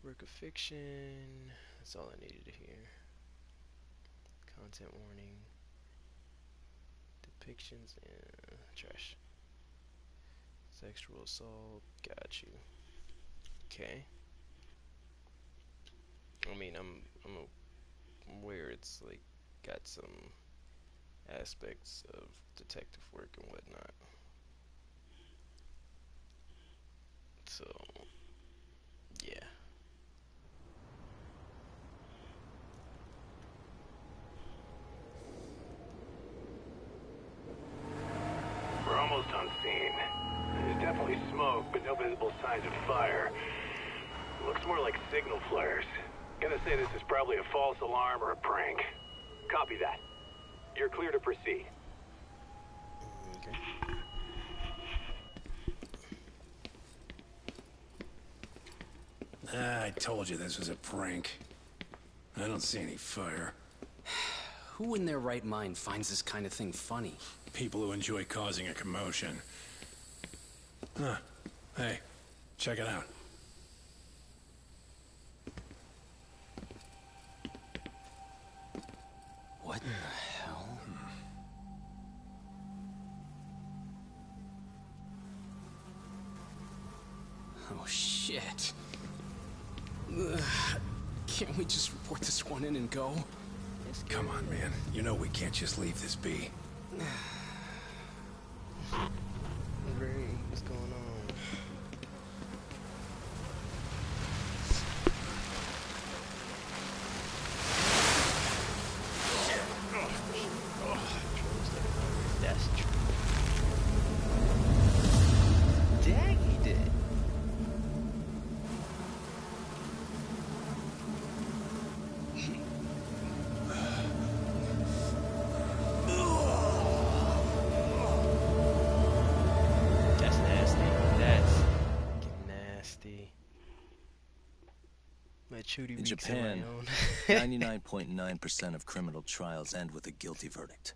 Work of fiction. That's all I needed to hear. Content warning. Depictions and trash. Sexual assault. Got you. Okay. I mean, I'm aware it's like got some aspects of detective work and whatnot. So, yeah. We're almost on scene. There's definitely smoke, but no visible signs of fire. Looks more like signal flares. Gonna say this is probably a false alarm or a prank. Copy that. You're clear to proceed. Okay. I told you this was a prank. I don't see any fire. Who in their right mind finds this kind of thing funny? People who enjoy causing a commotion. Huh. Hey, check it out. What the hell? Oh, shit. Ugh. Can't we just report this one in and go? Come on, man. You know we can't just leave this be. What's going on? That's true. Dang, he did. That's nasty. That's nasty. Let Chudy In weeks Japan, on my own. 99.9% of criminal trials end with a guilty verdict.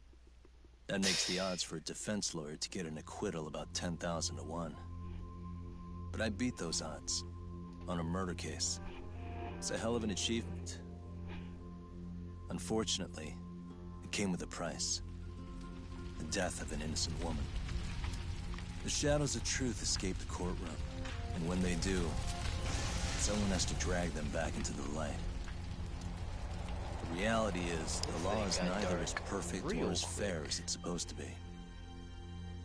That makes the odds for a defense lawyer to get an acquittal about 10,000 to 1. But I beat those odds on a murder case. It's a hell of an achievement. Unfortunately, it came with a price. The death of an innocent woman. The shadows of truth escape the courtroom, and when they do, someone has to drag them back into the light. The reality is, the law is neither as perfect or as fair as it's supposed to be.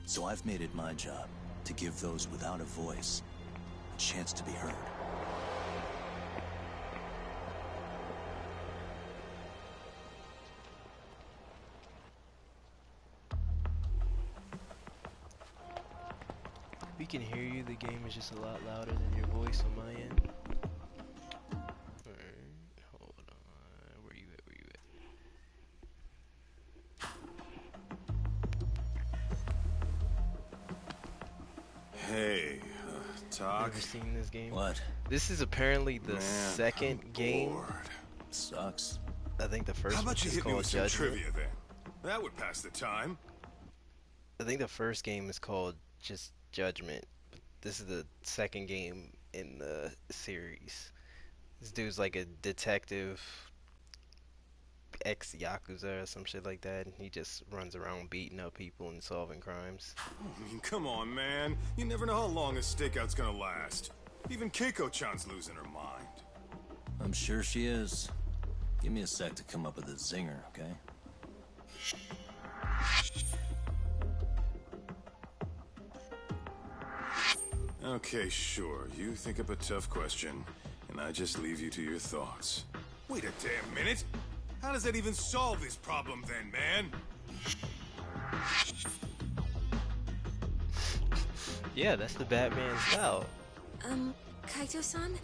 So I've made it my job to give those without a voice a chance to be heard. We can hear you, the game is just a lot louder than your voice on my end. Alright, hold on. Where you at? Where you at? Hey, Talk? Ever seen this game? What? This is apparently the Man, second I'm game. bored. Sucks. I think the first How one about you is hit me called with some Judgment. trivia then? That would pass the time. I think the first game is called just Judgment. But this is the second game in the series. This dude's like a detective, ex-Yakuza or some shit like that. And he just runs around beating up people and solving crimes. I mean, come on, man. You never know how long a stakeout's gonna last. Even Keiko-chan's losing her mind. I'm sure she is. Give me a sec to come up with a zinger, okay? Okay, sure. You think up a tough question, and I just leave you to your thoughts. Wait a damn minute! How does that even solve this problem then, man? Yeah, that's the Batman style. Kaito-san?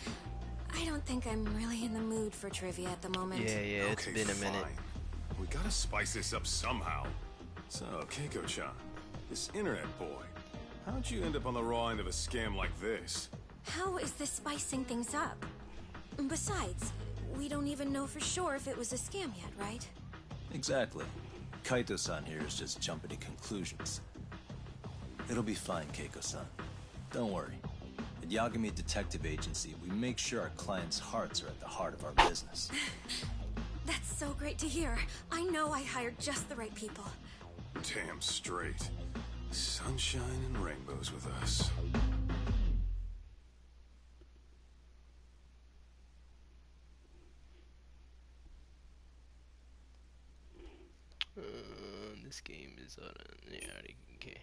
I don't think I'm really in the mood for trivia at the moment. Yeah, it's Okay, been a minute. fine. We gotta spice this up somehow. So, Keiko-chan, this internet boy, how'd you end up on the raw end of a scam like this? How is this spicing things up? Besides, we don't even know for sure if it was a scam yet, right? Exactly. Kaito-san here is just jumping to conclusions. It'll be fine, Keiko-san. Don't worry. The At Yagami Detective Agency, we make sure our clients' hearts are at the heart of our business. That's so great to hear. I know I hired just the right people. Damn straight. Sunshine and rainbows with us. This game is on. Yeah, okay.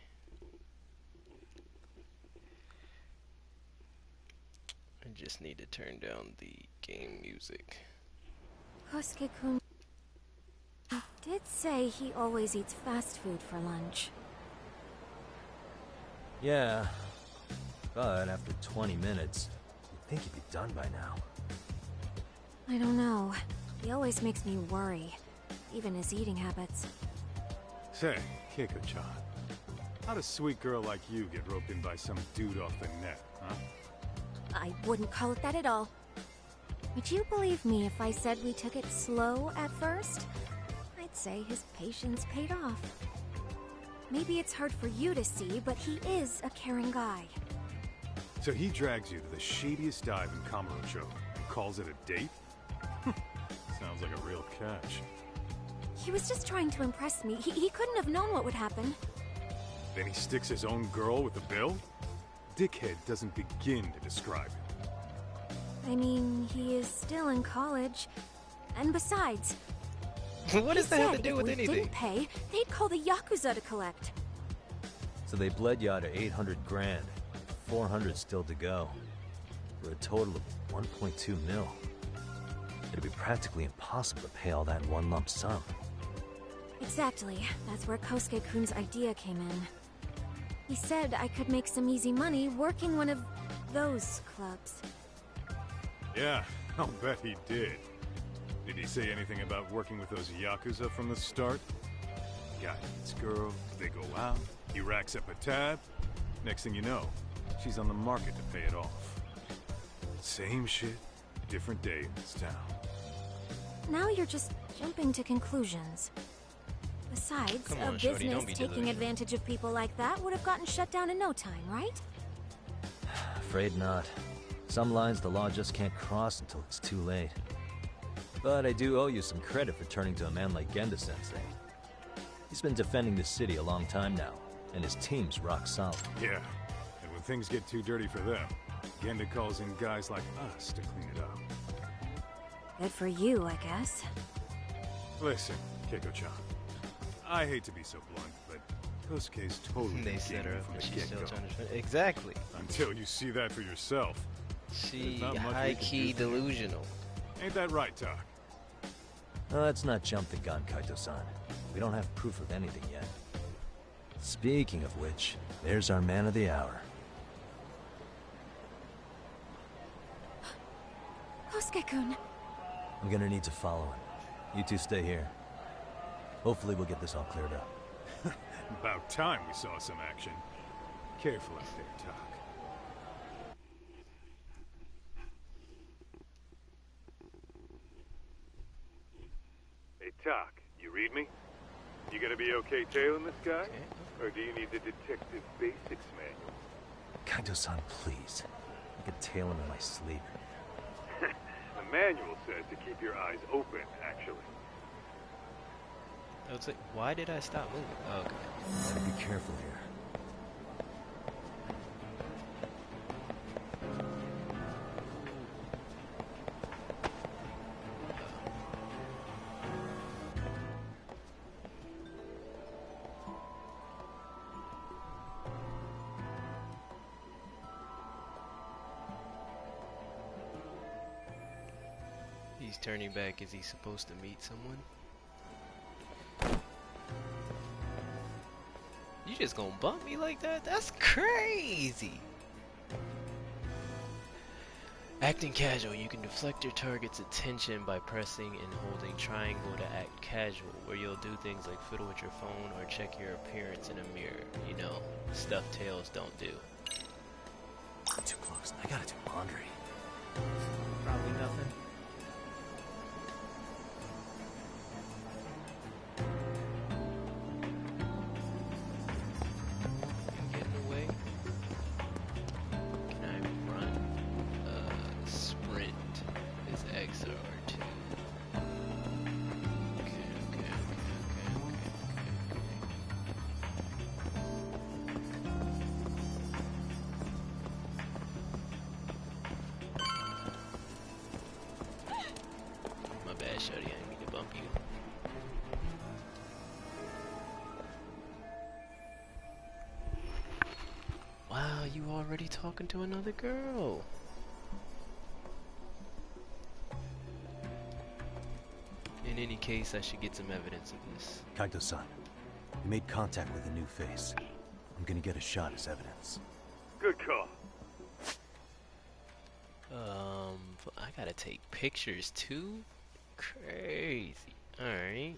I just need to turn down the game music. Kosuke-kun did say he always eats fast food for lunch. Yeah, but after 20 minutes, you'd think he'd be done by now. I don't know. He always makes me worry. Even his eating habits. Say, Keiko-chan, how'd a sweet girl like you get roped in by some dude off the net, huh? I wouldn't call it that at all. Would you believe me if I said we took it slow at first? I'd say his patience paid off. Maybe it's hard for you to see, but he is a caring guy. So he drags you to the shadiest dive in Kamurocho and calls it a date? Sounds like a real catch. He was just trying to impress me. He couldn't have known what would happen. Then he sticks his own girl with the bill? Dickhead doesn't begin to describe it. I mean, he is still in college. And besides, What does that have to said do with if we anything? didn't pay, they'd call the Yakuza to collect. So they bled you out of 800 grand, 400 still to go, for a total of 1.2 mil. It'd be practically impossible to pay all that in one lump sum. Exactly. That's where Kosuke-kun's idea came in. He said I could make some easy money working one of those clubs. Yeah, I'll bet he did. Did he say anything about working with those Yakuza from the start? Guy meets girl, they go out, he racks up a tab. Next thing you know, she's on the market to pay it off. Same shit, different day in this town. Now you're just jumping to conclusions. Besides, Come a on, shorty, business don't be taking delusional. advantage of people like that would have gotten shut down in no time, right? Afraid not. Some lines the law just can't cross until it's too late. But I do owe you some credit for turning to a man like Genda-sensei. He's been defending the city a long time now, and his team's rock solid. Yeah, and when things get too dirty for them, Genda calls in guys like us to clean it up. Good for you, I guess. Listen, Keiko-chan, I hate to be so blunt, but Kosuke's totally They the set her game up, from but the she's still get-go. trying to defend. Exactly. Until you see that for yourself. She There's not much we high can key do for you. delusional. Ain't that right, Doc? Let's not jump the gun, Kaito-san. We don't have proof of anything yet. Speaking of which, there's our man of the hour. Kosuke-kun. I'm gonna need to follow him. You two stay here. Hopefully we'll get this all cleared up. About time we saw some action. Careful out there, Doc. Hey, Doc, you read me? You gonna be okay tailing this guy? Or do you need the detective basics manual? Kaito-san, please. I could tail him in my sleep. The manual says to keep your eyes open, actually. I was like, why did I stop moving? Oh, okay. Gotta be careful here. He's turning back. Is he supposed to meet someone? You just gonna bump me like that? That's crazy! Acting casual. You can deflect your target's attention by pressing and holding triangle to act casual, where you'll do things like fiddle with your phone or check your appearance in a mirror. You know, stuff tails don't do. Too close. I gotta do laundry. Probably nothing. You get in the way? Can I run? shorty, I didn't mean to bump you. Wow, you already talking to another girl. In any case, I should get some evidence of this. Kaito-san, you made contact with a new face. I'm gonna get a shot as evidence. Good call. I gotta take pictures too? Crazy. Alright.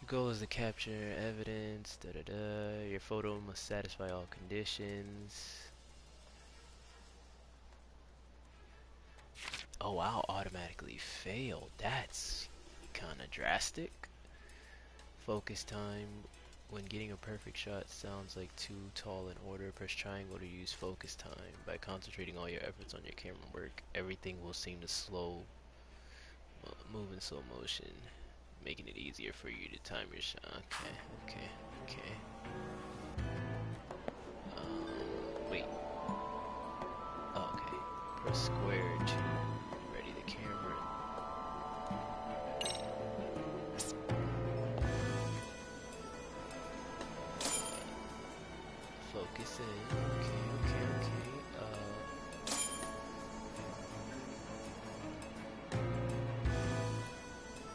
Your goal is to capture evidence, Your photo must satisfy all conditions. Oh, I'll automatically fail. That's kinda drastic. Focus time. When getting a perfect shot sounds like too tall in order, press triangle to use focus time. By concentrating all your efforts on your camera work, everything will seem to move in slow motion, making it easier for you to time your shot. Okay. Wait. Oh, okay. Press square to ready the camera. Focus in. Okay.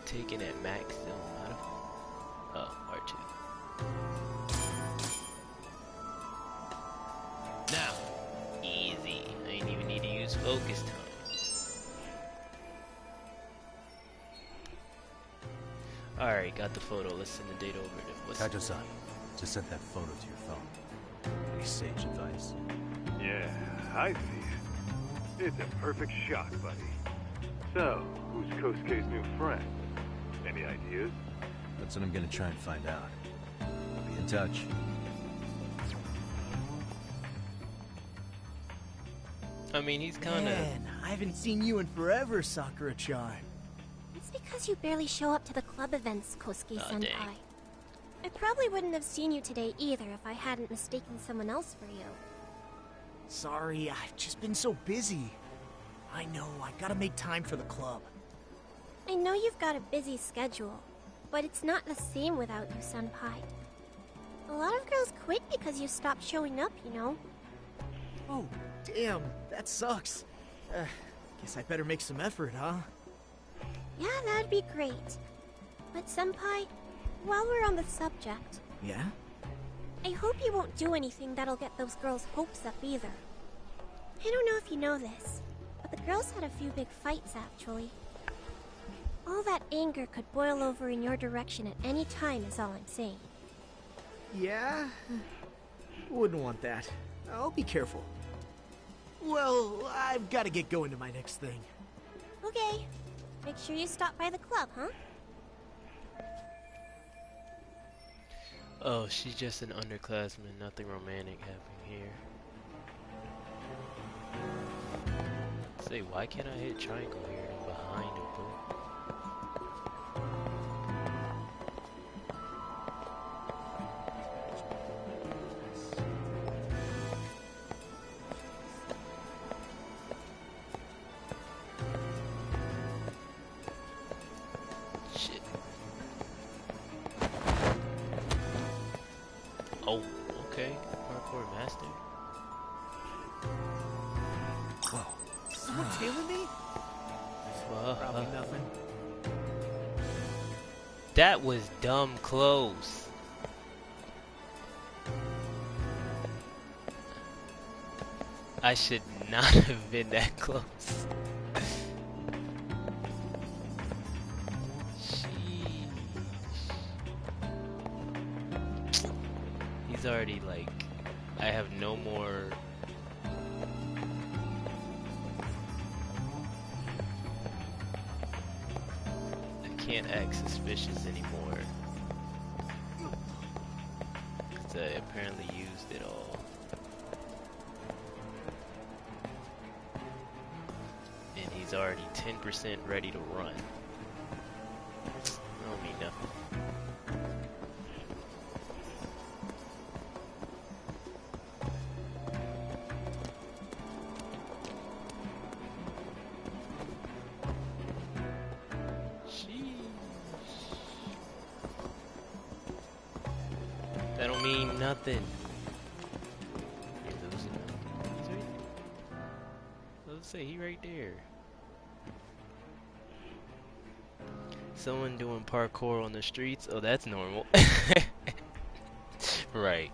Taken at max zone. R2. Now, easy. I ain't even need to use focus time. Alright, got the photo. Let's send the data over to Kaito-san, just sent that photo to your phone. Any sage advice? Yeah, I see it. It's a perfect shot, buddy. So, who's Kosuke's new friend? Any ideas? That's what I'm gonna try and find out. I'll be in touch. I mean, he's kinda... Man, I haven't seen you in forever, Sakura-chan. It's because you barely show up to the club events, Kosuke-senpai. dang. I probably wouldn't have seen you today either if I hadn't mistaken someone else for you. Sorry, I've just been so busy. I know, I gotta make time for the club. I know you've got a busy schedule, but it's not the same without you, senpai. A lot of girls quit because you stopped showing up, you know? Oh, damn, that sucks. Guess I better make some effort, huh? Yeah, that'd be great. But senpai, while we're on the subject, Yeah? I hope you won't do anything that'll get those girls' hopes up either. I don't know if you know this, but the girls had a few big fights actually. All that anger could boil over in your direction at any time is all I'm saying. Yeah? Wouldn't want that. I'll be careful. Well, I've got to get going to my next thing. Okay. Make sure you stop by the club, huh? Oh, she's just an underclassman. Nothing romantic happening here. Say, why can't I hit triangle here? I'm behind a book. Shit. Oh, okay. Parkour master. Whoa. Someone tailing me? Probably nothing. That was dumb close. I should not have been that close. Sheesh. He's already like, I have no more. I can't act suspicious anymore. 'Cause I apparently used it all. And he's already 10% ready to run. I don't mean nothing. That don't mean nothing. You're losing. Let's say he right there. Someone doing parkour on the streets? Oh, that's normal. Right.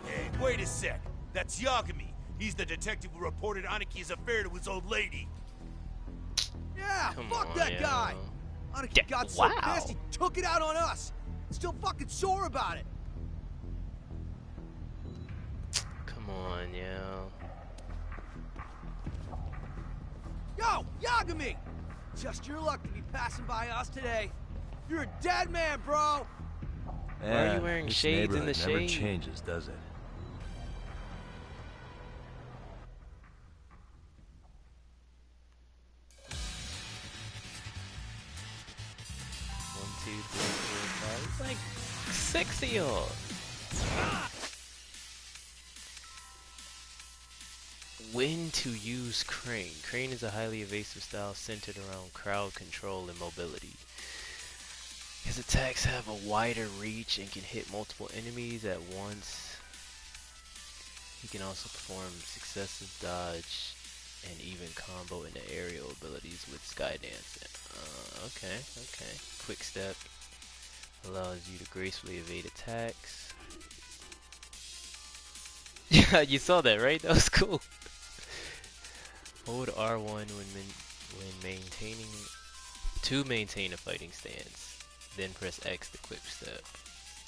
Hey, wait a sec. That's Yagami. He's the detective who reported Aniki's affair to his old lady. Yeah, Come fuck on, that yo. guy. Aniki Yeah, got so wow. pissed he took it out on us. Still fucking sore about it. Come on, yo. Yo, Yagami! Just your luck to be passing by us today. You're a dead man, bro. Why are you wearing this shades in the neighborhood never shade? changes, does it? One, two, three, four, five. Like 6 of y'all. When to use Crane. Crane is a highly evasive style centered around crowd control and mobility. His attacks have a wider reach and can hit multiple enemies at once. He can also perform successive dodge and even combo into aerial abilities with Skydance. Okay. Quick step allows you to gracefully evade attacks. Yeah, you saw that, right? That was cool. Hold R1 when maintaining to maintain a fighting stance. Then press X to quick step.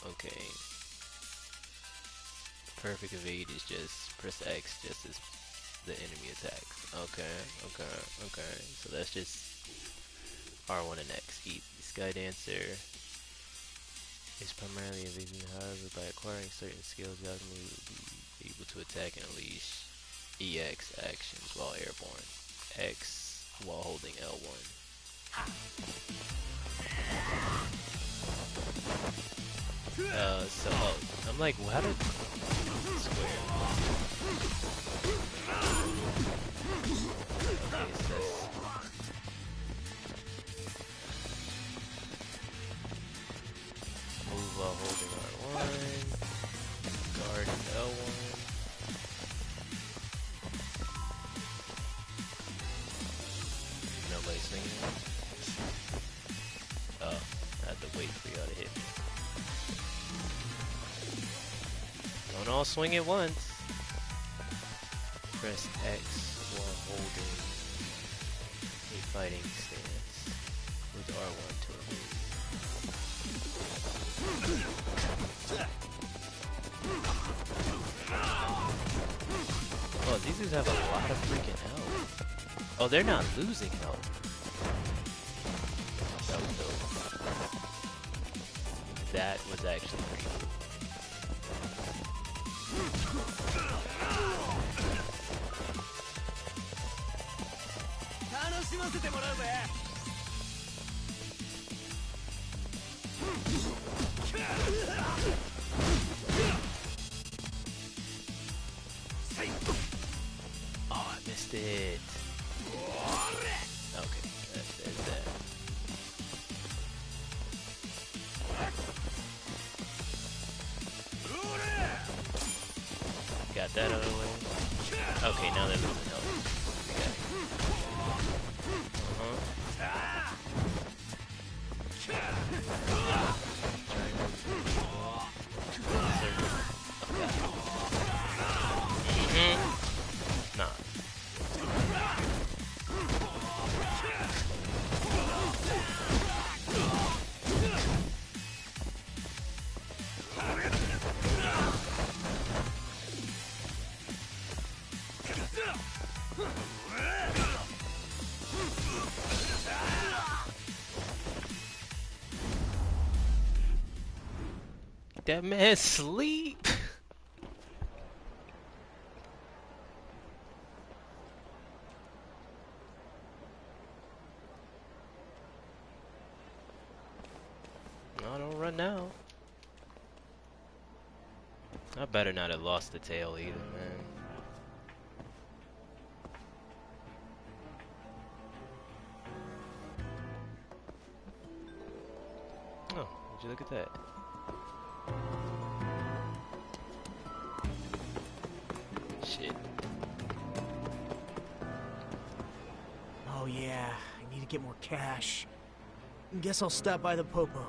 Okay. Perfect evade is just press X just as the enemy attacks. Okay. So that's just R1 and X. Skydancer is primarily evading, however, by acquiring certain skills, Yagami will be able to attack and unleash EX actions while airborne. X while holding L1. I'm like, how did square? Okay, so that's move while holding R1, guard L1. Nobody swinging. Oh, I have to wait for y'all to hit me. Don't all swing at once. Press X while holding a fighting stance with R1 to evade. Oh, these dudes have a lot of freaking health. Oh, they're not losing health. That was dope. That was actually pretty cool. Oh, I missed it. Okay, there's that. Got that out of the way. Okay, now they're losing health. We got it. Nah. That man sleep. No, don't run now. I better not have lost the tail either, man. Oh, would you look at that? Oh yeah, I need to get more cash. Guess I'll stop by the Popo.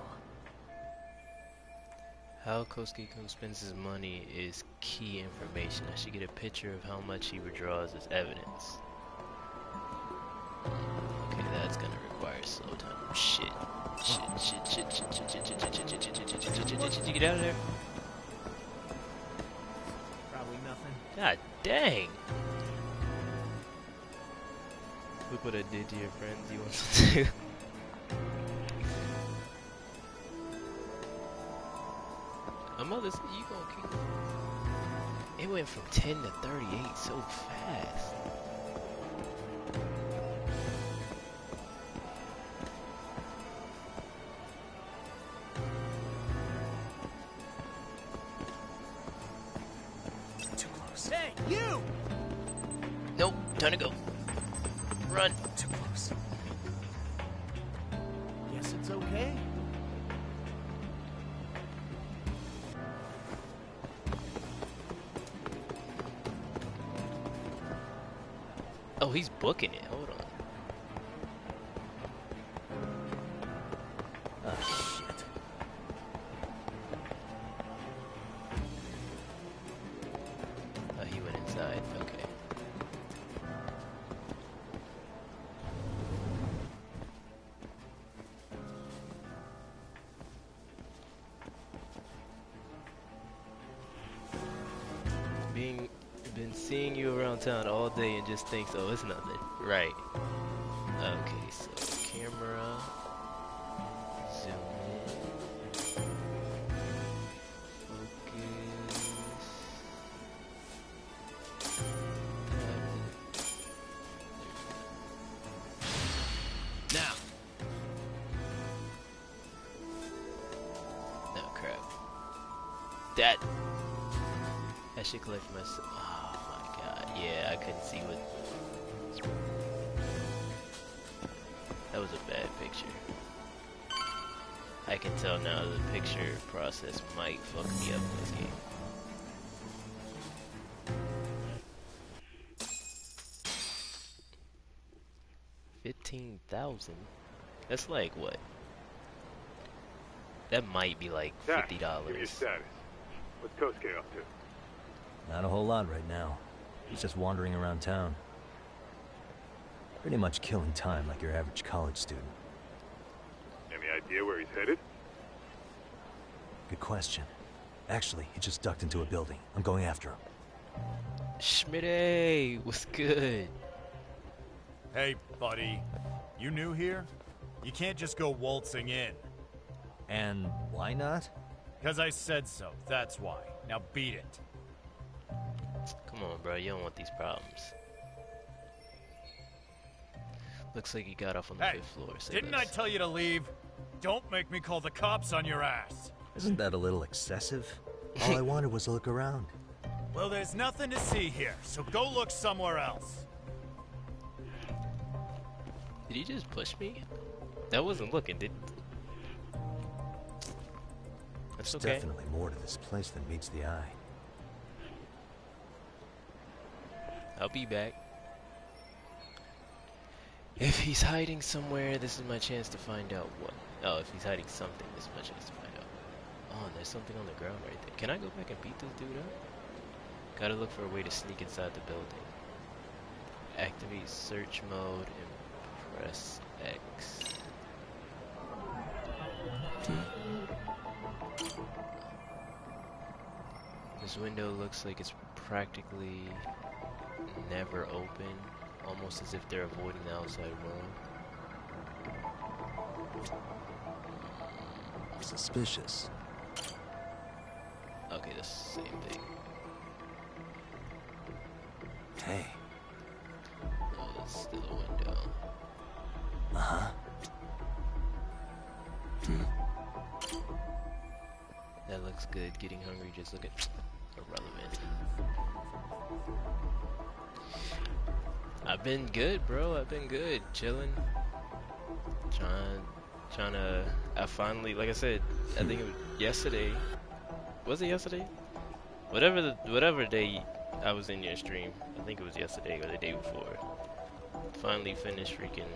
How Kosuke-kun spends his money is key information. I should get a picture of how much he withdraws as evidence. Okay, that's gonna require slow time. Shit. Shit. Get out of there. Probably nothing. God dang. Look what I did to your friends. You want to do? My mother's, you gonna keep. It went from 10 to 38 so fast. Too close. Hey, you! Nope, time to go. Run. Too close. Guess it's okay. Oh, he's booking it. Hold on. Oh, shit. Oh, he went inside. Okay. Been seeing you around town all day and just thinks, oh, it's nothing. Right. Okay, so camera. Zoom in. Focus. Now. No crap. That should collect my. Oh my god. Yeah, I couldn't see what. That was a bad picture. I can tell now the picture process might fuck me up in this game. $15,000? That's like what? That might be like $50. Give me your status. What's Kosuke up to? Not a whole lot right now. He's just wandering around town. Pretty much killing time like your average college student. Any idea where he's headed? Good question. Actually, he just ducked into a building. I'm going after him. Schmitty, what's good? Hey, buddy. You new here? You can't just go waltzing in. And why not? 'Cause I said so, that's why. Now beat it. Come on, bro, you don't want these problems. Looks like you got off on the 5th floor. Didn't I tell you to leave? Don't make me call the cops on your ass. Isn't that a little excessive? All I wanted was to look around. Well, there's nothing to see here, so go look somewhere else. Did he just push me? That wasn't looking, did That's There's okay. definitely more to this place than meets the eye. I'll be back. If he's hiding somewhere, this is my chance to find out what. Oh, if he's hiding something, this is my chance to find out. Oh, and there's something on the ground right there. Can I go back and beat this dude up? Gotta look for a way to sneak inside the building. Activate search mode and press X. This window looks like it's practically never open, almost as if they're avoiding the outside world. Suspicious. Okay, that's the same thing. Hey. Oh, that's still a window. Uh-huh. That looks good. Getting hungry, just look at irrelevant. I've been good, bro. I've been good. Chilling. Trying to... I finally, like I said, I think it was yesterday. Was it yesterday? Whatever day I was in your stream. I think it was yesterday or the day before. finally finished freaking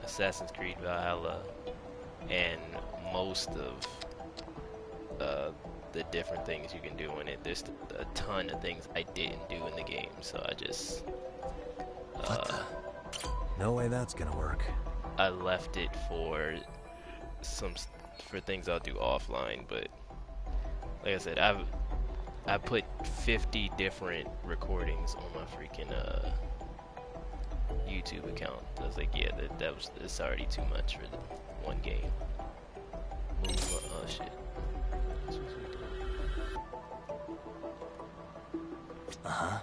Assassin's Creed Valhalla, and most of the different things you can do in it. There's a ton of things I didn't do in the game, so I just What the? No way that's gonna work. I left it for for things I'll do offline. But like I said, I put 50 different recordings on my freaking YouTube account. I was like, yeah, it's already too much for the one game. Oh shit. Uh-huh.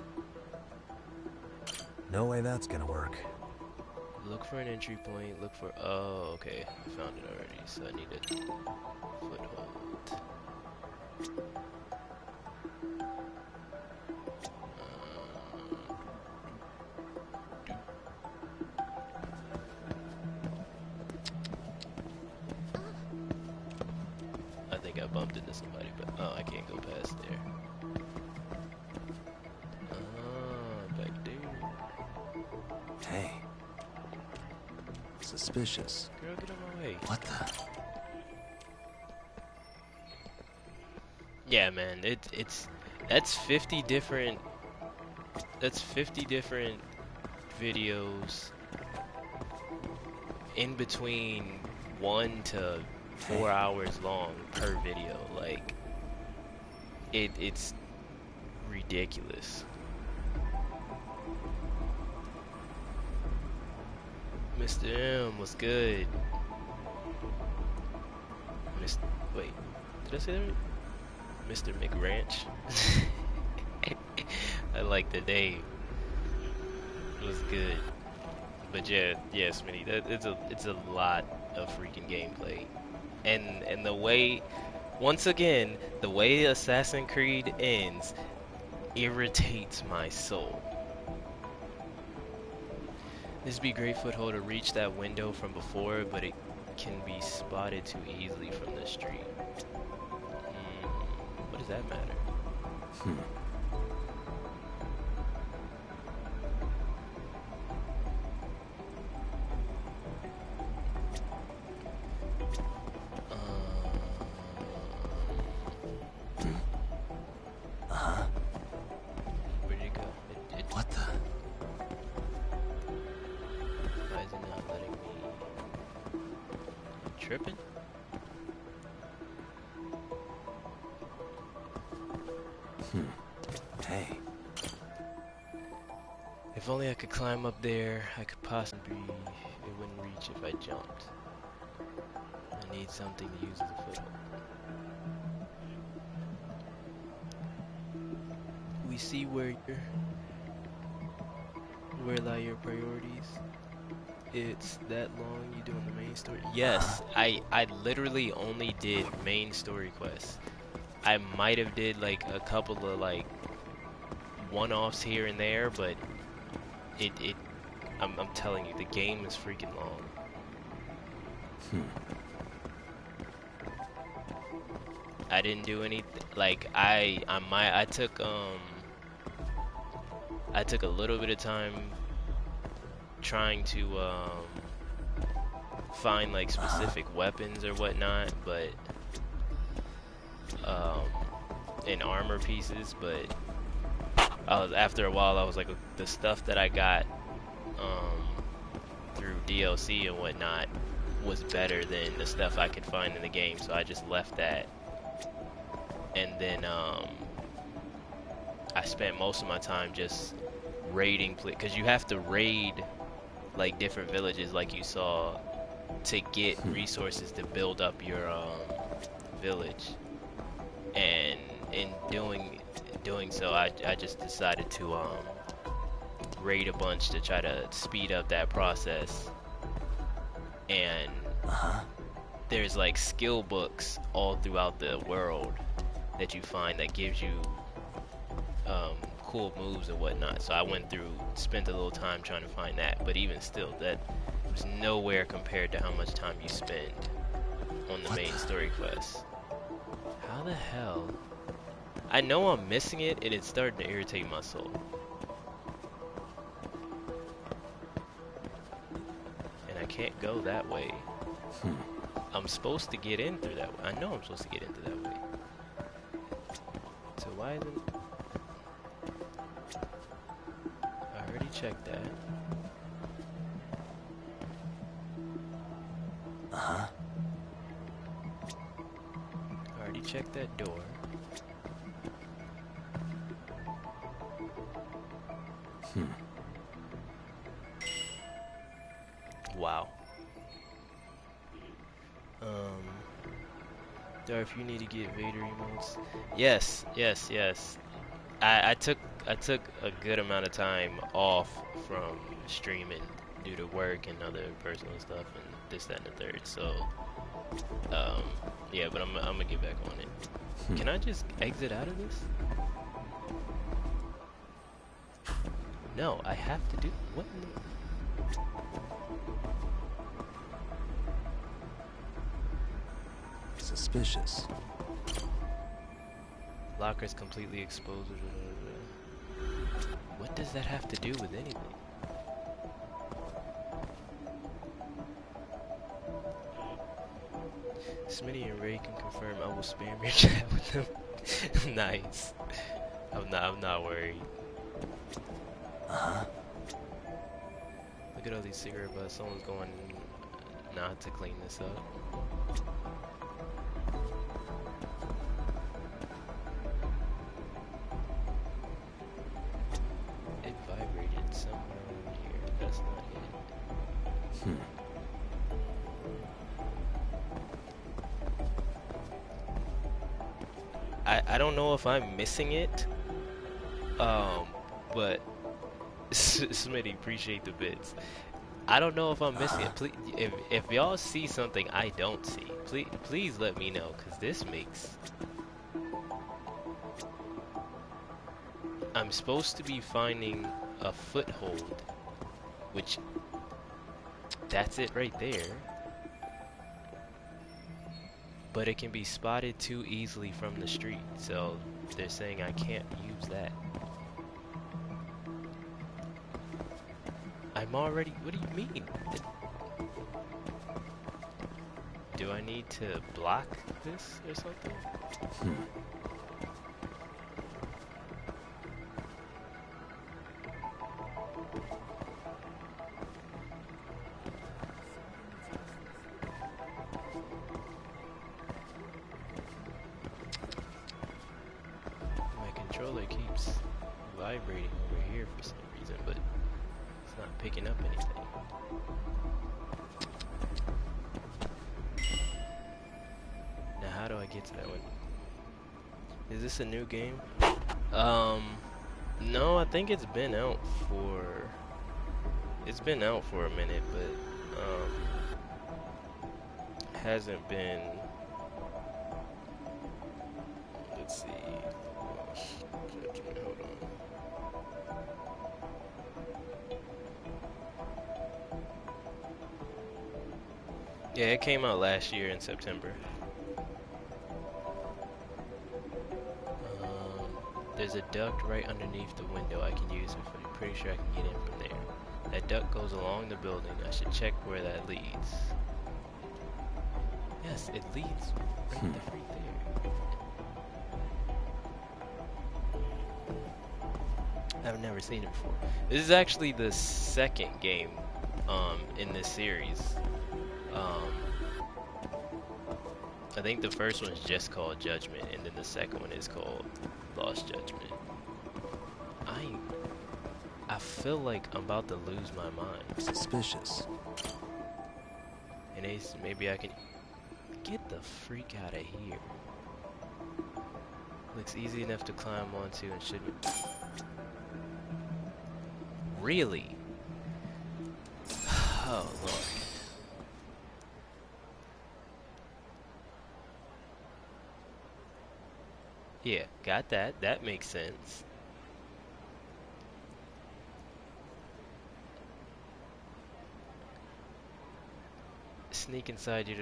No way that's gonna work. Look for an entry point, look for... Oh, okay. I found it already, so I need a foothold. I think I bumped into somebody, but... Oh, I can't go past there. Back there. Hey. Suspicious. Girl, get out of my way. What the? Yeah, man, that's 50 different videos in between 1 to 4 hours long per video. Like it's ridiculous. Mr. M, what's good? Wait, did I say that right? Mr. McRanch. I like the name. It was good. But yeah, Smitty, it's a lot of freaking gameplay. And the way, once again, the way Assassin's Creed ends irritates my soul. This would be a great foothold to reach that window from before, but it can be spotted too easily from the street. What does that matter? Where'd it go? What the? Why is it not letting me? Tripping? Hey. If only I could climb up there, I could possibly... It wouldn't reach if I jumped. I need something to use as a foothold. We see where lie your priorities. It's that long you doing the main story? Yes, I literally only did main story quests. I might have did like a couple of like one-offs here and there, but I'm telling you, the game is freaking long. I didn't do anything like I took a little bit of time trying to find like specific weapons or whatnot, but and armor pieces, but after a while I was like, the stuff that I got through DLC and whatnot was better than the stuff I could find in the game, so I just left that. And then I spent most of my time just raiding, because you have to raid like different villages like you saw to get resources to build up your village. And in doing so, I just decided to raid a bunch to try to speed up that process. And there's like skill books all throughout the world that you find that gives you cool moves and whatnot. So I went through, spent a little time trying to find that, but even still, that was nowhere compared to how much time you spend on the main story quest. How the hell? I know I'm missing it, and it's starting to irritate my soul. can't go that way. I'm supposed to get in through that way. I know I'm supposed to get in through that way. So why isn't... I already checked that. Uh-huh. I already checked that door. Wow. Darth, you need to get Vader emotes. Yes. I took a good amount of time off from streaming due to work and other personal stuff and this, that, and the third. So, yeah, but I'm gonna get back on it. Can I just exit out of this? No, I have to do what? Suspicious. Locker's completely exposed. What does that have to do with anything? Smitty and Ray can confirm I will spam your chat with them. Nice. I'm not worried. Uh-huh. Look at all these cigarette butts. Someone's going not to clean this up. It vibrated somewhere over here. That's not it. I don't know if I'm missing it, but Smitty, appreciate the bits. I don't know if I'm missing it. Please, if y'all see something I don't see, please let me know, cause this makes. I'm supposed to be finding a foothold, which that's it right there. But it can be spotted too easily from the street, so they're saying I can't use that. I'm already... What do you mean? Do I need to block this or something? My controller keeps vibrating over here for some reason, but it's not picking up anything. Now how do I get to that one? Is this a new game? No, I think it's been out for... It's been out for a minute, but, hasn't been... Let's see... Judgment, hold on. Yeah, it came out last year in September. There's a duct right underneath the window I can use if I'm pretty sure I can get in from there. That duct goes along the building. I should check where that leads. Yes, it leads right there. I've never seen it before. This is actually the second game in this series. I think the first one is just called Judgment, and then the second one is called Lost Judgment. I feel like I'm about to lose my mind. Suspicious. And maybe I can get the freak out of here. Looks easy enough to climb onto and shouldn't. Really? Oh Lord. Yeah, got that. That makes sense. Sneak inside you.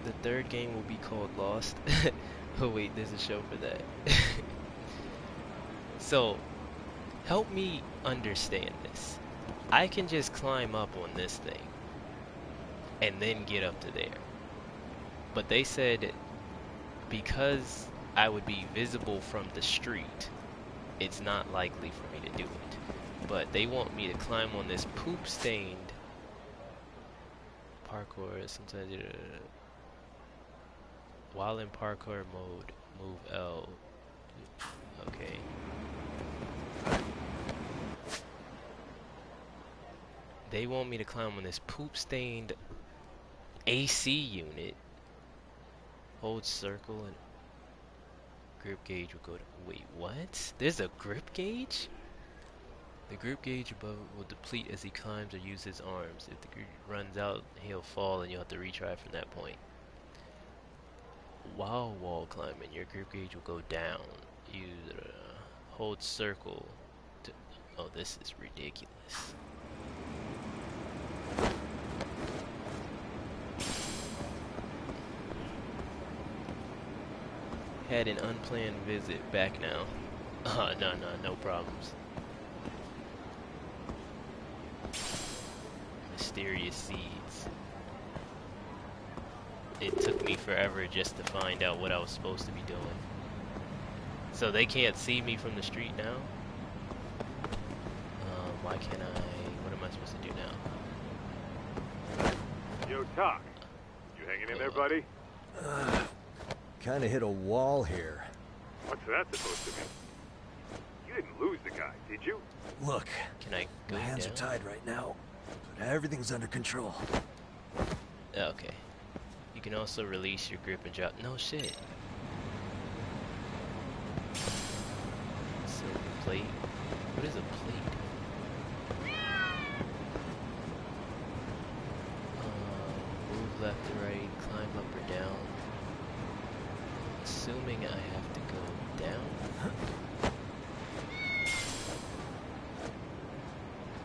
The third game will be called Lost. Oh wait, there's a show for that. So, Help me understand this. I can just climb up on this thing and then get up to there. But they said because I would be visible from the street, it's not likely for me to do it. But they want me to climb on this poop-stained parkour. Sometimes while in parkour mode, move L. Okay. They want me to climb on this poop-stained AC unit. Hold circle and grip gauge will go to... Wait, what? There's a grip gauge? The grip gauge above will deplete as he climbs or uses his arms. If the grip runs out, he'll fall and you'll have to retry from that point. While wall climbing, your grip gauge will go down. Use hold circle to... Oh, this is ridiculous. Had an unplanned visit. Back now. No problems. Mysterious seeds. It took me forever just to find out what I was supposed to be doing. So they can't see me from the street now? Why can't I... What am I supposed to do now? Yo, Doc. You hanging in there, buddy? Kinda hit a wall here. What's that supposed to mean? You didn't lose the guy, did you? Look, Can I go my hands down? are tied right now, but everything's under control. Okay. You can also release your grip and drop. No shit. Silver plate. What is a plate? Move left to right, climb up or down. Assuming I have to go down.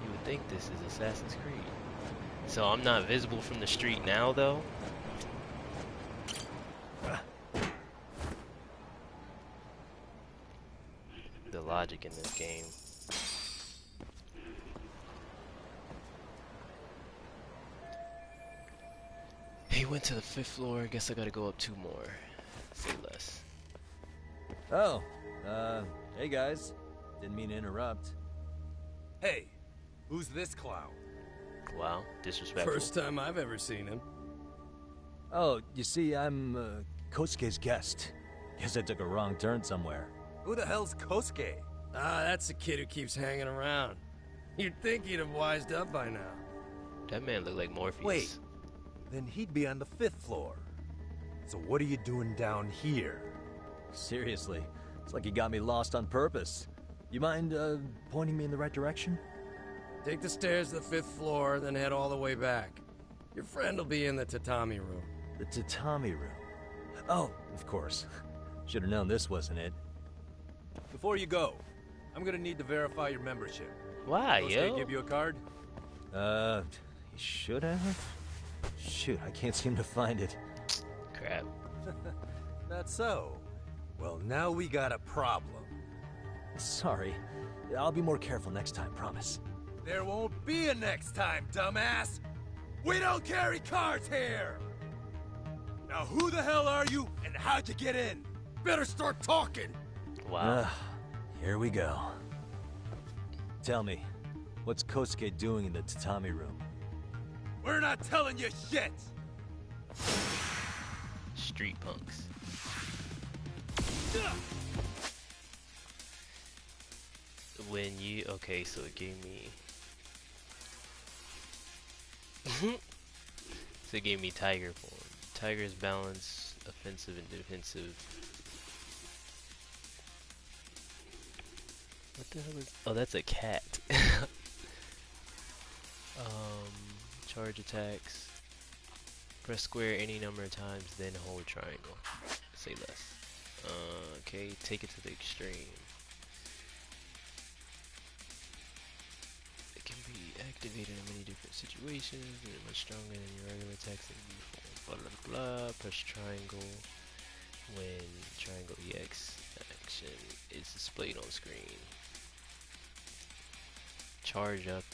You would think this is Assassin's Creed. So I'm not visible from the street now, though? The logic in this game. He went to the 5th floor. I guess I gotta go up 2 more. Say less. Oh, hey guys. Didn't mean to interrupt. Hey, who's this clown? Wow, disrespectful. First time I've ever seen him. Oh, you see, I'm, Kosuke's guest. Guess I took a wrong turn somewhere. Who the hell's Kosuke? Ah, that's the kid who keeps hanging around. You'd think he'd have wised up by now. That man looked like Morpheus. Wait, then he'd be on the 5th floor. So what are you doing down here? Seriously, it's like you got me lost on purpose. You mind, pointing me in the right direction? Take the stairs to the 5th floor, then head all the way back. Your friend will be in the tatami room. The tatami room. Oh, of course. Should have known this wasn't it. Before you go, I'm gonna need to verify your membership. Why, Kosuke yo? give you a card? He should have? Shoot, I can't seem to find it. Crap. That's so. Well, now we got a problem. Sorry. I'll be more careful next time, promise. There won't be a next time, dumbass! We don't carry cards here! Now who the hell are you, and how'd you get in? Better start talking! Wow. Here we go. Tell me, what's Kosuke doing in the tatami room? We're not telling you shit! Street punks. When you... Okay, so it gave me... So it gave me tiger form. Tiger's balance, offensive and defensive. What the hell is... Oh, that's a cat. Charge attacks. Press square any number of times, then hold triangle. Say less. Okay, take it to the extreme. It can be activated in many different situations, and it's much stronger than your regular attacks in before. Blah blah blah. Press triangle when triangle EX action is displayed on screen. Charge up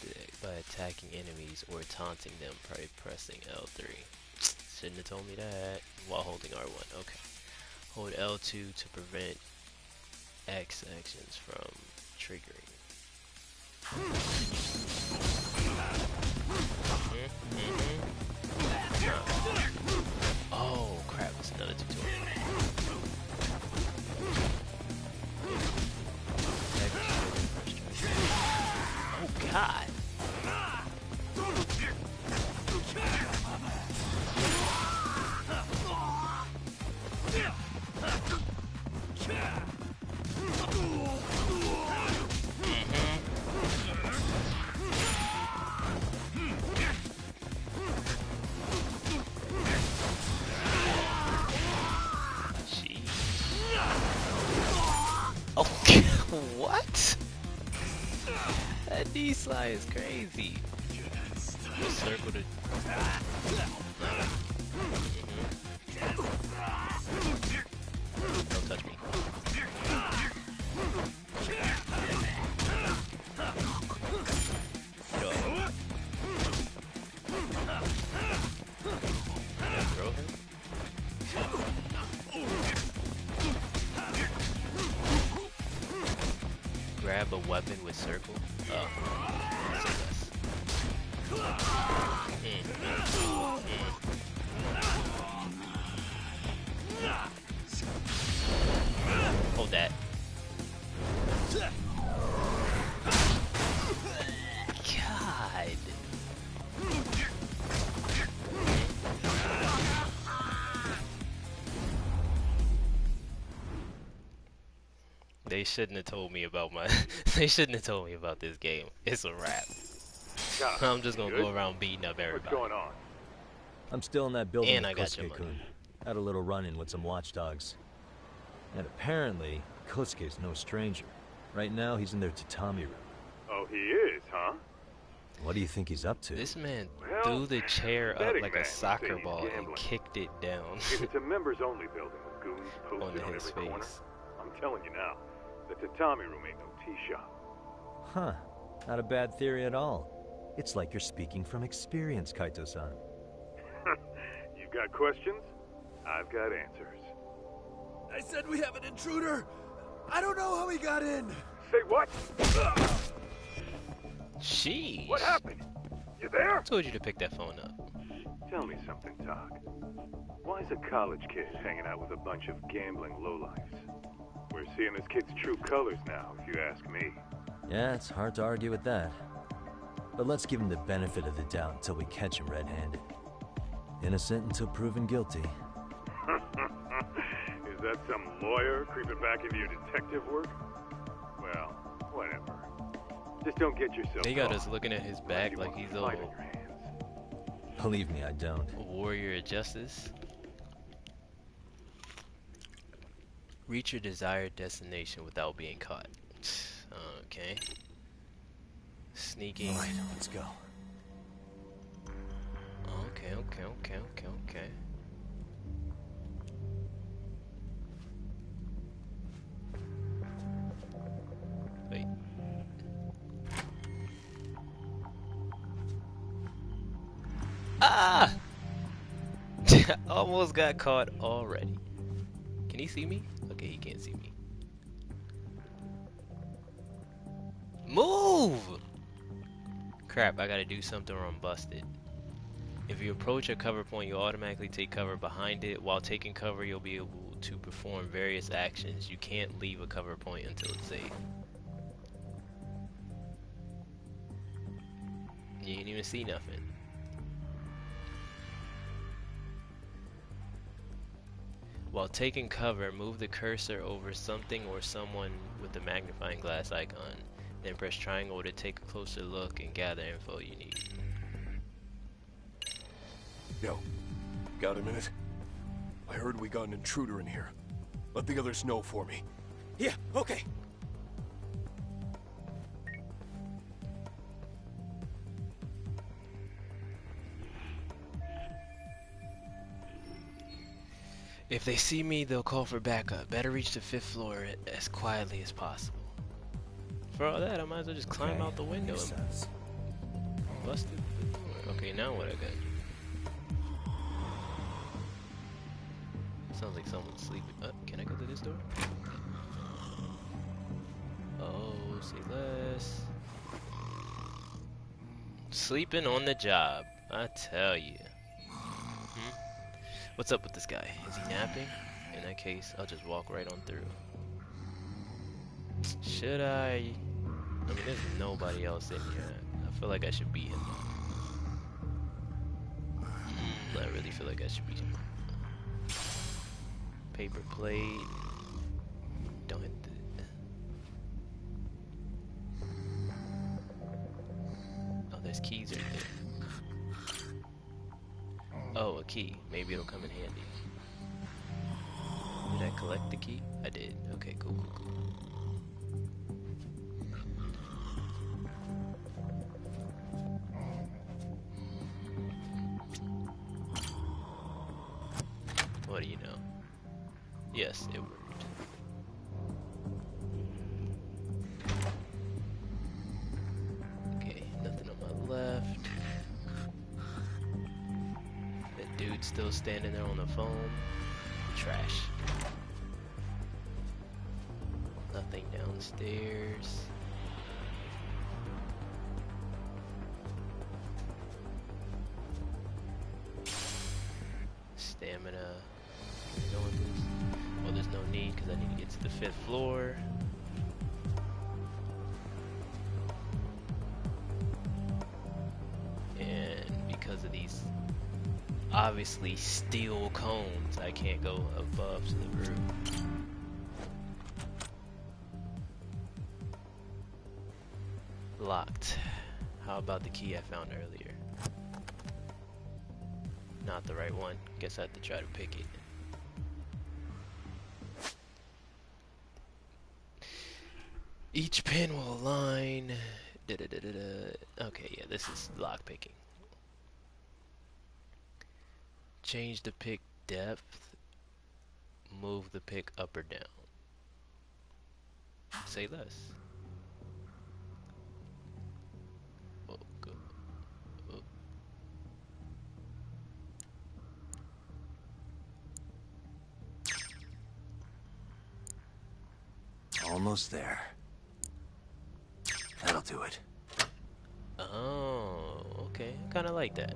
by attacking enemies or taunting them by pressing L3. Shouldn't have told me that. While holding R1. Okay. Hold L2 to prevent X actions from triggering. Oh crap, it's another tutorial. Oh god. Oh, what? That D-slide is crazy. Circle to... Don't touch me. Yo. Throw him? Grab a weapon with circle? Oh. Hold that. God. They shouldn't have told me about my. They shouldn't have told me about this game. It's a wrap. I'm just gonna go around beating up everybody. What's going on? I'm still in that building And with I got your Kosuke-kun. Had a little run-in with some watchdogs. And apparently, Kosuke's no stranger. Right now, he's in their tatami room. Oh, he is, huh? What do you think he's up to? This man threw the chair up like a soccer ball and kicked it down. If it's a members-only building with goons posted on every corner, I'm telling you now, the tatami room ain't no tea shop. Huh. Not a bad theory at all. It's like you're speaking from experience, Kaito-san. You've got questions? I've got answers. I said we have an intruder. I don't know how he got in. Say what? Sheesh. What happened? You there? I told you to pick that phone up. Tell me something, Doc. Why is a college kid hanging out with a bunch of gambling lowlifes? We're seeing this kid's true colors now, if you ask me. Yeah, it's hard to argue with that. But let's give him the benefit of the doubt until we catch him red-handed. Innocent until proven guilty. Is that some lawyer creeping back into your detective work? Well, whatever. Just don't get yourself They got caught. us looking at his back like he's a Believe me, I don't. warrior of justice. Reach your desired destination without being caught. Okay. Sneaking. Alright, let's go. Okay. Wait. Ah! Almost got caught already. Can he see me? Okay, he can't see me. Move! Crap, I gotta do something or I'm busted. If you approach a cover point, you'll automatically take cover behind it. While taking cover, you'll be able to perform various actions. You can't leave a cover point until it's safe. You didn't even see nothing. While taking cover, move the cursor over something or someone with the magnifying glass icon. Then press triangle to take a closer look and gather info you need. Yo, got a minute? I heard we got an intruder in here. Let the others know for me. Yeah, okay. If they see me, they'll call for backup. Better reach the 5th floor as quietly as possible. For all that, I might as well just climb out the window and bust it. Okay, now what I got? Sounds like someone's sleeping. Can I go to this door? Oh, say less. Sleeping on the job, I tell you. What's up with this guy? Is he napping? In that case, I'll just walk right on through. Should I? I mean, there's nobody else in here. I feel like I should beat him. I really feel like I should beat him. Paper plate. Don't hit the... Oh, there's keys right there. Oh, a key. Maybe it'll come in handy. Did I collect the key? I did. Okay, cool, cool, cool. What do you know? Yes, it worked. Okay, nothing on my left. That dude's still standing there on the phone. Trash. Nothing downstairs. Stamina. Well, there's no need because I need to get to the 5th floor. And because of these obviously steel cones, I can't go above to the roof. Locked. How about the key I found earlier? Not the right one. Guess I have to try to pick it. Each pin will align. Okay, yeah, this is lock picking. Change the pick depth. Move the pick up or down. Say less. Oh, go. Oh. Almost there. That'll do it. Oh, okay. I kind of like that.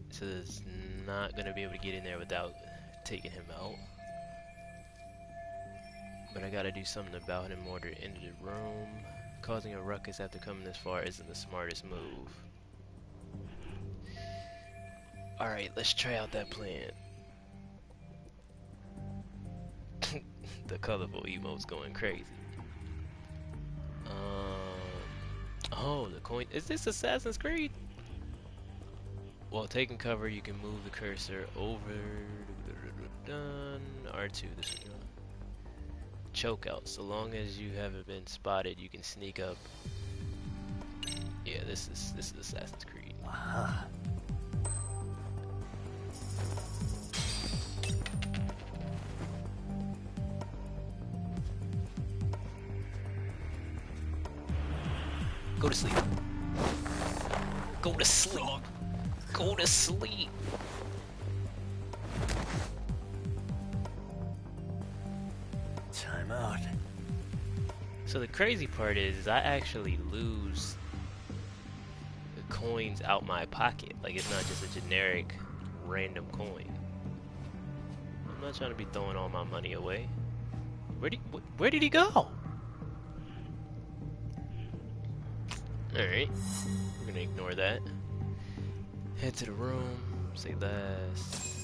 So it's not gonna be able to get in there without taking him out. But I gotta do something about him in order to enter the room. Causing a ruckus after coming this far isn't the smartest move. Alright, let's try out that plan. The colorful emote's going crazy. Oh, the coin. Is this Assassin's Creed? While taking cover, you can move the cursor over. Done. R2. This is choke out. So long as you haven't been spotted, you can sneak up. Yeah, this is Assassin's Creed. Aha. Go to sleep. Go to sleep. Go to sleep. Time out. So the crazy part is I actually lose the coins out my pocket. Like, it's not just a generic random coin. I'm not trying to be throwing all my money away. Where did he go? Alright, we're gonna ignore that. Head to the room, say less.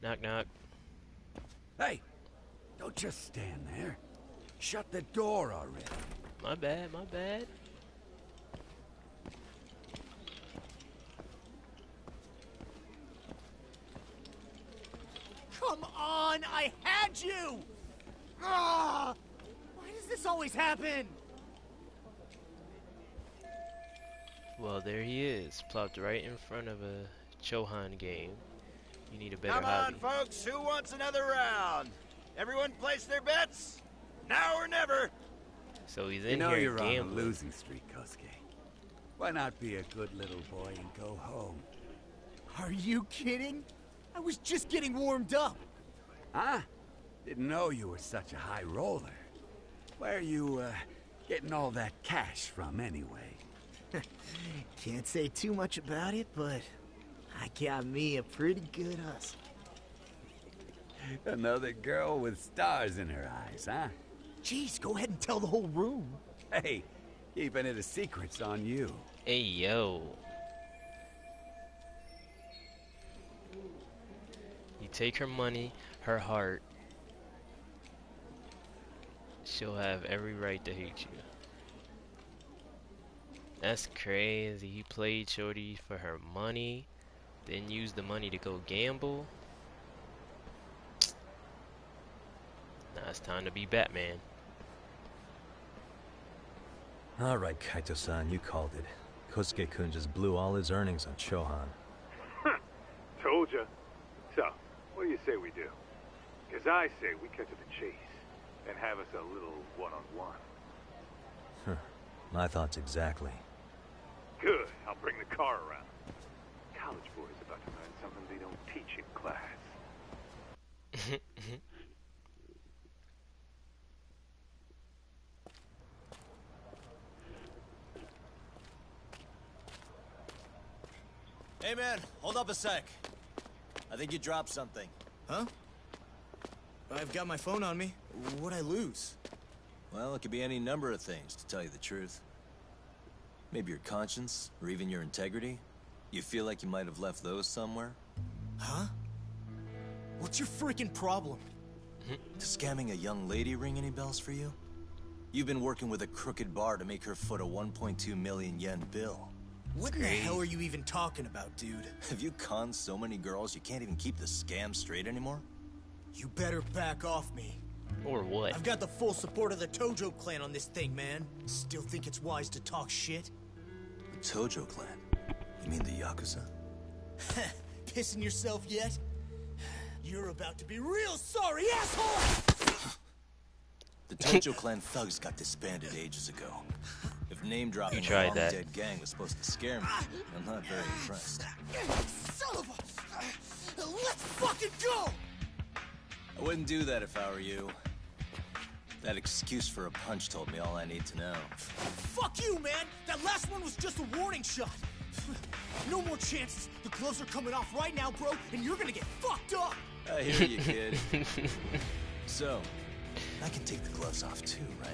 Knock, knock. Hey, don't just stand there. Shut the door already. My bad, my bad. Come on, I had you! Ah! Why does this always happen? Well, there he is, plopped right in front of a Chohan game. You need a better Come on, hobby. folks. Who wants another round? Everyone place their bets? Now or never. So he's You in know here you're on a gambling. losing streak, Kosuke. Why not be a good little boy and go home? Are you kidding? I was just getting warmed up. Huh? Didn't know you were such a high roller. Where are you, getting all that cash from, anyway? Can't say too much about it, but I got me a pretty good hustle. Another girl with stars in her eyes, huh? Jeez, go ahead and tell the whole room. Hey, keeping it a secret's on you. Hey, yo. You take her money, her heart. She'll have every right to hate you. That's crazy. He played Shorty for her money, then used the money to go gamble. Now it's time to be Batman. Alright, Kaito-san, you called it. Kosuke-kun just blew all his earnings on Chohan. Told ya. So, what do you say we do? Because I say we cut to the chase and have us a little one-on-one. My thoughts exactly. Good. I'll bring the car around. College boys about to learn something they don't teach in class. Hey man, hold up a sec. I think you dropped something. Huh? I've got my phone on me. What'd I lose? Well, it could be any number of things, to tell you the truth. Maybe your conscience, or even your integrity. You feel like you might have left those somewhere? Huh? What's your freaking problem? Does scamming a young lady ring any bells for you? You've been working with a crooked bar to make her foot a 1.2 million yen bill. What in the hell are you even talking about, dude? Have you conned so many girls you can't even keep the scam straight anymore? You better back off me. Or what? I've got the full support of the Tojo clan on this thing, man. Still think it's wise to talk shit? The Tojo clan? You mean the Yakuza? Pissing yourself yet? You're about to be real sorry, asshole! The Tojo clan thugs got disbanded ages ago. If name-dropping a tried that. long-dead gang was supposed to scare me, I'm not very impressed. Son of a... Let's fucking go! I wouldn't do that if I were you. That excuse for a punch told me all I need to know. Fuck you, man! That last one was just a warning shot! No more chances! The gloves are coming off right now, bro, and you're gonna get fucked up! I hear you, kid. So, I can take the gloves off too, right?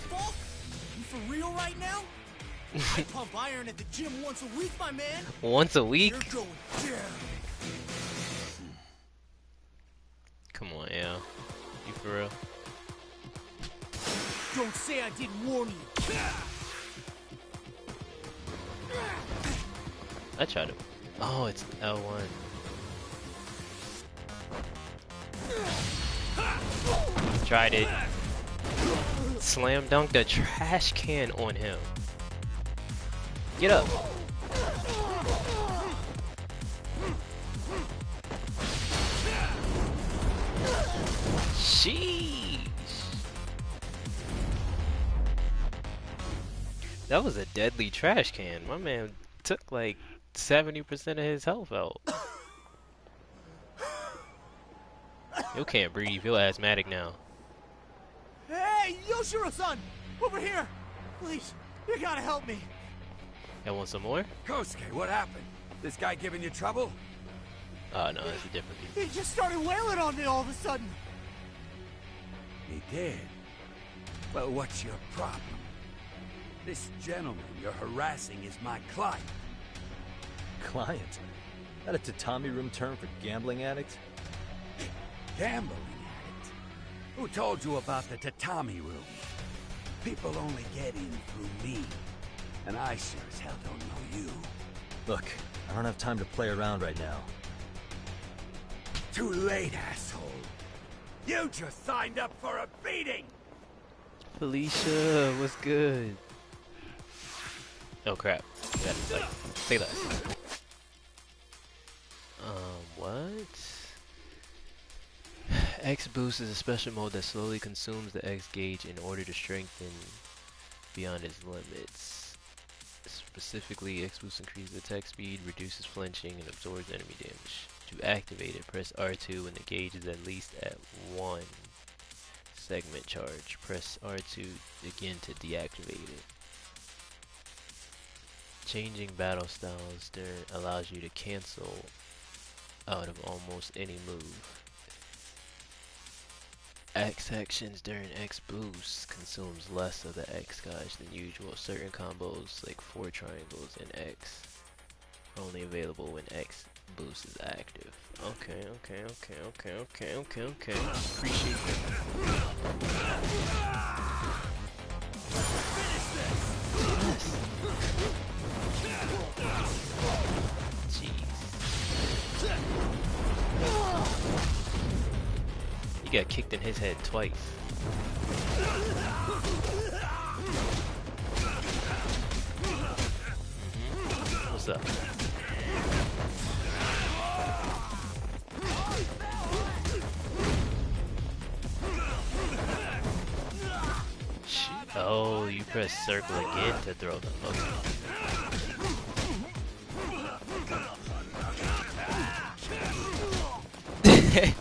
Fuck? You for real right now? I pump iron at the gym once a week, my man! Once a week? You're going down! Come on, yeah. You for real? Don't say I didn't warn you! I tried to... Oh, it's L1. Tried it. Slam dunked a trash can on him. Get up. Sheesh. That was a deadly trash can. My man took like 70% of his health out. You can't breathe. You're asthmatic now. Hey, Yoshiro-san! Over here! Please, you gotta help me. Y'all want some more? Kosuke, what happened? This guy giving you trouble? Oh no, it's a different dude. He just started wailing on me all of a sudden. He did? Well, what's your problem? This gentleman you're harassing is my client. Client? That a tatami room term for gambling addict? Gambling addict? Who told you about the tatami room? People only get in through me. And I sure as hell don't know you. Look, I don't have time to play around right now. too late, asshole. You just signed up for a beating! Felicia, what's good? Oh crap. Yeah, like, say that. What? X boost is a special mode that slowly consumes the X gauge in order to strengthen beyond its limits. Specifically, X boost increases attack speed, reduces flinching, and absorbs enemy damage. To activate it, press R2 when the gauge is at least at 1 segment charge. Press R2 again to deactivate it. Changing battle styles allows you to cancel out of almost any move. X actions during X boost consumes less of the X gauge than usual. Certain combos like 4 triangles and X are only available when X boost is active. Okay. Appreciate that. Yes. Jeez. He got kicked in his head twice. What's up? Oh, you press circle again to throw them. Okay.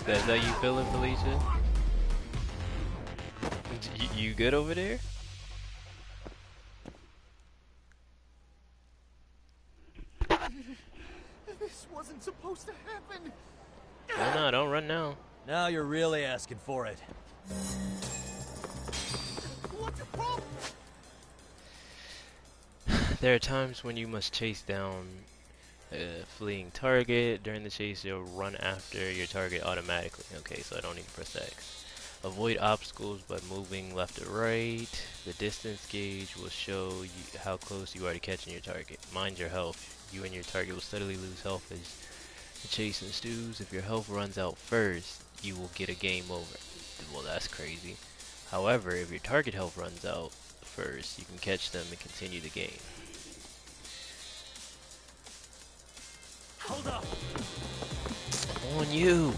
Is that you feeling, Felicia? You good over there? This wasn't supposed to happen. Oh no, don't run now. Now you're really asking for it. What's your problem? There are times when you must chase down a fleeing target. During the chase, you'll run after your target automatically. Okay, so I don't need to press X. Avoid obstacles by moving left or right. The distance gauge will show you how close you are to catching your target. Mind your health. You and your target will steadily lose health as the chase ensues. If your health runs out first, you will get a game over. Well, that's crazy. However, if your target health runs out first, you can catch them and continue the game. Hold up. I'm on you.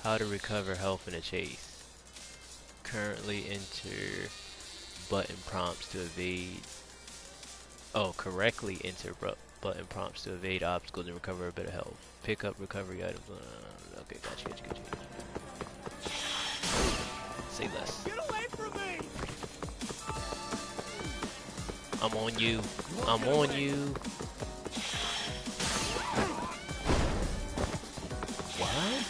How to recover health in a chase. Currently enter button prompts to evade. Oh, correctly enter button prompts to evade obstacles and recover a bit of health. Pick up recovery items. Okay, gotcha. Say less. Get away from me! I'm on you. I'm on you. What?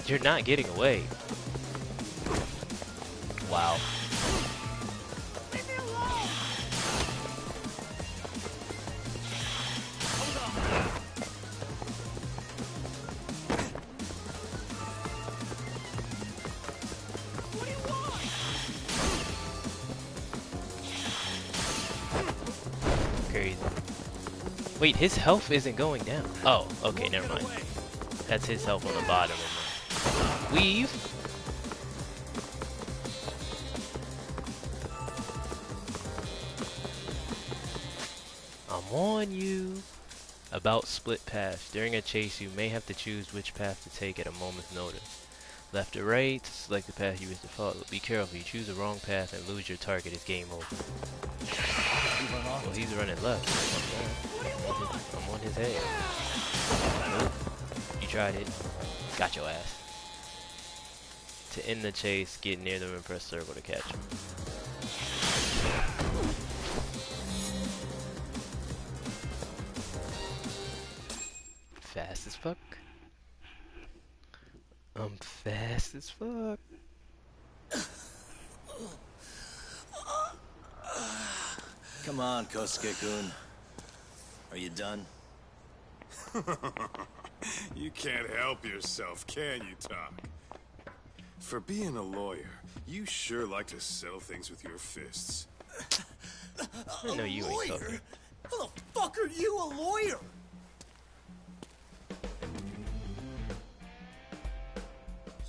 You're not getting away. Wow. Crazy. Wait, his health isn't going down. Oh, okay, never mind. That's his health on the bottom. Weave. I'm on you. About split paths. During a chase, you may have to choose which path to take at a moment's notice. Left or right, select the path you wish to follow. Be careful, you choose the wrong path and lose your target, it's game over. Well, he's running left. I'm on his head. Nope. You tried it. Got your ass. To end the chase, get near them and press circle to catch them. Fast as fuck. I'm fast as fuck. Come on, Kosuke-kun. Are you done? You can't help yourself, can you, Talk? For being a lawyer, you sure like to settle things with your fists. I know you ain't talking. How the fuck are you a lawyer?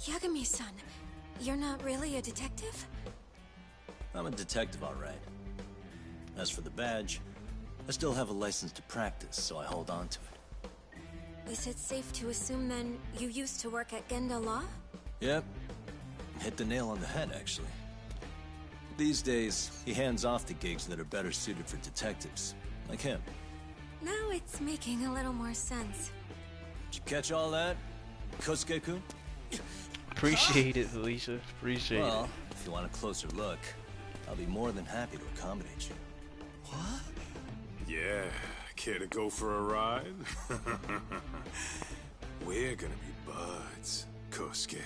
Yagami-san, you're not really a detective? I'm a detective, all right. As for the badge, I still have a license to practice, so I hold on to it. Is it safe to assume then you used to work at Genda Law? Yep. Hit the nail on the head, actually. These days, he hands off the gigs that are better suited for detectives, like him. Now it's making a little more sense. Did you catch all that, Kosuke-kun? Appreciate it, Felicia. Appreciate Well, it. if you want a closer look, I'll be more than happy to accommodate you. What? Yeah, care to go for a ride? We're gonna be buds, Kosuke.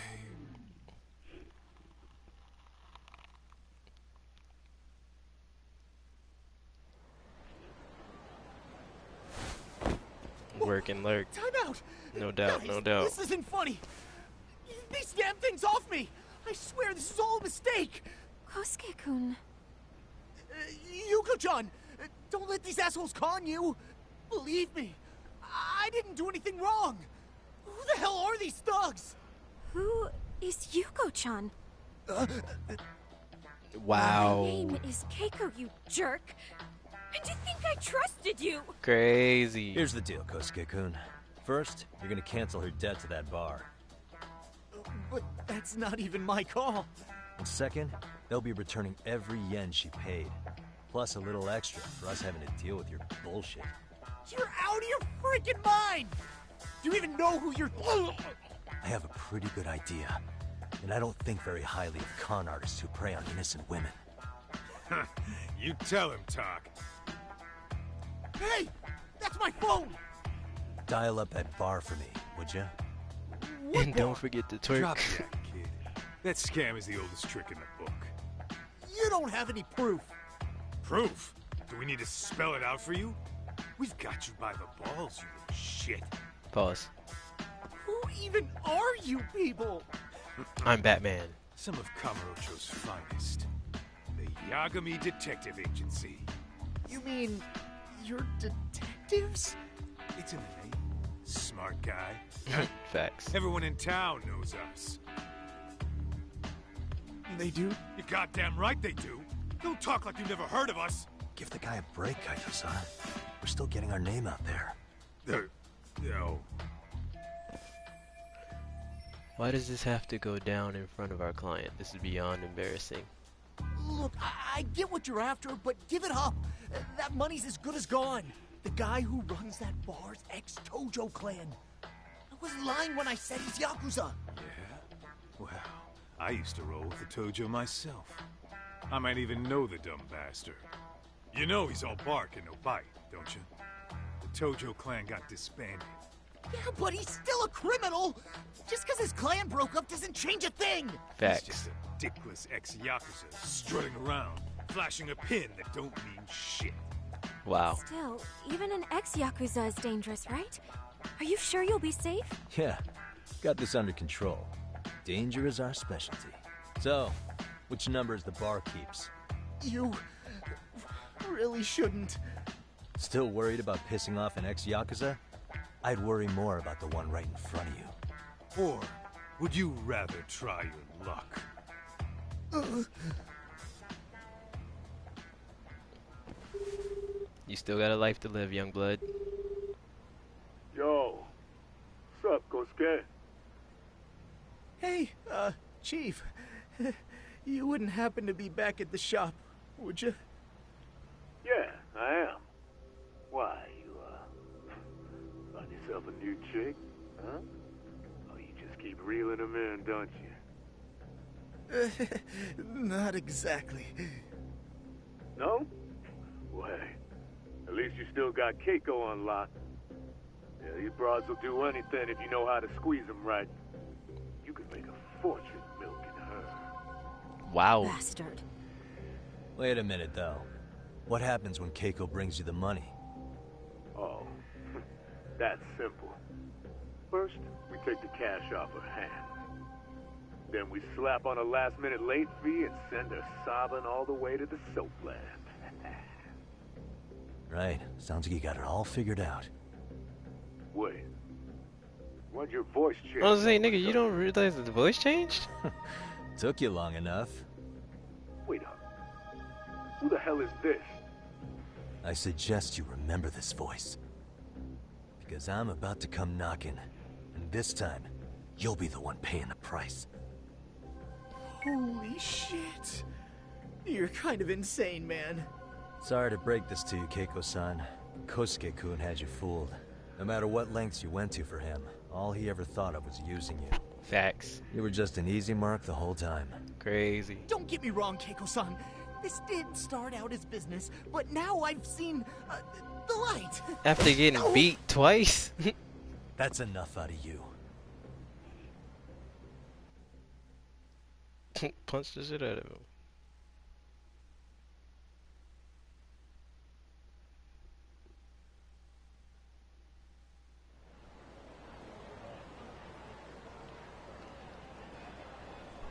Work and lurk. Time out! No doubt, Guys, no doubt. This isn't funny. These damn things off me! I swear this is all a mistake! Kosuke-kun. Yuko-chan! Don't let these assholes con you! Believe me, I didn't do anything wrong! Who the hell are these thugs? Who is Yuko-chan? Wow. My name is Keiko, you jerk. And to think I trusted you! Crazy. Here's the deal, Kosuke-kun. First, you're gonna cancel her debt to that bar. But that's not even my call. And second, they'll be returning every yen she paid. Plus a little extra for us having to deal with your bullshit. You're out of your freaking mind! Do you even know who you're... I have a pretty good idea. And I don't think very highly of con artists who prey on innocent women. You tell him, Talk. Hey! That's my phone! Dial up that bar for me, would ya? And don't forget to twerk. Drop that, kid. That scam is the oldest trick in the book. You don't have any proof. Proof? Do we need to spell it out for you? We've got you by the balls, you little shit. Pause. Who even are you people? I'm Batman. Some of Kamurocho's finest. The Yagami Detective Agency. You mean... you're detectives? It's in the name. Smart guy. Facts. Everyone in town knows us. They do? You're goddamn right they do. Don't talk like you never heard of us. Give the guy a break, Kaito-san. We're still getting our name out there. No. Why does this have to go down in front of our client? This is beyond embarrassing. Look, I get what you're after, but give it up. That money's as good as gone. The guy who runs that bar's ex-Tojo clan. I wasn't lying when I said he's Yakuza. Yeah? Well, I used to roll with the Tojo myself. I might even know the dumb bastard. You know he's all bark and no bite, don't you? The Tojo clan got disbanded. Yeah, but he's still a criminal! Just because his clan broke up doesn't change a thing! Facts. He's just a dickless ex-Yakuza strutting around, flashing a pin that don't mean shit. Wow. Still, even an ex-Yakuza is dangerous, right? Are you sure you'll be safe? Yeah, got this under control. Danger is our specialty. So, which numbers the bar keeps? You... really shouldn't. Still worried about pissing off an ex-Yakuza? I'd worry more about the one right in front of you. Or would you rather try your luck? You still got a life to live, young blood. Yo, what's up, Kosuke? Hey, Chief. You wouldn't happen to be back at the shop, would you? Yeah, I am. Why, you, find yourself a new chick, huh? Oh, you just keep reeling them in, don't you? Not exactly. No? Well, hey, at least you still got Keiko on lock. Yeah, these broads will do anything if you know how to squeeze them right. You could make a fortune milking her. Wow. Bastard. Wait a minute, though. What happens when Keiko brings you the money? Oh, that's simple. First, we take the cash off her hand. Then we slap on a last-minute late fee and send her sobbing all the way to the soapland. Right. Sounds like you got it all figured out. Wait. Why'd your voice change? I was saying, nigga, you don't realize that the voice changed? Took you long enough. Wait up. Who the hell is this? I suggest you remember this voice. Because I'm about to come knocking. And this time, you'll be the one paying the price. Holy shit. You're kind of insane, man. Sorry to break this to you, Keiko-san. Kosuke-kun had you fooled. No matter what lengths you went to for him, all he ever thought of was using you. Facts. You were just an easy mark the whole time. Crazy. Don't get me wrong, Keiko-san. This did start out as business, but now I've seen the light. After getting beat twice? That's enough out of you. Punch the shit out of him.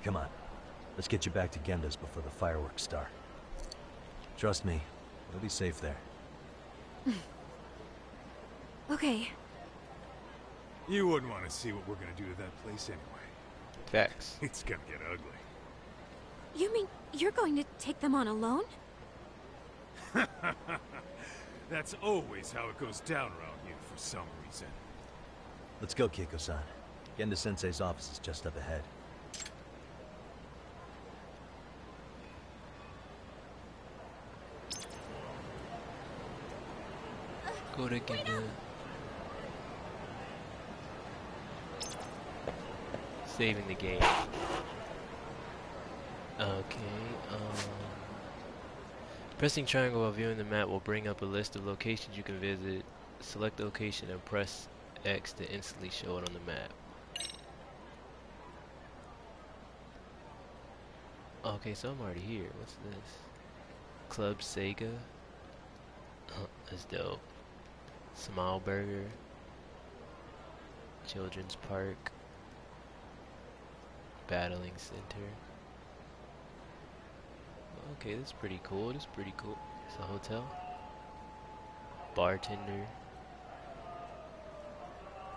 Come on. Let's get you back to Genda's before the fireworks start. Trust me, you'll be safe there. Okay. You wouldn't want to see what we're gonna do to that place anyway. Facts. It's gonna get ugly. You mean you're going to take them on alone? That's always how it goes down around here for some reason. Let's go, Keiko-san. Genda-sensei's office is just up ahead. Go to Genda. Saving the game. Okay, pressing triangle while viewing the map will bring up a list of locations you can visit. Select the location and press X to instantly show it on the map. Okay, so I'm already here. What's this? Club Sega? That's dope. Smile Burger. Children's Park. Battling Center. Okay, that's pretty cool. That's pretty cool. It's a hotel. Bartender.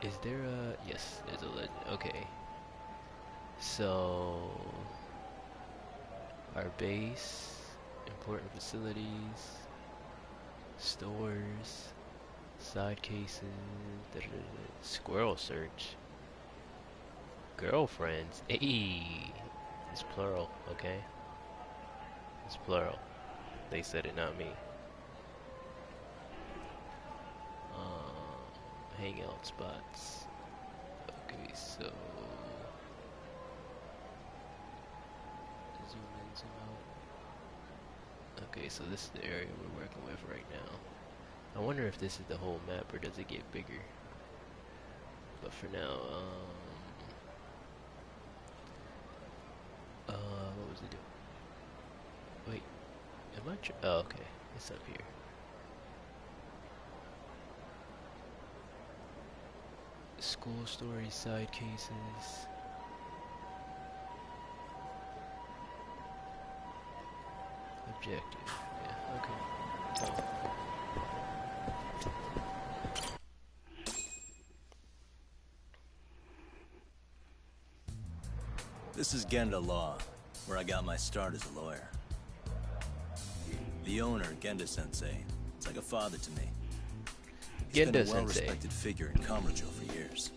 Is there a... Yes, there's a legend. Okay. So... Our base. Important facilities. Stores. Side cases. Squirrel search. Girlfriends. Hey. It's plural, okay? It's plural. They said it, not me. Hangout spots. Okay, so... Zoom in, zoom out. Okay, so this is the area we're working with right now. I wonder if this is the whole map or does it get bigger? But for now, what was it doing? Wait, am I oh, okay, it's up here. School story side cases. Objective, yeah, okay. Oh. This is Genda Law, where I got my start as a lawyer. The owner, Genda-sensei, is like a father to me. He's been a well-respected figure in Kamurocho for years.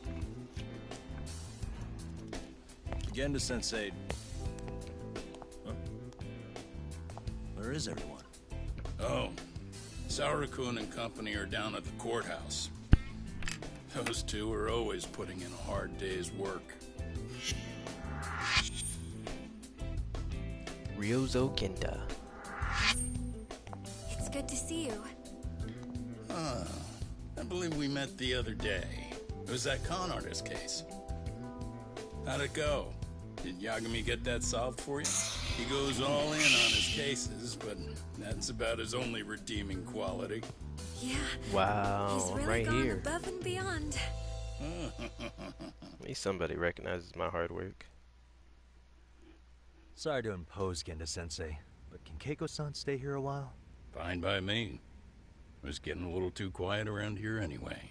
Genda-sensei... Huh? Where is everyone? Oh, Saura-kun and company are down at the courthouse. Those two are always putting in a hard day's work. Ryozo Genda. It's good to see you. I believe we met the other day. It was that con artist case. How'd it go? Did Yagami get that solved for you? He goes all in on his cases, but that's about his only redeeming quality. Yeah. Wow, He's really right gone here. above and beyond. At least somebody recognizes my hard work. Sorry to impose, Genda-sensei, but can Keiko-san stay here a while? Fine by me. It was getting a little too quiet around here anyway.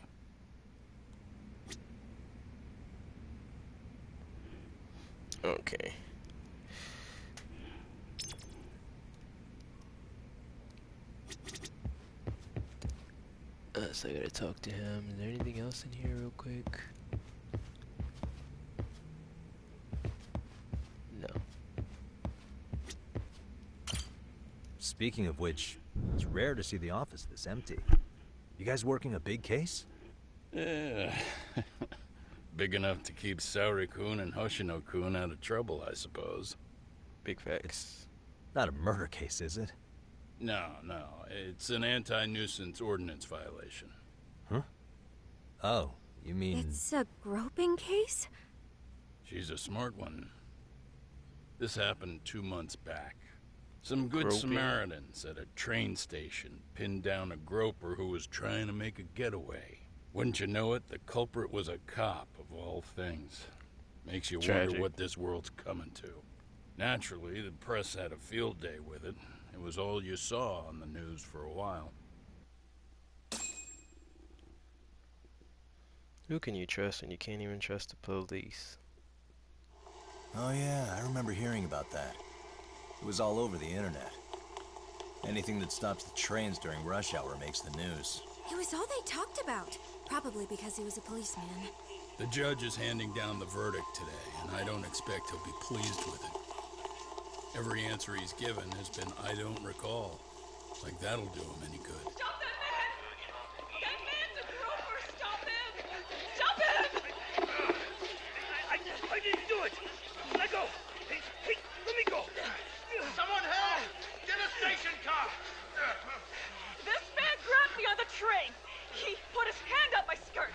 Okay. So I gotta talk to him. Is there anything else in here real quick? No. Speaking of which, it's rare to see the office this empty. You guys working a big case? Yeah. Big enough to keep Saori-kun and Hoshino-kun out of trouble, I suppose. Big facts. It's not a murder case, is it? No, it's an anti-nuisance ordinance violation. Huh? Oh, you mean... It's a groping case? She's a smart one. This happened 2 months back. Some good Groping? Samaritans at a train station pinned down a groper who was trying to make a getaway. Wouldn't you know it, the culprit was a cop, of all things. Makes you wonder what this world's coming to. Naturally, the press had a field day with it. It was all you saw on the news for a while. Who can you trust when you can't even trust the police? Oh yeah, I remember hearing about that. It was all over the internet. Anything that stops the trains during rush hour makes the news. It was all they talked about. Probably because he was a policeman. The judge is handing down the verdict today, and I don't expect he'll be pleased with it. Every answer he's given has been, I don't recall. Like that'll do him any good. Stop that man! That man's a groper! Stop him! Stop him! I didn't do it! Let go! Hey, let me go! Someone help! Get a station car! This man grabbed me on the train! He put his hand up my skirt!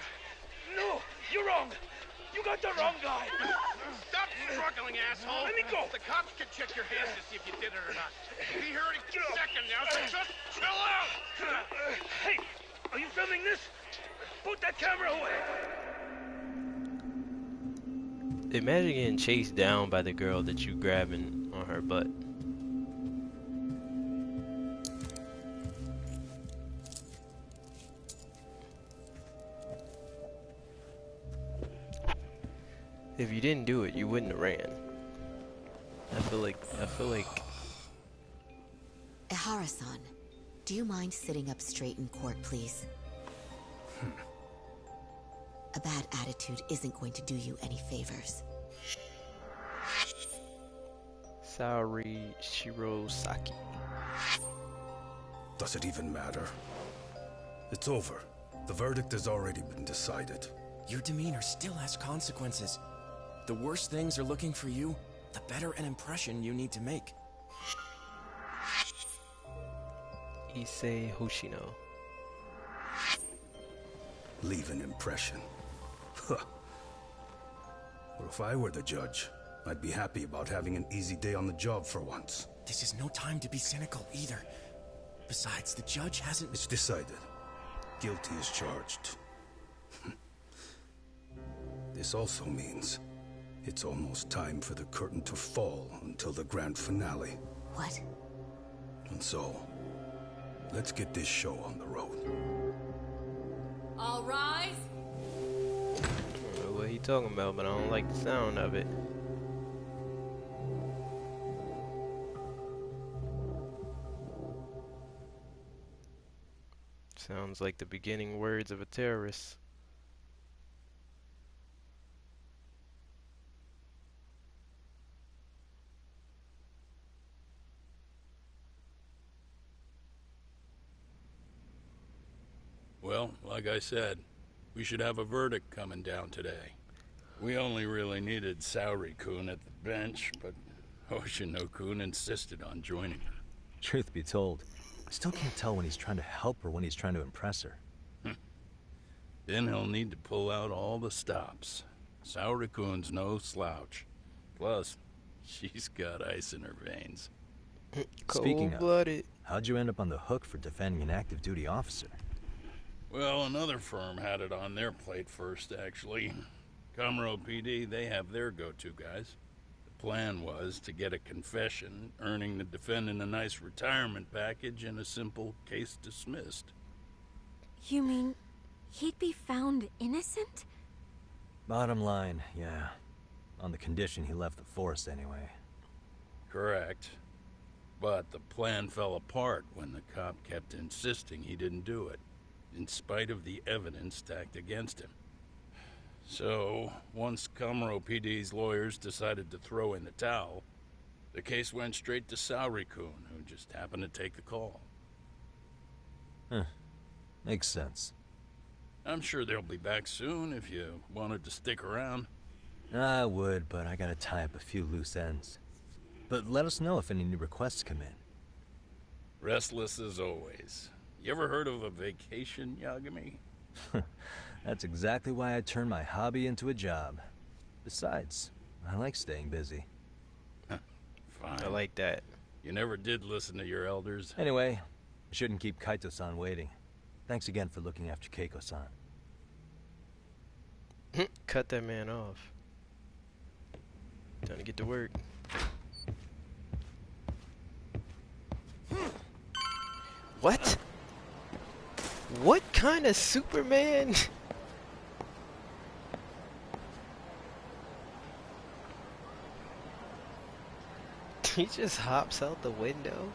No! You're wrong! You got the wrong guy! Stop struggling, asshole! Let me go! The cops can check your hands to see if you did it or not. Be here any second now, so just chill out! Hey! Are you filming this? Put that camera away! Imagine getting chased down by the girl that you grabbing on her butt. If you didn't do it, you wouldn't have ran. I feel like... Ehara-san, do you mind sitting up straight in court, please? A bad attitude isn't going to do you any favors. Saori Shirosaki. Does it even matter? It's over. The verdict has already been decided. Your demeanor still has consequences. The worse things are looking for you, the better an impression you need to make. Issei Hoshino. Leave an impression. Well, if I were the judge, I'd be happy about having an easy day on the job for once. This is no time to be cynical either. Besides, the judge hasn't... It's decided. Guilty is charged. This also means it's almost time for the curtain to fall until the grand finale. What? And so, let's get this show on the road. All rise! I don't know what he's talking about, but I don't like the sound of it. Sounds like the beginning words of a terrorist. Well, like I said, we should have a verdict coming down today. We only really needed Saori-kun at the bench, but Hoshino-kun insisted on joining her. Truth be told, I still can't tell when he's trying to help or when he's trying to impress her. Then he'll need to pull out all the stops. Saori-kun's no slouch. Plus, she's got ice in her veins. Speaking of, Cold-blooded. how'd you end up on the hook for defending an active duty officer? Well, another firm had it on their plate first, actually. Comro PD, they have their go-to guys. The plan was to get a confession, earning the defendant a nice retirement package and a simple case dismissed. You mean he'd be found innocent? Bottom line, yeah. On the condition he left the force anyway. Correct. But the plan fell apart when the cop kept insisting he didn't do it, in spite of the evidence stacked against him. So, once Comro PD's lawyers decided to throw in the towel, the case went straight to Sauri-kun, who just happened to take the call. Huh. Makes sense. I'm sure they'll be back soon if you wanted to stick around. I would, but I gotta tie up a few loose ends. But let us know if any new requests come in. Restless as always. You ever heard of a vacation, Yagami? That's exactly why I turned my hobby into a job. Besides, I like staying busy. Fine. I like that. You never did listen to your elders. Anyway, I shouldn't keep Kaito-san waiting. Thanks again for looking after Keiko-san. Cut that man off. Time to get to work. What? What kind of Superman? He just hops out the window.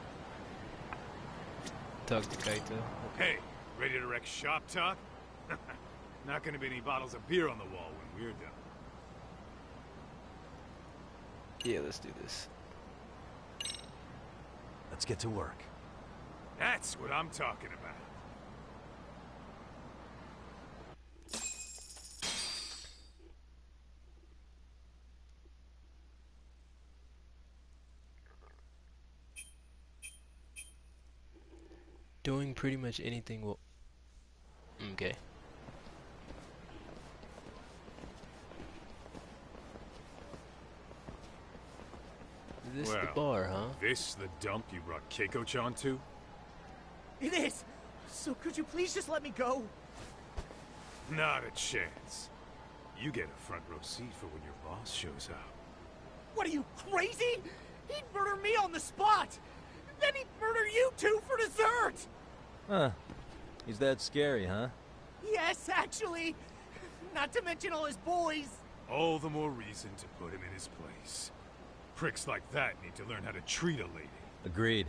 Talk to Kaito. Hey, ready to wreck shop talk? Not gonna be any bottles of beer on the wall when we're done. Yeah, let's do this. Let's get to work. That's what I'm talking about. Doing pretty much anything will... Okay. Is this the bar, huh? This the dump you brought Keiko-chan to? It is! So could you please just let me go? Not a chance. You get a front row seat for when your boss shows up. What are you, crazy? He'd murder me on the spot! Then he'd murder you two for dessert! Huh. He's that scary, huh? Yes, actually. Not to mention all his boys. All the more reason to put him in his place. Pricks like that need to learn how to treat a lady. Agreed.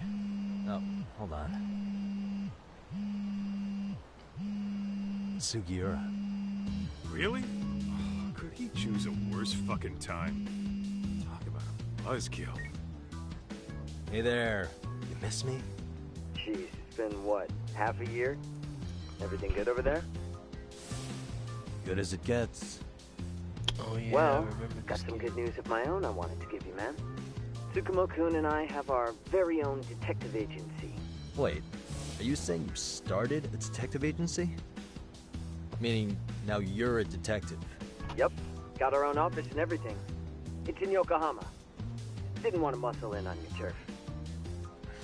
Oh, hold on. Sugiura. Really? Oh, could he choose a worse fucking time? Talk about a buzzkill. Hey there. You miss me? Jeez, it's been what, half a year? Everything good over there? Good as it gets. Oh yeah, well, got some good news of my own I wanted to give you, man. Tsukumo-kun and I have our very own detective agency. Wait, are you saying you started a detective agency? Meaning, now you're a detective? Yep, got our own office and everything. It's in Yokohama. Didn't want to muscle in on your turf.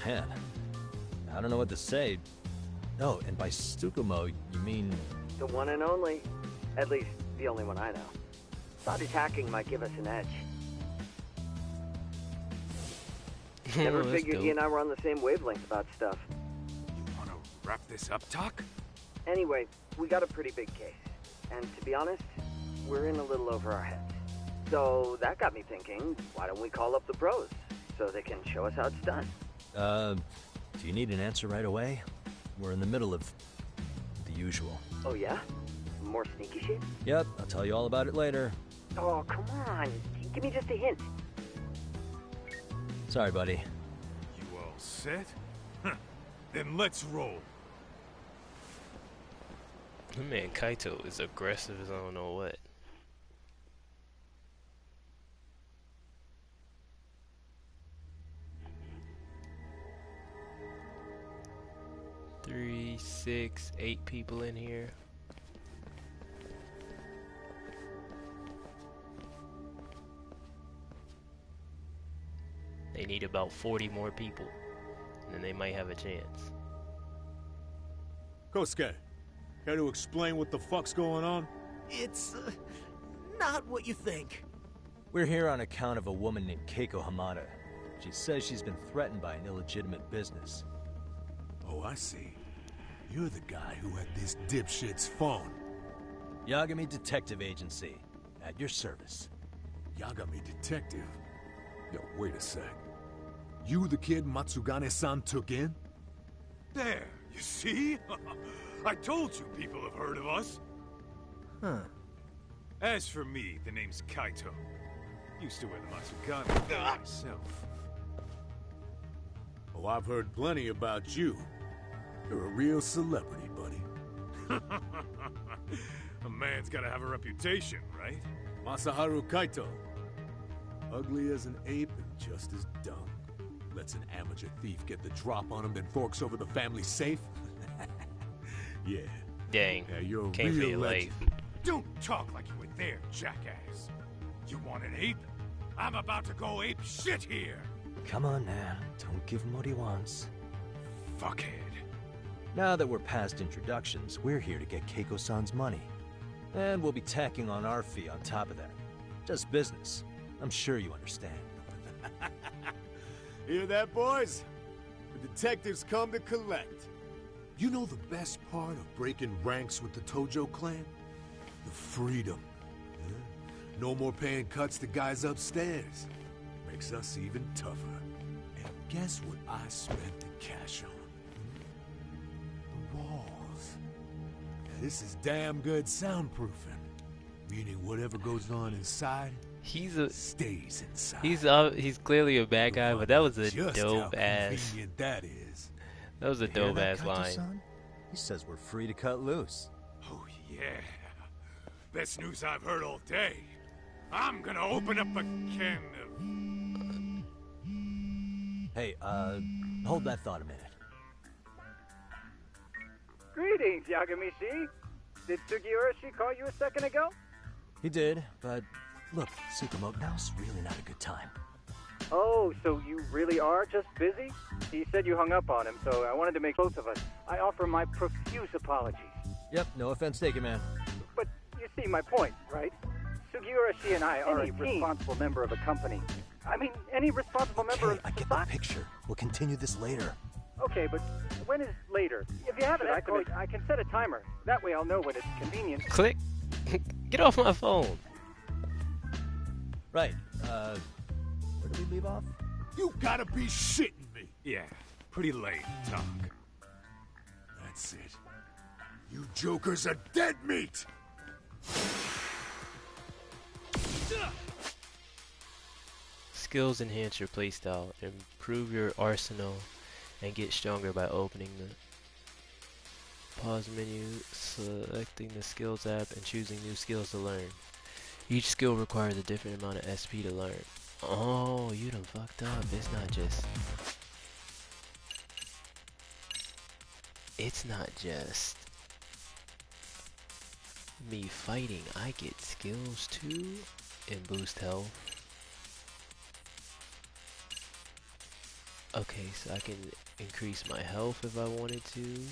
Man, I don't know what to say. Oh, and by Tsukumo, you mean... The one and only. At least, the only one I know. Thought his hacking might give us an edge. Never figured he and I were on the same wavelength about stuff. You want to wrap this up, Doc? Anyway, we got a pretty big case. And to be honest, we're in a little over our heads. So that got me thinking, why don't we call up the pros so they can show us how it's done? Do you need an answer right away? We're in the middle of the usual. Oh yeah? More sneaky shit? Yep, I'll tell you all about it later. Oh, come on. Give me just a hint. Sorry, buddy. You all set? Then let's roll. That man Kaito is aggressive as I don't know what. Three, 6, 8 people in here. They need about 40 more people, and then they might have a chance. Kosuke, Care to explain what the fuck's going on? It's not what you think. We're here on account of a woman named Keiko Hamada. She says she's been threatened by an illegitimate business. Oh, I see. You're the guy who had this dipshit's phone. Yagami Detective Agency. At your service. Yagami Detective? Yo, wait a sec. You the kid Matsugane-san took in? There, you see? I told you people have heard of us. Huh. As for me, the name's Kaito. Used to wear the Matsugane myself. Oh, I've heard plenty about you. You're a real celebrity, buddy. A man's gotta have a reputation, right? Masaharu Kaito. Ugly as an ape and just as dumb. Lets an amateur thief get the drop on him, then forks over the family safe. Yeah. Dang. Yeah, you're a Came for real your legend. life. Don't talk like you were there, jackass. You want an ape? I'm about to go ape shit here. Come on, man. Don't give him what he wants. Fuckhead. Now that we're past introductions, we're here to get Keiko-san's money. And we'll be tacking on our fee on top of that. Just business. I'm sure you understand. Hear that, boys? The detectives come to collect. You know the best part of breaking ranks with the Tojo clan? The freedom. Yeah? No more paying cuts to guys upstairs. Makes us even tougher. And guess what I spent the cash on? The walls. Now, this is damn good soundproofing. Meaning whatever goes on inside stays inside. He's clearly a bad guy, but that was a Just dope how ass. convenient that is. That was a You hear dope that, ass line. Kaito-san? He says we're free to cut loose. Oh, yeah. Best news I've heard all day. I'm gonna open up a can of... Hey, hold that thought a minute. Greetings, Yagami-shi. Did Sugiura-shi call you a second ago? He did, but look, Tsukumo, now's really not a good time. Oh, so you really are just busy? He said you hung up on him, so I wanted to make both of us. I offer my profuse apologies. Yep, no offense taken, man. But you see my point, right? Sugiura-shi and I are a responsible member of a company. I mean, any responsible member of I get the picture. We'll continue this later. Okay, but when is later? If you have an estimate, I can set a timer. That way I'll know when it's convenient. Click. Get off my phone. Right, where did we leave off? You gotta be shitting me. Yeah, pretty late talk. That's it. You jokers are dead meat! Skills enhance your playstyle, improve your arsenal, and get stronger by opening the pause menu, selecting the skills app, and choosing new skills to learn. Each skill requires a different amount of SP to learn. Oh, you done fucked up. It's not just me fighting. I get skills too and boost health. Okay, so I can increase my health if I wanted to.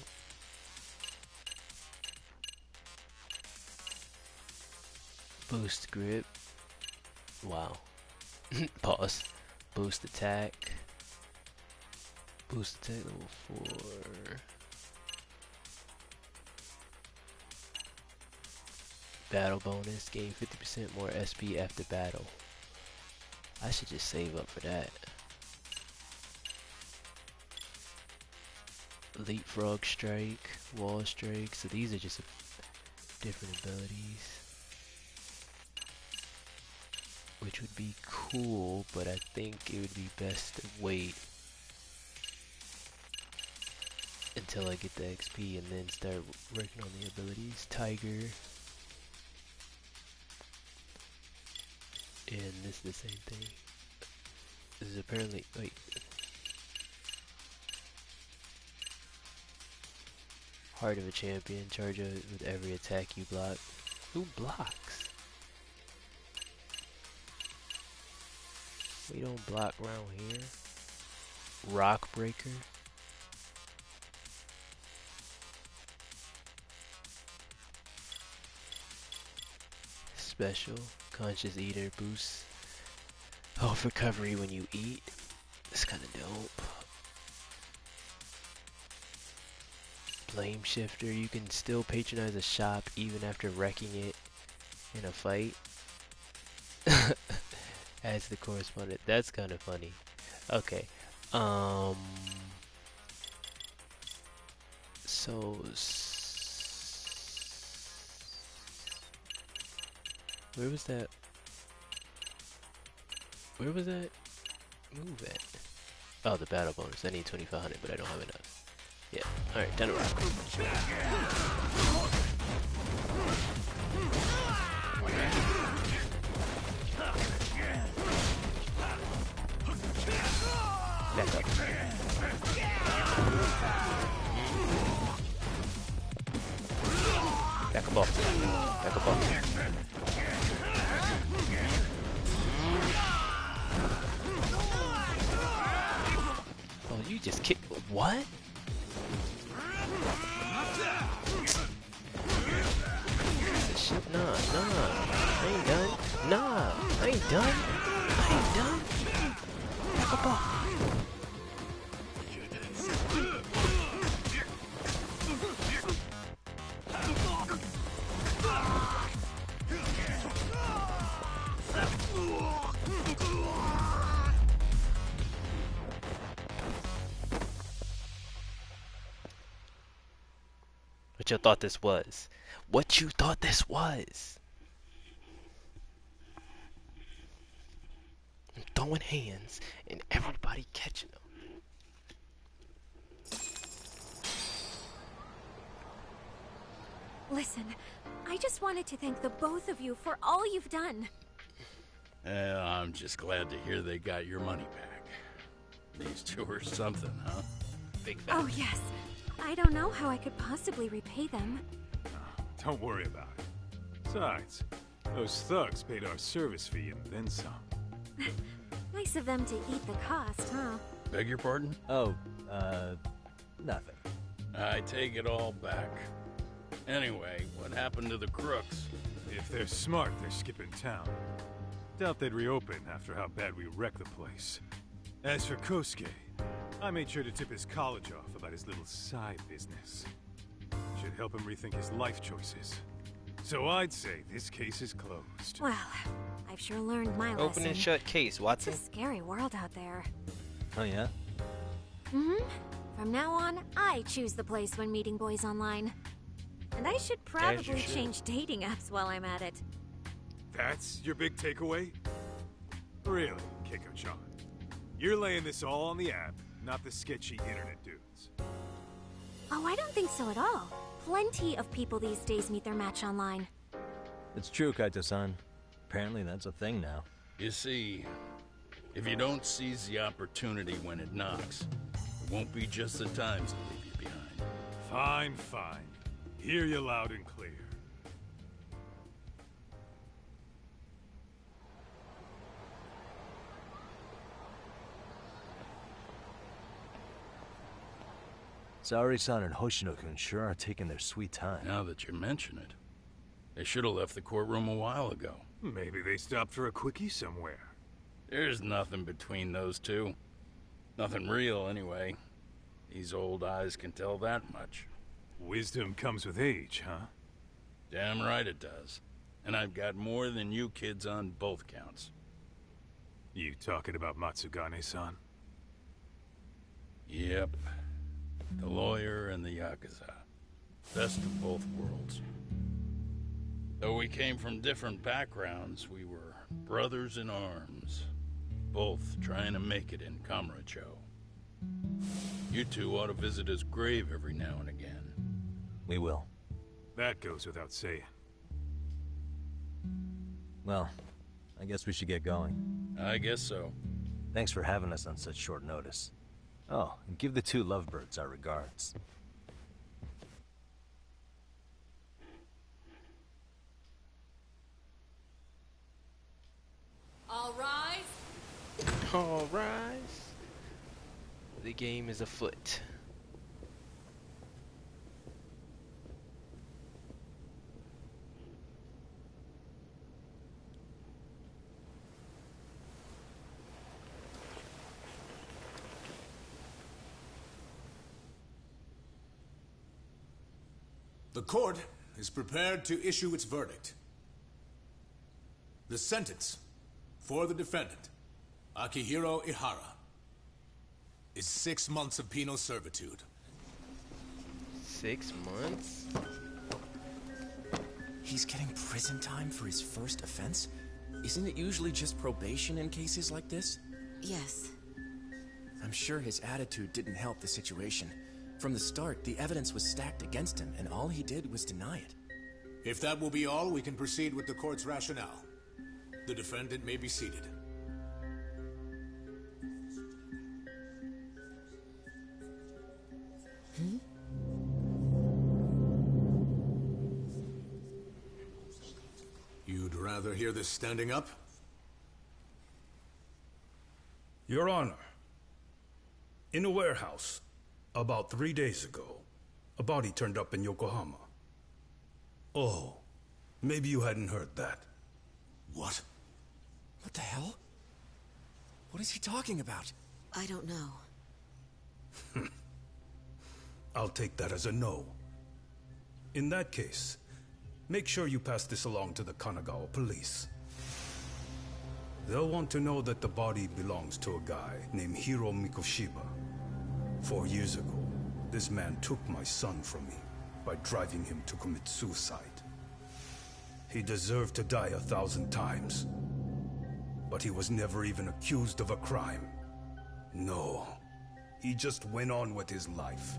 Boost grip. Wow. Pause. Boost attack. Boost attack level 4. Battle bonus. Gain 50% more SP after battle. I should just save up for that. Leapfrog strike. Wall strike. So these are just different abilities. Which would be cool, but I think it would be best to wait until I get the XP and then start working on the abilities. Tiger. And this is the same thing. This is apparently... wait. Heart of a champion. Charge with every attack you block. Who blocks? We don't block around here. Rock breaker. special. Conscious eater boosts health recovery when you eat. It's kind of dope. Blame shifter. You can still patronize a shop even after wrecking it in a fight. As the correspondent. That's kind of funny. Okay. So where was that? Where was that move at? Oh, the battle bonus. I need 2,500, but I don't have enough. Yeah. Alright, time to rock. Back up. Back up off. Back up off. Oh, you just kicked. What? Shit, nah. I ain't done. Nah, I ain't done. Back up off. What you thought this was? What you thought this was? I'm throwing hands and everybody catching them. Listen, I just wanted to thank the both of you for all you've done. I'm just glad to hear they got your money back. These two are something, huh? Big facts. Oh, yes. I don't know how I could possibly repay them. Don't worry about it. Besides, those thugs paid our service fee and then some. Nice of them to eat the cost, huh? Beg your pardon? Oh, nothing. I take it all back. Anyway, what happened to the crooks? If they're smart, they're skipping town. Doubt they'd reopen after how bad we wrecked the place. As for Kosuke, I made sure to tip his college off about his little side business. Should help him rethink his life choices. So I'd say this case is closed. Well, I've sure learned my lesson. Open and shut case, Watson. It's a scary world out there. Oh, yeah? Mm-hmm. From now on, I choose the place when meeting boys online. And I should probably change dating apps while I'm at it. That's your big takeaway? Really, Keiko-chan? You're laying this all on the app, not the sketchy internet dudes. Oh, I don't think so at all. Plenty of people these days meet their match online. It's true, Kaito-san. Apparently that's a thing now. You see, if you don't seize the opportunity when it knocks, it won't be just the times to leave you behind. Fine. Hear you loud and clear. Saori-san and Hoshino-kun sure are taking their sweet time. Now that you mention it, they should have left the courtroom a while ago. Maybe they stopped for a quickie somewhere. There's nothing between those two. Nothing real, anyway. These old eyes can tell that much. Wisdom comes with age, huh? Damn right it does. And I've got more than you kids on both counts. You talking about Matsugane-san? Yep. The lawyer and the Yakuza. Best of both worlds. Though we came from different backgrounds, we were brothers in arms. Both trying to make it in Kamurocho. You two ought to visit his grave every now and again. We will. That goes without saying. Well, I guess we should get going. I guess so. Thanks for having us on such short notice. Oh, and give the two lovebirds our regards. All rise. All rise. The game is afoot. The court is prepared to issue its verdict. The sentence for the defendant, Akihiro Ihara, is 6 months of penal servitude. 6 months? He's getting prison time for his first offense? Isn't it usually just probation in cases like this? Yes. I'm sure his attitude didn't help the situation. From the start, the evidence was stacked against him, and all he did was deny it. If that will be all, we can proceed with the court's rationale. The defendant may be seated. You'd rather hear this standing up? Your Honor, in a warehouse, about 3 days ago, a body turned up in Yokohama. Oh, maybe you hadn't heard that. What? What the hell? What is he talking about? I don't know. I'll take that as a no. In that case, make sure you pass this along to the Kanagawa police. They'll want to know that the body belongs to a guy named Hiro Mikoshiba. 4 years ago, this man took my son from me by driving him to commit suicide. He deserved to die 1,000 times, but he was never even accused of a crime. No, he just went on with his life.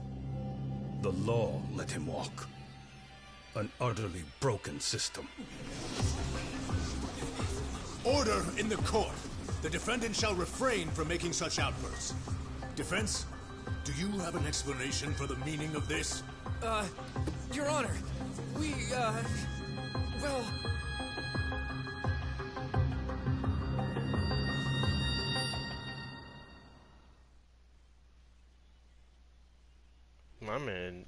The law let him walk. An utterly broken system. Order in the court. The defendant shall refrain from making such outbursts. Defense, do you have an explanation for the meaning of this? Your Honor, well... My man,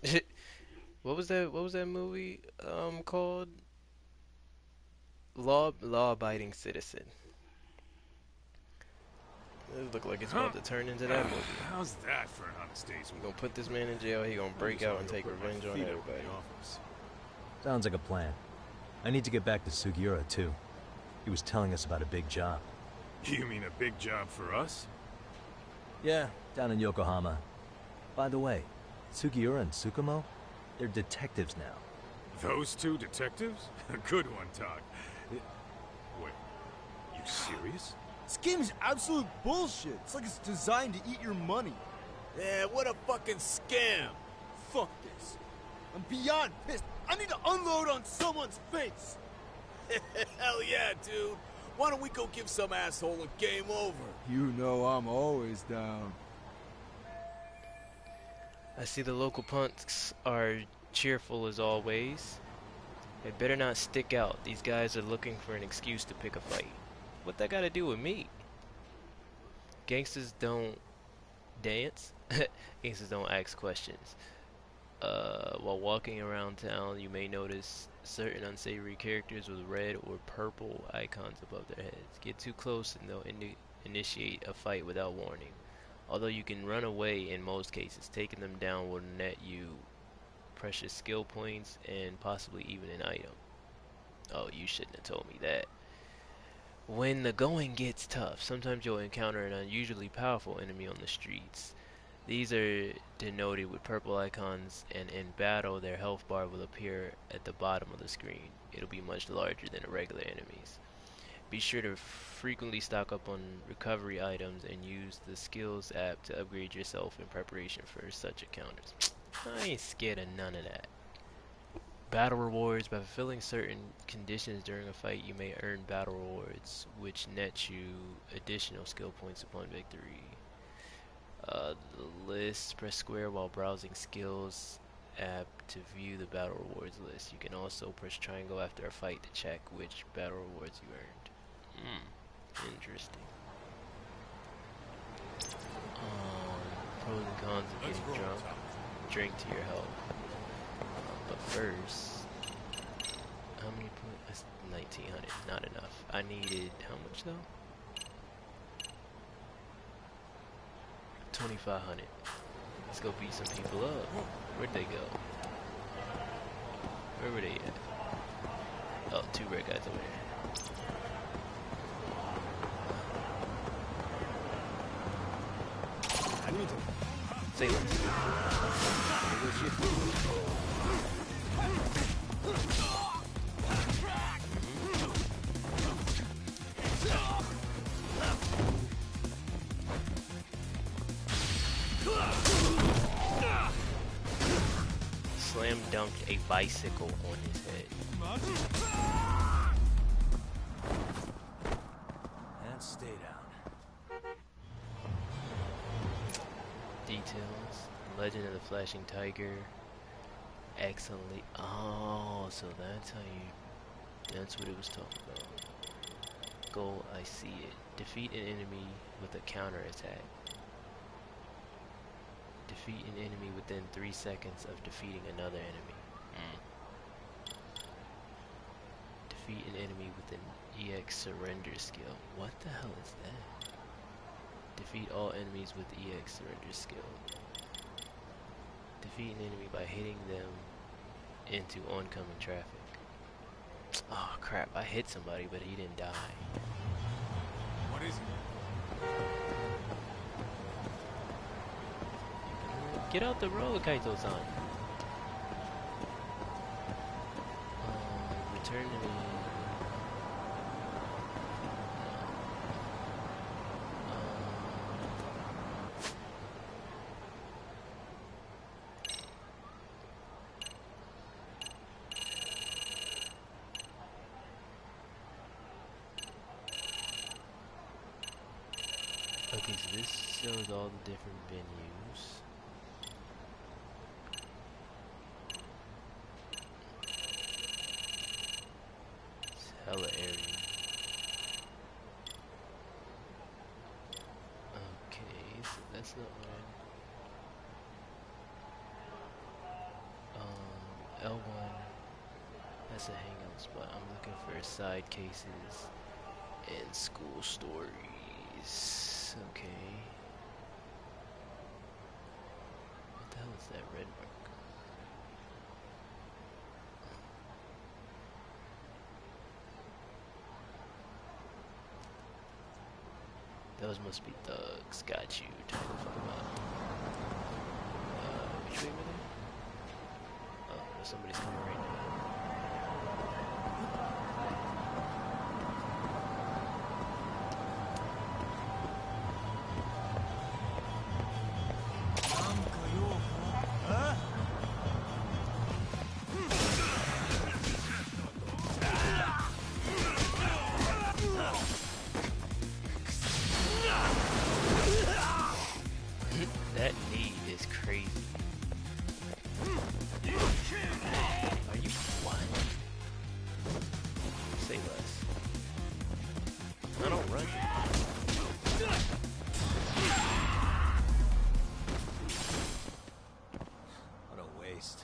what was that movie called? Law-abiding citizen. It look like it's about to turn into that movie. How's that for an honest day's work? Gonna put this man in jail, he gonna break out and take revenge on everybody. Sounds like a plan. I need to get back to Sugiura too. He was telling us about a big job. You mean a big job for us? Yeah, down in Yokohama. By the way, Sugiura and Tsukumo, they're detectives now. Those two detectives? Good one, Todd. Wait, you serious? This game is absolute bullshit. It's like it's designed to eat your money. Yeah, what a fucking scam. Fuck this. I'm beyond pissed. I need to unload on someone's face. Hell yeah, dude. Why don't we go give some asshole a game over? You know I'm always down. I see the local punks are cheerful as always. They better not stick out. These guys are looking for an excuse to pick a fight. What that got to do with me? Gangsters don't dance. Gangsters don't ask questions. While walking around town, you may notice certain unsavory characters with red or purple icons above their heads. Get too close and they'll initiate a fight without warning. Although you can run away in most cases, taking them down will net you precious skill points and possibly even an item. Oh, you shouldn't have told me that. When the going gets tough, sometimes you'll encounter an unusually powerful enemy on the streets. These are denoted with purple icons, and in battle their health bar will appear at the bottom of the screen. It'll be much larger than the regular enemies. Be sure to frequently stock up on recovery items and use the skills app to upgrade yourself in preparation for such encounters. I ain't scared of none of that. Battle rewards. By fulfilling certain conditions during a fight, you may earn battle rewards, which net you additional skill points upon victory. The list. Press square while browsing skills app to view the battle rewards list. You can also press triangle after a fight to check which battle rewards you earned. Interesting. Pros and cons of getting drunk. Drink to your health. But first, how many points? That's 1900. Not enough. I needed how much though? 2500. Let's go beat some people up. Where'd they go? Where were they at? Oh, two red guys over there. Say less. Slam dunked a bicycle on his head. And stay down. Details. Legend of the Flashing Tiger. Excellently. Oh, so that's how you. That's what it was talking about. Goal, I see it. Defeat an enemy with a counterattack. Defeat an enemy within 3 seconds of defeating another enemy. Defeat an enemy with an EX surrender skill. What the hell is that? Defeat all enemies with EX surrender skill. Defeat an enemy by hitting them into oncoming traffic. Oh crap, I hit somebody but he didn't die. What is it? Get out the road, Kaito-san. Return to me. Okay, so this shows all the different venues. It's hella area. Okay, so that's not what I... L1, that's a hangout spot. I'm looking for side cases and school stories. Okay. What the hell is that red mark? Those must be thugs. Got you. Time to fuck about. Which way were they? Oh, somebody's coming right now. That knee is crazy. Are you what? Say less. I don't run. What a waste.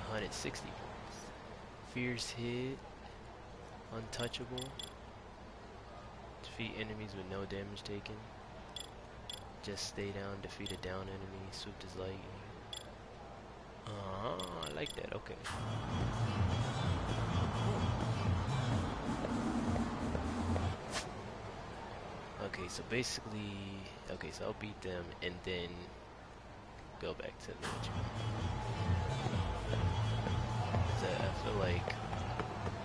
160 points. Fierce hit. Untouchable. Defeat enemies with no damage taken. Just stay down, defeat a down enemy, swooped his lightning. I like that, okay. Okay, so basically, okay, so I'll beat them and then go back to the Judgement. So I feel like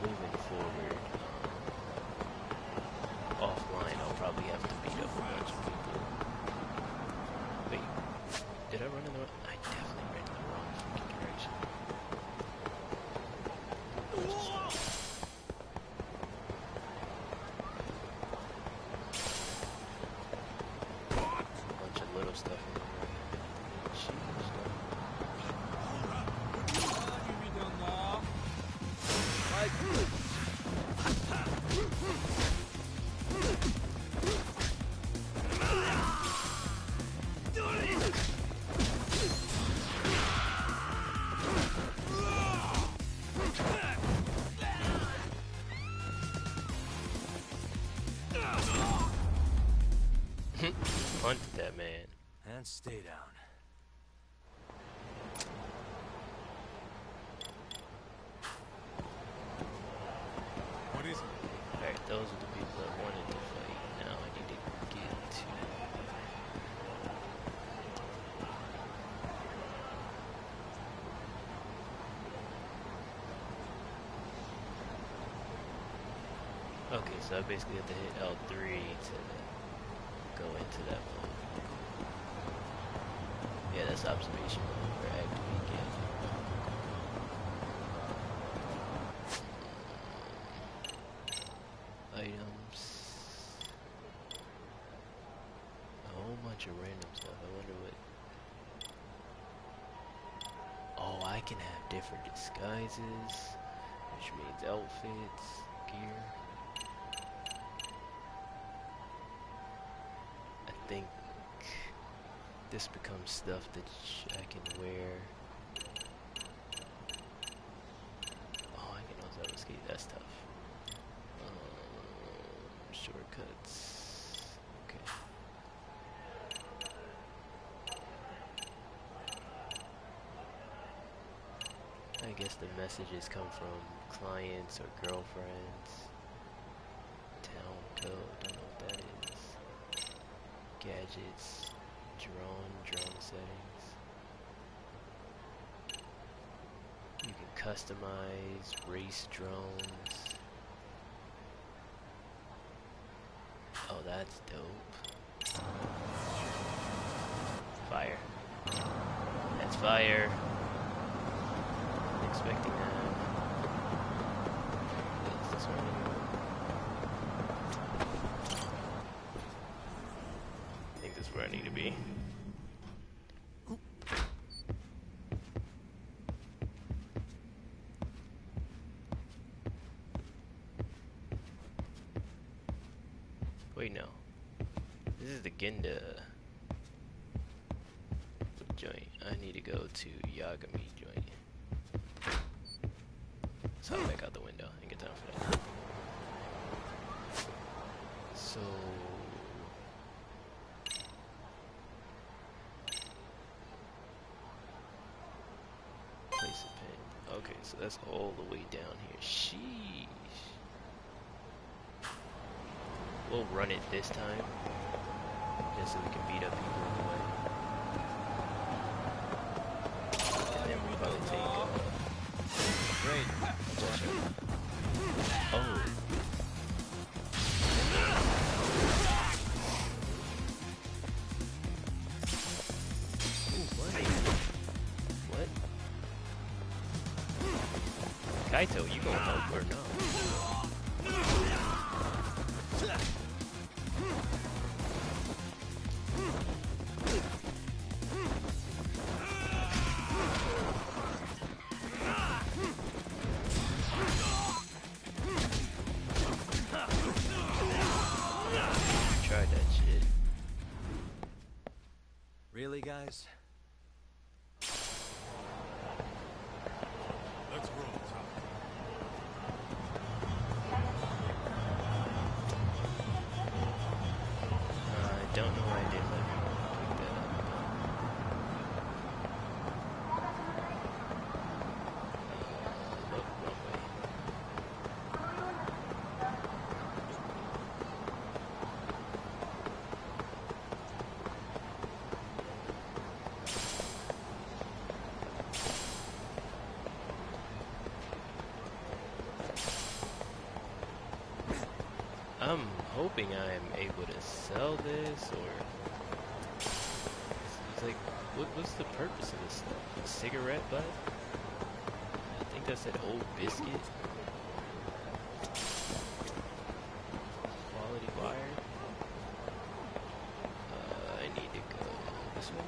moving forward, offline, I'll probably have to beat up a bunch of people. Wait, did I run in the wrong? I definitely ran in the wrong freaking direction. A bunch of little stuff in the way. Shield stuff. Punted that man. And stay down. wanted to fight. Now I need to get to... Okay, so I basically have to hit L3 to go into that mode. Yeah, that's observation mode for activate gadget. Items. A whole bunch of random stuff. I wonder what... Oh, I can have different disguises, which means outfits, gear. I think this becomes stuff that I can wear. Oh, I can also escape. That's tough. Shortcuts. Okay. I guess the messages come from clients or girlfriends. Town code. Don't know what that is. Gadgets. Drone settings. You can customize race drones. Oh, that's dope. Fire. That's fire. Wasn't expecting that. Is this where I need to go? I think this is where I need to be. Wait, no. This is the Ginda joint. I need to go to Yagami joint. So I'll back out the window and get time for that. So... place a pin. Okay, so that's all the way down here. Sheesh. We'll run it this time, just so we can beat up people in the way. And then we'll probably take great. Oh. Ooh, what? Kaito, you gonna help or no? Really, guys? Let's roll, Tom. I don't know why I didn't let me pick that up. Look, wrong way. I'm hoping I am able to sell this, or it's like, what's the purpose of this stuff? A cigarette butt? I think that's an old biscuit. Quality wire. I need to go this way.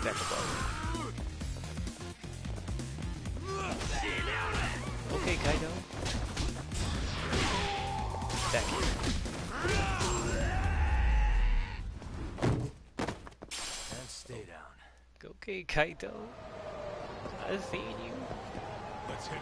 Back up all the way. Okay, Kaido. Back here. And stay down. Okay, Kaido. I've seen you. Let's hit it.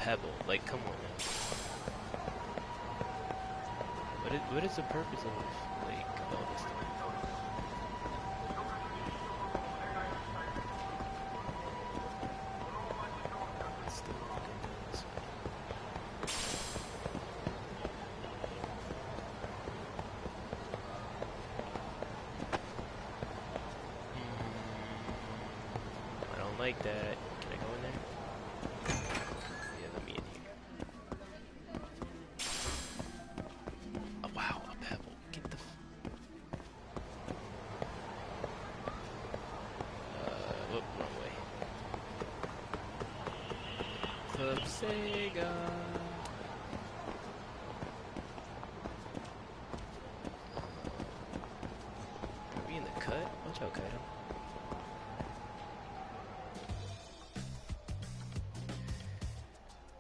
pebble. Like, come on now. What is the purpose of, like, all this stuff? I don't like that. Can I go in there? Yeah, let me in here. Oh, wow, a pebble. Get the... whoop, wrong way. Club Sega. Are we in the cut? Watch out, Kaido.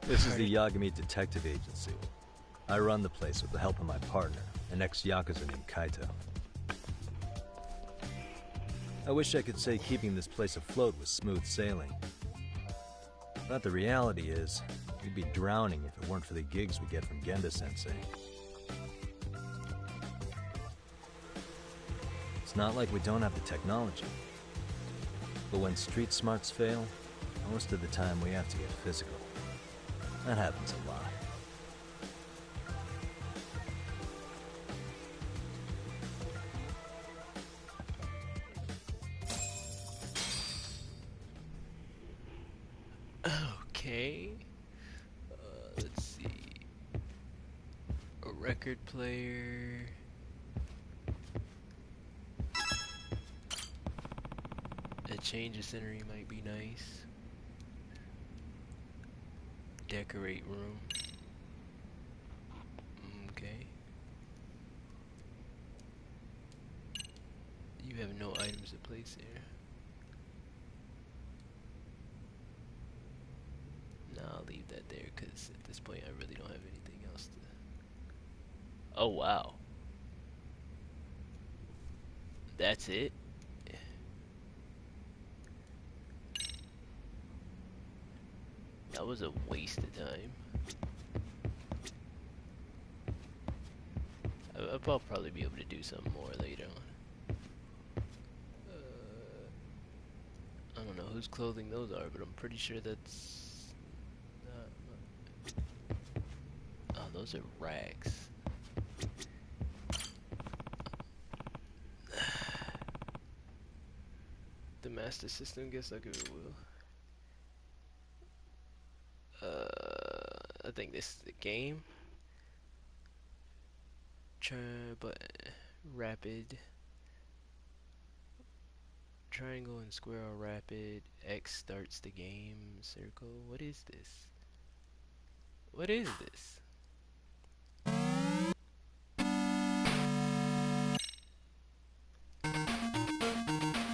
This is the Yagami Detective Agency. I run the place with the help of my partner, an ex-Yakuza named Kaito. I wish I could say keeping this place afloat was smooth sailing. But the reality is, we'd be drowning if it weren't for the gigs we get from Genda-sensei. It's not like we don't have the technology. But when street smarts fail, most of the time we have to get physical. That happens a lot. Okay. Let's see. A record player. A change of scenery might be nice. Decorate room. Okay. You have no items to place here. No, I'll leave that there because at this point I really don't have anything else to... Oh, wow. That's it? That was a waste of time. I'll probably be able to do something more later on. I don't know whose clothing those are, but I'm pretty sure that's... oh, those are rags. The Master System, guess I'll give it a will. I think this is the game. But rapid. Triangle and square are rapid. X starts the game. Circle. What is this? What is this?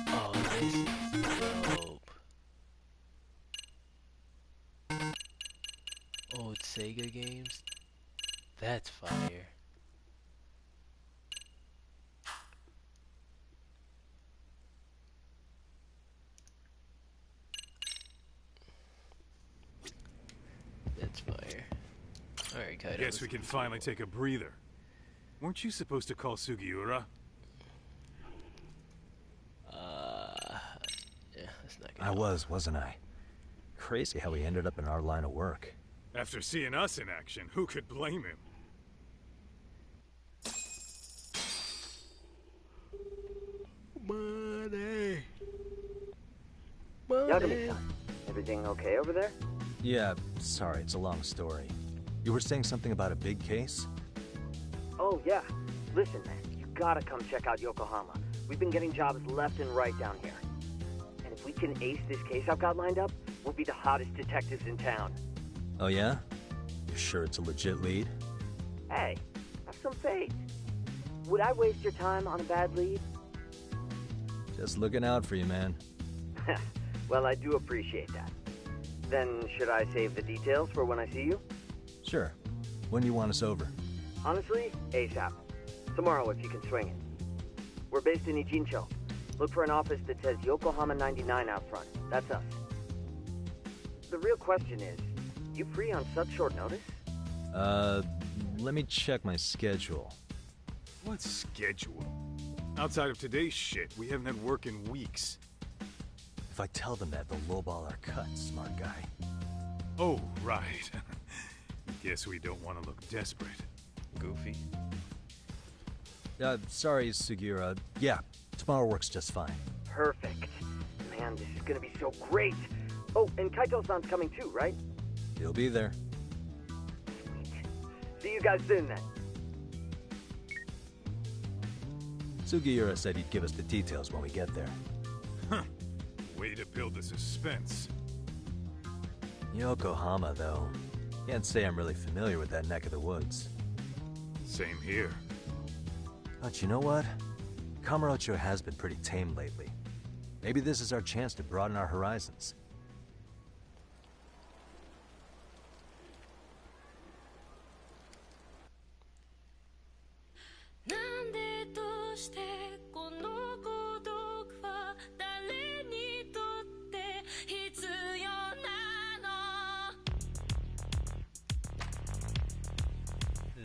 Oh, this is dope. Old Sega games? That's fire. That's fire. Alright, Kaido. Guess we can finally take a breather. Weren't you supposed to call Sugiura? Yeah, that's not gonna I was, wasn't I? Crazy how he ended up in our line of work. After seeing us in action, who could blame him? Money. Yagami-san, everything okay over there? Yeah, sorry, it's a long story. You were saying something about a big case? Oh, yeah. Listen, man, you gotta come check out Yokohama. We've been getting jobs left and right down here. And if we can ace this case I've got lined up, we'll be the hottest detectives in town. Oh yeah? You sure it's a legit lead? Hey, have some faith. Would I waste your time on a bad lead? Just looking out for you, man. Well, I do appreciate that. Then, should I save the details for when I see you? Sure. When do you want us over? Honestly, ASAP. Tomorrow, if you can swing it. We're based in Ijincho. Look for an office that says Yokohama 99 out front. That's us. The real question is, You free on such short notice? Let me check my schedule. What schedule? Outside of today's shit, we haven't had work in weeks. If I tell them that, they'll lowball our cut, smart guy. Oh, right. Guess we don't want to look desperate. Goofy. Sorry, Sugiura. Yeah, tomorrow works just fine. Perfect. Man, this is gonna be so great. Oh, and Kaito-san's coming too, right? He'll be there. Sweet. See you guys soon then. Sugiura said he'd give us the details when we get there. Huh. Way to build the suspense. Yokohama, though. Can't say I'm really familiar with that neck of the woods. Same here. But you know what? Kamurocho has been pretty tame lately. Maybe this is our chance to broaden our horizons.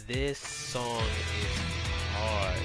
This song is hard.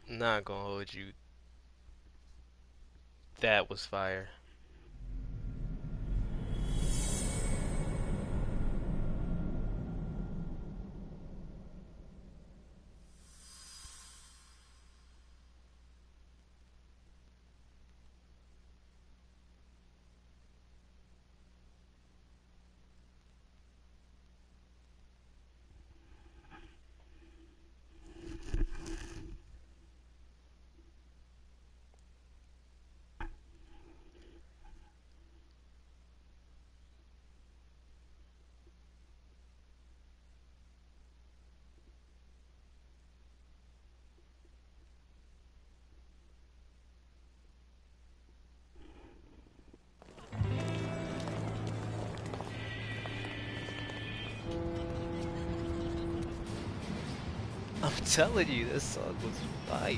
Not gonna hold you. That was fire. I'm telling you, this song was fire.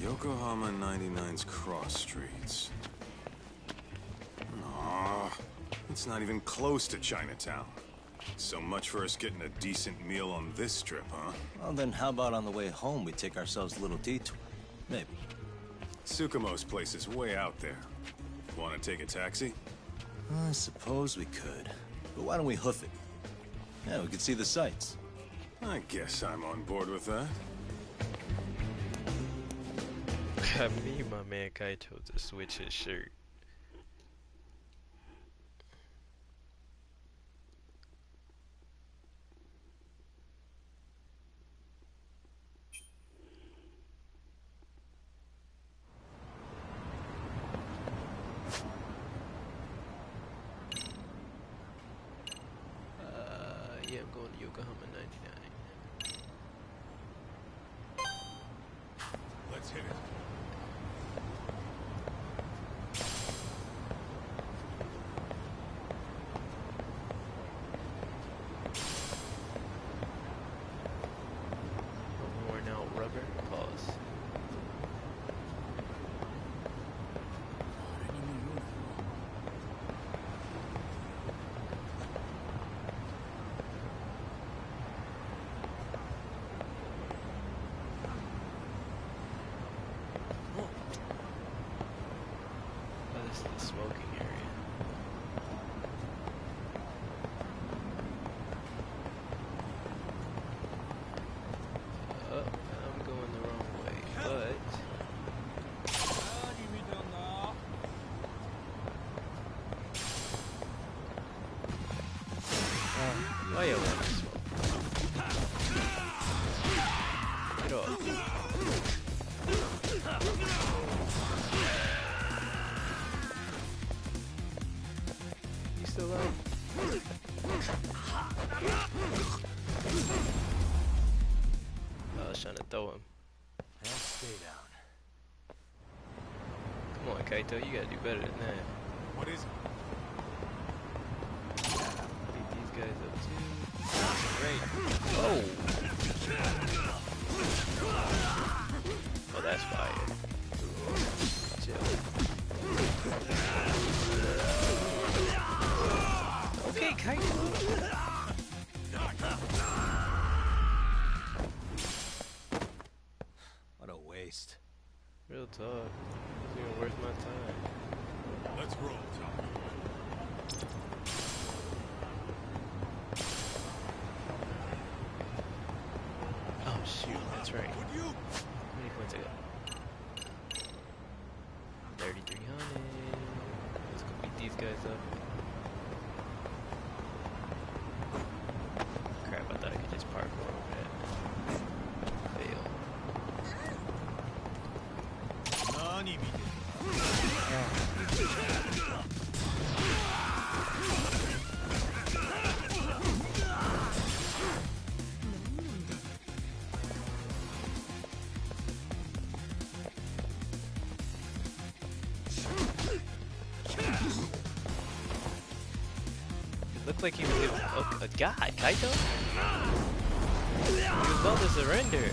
Yokohama 99's cross streets. Aw, it's not even close to Chinatown. So much for us getting a decent meal on this trip, huh? Well, then how about on the way home we take ourselves a little detour? Maybe. Tsukumo's place is way out there. Want to take a taxi? I suppose we could. But why don't we hoof it? Yeah, we could see the sights. I guess I'm on board with that. I need my man Kaito to switch his shirt. Yeah, I'm going to Yokohama 99. This is the smoking area. Oh, I'm going the wrong way, but... Why you want to smoke? Get off. You still alive? I was trying to throw him. And stay down. Come on, Kaito, you gotta do better than that. What is it? Beat these guys up too. Great. Oh! Oh, that's fire. Chill. Okay, Kaito. What a waste. Real talk. It's even worth my time. Let's roll, Tom. Oh shoot, that's right. How many points I got? 3,300. Let's go beat these guys up. Crap, I thought I could just parkour over that. Fail. It looked like he was a guy, Kaito? He was about to surrender.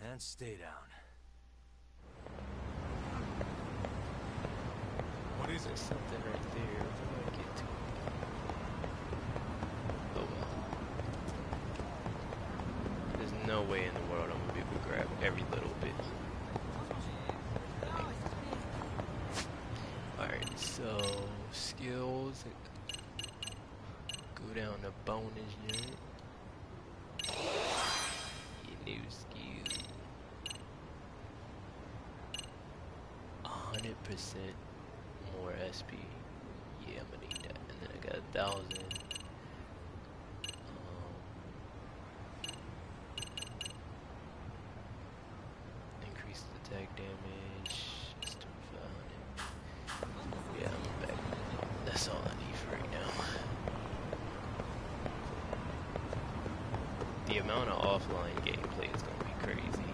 And stay down. What is There's it? something right there. What do I get to? Oh well. There's no way in the world I'm gonna be able to grab every little bit. Alright, so skills. Go down to bonus unit. Your new skill. 100% more SP. Yeah, I'm gonna need that. And then I got 1,000. Increased attack damage. It's 2,500. Yeah, I'm back. That's all I need for right now. The amount of offline gameplay is gonna be crazy.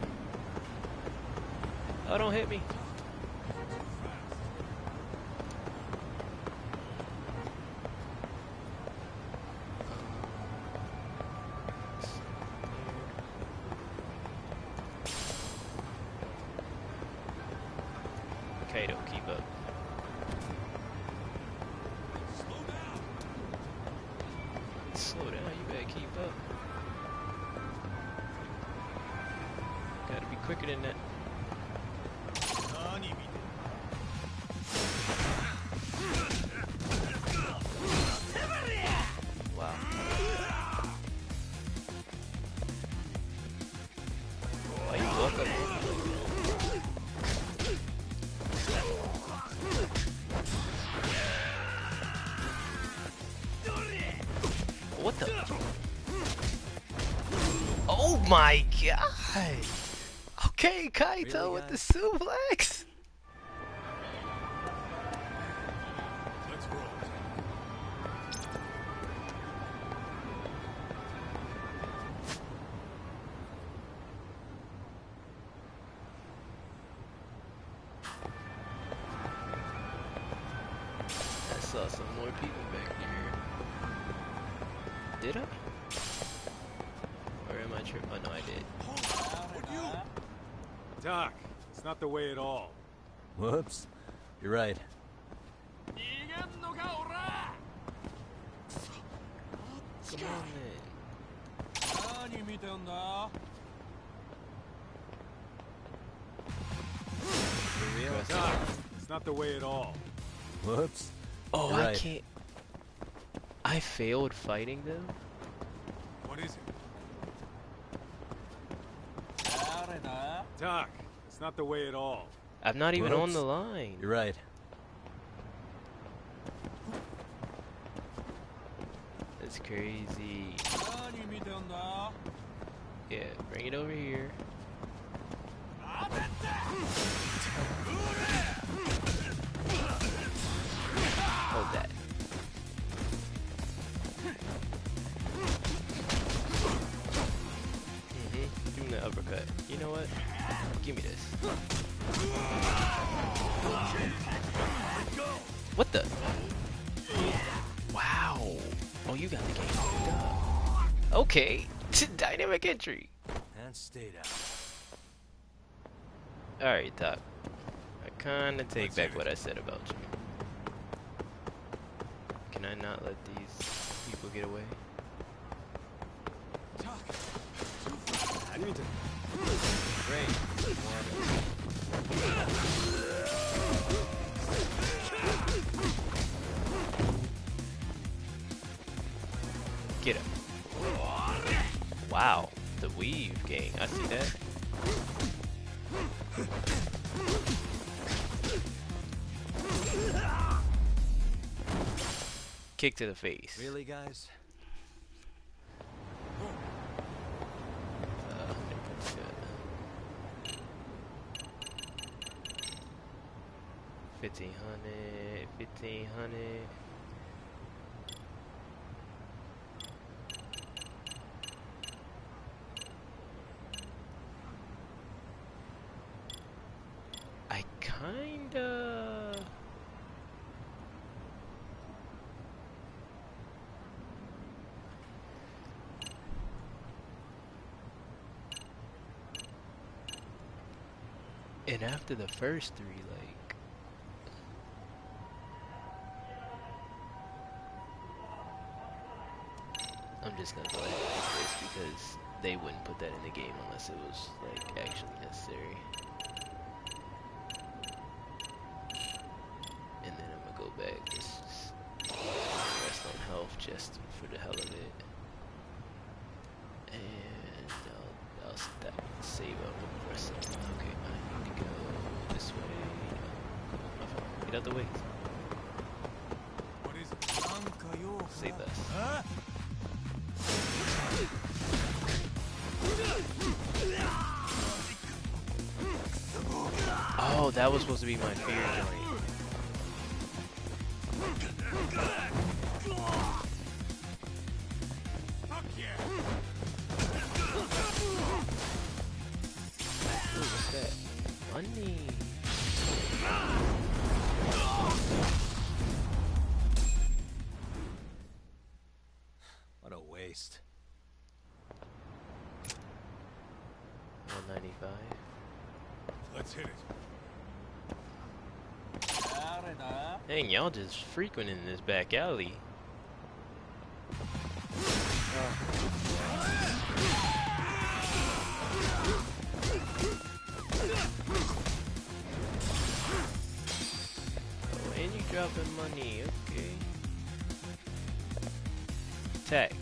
Oh, don't hit me. Kaito, keep up. Slow down, you better keep up. Gotta be quicker than that. Wow. Why you walk up? What the? Oh my god! Okay, Kaito Really, with the guys? suplex! Let's roll. I saw some more people back there. Did I? Or am I tripping? Oh no, I did. Doc, it's not the way at all. Whoops. You're right. Come on then. messed Doc, up. it's not the way at all. Whoops. Oh, You're I right. can't. I failed fighting them? What is it? Doc, it's not the way at all. I'm not even on Whoops. the line. You're right. That's crazy. Yeah, bring it over here. Hold that. Give him the uppercut. You know what? Give me this. What the? Wow. Oh, you got the game figured out. Okay. Dynamic entry. And stay down. Alright, Doc. I kinda take back what I said about you. Can I not let these people get away? I need to. Great. Get him. Wow. The weave gang. I see that. Kick to the face. Really, guys? 1500, 1500. I kinda... And after the first three, like... I'm just gonna go ahead and make this because they wouldn't put that in the game unless it was, like, actually necessary. And then I'm gonna go back, just rest on health just for the hell of it. And I'll save up and press it. Okay, I need to go this way. Get out the way. What is it? Save us. Oh, that was supposed to be my fear joint. Ooh, what's that? Money. What a waste. 195. Let's hit it. Dang, y'all just frequenting this back alley. Oh, and you dropping money, okay. Tech.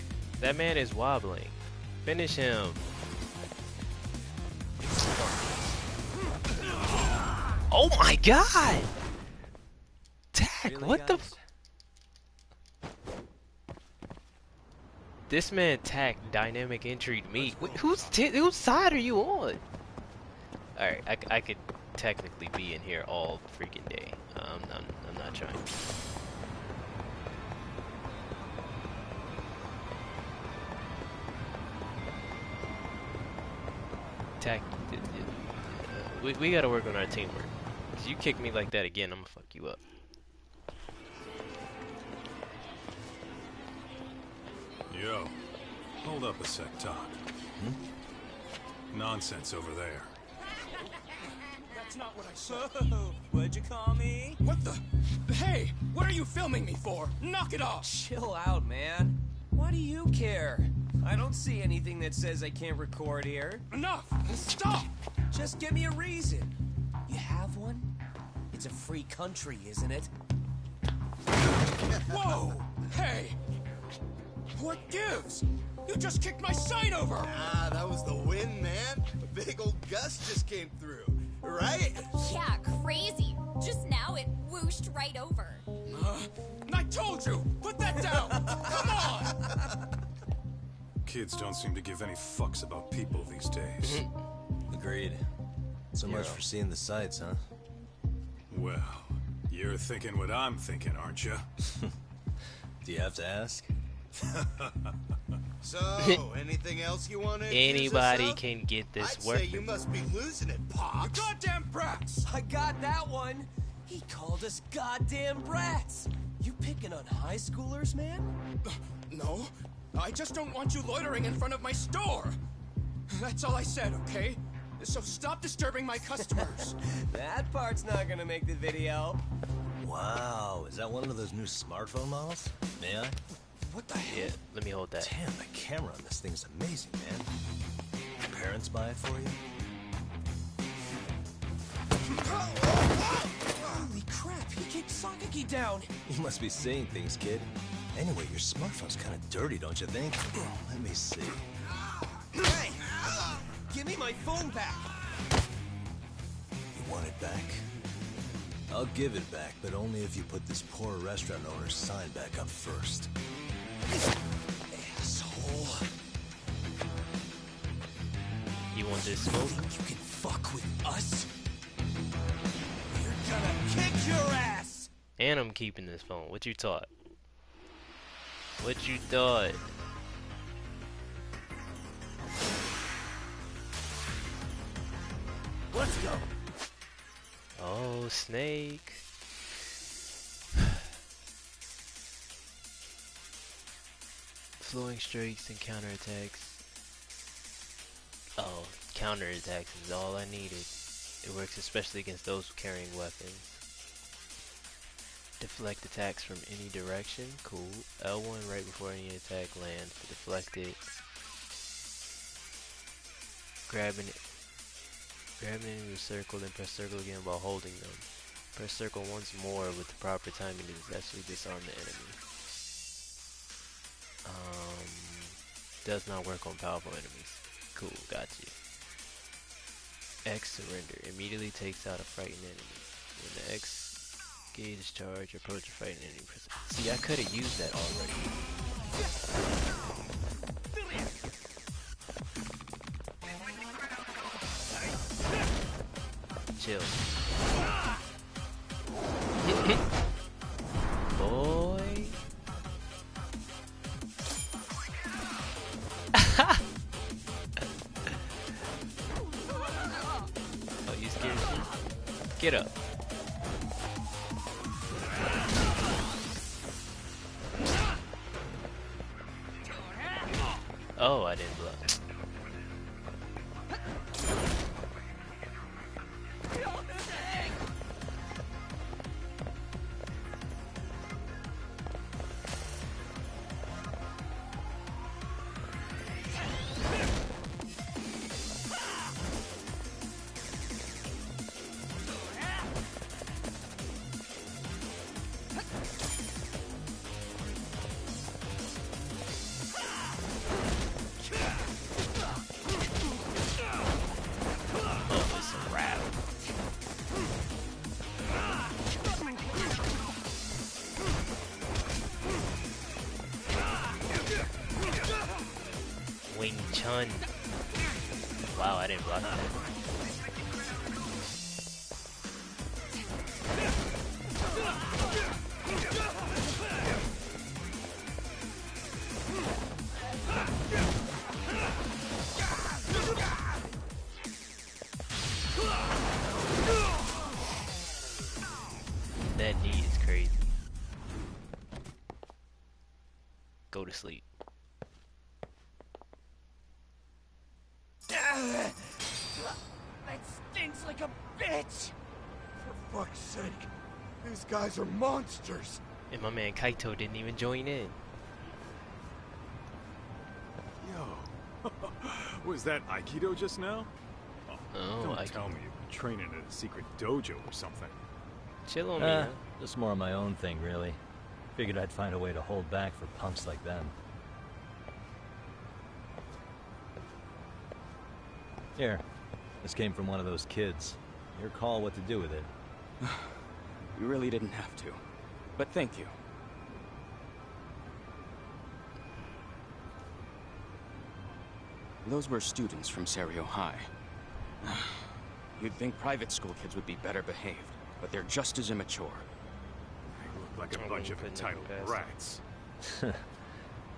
That man is wobbling. Finish him. Oh my god! Tech, Really, what the guys? This man Tech dynamic entry me. Whose side are you on? Alright, I could technically be in here all freaking day. I'm not trying. Tech, we gotta work on our teamwork. Cause you kick me like that again, I'm gonna fuck you up. Yo, hold up a sec, Todd. Nonsense over there. That's not what I said. What'd you call me? What the? Hey, what are you filming me for? Knock it off! Chill out, man. Why do you care? I don't see anything that says I can't record here. Enough! Stop! Just give me a reason. You have one? It's a free country, isn't it? Whoa! Hey! What gives? You just kicked my sign over! Ah, that was the wind, man. A big old gust just came through. Right? Yeah, crazy. Just now it whooshed right over. I told you! Put that down! Come on! Kids don't seem to give any fucks about people these days. Agreed. So much for seeing the sights, huh? Well, you're thinking what I'm thinking, aren't you? Do you have to ask? So, anything else you want to Anybody can get this I'd work. say you must be losing it, Pops. You goddamn brats! I got that one. He called us goddamn brats. You picking on high schoolers, man? No, I just don't want you loitering in front of my store. That's all I said, okay? So stop disturbing my customers. That part's not gonna make the video. Wow, is that one of those new smartphone models? May I? What the hell? Yeah, let me hold that. Damn, the camera on this thing is amazing, man. Your parents buy it for you? Holy crap, he kicked Sakaki down. You must be seeing things, kid. Anyway, your smartphone's kind of dirty, don't you think? Let me see. Hey! Give me my phone back! You want it back? I'll give it back, but only if you put this poor restaurant owner's sign back up first. Asshole. You want this smoke? You can fuck with us? We're gonna kick your ass! And I'm keeping this phone. What you thought? What you thought? Let's go. Oh, Snake. Flowing streaks and counterattacks. Oh, counterattacks is all I needed. It works especially against those carrying weapons. Deflect attacks from any direction. Cool. L1 right before any attack lands to deflect it. Grabbing into the circle, then press circle again while holding them. Press circle once more with the proper timing to successfully disarm the enemy. Does not work on powerful enemies. Cool, got you. X surrender. Immediately takes out a frightened enemy. When the X gauge is charged, approach a frightened enemy. See, I could have used that already. Chill. Boy. Oh, you scared me? Get up. Oh, I didn't block. Wow, I didn't block that. That knee is crazy. Go to sleep. That stinks like a bitch! For fuck's sake, these guys are monsters! And my man Kaito didn't even join in. Yo, was that Aikido just now? Oh, don't tell me you've been training at a secret dojo or something. Chill on me, huh? Just more of my own thing, really. Figured I'd find a way to hold back for punks like them. Here, this came from one of those kids. Your call what to do with it. You really didn't have to. But thank you. Those were students from Serio High. You'd think private school kids would be better behaved, but they're just as immature. They look like a bunch of entitled brats.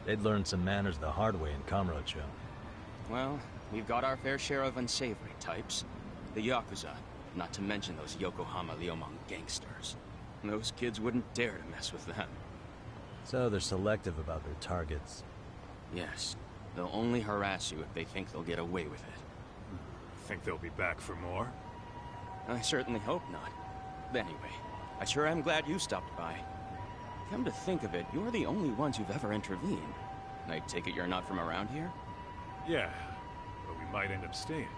They'd learned some manners the hard way in Kamurocho. Well, we've got our fair share of unsavory types. The Yakuza, not to mention those Yokohama Liomang gangsters. Those kids wouldn't dare to mess with them. So they're selective about their targets. Yes. They'll only harass you if they think they'll get away with it. Think they'll be back for more? I certainly hope not. Anyway, I sure am glad you stopped by. Come to think of it, you're the only ones who've ever intervened. I take it you're not from around here? Yeah, but we might end up staying.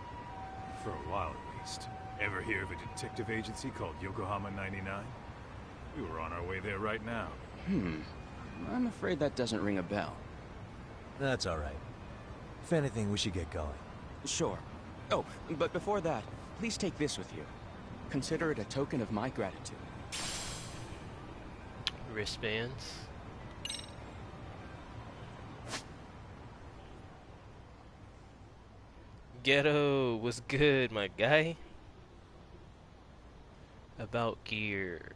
For a while at least. Ever hear of a detective agency called Yokohama 99? We were on our way there right now. I'm afraid that doesn't ring a bell. That's all right. If anything, we should get going. Sure. Oh, but before that, please take this with you. Consider it a token of my gratitude. Wristbands. Ghetto, what's good, my guy? About gear.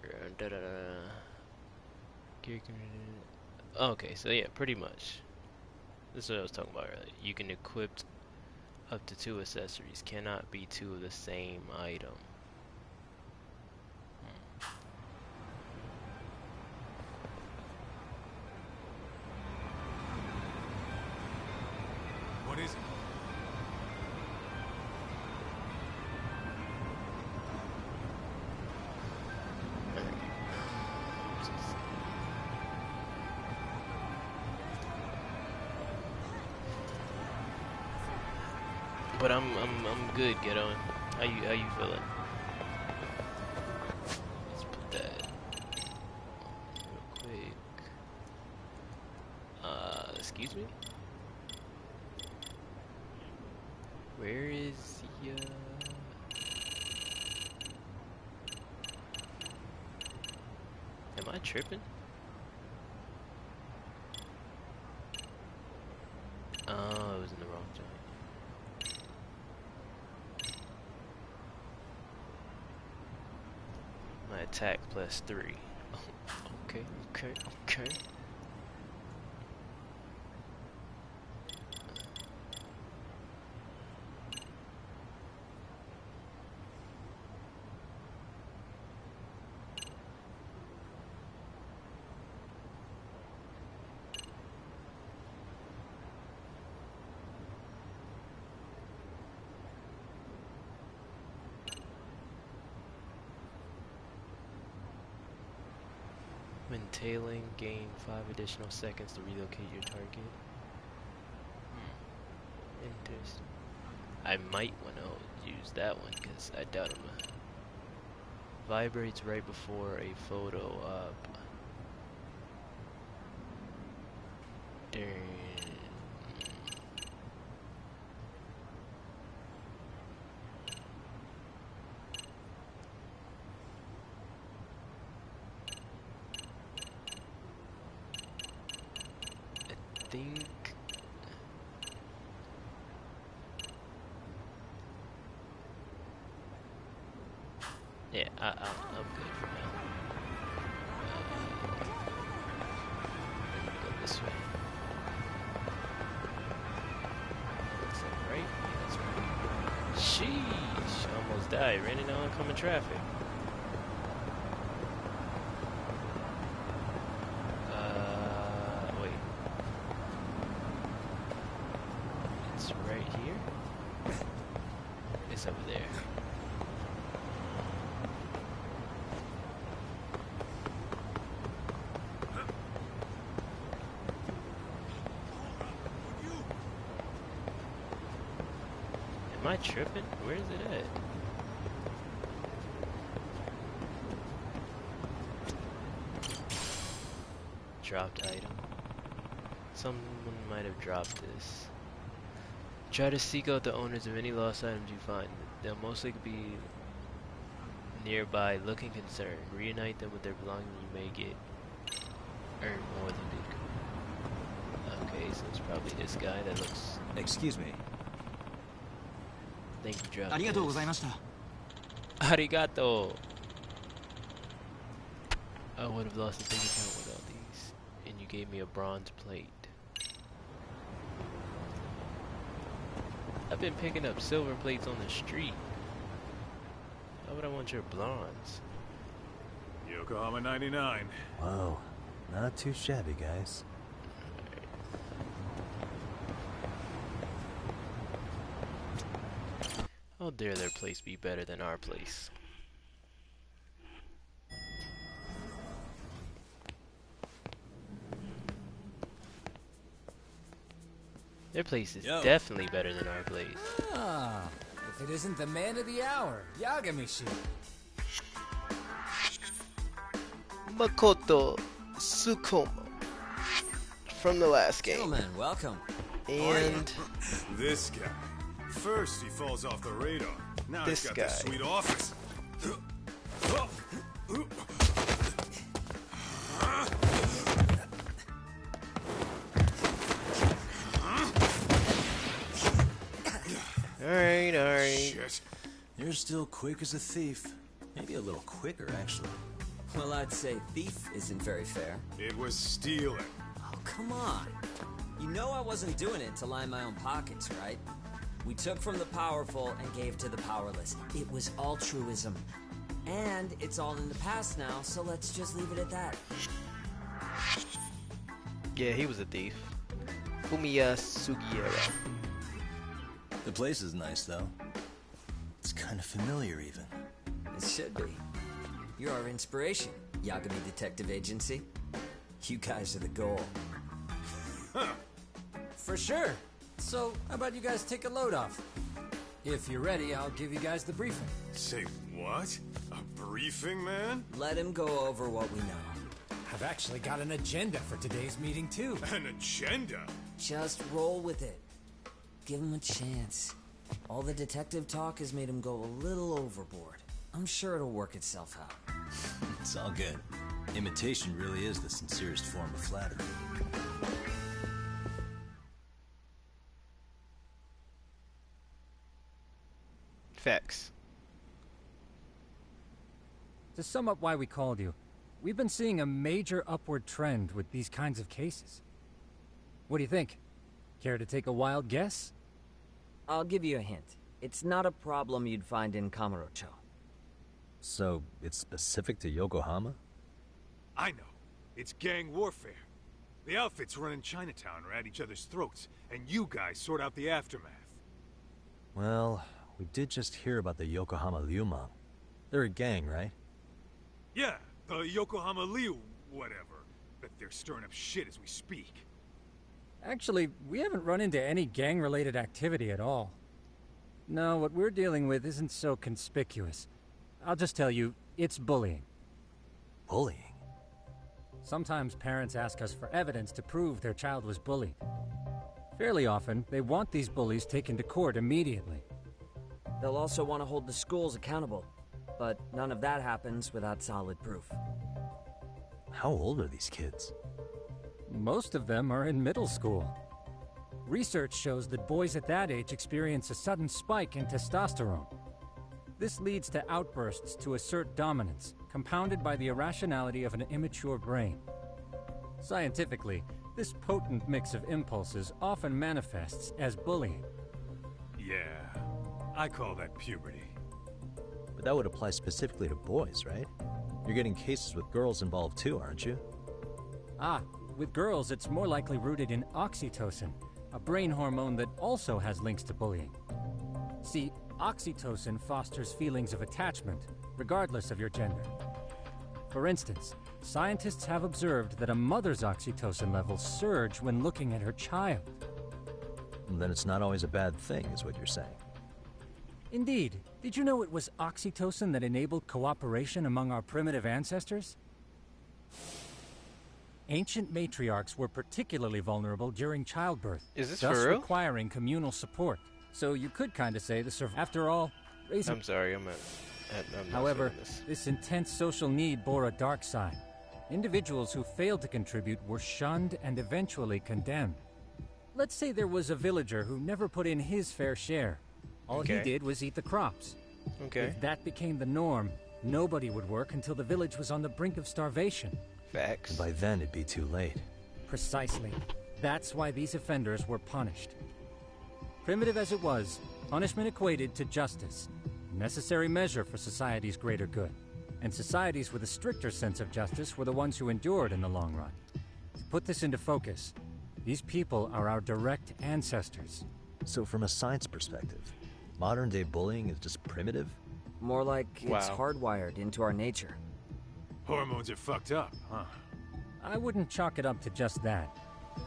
Gear. Okay, so yeah, pretty much. This is what I was talking about earlier. You can equip up to 2 accessories. Cannot be 2 of the same item. What is it? But I'm good, Ghetto. How you feeling? Let's put that real quick. Excuse me? Where is the Am I tripping? Oh, it was in the wrong joint. My attack +3. Oh, okay. When tailing, gain 5 additional seconds to relocate your target. Interesting. I might want to use that one because I doubt I'm gonna. Vibrates right before a photo up. Darn. Think yeah, I'm good for now. Go this way. Looks like right? Yeah, that's right. Sheesh, almost died. Ran into oncoming traffic. Wait. It's right here? It's over there. Am I tripping? Where is it at? dropped item. Someone might have dropped this. Try to seek out the owners of any lost items you find. They'll mostly be nearby looking concerned. Reunite them with their belongings. You may get earn more than good. Okay, so it's probably this guy that looks... Excuse me. Thank you, Drop. Arigato. Arigato! I would have lost a big account without these. And you gave me a bronze plate. I've been picking up silver plates on the street. Why would I want your bronze? Yokohama 99. Whoa, not too shabby, guys. How dare their place be better than our place? Their place is definitely better than our place. Ah, if it isn't the man of the hour, Yagami-shi. Makoto Tsukumo from the last game. Gentlemen, welcome. And this guy. First he falls off the radar. Now this he's got guy. this sweet office. Alright. Shit. You're still quick as a thief. Maybe a little quicker, actually. Well, I'd say thief isn't very fair. It was stealing. Oh, come on. You know I wasn't doing it to line my own pockets, right? We took from the powerful and gave to the powerless. It was altruism. And it's all in the past now, so let's just leave it at that. Yeah, he was a thief. Fumiya Sugiura. The place is nice, though. It's kind of familiar, even. It should be. You're our inspiration, Yagami Detective Agency. You guys are the goal. For sure. So, how about you guys take a load off? If you're ready, I'll give you guys the briefing. Say what? A briefing, man? Let him go over what we know. I've actually got an agenda for today's meeting, too. An agenda? Just roll with it. Give him a chance. All the detective talk has made him go a little overboard. I'm sure it'll work itself out. It's all good. Imitation really is the sincerest form of flattery. Facts. To sum up why we called you, we've been seeing a major upward trend with these kinds of cases. What do you think? Care to take a wild guess? I'll give you a hint. It's not a problem you'd find in Kamurocho. So, it's specific to Yokohama? I know. It's gang warfare. The outfits running Chinatown are at each other's throats, and you guys sort out the aftermath. Well, we did just hear about the Yokohama Liumang. They're a gang, right? Yeah, the Yokohama Liu, whatever. Bet they're stirring up shit as we speak. Actually, we haven't run into any gang-related activity at all. No, what we're dealing with isn't so conspicuous. I'll just tell you, it's bullying. Bullying? Sometimes parents ask us for evidence to prove their child was bullied. Fairly often, they want these bullies taken to court immediately. They'll also want to hold the schools accountable, but none of that happens without solid proof. How old are these kids? Most of them are in middle school. Research shows that boys at that age experience a sudden spike in testosterone. This leads to outbursts to assert dominance, compounded by the irrationality of an immature brain. Scientifically, this potent mix of impulses often manifests as bullying. Yeah, I call that puberty. But that would apply specifically to boys, right? You're getting cases with girls involved too, aren't you? Ah, with girls it's more likely rooted in oxytocin, a brain hormone that also has links to bullying. See, oxytocin fosters feelings of attachment, regardless of your gender. For instance, scientists have observed that a mother's oxytocin levels surge when looking at her child. Then it's not always a bad thing, is what you're saying. Indeed. Did you know it was oxytocin that enabled cooperation among our primitive ancestors? Ancient matriarchs were particularly vulnerable during childbirth, Is this thus for real? requiring communal support. So you could kind of say after all, raising... I'm sorry, I'm not However, feeling this. this intense social need bore a dark side. Individuals who failed to contribute were shunned and eventually condemned. Let's say there was a villager who never put in his fair share. All he Okay. did was eat the crops. Okay. If that became the norm, nobody would work until the village was on the brink of starvation. Facts. And by then, it'd be too late. Precisely. That's why these offenders were punished. Primitive as it was, punishment equated to justice, a necessary measure for society's greater good. And societies with a stricter sense of justice were the ones who endured in the long run. To put this into focus, these people are our direct ancestors. So from a science perspective, modern-day bullying is just primitive? More like it's Wow. hardwired into our nature. Hormones are fucked up, huh? I wouldn't chalk it up to just that.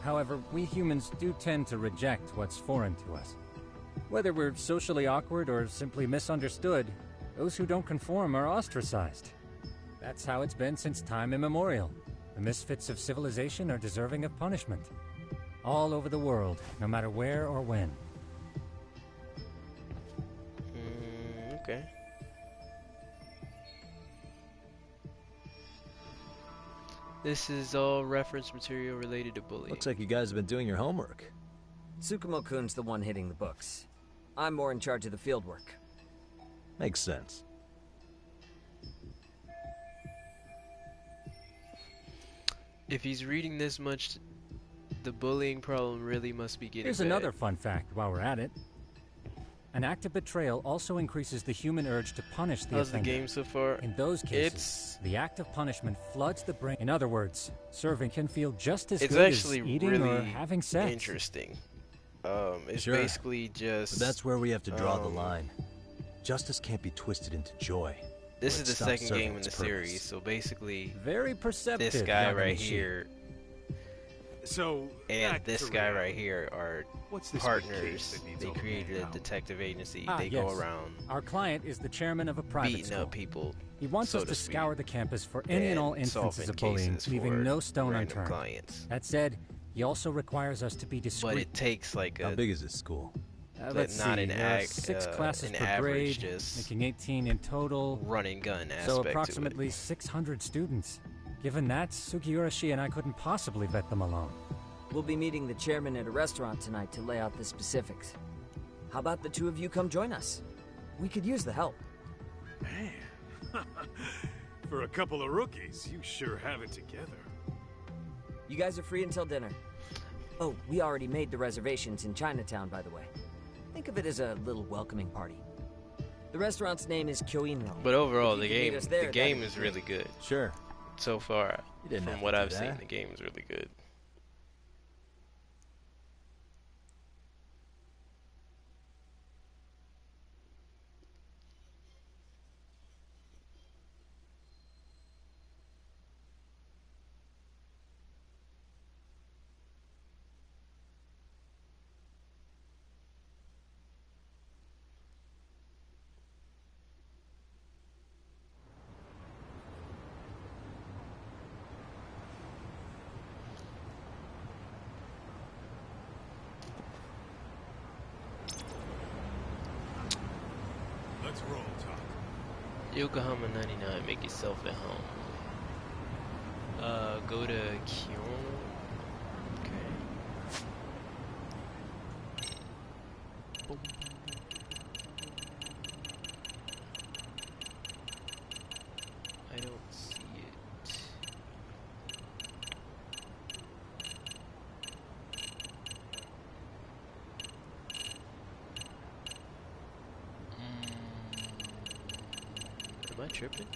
However, we humans do tend to reject what's foreign to us. Whether we're socially awkward or simply misunderstood, those who don't conform are ostracized. That's how it's been since time immemorial. The misfits of civilization are deserving of punishment. All over the world, no matter where or when. Okay. This is all reference material related to bullying. Looks like you guys have been doing your homework. Tsukumo-kun's the one hitting the books. I'm more in charge of the field work. Makes sense. If he's reading this much, the bullying problem really must be getting Here's bad. another fun fact while we're at it. An act of betrayal also increases the human urge to punish the How's the offender. game so far? In those cases, the act of punishment floods the brain. In other words, serving can feel just as It's good actually as eating really or having sex. interesting. It's Sure. basically just... But that's where we have to draw the line. Justice can't be twisted into joy. This or is it the stops second serving game in the its purpose. series, so basically... Very perceptive. This guy Yagami right Shi. here So, and back this to guy reality. right here are What's this big case partners. that needs They all the created a manpower? detective agency. Ah, They yes. go around Our client is the chairman of a private beating school. up people. He wants so us to speak, scour the campus for any and all and instances solving of bullying, cases leaving for no stone random unturned. clients. That said, he also requires us to be discreet. But it takes like How a big is this school? Let's not see, an there are ag- 6 classes an per average, grade, just making 18 in total. run and gun aspect So to it. approximately 600 students. Given that, Sugiura Shi and I couldn't possibly vet them alone. We'll be meeting the chairman at a restaurant tonight to lay out the specifics. How about the two of you come join us? We could use the help. Man, for a couple of rookies, you sure have it together. You guys are free until dinner. Oh, we already made the reservations in Chinatown, by the way. Think of it as a little welcoming party. The restaurant's name is Kyoinro. But overall, If the you could meet game us there, the game that'd is be really great. good. Sure. So far, You didn't have from to what do I've that. seen, the game is really good. Let's roll, Talk. Yokohama 99, make yourself at home. Go to Kyoto. Okay. Boom. I don't see it. Am I tripping?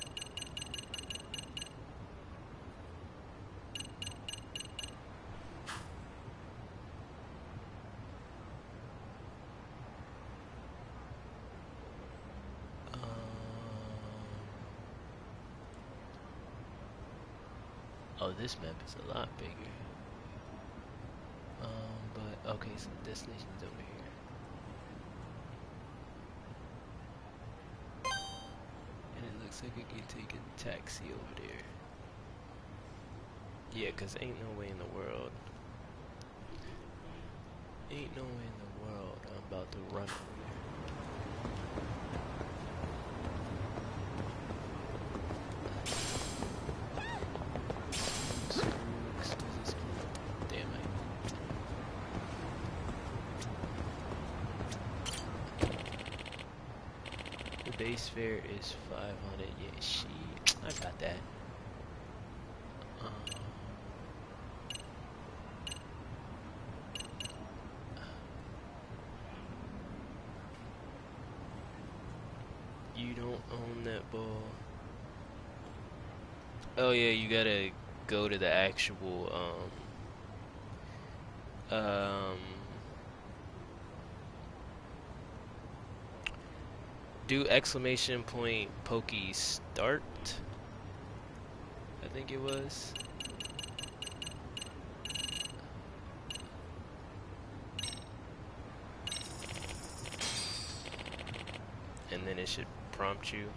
Oh, this map is a lot bigger. But okay, so the destination's over here. And it looks like I can take a taxi over there. Yeah, 'cause ain't no way in the world. Ain't no way in the world I'm about to run. Damn it. The base fare is 500. Yeah, shit. I got that. You don't own that ball. Oh yeah, you gotta go to the actual do exclamation point pokey start, I think it was. And then it should prompt you.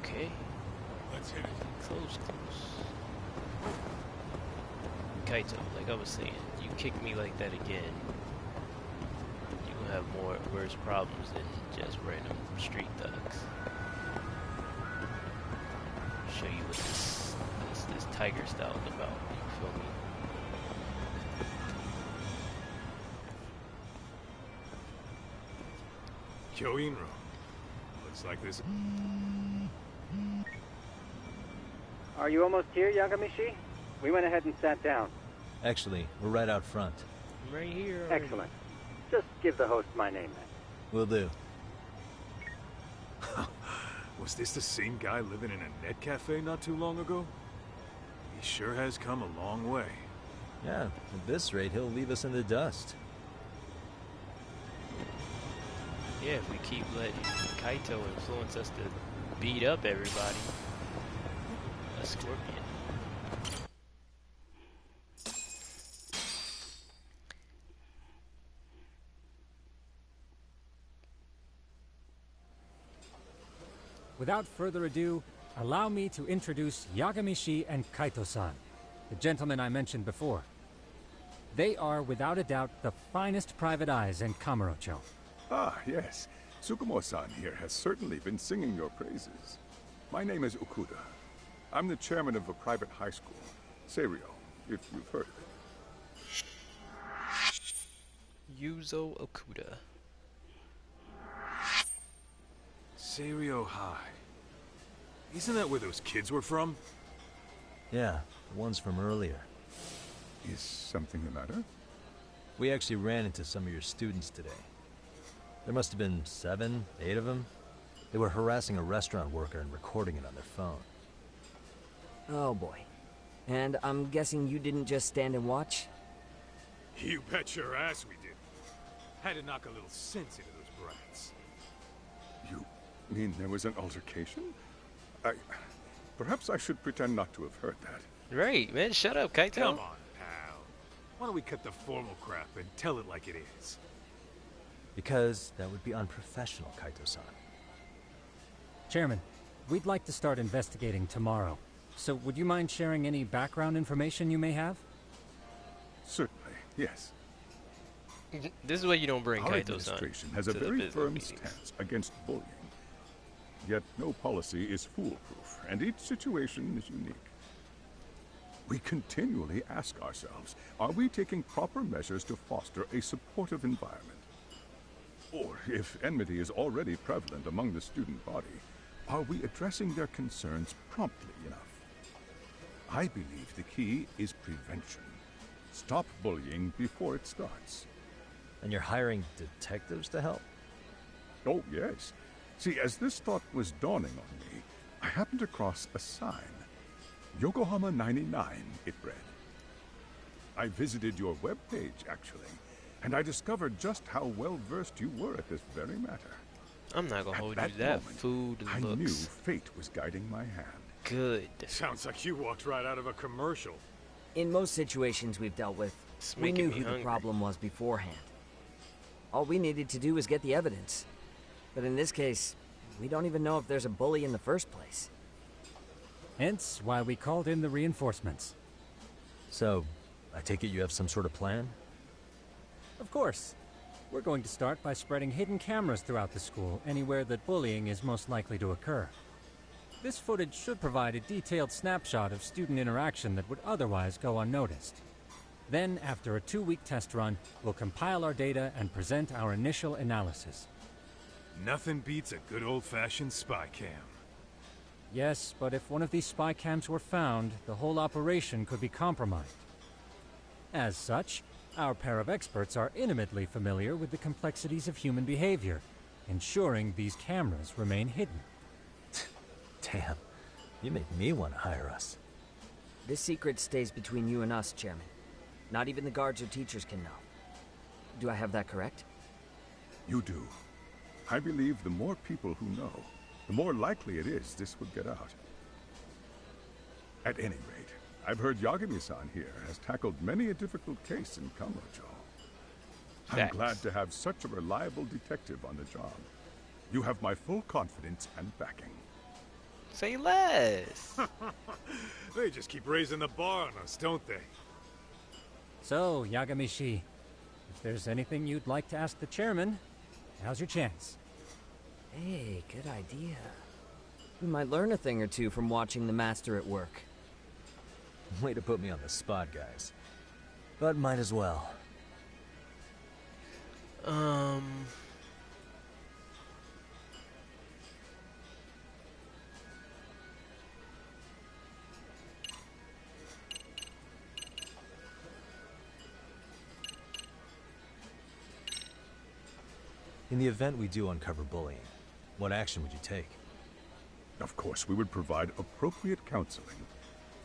Okay. Let's hit it. Close. Kaito, like I was saying, you kick me like that again, you gonna have worse problems than just random street thugs. Show you what this tiger style is about. You feel me? Kyo Inro. Looks like this. Are you almost here, Yagamishi? We went ahead and sat down. Actually, we're right out front. I'm right here. Excellent. Just give the host my name then. Will do. Was this the same guy living in a net cafe not too long ago? He sure has come a long way. Yeah, at this rate, he'll leave us in the dust. Yeah, if we keep letting Kaito influence us to beat up everybody. A scorpion. Without further ado, allow me to introduce Yagamishi and Kaito-san, the gentlemen I mentioned before. They are, without a doubt, the finest private eyes in Kamurocho. Ah, yes. Tsukumo-san here has certainly been singing your praises. My name is Okuda. I'm the chairman of a private high school, Seiryo, if you've heard of it. Yuzo Okuda. Seiryo High. Isn't that where those kids were from? Yeah, the ones from earlier. Is something the matter? We actually ran into some of your students today. There must have been 7, 8 of them. They were harassing a restaurant worker and recording it on their phone. Oh boy. And I'm guessing you didn't just stand and watch? You bet your ass we did. Had to knock a little sense into those brats. You mean there was an altercation? Perhaps I should pretend not to have heard that. Right, man, shut up, Kaito. Come on, pal. Why don't we cut the formal crap and tell it like it is? Because that would be unprofessional, Kaito-san. Chairman, we'd like to start investigating tomorrow. So would you mind sharing any background information you may have? Certainly, yes. This is what you don't bring Our Kaito-san. administration has a very firm stance against bullying. Yet no policy is foolproof, and each situation is unique. We continually ask ourselves, are we taking proper measures to foster a supportive environment? Or, if enmity is already prevalent among the student body, are we addressing their concerns promptly enough? I believe the key is prevention. Stop bullying before it starts. And you're hiring detectives to help? Oh, yes. See, as this thought was dawning on me, I happened across a sign. Yokohama 99, it read. I visited your webpage, actually, and I discovered just how well-versed you were at this very matter. I'm not gonna hold you. That That moment, food I looks knew fate was guiding my hand. good. Sounds like you walked right out of a commercial. In most situations we've dealt with, It's we making knew me who the hungry. problem was beforehand. All we needed to do was get the evidence. But in this case, we don't even know if there's a bully in the first place. Hence why we called in the reinforcements. So, I take it you have some sort of plan? Of course. We're going to start by spreading hidden cameras throughout the school, anywhere that bullying is most likely to occur. This footage should provide a detailed snapshot of student interaction that would otherwise go unnoticed. Then, after a 2-week test run, we'll compile our data and present our initial analysis. Nothing beats a good old-fashioned spy cam. Yes, but if one of these spy cams were found, the whole operation could be compromised. As such, our pair of experts are intimately familiar with the complexities of human behavior, ensuring these cameras remain hidden. Damn, you make me want to hire us. This secret stays between you and us, Chairman. Not even the guards or teachers can know. Do I have that correct? You do. I believe the more people who know, the more likely it is this would get out. At any rate, I've heard Yagami-san here has tackled many a difficult case in Kamurocho. I'm Facts. glad to have such a reliable detective on the job. You have my full confidence and backing. Say less. They just keep raising the bar on us, don't they? So, Yagami-shi, if there's anything you'd like to ask the chairman, now's your chance. Hey, good idea. We might learn a thing or two from watching the master at work. Way to put me on the spot, guys. But might as well. In the event we do uncover bullying, what action would you take? Of course, we would provide appropriate counseling,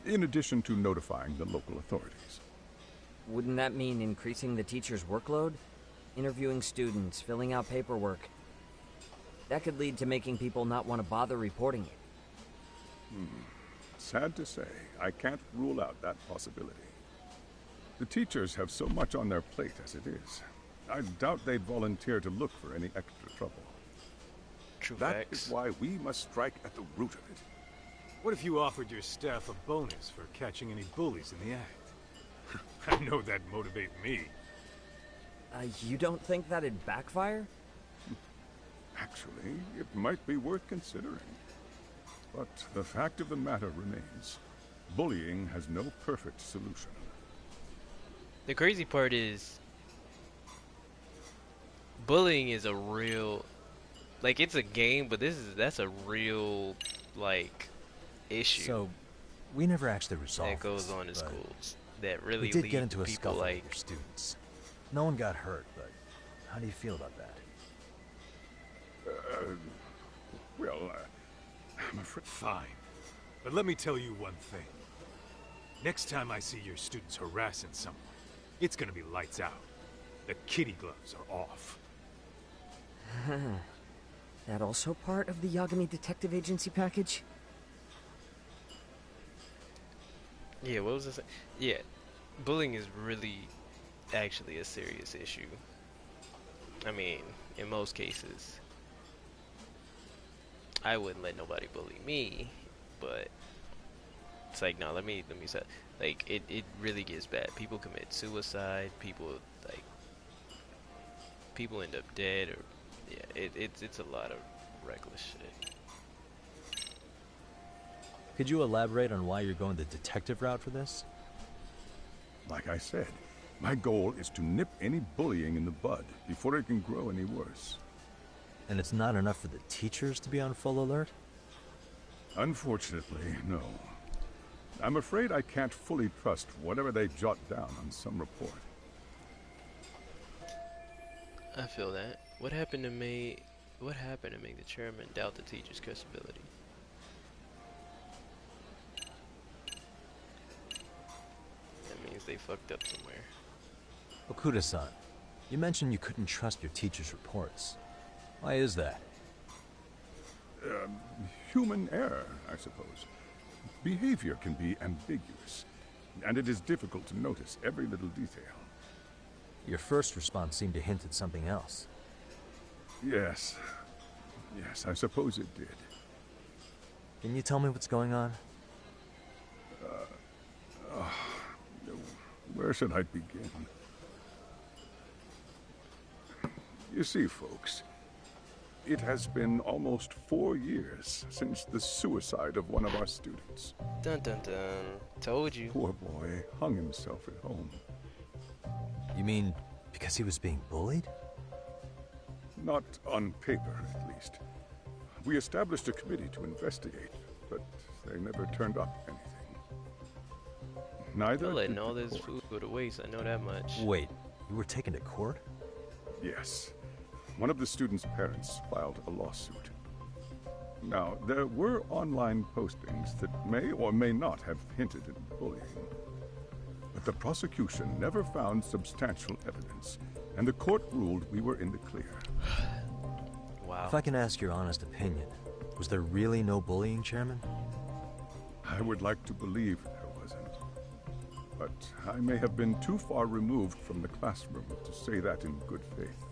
in addition to notifying the local authorities. Wouldn't that mean increasing the teacher's workload? Interviewing students, filling out paperwork. That could lead to making people not want to bother reporting it. Sad to say, I can't rule out that possibility. The teachers have so much on their plate as it is. I doubt they'd volunteer to look for any extra trouble. True That facts. is why we must strike at the root of it. What if you offered your staff a bonus for catching any bullies in the act? I know that'd motivate me. You don't think that'd backfire? Actually, it might be worth considering. But the fact of the matter remains, bullying has no perfect solution. The crazy part is, bullying is a real, like, it's a game, but that's a real, like, issue. So, we never actually resolved that goes this, on in but schools that really we did lead get into to a people scuffle like with your students. No one got hurt, but how do you feel about that? I'm afraid. Fine. But let me tell you one thing. Next time I see your students harassing someone, it's gonna be lights out. The kitty gloves are off. That also part of the Yagami Detective Agency package? Yeah, what was this? Yeah, bullying is really actually a serious issue. I mean, in most cases, I wouldn't let nobody bully me, but it's like, no, let me say, like, it really gets bad. People commit suicide. People end up dead, or yeah, it's a lot of reckless shit. Could you elaborate on why you're going the detective route for this? Like I said, my goal is to nip any bullying in the bud before it can grow any worse. And it's not enough for the teachers to be on full alert? Unfortunately, no. I'm afraid I can't fully trust whatever they jot down on some report. I feel that. What happened to make the chairman doubt the teacher's credibility? That means means they fucked up somewhere. Okuda-san, you mentioned you couldn't trust your teacher's reports. Why is that? Human error, I suppose. Behavior can be ambiguous, and it is difficult to notice every little detail. Your first response seemed to hint at something else. Yes. Yes, I suppose it did. Can you tell me what's going on? Where should I begin? You see, folks, it has been almost 4 years since the suicide of one of our students. Dun dun dun. Told you. Poor boy hung himself at home. You mean because he was being bullied? Not on paper, at least. We established a committee to investigate, but they never turned up anything. Neither They're letting did all the this court. food go to waste, I know that much. Wait, you were taken to court? Yes. One of the students' parents filed a lawsuit. Now, there were online postings that may or may not have hinted at bullying. But the prosecution never found substantial evidence, and the court ruled we were in the clear. Wow. If I can ask your honest opinion, was there really no bullying, Chairman? I would like to believe there wasn't. But I may have been too far removed from the classroom to say that in good faith.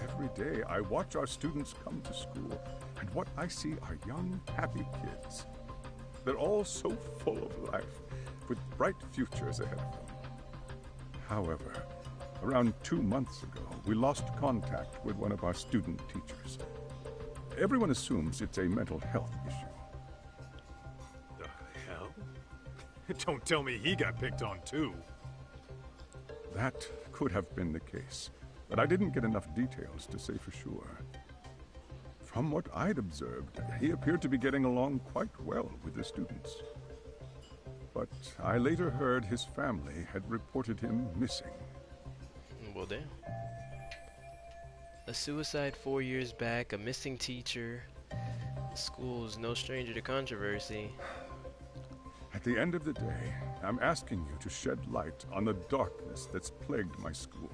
Every day I watch our students come to school, and what I see are young, happy kids. They're all so full of life, with bright futures ahead of them. However, around 2 months ago, we lost contact with one of our student teachers. Everyone assumes it's a mental health issue. The hell? Don't tell me he got picked on too. That could have been the case, but I didn't get enough details to say for sure. From what I'd observed, he appeared to be getting along quite well with the students. But I later heard his family had reported him missing. Well, damn. A suicide 4 years back, a missing teacher. The school's no stranger to controversy. At the end of the day, I'm asking you to shed light on the darkness that's plagued my school.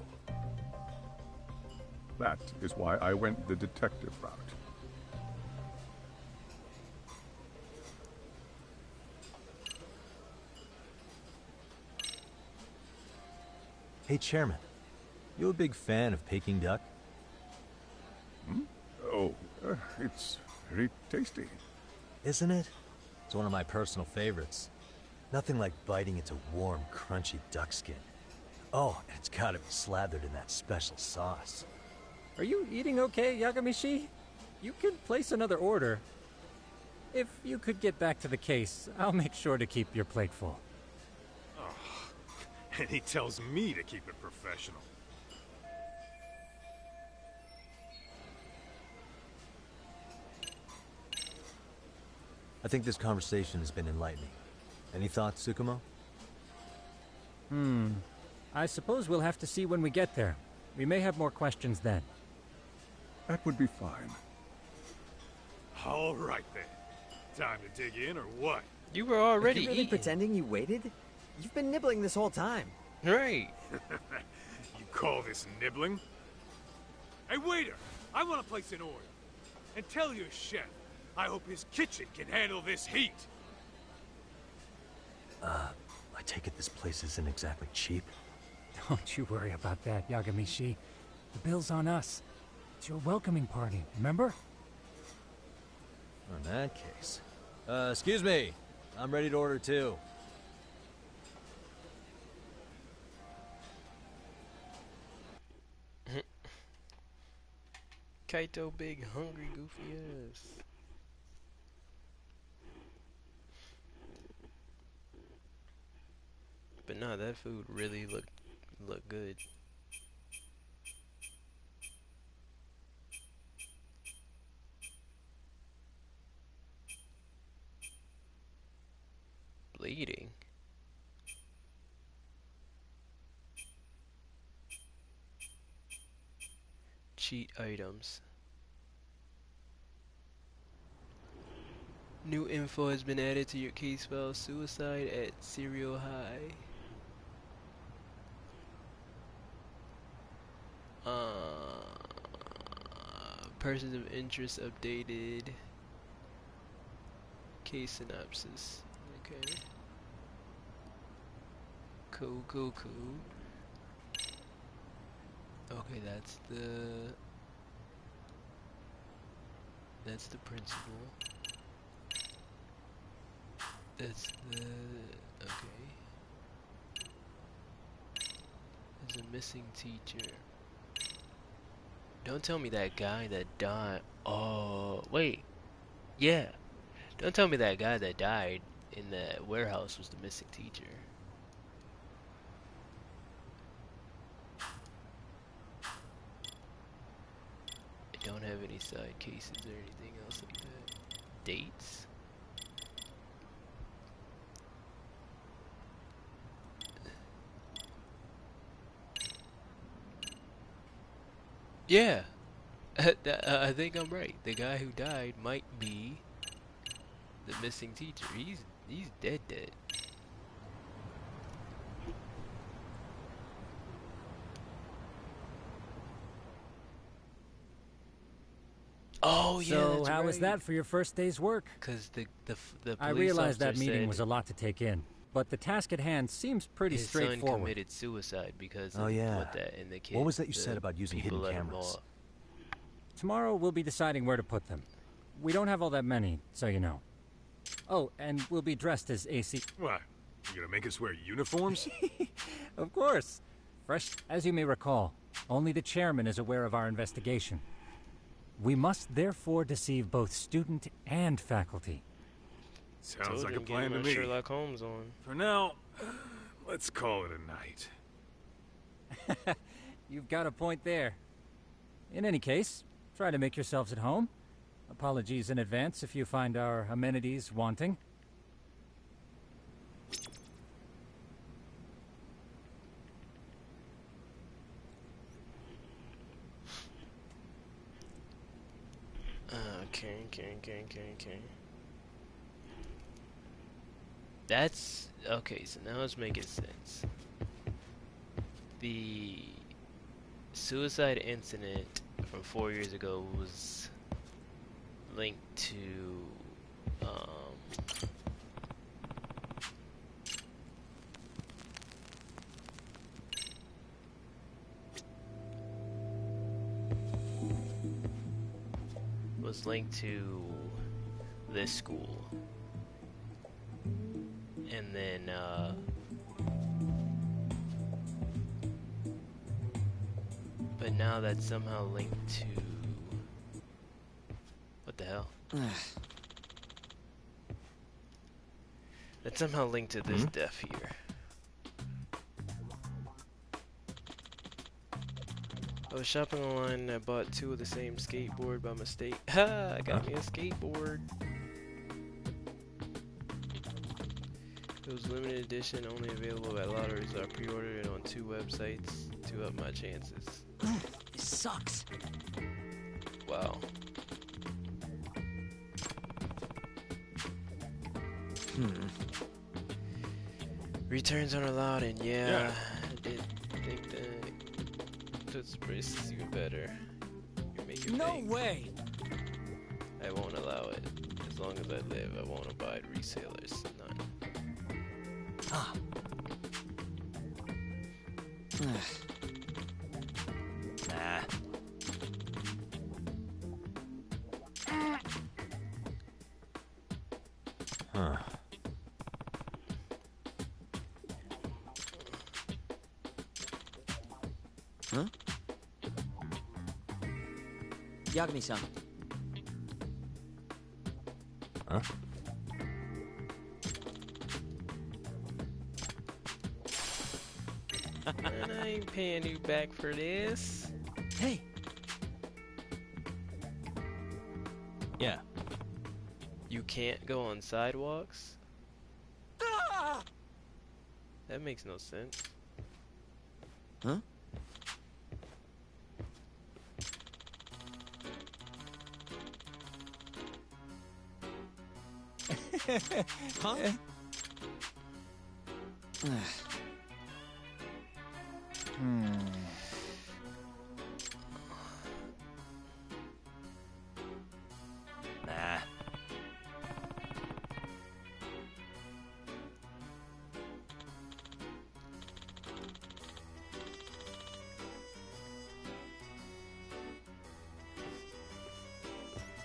That is why I went the detective route. Hey, Chairman, you a big fan of Peking duck? Oh, it's very tasty. Isn't it? It's one of my personal favorites. Nothing like biting into warm, crunchy duck skin. Oh, and it's gotta be slathered in that special sauce. Are you eating okay, Yagamishi? You could place another order. If you could get back to the case, I'll make sure to keep your plate full. And he tells me to keep it professional. I think this conversation has been enlightening. Any thoughts, Tsukumo? I suppose we'll have to see when we get there. We may have more questions then. That would be fine. All right then. Time to dig in or what? You were already Are you really pretending you waited? You've been nibbling this whole time. Right. You call this nibbling? Hey, waiter! I want to place an order. And tell your chef, I hope his kitchen can handle this heat. I take it this place isn't exactly cheap? Don't you worry about that, Yagamishi. The bill's on us. It's your welcoming party, remember? In that case. Excuse me. I'm ready to order too. Kaito big, hungry, goofy ass. But nah, that food really looked good. Bleeding. Cheat items. New info has been added to your case file. Suicide at Serial High. Persons of interest updated. Case synopsis. Okay. Cool. Okay, that's the principal. That's the okay. There's a missing teacher. Don't tell me that guy that died. Oh, wait. Yeah. Don't tell me that guy that died in the warehouse was the missing teacher. I don't have any side cases or anything else like that. Dates? Yeah. I think I'm right. The guy who died might be the missing teacher. He's dead. Oh yeah. So how was that for your first day's work? Because the police I realized that officer meeting said was a lot to take in, but the task at hand seems pretty his son straightforward. committed suicide because Oh of yeah. what that and the kid. What was that you said about using people hidden let him cameras? off. Tomorrow we'll be deciding where to put them. We don't have all that many, so you know. Oh, and we'll be dressed as AC. What? You gonna make us wear uniforms? Of course. Fresh. As you may recall, only the chairman is aware of our investigation. We must therefore deceive both student and faculty. Sounds like a plan to me. Sherlock Holmes on. For now, let's call it a night. You've got a point there. In any case, try to make yourselves at home. Apologies in advance if you find our amenities wanting. Okay. That's okay. So now it's making sense. The suicide incident from 4 years ago was linked to this school, and then but now that's somehow linked to what the hell? That's somehow linked to this death here. I was shopping online and I bought 2 of the same skateboard by mistake. Ha! I got me a skateboard. It was limited edition, only available at lotteries. I pre-ordered it on 2 websites to up my chances. This sucks. Wow. Returns aren't allowed, and yeah. I did think that puts prices even better. You make it No big. way! I won't allow it. As long as I live, I won't abide resellers. None. Ah. Nah. Huh. Huh? Yagami-san. Huh? And I ain't paying you back for this. Hey. Yeah. You can't go on sidewalks? Ah! That makes no sense. Huh? Huh?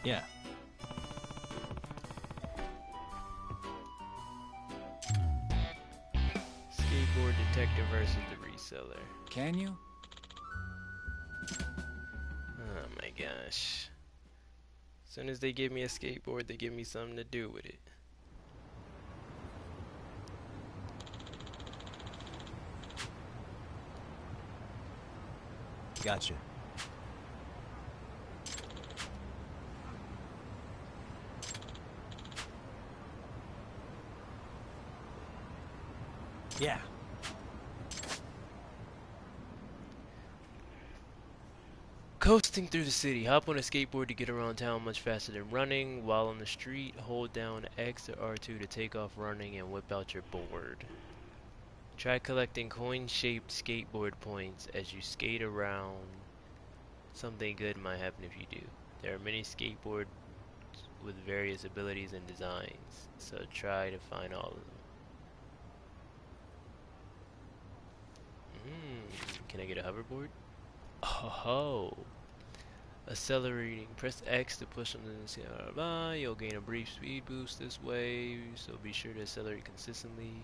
Yeah. Skateboard detector versus the reseller. Can you? Oh my gosh. As soon as they give me a skateboard, they give me something to do with it. Gotcha. Yeah. Coasting through the city. Hop on a skateboard to get around town much faster than running. While on the street, hold down X or R2 to take off running and whip out your board. Try collecting coin-shaped skateboard points as you skate around. Something good might happen if you do. There are many skateboards with various abilities and designs, so try to find all of them. Can I get a hoverboard? Oh, accelerating. Press X to push on the you'll gain a brief speed boost this way, so be sure to accelerate consistently.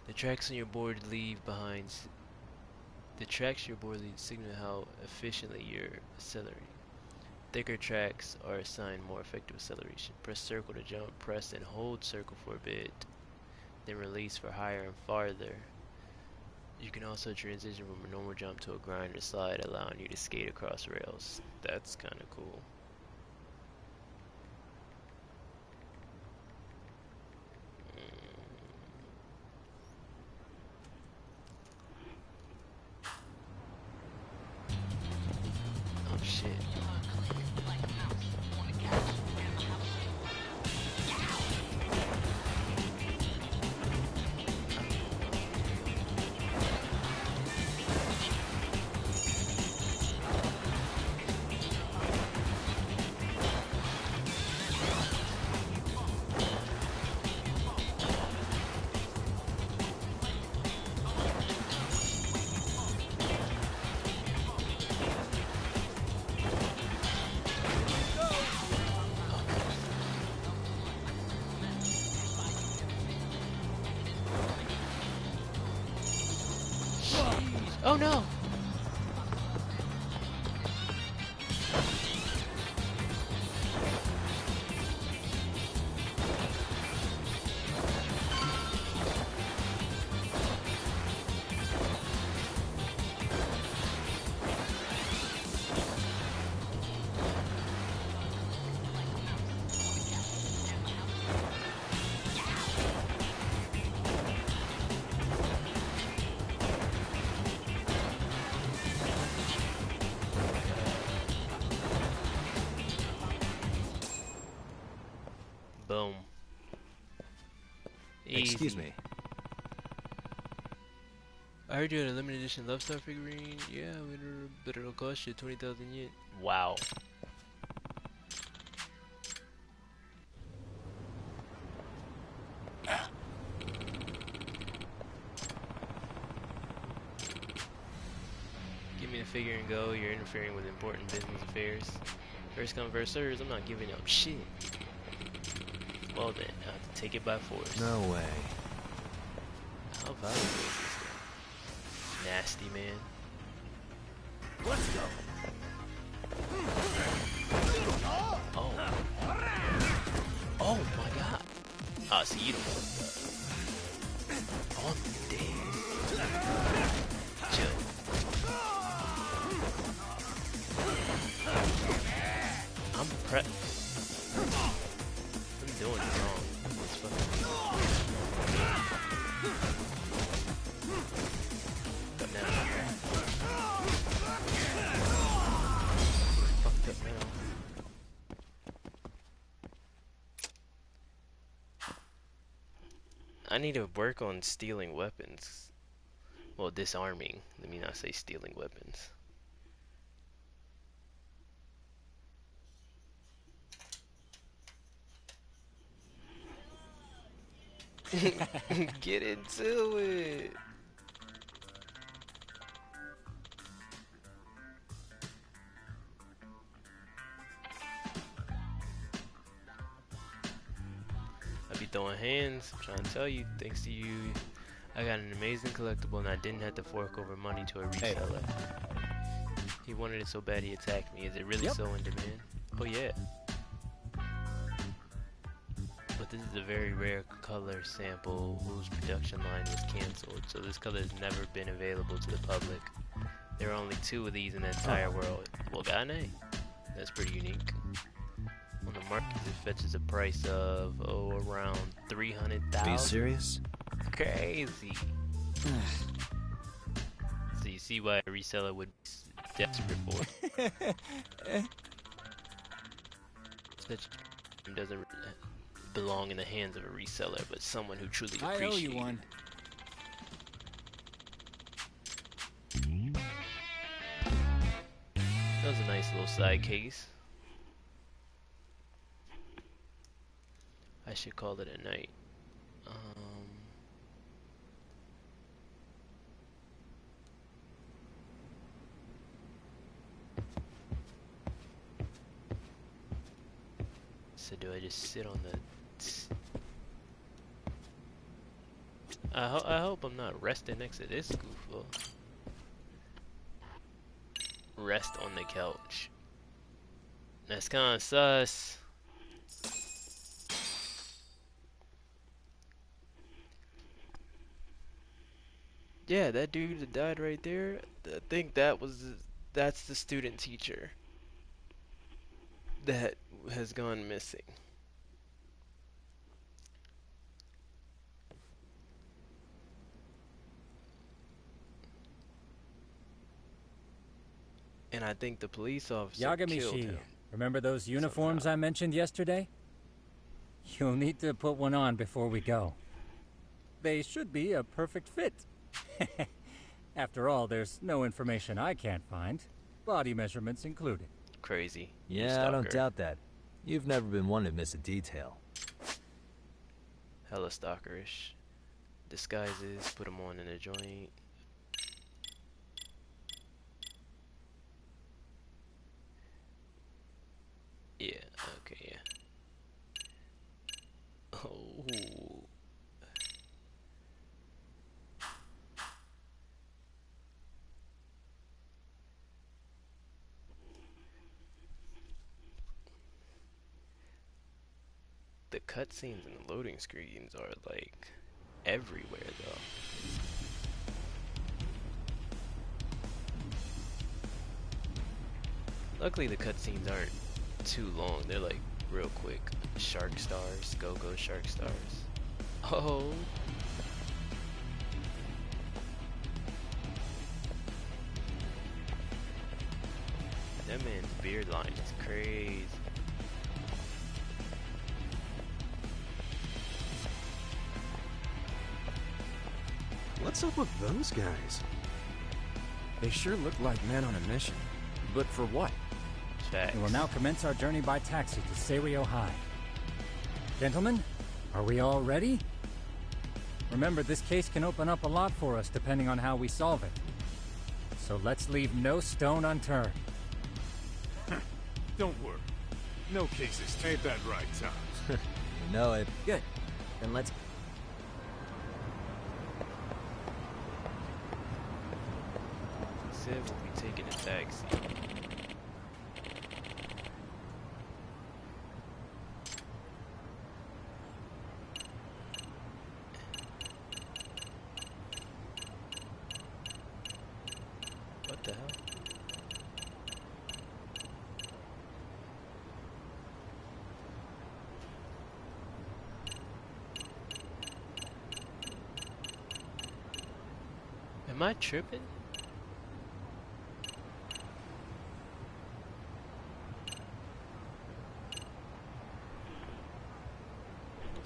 The tracks on your board leave behind. The tracks your board leave signal how efficiently you're accelerating. Thicker tracks are assigned more effective acceleration. Press circle to jump. Press and hold circle for a bit, then release for higher and farther. You can also transition from a normal jump to a grind or slide, allowing you to skate across rails. That's kind of cool. Oh shit. Oh no! Boom. Excuse Easy. me. I heard you had a limited edition Love Star figurine. Yeah, but it'll cost you 20,000 yen. Wow. Give me the figure and go. You're interfering with important business affairs. First come, first serves. I'm not giving up shit. Well then, I have to take it by force. No way. How valuable is this thing? Nasty man. Let's go. Oh. Oh my god. Ah, so you don't want that. On dead. Chill. I'm doing it wrong. It's fucking. But now. Fucked up now. I need to work on stealing weapons. Well, disarming. Let me not say stealing weapons. Get into it. throwing hands. I'm trying to tell you, thanks to you, I got an amazing collectible and I didn't have to fork over money to a reseller. He wanted it so bad he attacked me. Is it really so in demand? Oh yeah. But this is a very rare color sample whose production line was cancelled, so this color has never been available to the public. There are only 2 of these in the entire world. Well, got an A. That's pretty unique. On the market, it fetches a price of, around 300,000. Are you serious? Crazy. So you see why a reseller would be desperate for it. Such doesn't belong in the hands of a reseller, but someone who truly appreciates it. I owe you one. That was a nice little side case. I should call it a night. So do I just sit on the... I hope I'm not resting next to this goofball. Rest on the couch. That's kinda sus. Yeah, that dude that died right there, I think that's the student teacher that has gone missing. And I think the police officer killed him. Remember those uniforms I mentioned yesterday? You'll need to put one on before we go. They should be a perfect fit. After all, there's no information I can't find, body measurements included. Crazy. Yeah, I don't doubt that. You've never been one to miss a detail. Hella stalkerish. Disguises, put them on in a joint. Yeah, okay, yeah. Oh. The cutscenes and the loading screens are like everywhere though. Luckily the cutscenes aren't too long, they're like real quick. Shark stars, go shark stars. Oh. That man's beard line is crazy. What's up with those guys? They sure look like men on a mission. But for what? We will now commence our journey by taxi to Serio High. Gentlemen, are we all ready? Remember, this case can open up a lot for us depending on how we solve it. So let's leave no stone unturned. Don't worry. No cases. Ain't that right, Tom? You know it. Good. Then let's... Said we'll be taking a taxi. What the hell? Am I tripping?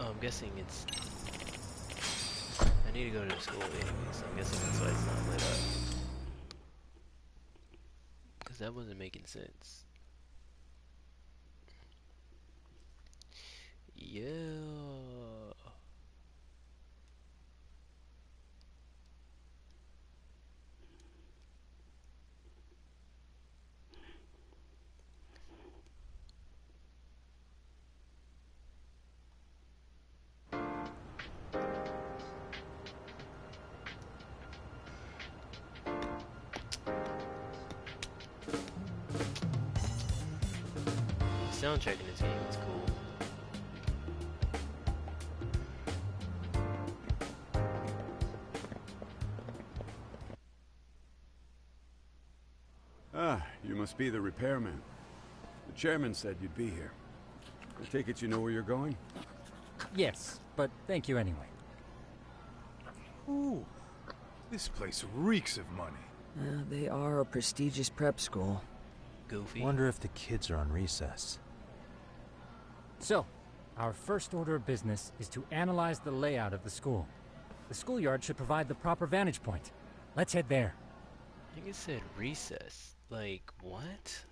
I'm guessing it's... I need to go to school anyway, so I'm guessing that's why it's not lit up. Because that wasn't making sense. Yeah. soundtrack in this game is cool. Ah, you must be the repairman. The chairman said you'd be here. I take it you know where you're going? Yes, but thank you anyway. Ooh, this place reeks of money. They are a prestigious prep school. Goofy. Wonder if the kids are on recess. So, our first order of business is to analyze the layout of the school. The schoolyard should provide the proper vantage point. Let's head there. I think it said recess. Like, what?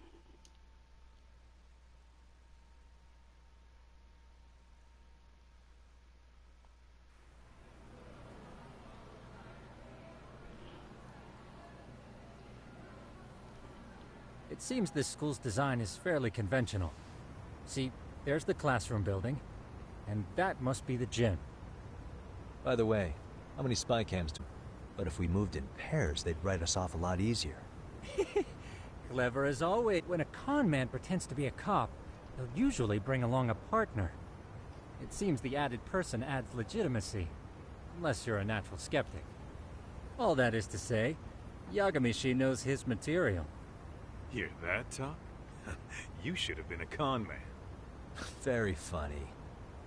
It seems this school's design is fairly conventional. See, there's the classroom building, and that must be the gym. By the way, how many spy cams do... But if we moved in pairs, they'd write us off a lot easier. Clever as always. When a con man pretends to be a cop, he'll usually bring along a partner. It seems the added person adds legitimacy, unless you're a natural skeptic. All that is to say, Yagamishi knows his material. Hear that, Tom? You should have been a con man. Very funny.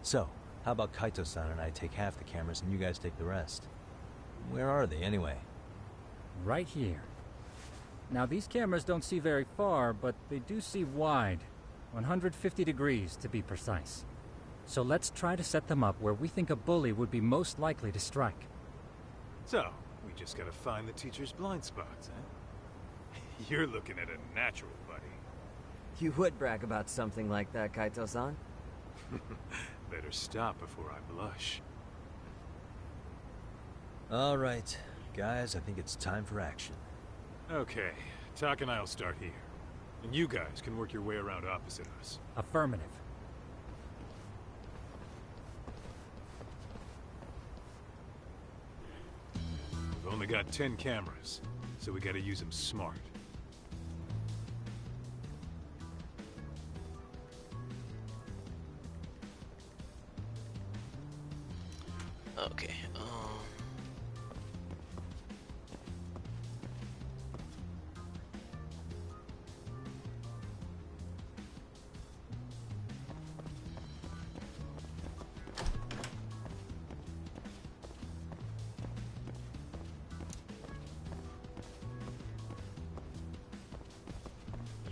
So, how about Kaito-san and I take half the cameras and you guys take the rest? Where are they, anyway? Right here. Now, these cameras don't see very far, but they do see wide. 150 degrees, to be precise. So let's try to set them up where we think a bully would be most likely to strike. So, we just gotta find the teacher's blind spots, eh? You're looking at a natural, buddy. You would brag about something like that, Kaito-san. Better stop before I blush. All right, guys, I think it's time for action. Okay, Tak and I'll start here. And you guys can work your way around opposite us. Affirmative. We've only got 10 cameras, so we gotta use them smart. Okay,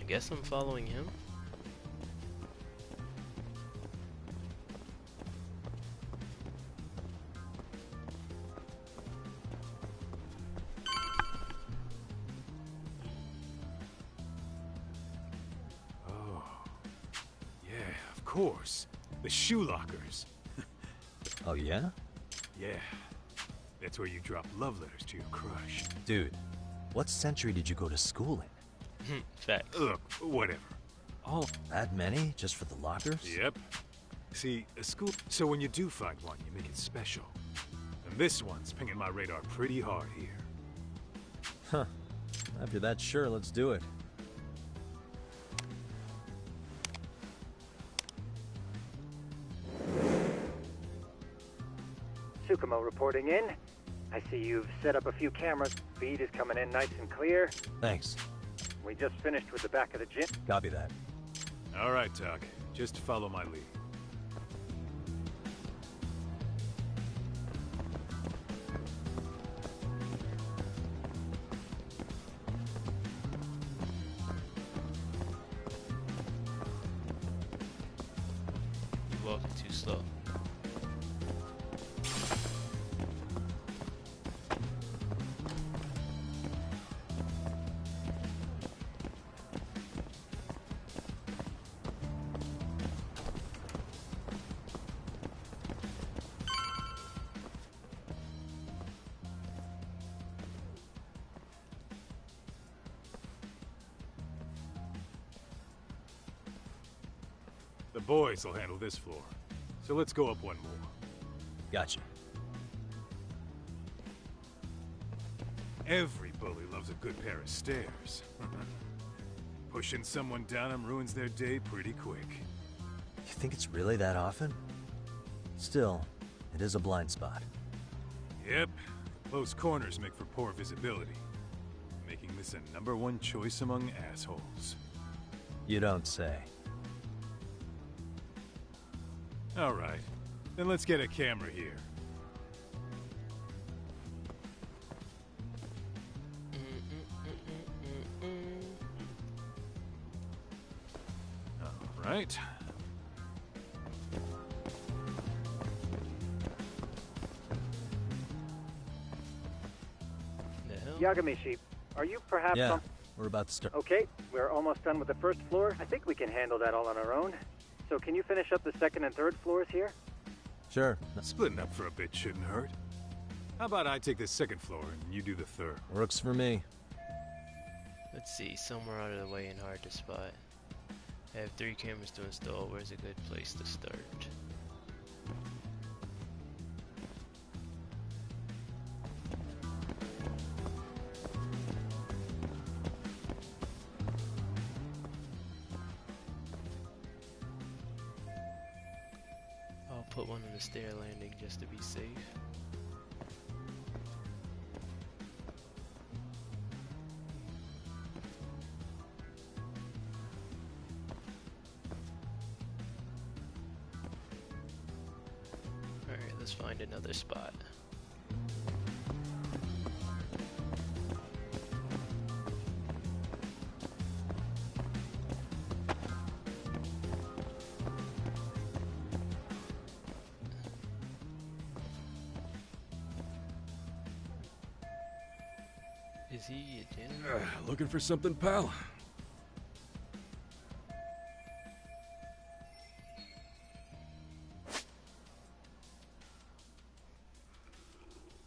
I guess I'm following him. Oh, yeah, of course. The shoe lockers. Oh, yeah? Yeah. That's where you drop love letters to your crush. Dude, what century did you go to school in? Facts. Look, whatever. Oh, that many? Just for the lockers? Yep. See, a school... So when you do find one, you make it special. And this one's pinging my radar pretty hard here. Huh. After that, sure, let's do it. Tsukumo reporting in. I see you've set up a few cameras. Feed is coming in nice and clear. Thanks. We just finished with the back of the gym. Copy that. All right, Tak. Just follow my lead. You're walking too slow. The boys will handle this floor. So let's go up one more. Gotcha. Every bully loves a good pair of stairs. Pushing someone down them ruins their day pretty quick. You think it's really that often? Still, it is a blind spot. Yep. Close corners make for poor visibility, making this a #1 choice among assholes. You don't say. Alright, then let's get a camera here. Alright. Yagami Sheep, are you perhaps Yeah, on... we're about to start. Okay, we're almost done with the first floor. I think we can handle that all on our own. So can you finish up the second and third floors here? Sure. Splitting up for a bit shouldn't hurt. How about I take the second floor and you do the third? Works for me. Let's see, somewhere out of the way and hard to spot. I have 3 cameras to install. Where's a good place to start? I'll put one on the stair landing just to be safe. Alright, let's find another spot. Is he a janitor? Looking for something, pal?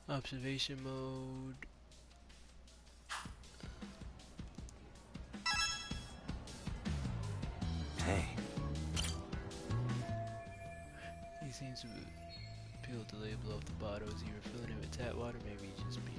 Observation mode. Hey. He seems to peel the label off the bottle. Is he refilling it with tap water? Maybe he's just being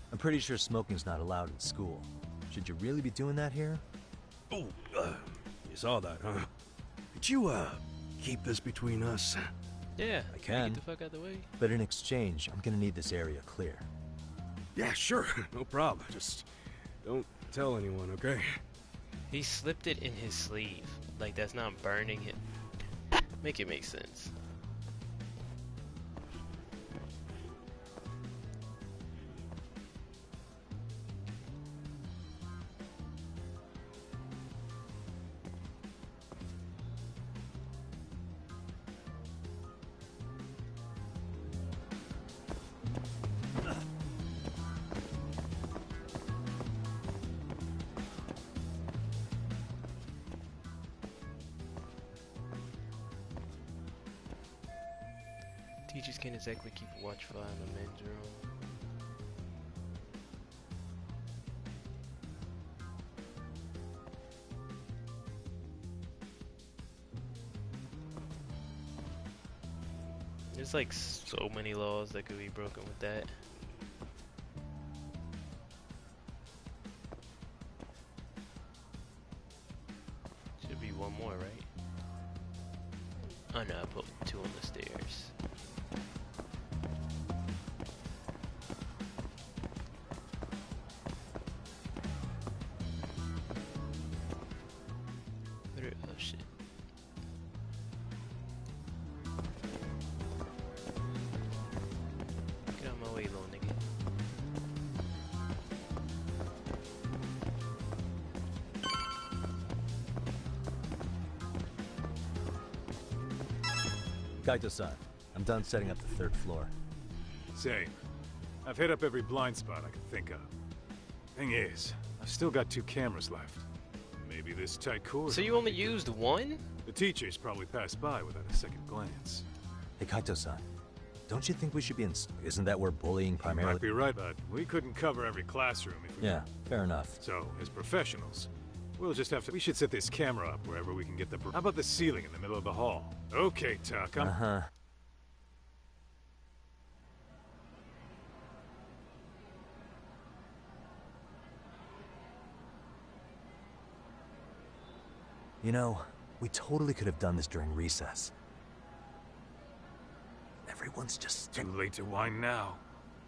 I'm pretty sure smoking's not allowed in school. Should you really be doing that here? Oh, you saw that, huh? Could you, keep this between us? Yeah, I can. Get the fuck out of the way. But in exchange, I'm gonna need this area clear. Yeah, sure. No problem. Just don't tell anyone, okay? He slipped it in his sleeve. Like, that's not burning him. Make it make sense. Teachers can't exactly keep a watch file in the men's room. There's like so many laws that could be broken with that. Should be one more, right? Oh no, I put 2 on the stairs. Oh shit. Get out of my way, little nigga. Kaito-san, I'm done setting up the third floor. Same. I've hit up every blind spot I can think of. Thing is, I've still got 2 cameras left. Maybe this tight cord. So you only used one? The teachers probably passed by without a second glance. Hey, Kaito-san, don't you think we should be in... Isn't that where bullying primarily... You might be right, but we couldn't cover every classroom if we... Yeah, fair enough. So, as professionals, we'll just have to... We should set this camera up wherever we can get the... How about the ceiling in the middle of the hall? Okay, Tuck, I'm... Uh-huh. You know, we totally could have done this during recess. Everyone's just... Too late to whine now.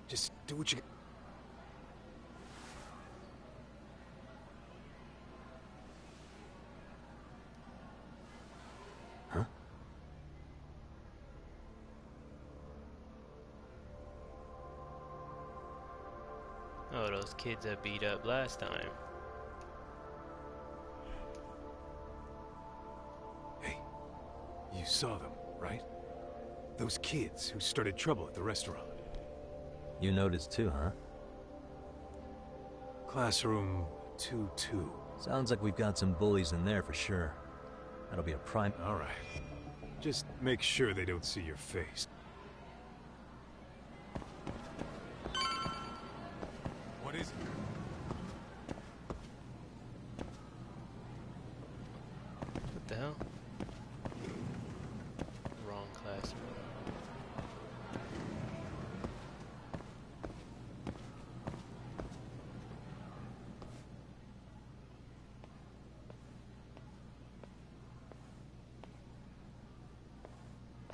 Just do what you... Huh? Oh, those kids I beat up last time. You saw them, right? Those kids who started trouble at the restaurant. You noticed too, huh? Classroom 2-2. Sounds like we've got some bullies in there for sure. That'll be a prime... All right. Just make sure they don't see your face. What is it? What the hell? Wrong classroom.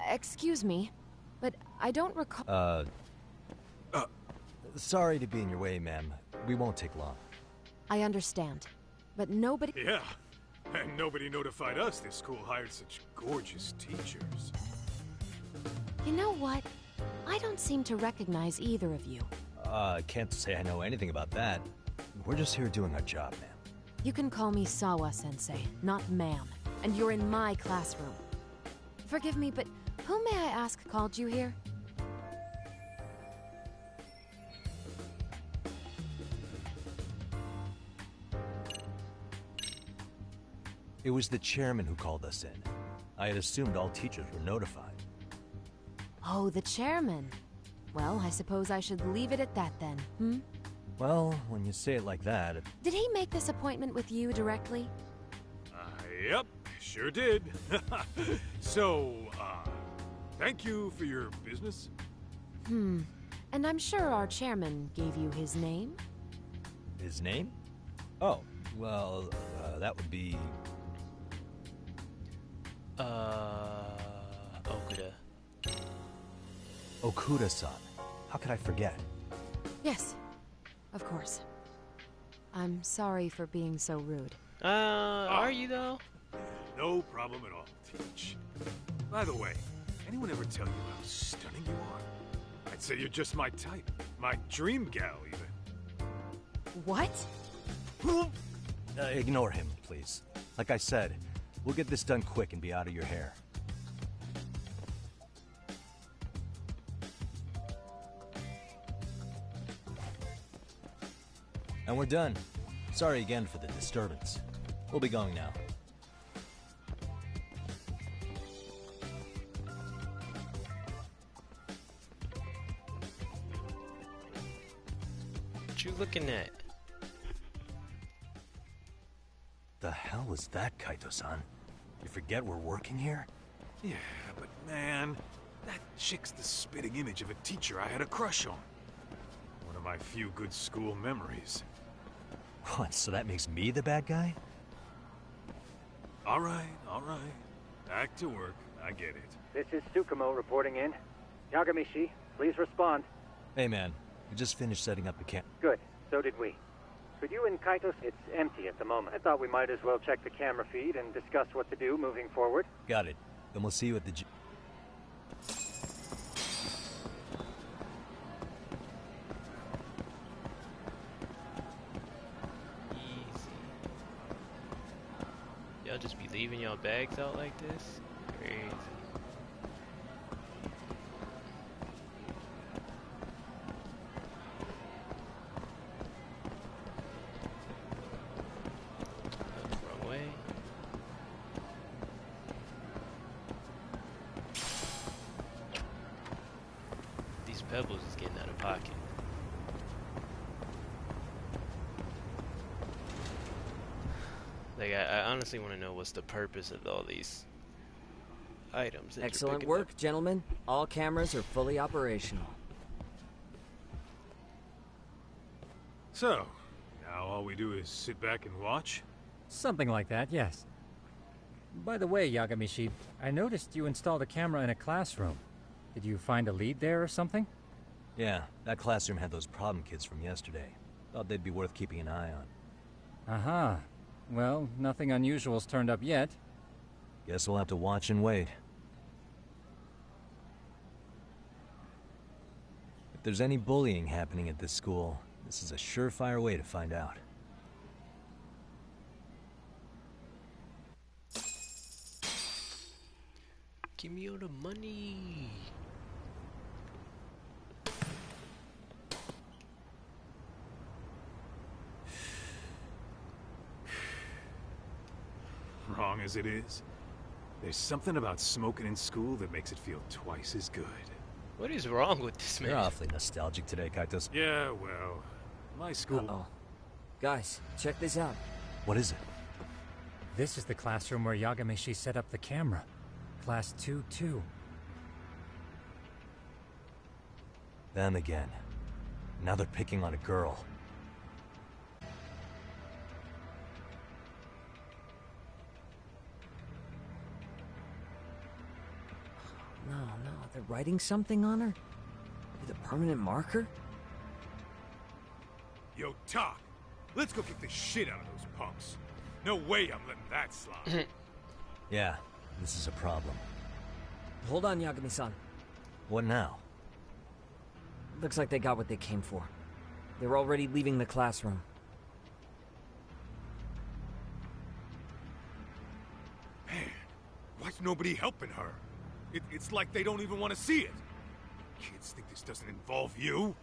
Excuse me, but I don't recall... Sorry to be in your way, ma'am. We won't take long. I understand, but nobody... Yeah, and nobody notified us this school hired such gorgeous teachers. You know what? I don't seem to recognize either of you. Can't say I know anything about that. We're just here doing our job, ma'am. You can call me Sawa-sensei, not ma'am, and you're in my classroom. Forgive me, but who may I ask called you here? It was the chairman who called us in. I had assumed all teachers were notified. Oh, the chairman. Well, I suppose I should leave it at that then, hmm? Well, when you say it like that... Did he make this appointment with you directly? Yep, sure did. So, thank you for your business. And I'm sure our chairman gave you his name? His name? Oh, well, that would be... Okuda. Okuda-san. How could I forget? Yes, of course. I'm sorry for being so rude. Are you though? No problem at all, Teach. By the way, anyone ever tell you how stunning you are? I'd say you're just my type. My dream gal, even. What? Ignore him, please. Like I said, we'll get this done quick and be out of your hair. And we're done. Sorry again for the disturbance. We'll be going now. What you looking at? The hell was that, Kaito-san? You forget we're working here? Yeah, but man, that chick's the spitting image of a teacher I had a crush on. One of my few good school memories. What, so that makes me the bad guy? All right. Back to work. I get it. This is Tsukumo reporting in. Yagamishi, please respond. Hey, man. We just finished setting up the camp. Good. So did we. Could you and Kaito... It's empty at the moment. I thought we might as well check the camera feed and discuss what to do moving forward. Got it. Then we'll see you at the Y'all just be leaving y'all bags out like this? Crazy. Pebbles is getting out of pocket. Like, I honestly want to know what's the purpose of all these items that you're Excellent picking work, up. gentlemen. All cameras are fully operational. So, now all we do is sit back and watch? Something like that, yes. By the way, Yagamishi, I noticed you installed a camera in a classroom. Did you find a lead there or something? Yeah, that classroom had those problem kids from yesterday. Thought they'd be worth keeping an eye on. Aha. Well, nothing unusual's turned up yet. Guess we'll have to watch and wait. If there's any bullying happening at this school, this is a surefire way to find out. Give me all the money. Wrong as it is, there's something about smoking in school that makes it feel twice as good. What is wrong with this man? You're awfully nostalgic today, Kaitos. Yeah, well, my school... Uh-oh. Guys, check this out. What is it? This is the classroom where Yagamishi set up the camera. Class 2-2. Them again. Now they're picking on a girl. No, they're writing something on her? With a permanent marker? Yo, Talk, let's go kick the shit out of those punks. No way I'm letting that slide. Yeah, this is a problem. Hold on, Yagami-san. What now? Looks like they got what they came for. They're already leaving the classroom. Man, why's nobody helping her? It's like they don't even want to see it. Kids think this doesn't involve you?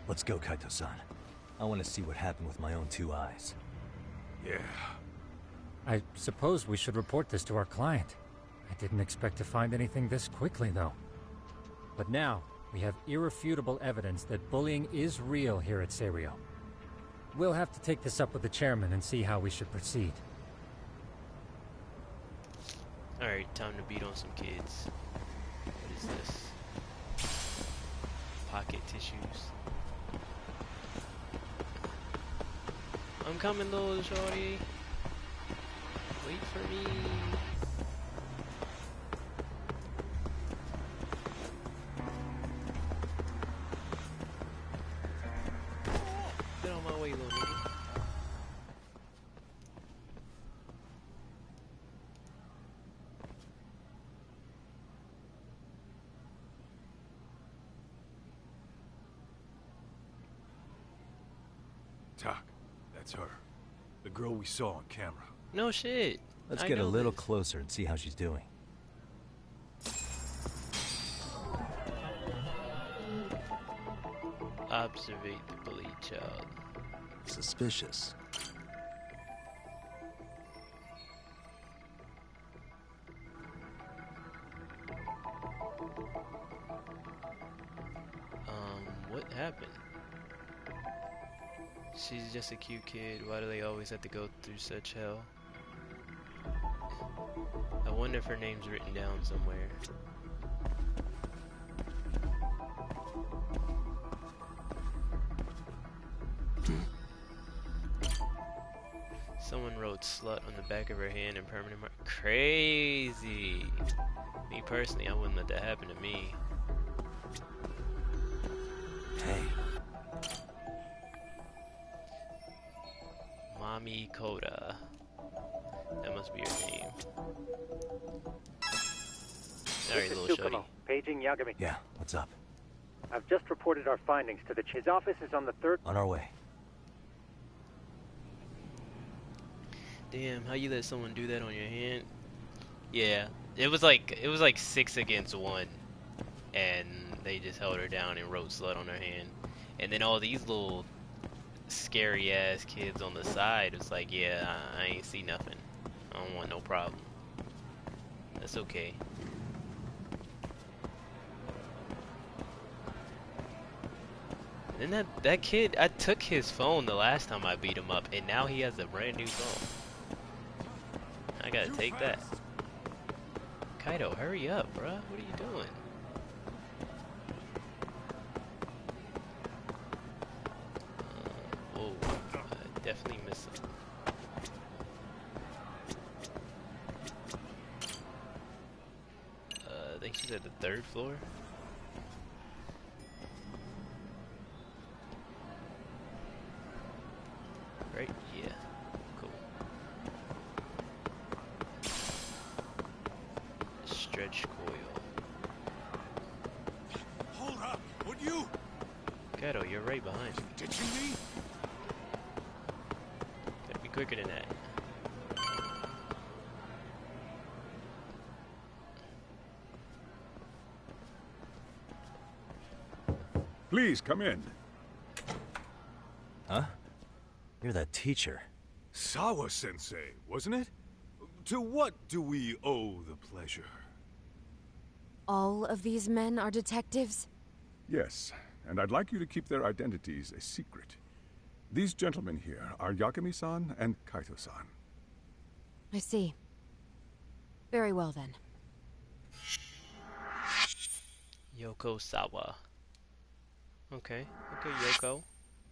Let's go, Kaito-san. I want to see what happened with my own two eyes. Yeah. I suppose we should report this to our client. I didn't expect to find anything this quickly, though. But now, we have irrefutable evidence that bullying is real here at Serio. We'll have to take this up with the chairman and see how we should proceed. Alright, time to beat on some kids. What is this? Pocket tissues. I'm coming, little shorty. Wait for me. Get on my way, little nigga. Talk, that's her. The girl we saw on camera. No shit. Let's I get a know little this. closer and see how she's doing. Observate the bullied child. Suspicious. What happened? She's just a cute kid. Why do they always have to go through such hell? I wonder if her name's written down somewhere. Someone wrote slut on the back of her hand and permanent mark. Crazy. Me personally, I wouldn't let that happen to me. Hey. Mommy Coda. That must be her name. Alright, little shorty. Paging Yagami. Yeah, what's up? I've just reported our findings to the His office is on the third... On our way. Damn, how you let someone do that on your hand? Yeah, it was like 6 against 1, and they just held her down and wrote slut on her hand. And then all these little scary ass kids on the side was like, yeah, I ain't see nothing. I don't want no problem. That's okay. And that kid, I took his phone the last time I beat him up, and now he has a brand new phone. I gotta take that. Kaido, hurry up, bruh. What are you doing? Whoa, I definitely missed him. I think she's at the 3rd floor. Right? Yeah. Cool. Stretch coil. Hold up, would you? Kato, you're right behind me. Ditching me? Gotta be quicker than that. Please, come in. Huh? You're that teacher. Sawa-sensei, wasn't it? To what do we owe the pleasure? All of these men are detectives? Yes, and I'd like you to keep their identities a secret. These gentlemen here are Yagami-san and Kaito-san. I see. Very well then. Yoko Sawa. Okay, Yoko.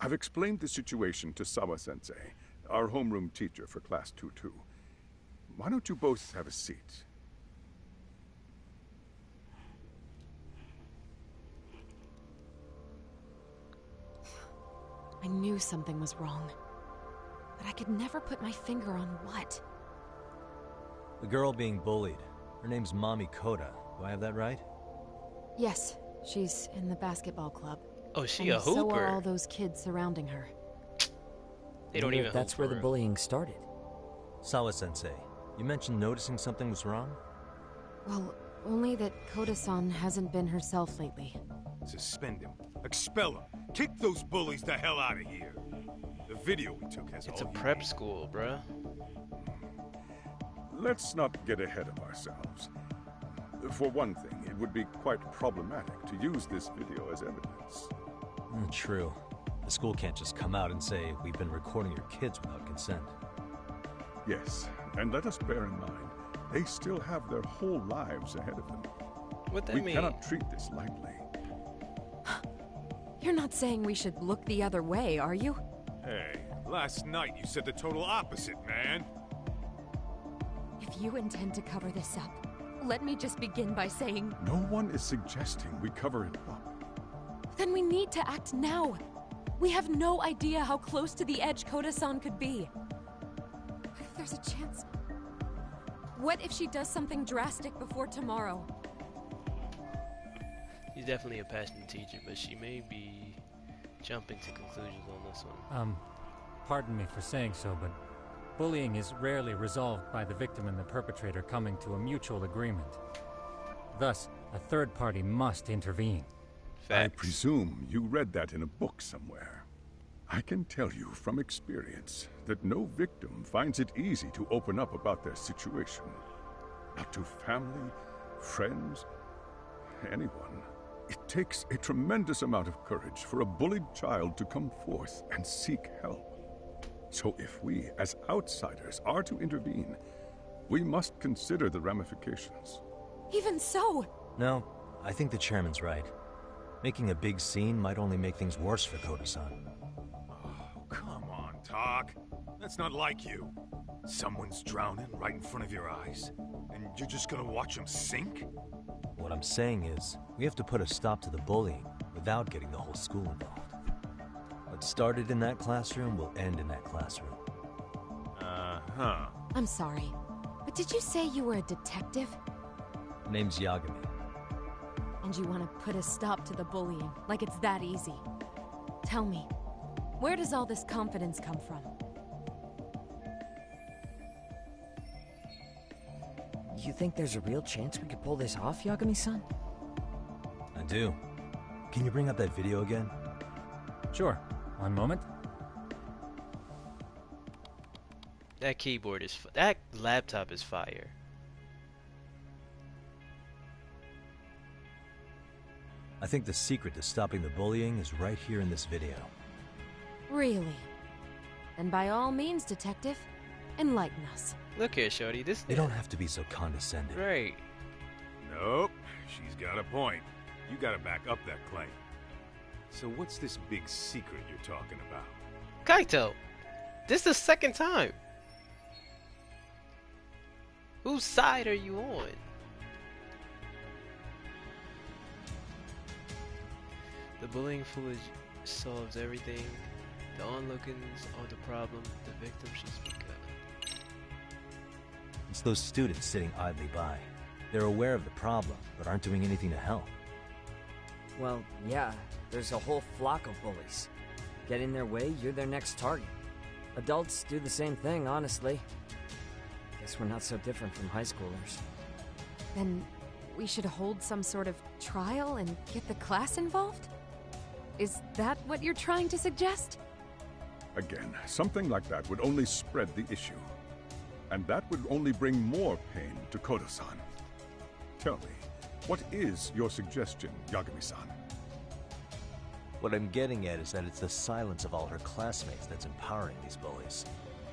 I've explained the situation to Sawa-sensei, our homeroom teacher for Class 2-2. Why don't you both have a seat? I knew something was wrong, but I could never put my finger on what. The girl being bullied. Her name's Mami Koda. Do I have that right? Yes, she's in the basketball club. Oh, she and a hooper. So are all those kids surrounding her. They don't even. That's where the bullying started. Sawa-sensei, you mentioned noticing something was wrong? Well, only that Koda-san hasn't been herself lately. Suspend him. Expel him. Kick those bullies the hell out of here. The video we took has It's a all prep school, bruh. Let's not get ahead of ourselves. For one thing, it would be quite problematic to use this video as evidence. True. The school can't just come out and say, we've been recording your kids without consent. Yes, and let us bear in mind, they still have their whole lives ahead of them. What that mean? We cannot treat this lightly. You're not saying we should look the other way, are you? Hey, last night you said the total opposite, man. If you intend to cover this up, let me just begin by saying... No one is suggesting we cover it up. Then we need to act now. We have no idea how close to the edge Koda-san could be. What if there's a chance? What if she does something drastic before tomorrow? She's definitely a passionate teacher, but she may be jumping to conclusions on this one. Pardon me for saying so, but bullying is rarely resolved by the victim and the perpetrator coming to a mutual agreement. Thus, a third party must intervene. I presume you read that in a book somewhere. I can tell you from experience that no victim finds it easy to open up about their situation. Not to family, friends, anyone. It takes a tremendous amount of courage for a bullied child to come forth and seek help. So if we, as outsiders, are to intervene, we must consider the ramifications. Even so! No, I think the chairman's right. Making a big scene might only make things worse for Koda-san. Oh, come on, Talk. That's not like you. Someone's drowning right in front of your eyes, and you're just gonna watch them sink? What I'm saying is, we have to put a stop to the bullying without getting the whole school involved. What started in that classroom will end in that classroom. Uh-huh. I'm sorry, but did you say you were a detective? Name's Yagami. And you want to put a stop to the bullying, like it's that easy. Tell me, where does all this confidence come from? You think there's a real chance we could pull this off, Yagami-san? I do. Can you bring up that video again? Sure. One moment. That keyboard is... that laptop is fire. I think the secret to stopping the bullying is right here in this video. Really? Then by all means, Detective, enlighten us. Look here, Shorty, this... They don't have to be so condescending. Right. Nope, she's got a point. You gotta back up that claim. So what's this big secret you're talking about? Kaito, this is the second time. Whose side are you on? The bullying footage solves everything. The onlookers are the problem. The victim should speak up. It's those students sitting idly by. They're aware of the problem, but aren't doing anything to help. Well, yeah, there's a whole flock of bullies. Get in their way, you're their next target. Adults do the same thing, honestly. Guess we're not so different from high schoolers. Then we should hold some sort of trial and get the class involved? Is that what you're trying to suggest? Again, something like that would only spread the issue. And that would only bring more pain to Kodo-san. Tell me, what is your suggestion, Yagami-san? What I'm getting at is that it's the silence of all her classmates that's empowering these bullies.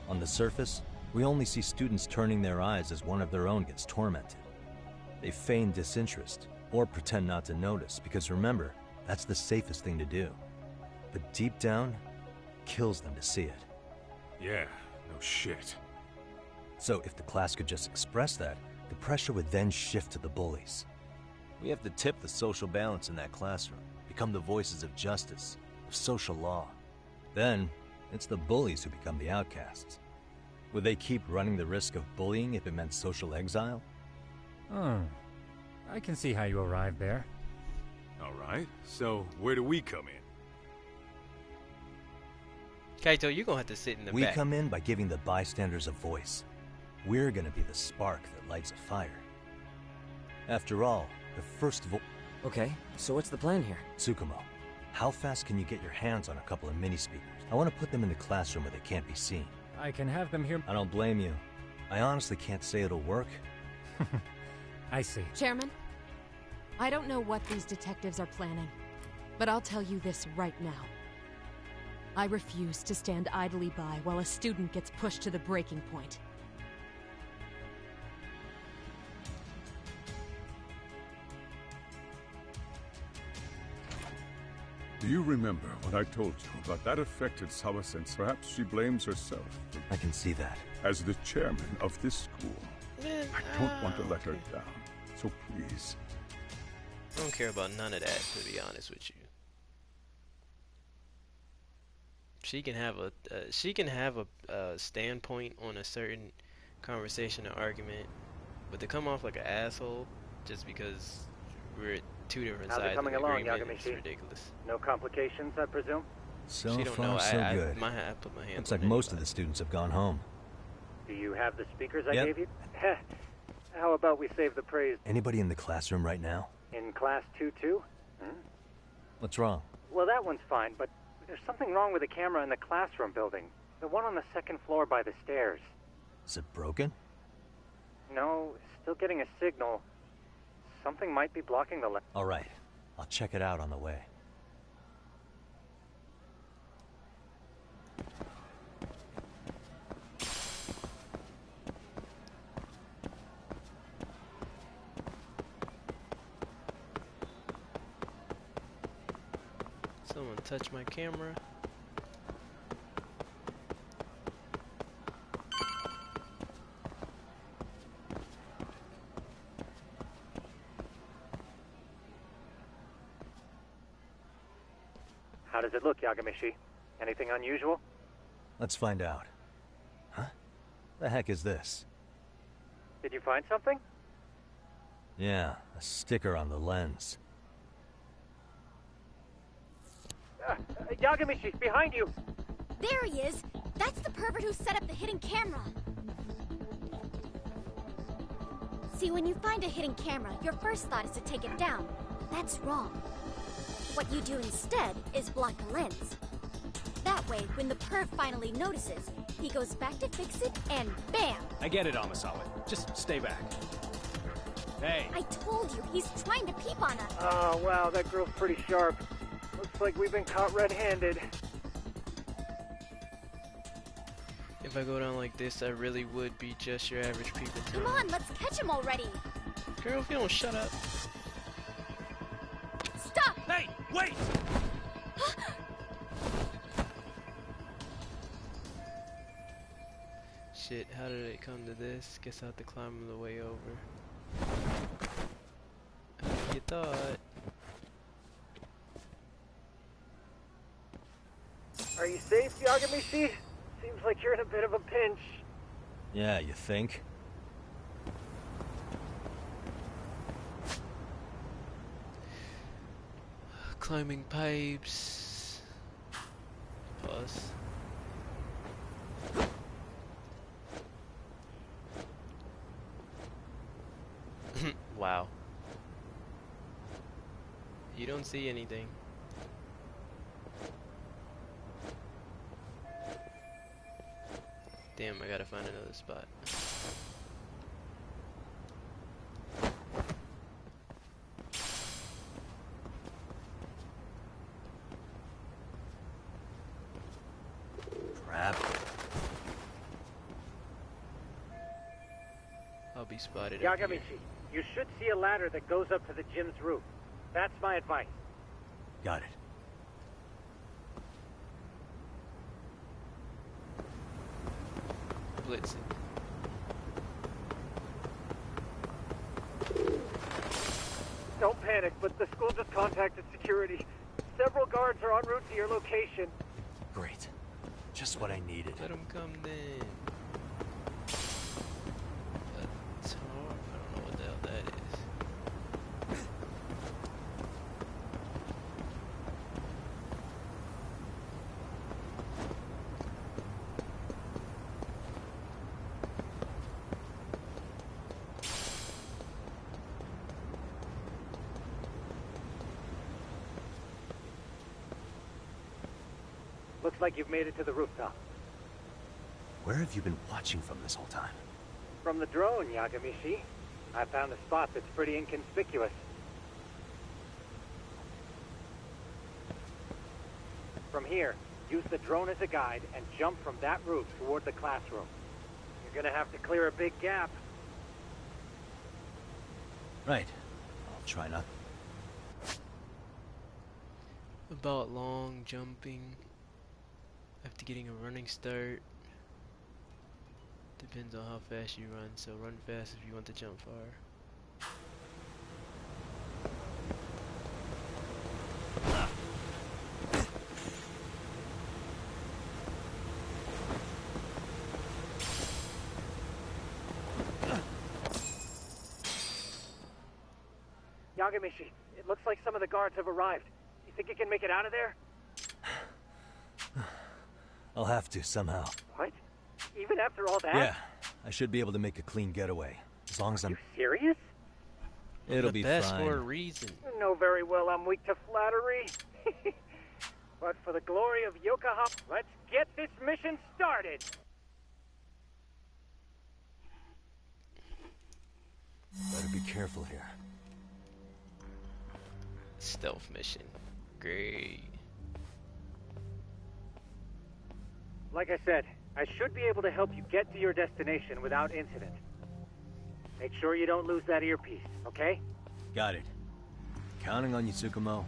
On the surface, we only see students turning their eyes as one of their own gets tormented. They feign disinterest, or pretend not to notice, because remember, that's the safest thing to do. But deep down, kills them to see it. Yeah, no shit. So if the class could just express that, the pressure would then shift to the bullies. We have to tip the social balance in that classroom, become the voices of justice, of social law. Then, it's the bullies who become the outcasts. Would they keep running the risk of bullying if it meant social exile? I can see how you arrived there. Alright, so where do we come in? Kaito, you're gonna have to sit in the We back. come in by giving the bystanders a voice. We're gonna be the spark that lights a fire. After all, the first Okay, so what's the plan here? Tsukumo, how fast can you get your hands on a couple of mini-speakers? I want to put them in the classroom where they can't be seen. I can have them here. I don't blame you. I honestly can't say it'll work. I see. Chairman, I don't know what these detectives are planning, but I'll tell you this right now. I refuse to stand idly by while a student gets pushed to the breaking point. Do you remember what I told you about that affected Sawa-sensei? Perhaps she blames herself. I can see that. As the chairman of this school, I don't want to let her down. So please. I don't care about none of that, to be honest with you. She can have a standpoint on a certain conversation or argument, but to come off like an asshole just because we're at two different sides of the agreement is ridiculous. No complications, I presume? So She don't far, know. so I good. put my hands Looks on like most of the students have gone home. Do you have the speakers I Yep. gave you? How about we save the praise Anybody in the classroom right now? in class 2-2? What's wrong? Well, that one's fine, but there's something wrong with the camera in the classroom building. The one on the second floor by the stairs. Is it broken? No, still getting a signal. Something might be blocking the All right. I'll check it out on the way. Someone touch my camera. How does it look, Yagamishi? Anything unusual? Let's find out. Huh? The heck is this? Did you find something? Yeah, a sticker on the lens. Yagamishi, behind you! There he is! That's the pervert who set up the hidden camera! See, when you find a hidden camera, your first thought is to take it down. That's wrong. What you do instead is block the lens. That way, when the perv finally notices, he goes back to fix it, and bam! I get it, Amasawa. Just stay back. Hey! I told you, he's trying to peep on us. Oh, wow, that girl's pretty sharp. Looks like we've been caught red-handed. If I go down like this, I really would be just your average people. Come on, let's catch him already. Girl, if you don't shut up. Stop! Hey, wait! Shit, how did it come to this? Guess I have to climb the way over. You thought. Are you safe, Yagamishi? Seems like you're in a bit of a pinch. Yeah, you think? Climbing pipes. Pause. Wow. You don't see anything. Damn, I gotta find another spot. Crap. I'll be spotted up here. Yagamishi, you should see a ladder that goes up to the gym's roof. That's my advice. Got it. Blitzing. Don't panic, but the school just contacted security. Several guards are en route to your location. Great. Just what I needed. Let them come then. That's hard. I don't know what the hell that is. Looks like you've made it to the rooftop. Where have you been watching from this whole time? From the drone, Yagamishi. I found a spot that's pretty inconspicuous. From here, use the drone as a guide and jump from that roof toward the classroom. You're gonna have to clear a big gap. Right. I'll try not. About long jumping after getting a running start. Depends on how fast you run, so run fast if you want to jump far. Yagamishi, it looks like some of the guards have arrived. You think you can make it out of there? I'll have to, somehow. What? Even after all that? Yeah. I should be able to make a clean getaway. As long as I'm... Serious? It'll be best fine. for a reason. You know very well I'm weak to flattery. But for the glory of Yokohama, let's get this mission started! Better be careful here. Stealth mission. Great. Like I said, I should be able to help you get to your destination without incident. Make sure you don't lose that earpiece, okay? Got it. Counting on you, Tsukumo.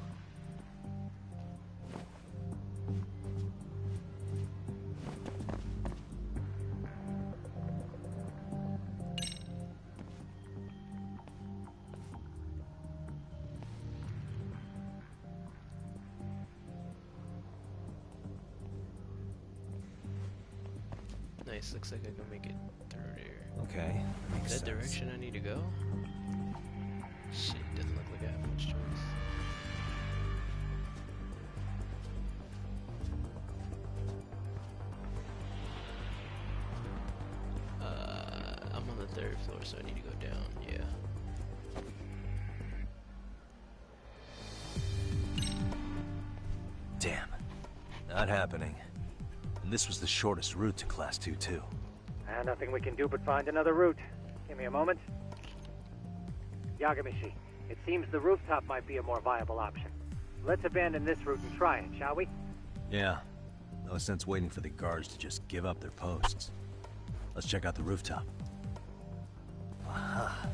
Nice, looks like I can make it through there. Okay, makes Is that sense. direction I need to go? Shit, doesn't look like I have much choice. I'm on the 3rd floor, so I need to go down, yeah. Damn. Not happening. And this was the shortest route to Class 2, too. Nothing we can do but find another route. Give me a moment. Yagamishi, it seems the rooftop might be a more viable option. Let's abandon this route and try it, shall we? Yeah. No sense waiting for the guards to just give up their posts. Let's check out the rooftop. Aha.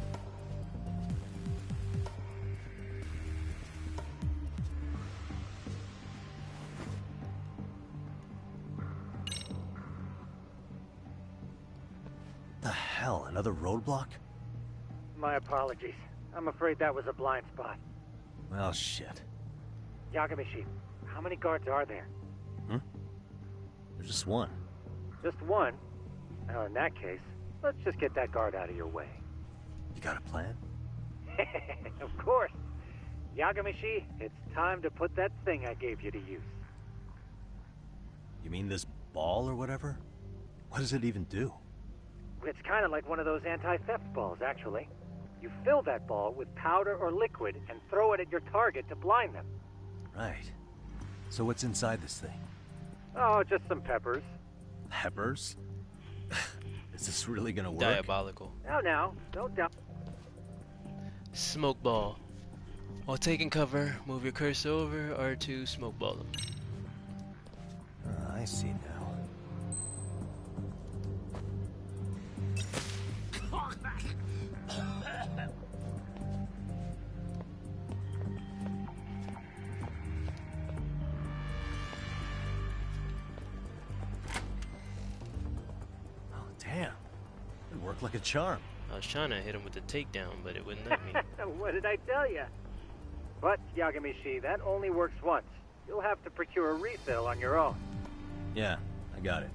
The hell, another roadblock? My apologies. I'm afraid that was a blind spot. Well, shit. Yagamishi, how many guards are there? There's just one. Just one? Well, in that case, let's just get that guard out of your way. You got a plan? Of course. Yagamishi, it's time to put that thing I gave you to use. You mean this ball or whatever? What does it even do? It's kind of like one of those anti-theft balls, actually. You fill that ball with powder or liquid and throw it at your target to blind them. Right. So what's inside this thing? Oh, just some peppers. Peppers? Is this really gonna work? Diabolical. Now, don't doubt. Smoke ball. While taking cover, move your cursor over R2, smoke ball them. I see now. Damn. It worked like a charm. I was trying to hit him with the takedown, but it wouldn't let me. What did I tell you? But, Yagamishi, that only works once. You'll have to procure a refill on your own. Yeah, I got it.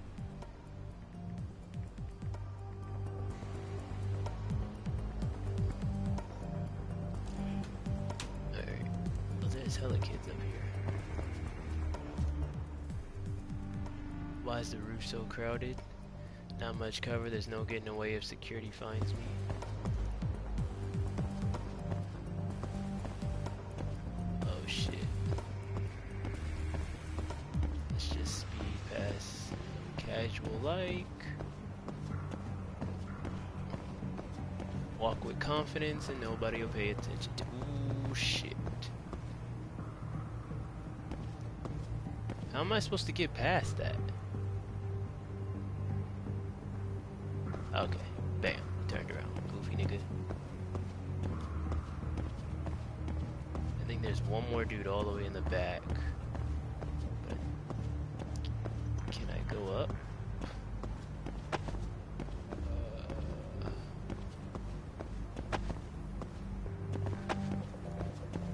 Alright. Well, there's hella kids up here. Why is the roof so crowded? Not much cover, there's no getting away if security finds me. Oh shit. Let's just speed past casual like. Walk with confidence and nobody will pay attention to. Ooh shit. How am I supposed to get past that? Okay, bam, turned around, goofy nigga. I think there's one more dude all the way in the back. But can I go up?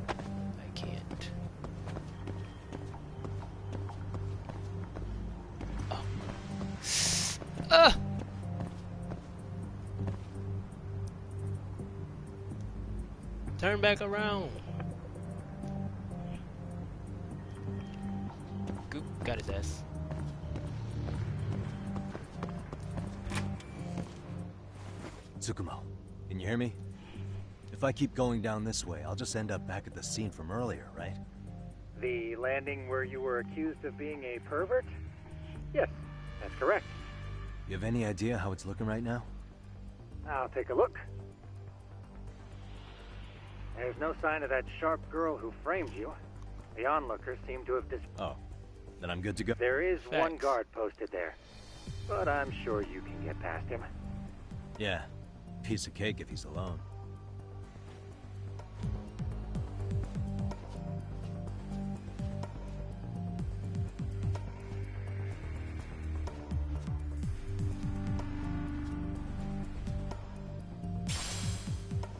I can't. Oh. Ah! Turn back around. Goop, got his ass. Tsukumo, can you hear me? If I keep going down this way, I'll just end up back at the scene from earlier, right? The landing where you were accused of being a pervert? Yes, that's correct. You have any idea how it's looking right now? I'll take a look. There's no sign of that sharp girl who framed you. The onlookers seem to have Oh, then I'm good to go. There is one guard posted there, but I'm sure you can get past him. Yeah, piece of cake if he's alone.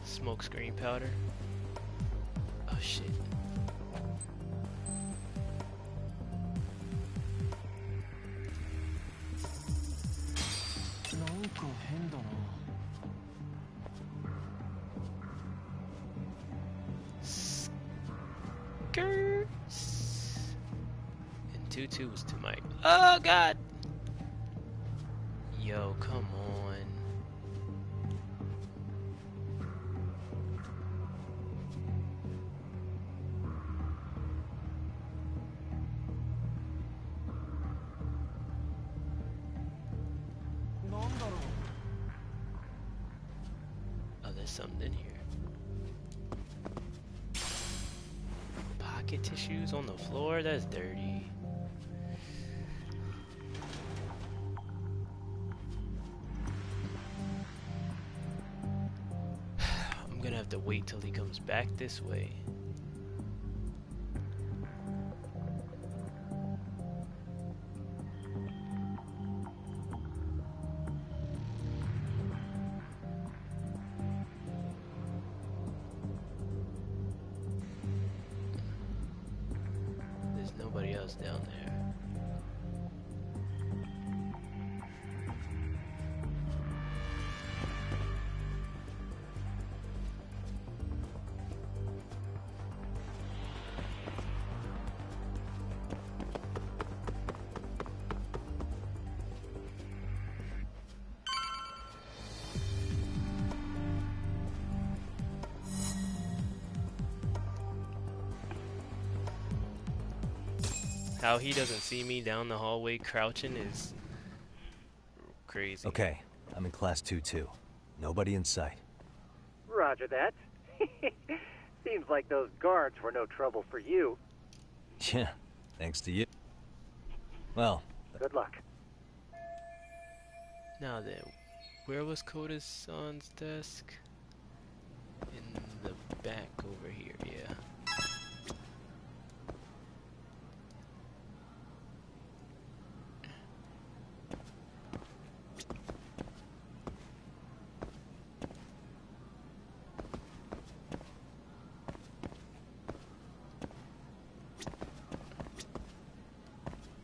Smoke screen powder. Oh shit. Skirts. And 2-2 was to my. Oh god. Yo, come on. Oh, there's something in here. pocket tissues on the floor? That's dirty. I'm gonna have to wait till he comes back this way. There's nobody else down there. How he doesn't see me down the hallway crouching is crazy. Okay, I'm in class 2-2. Nobody in sight. Roger that. Seems like those guards were no trouble for you. Yeah, thanks to you. Well, good luck. Now then, where was Koda-san's desk? In the back over here, yeah.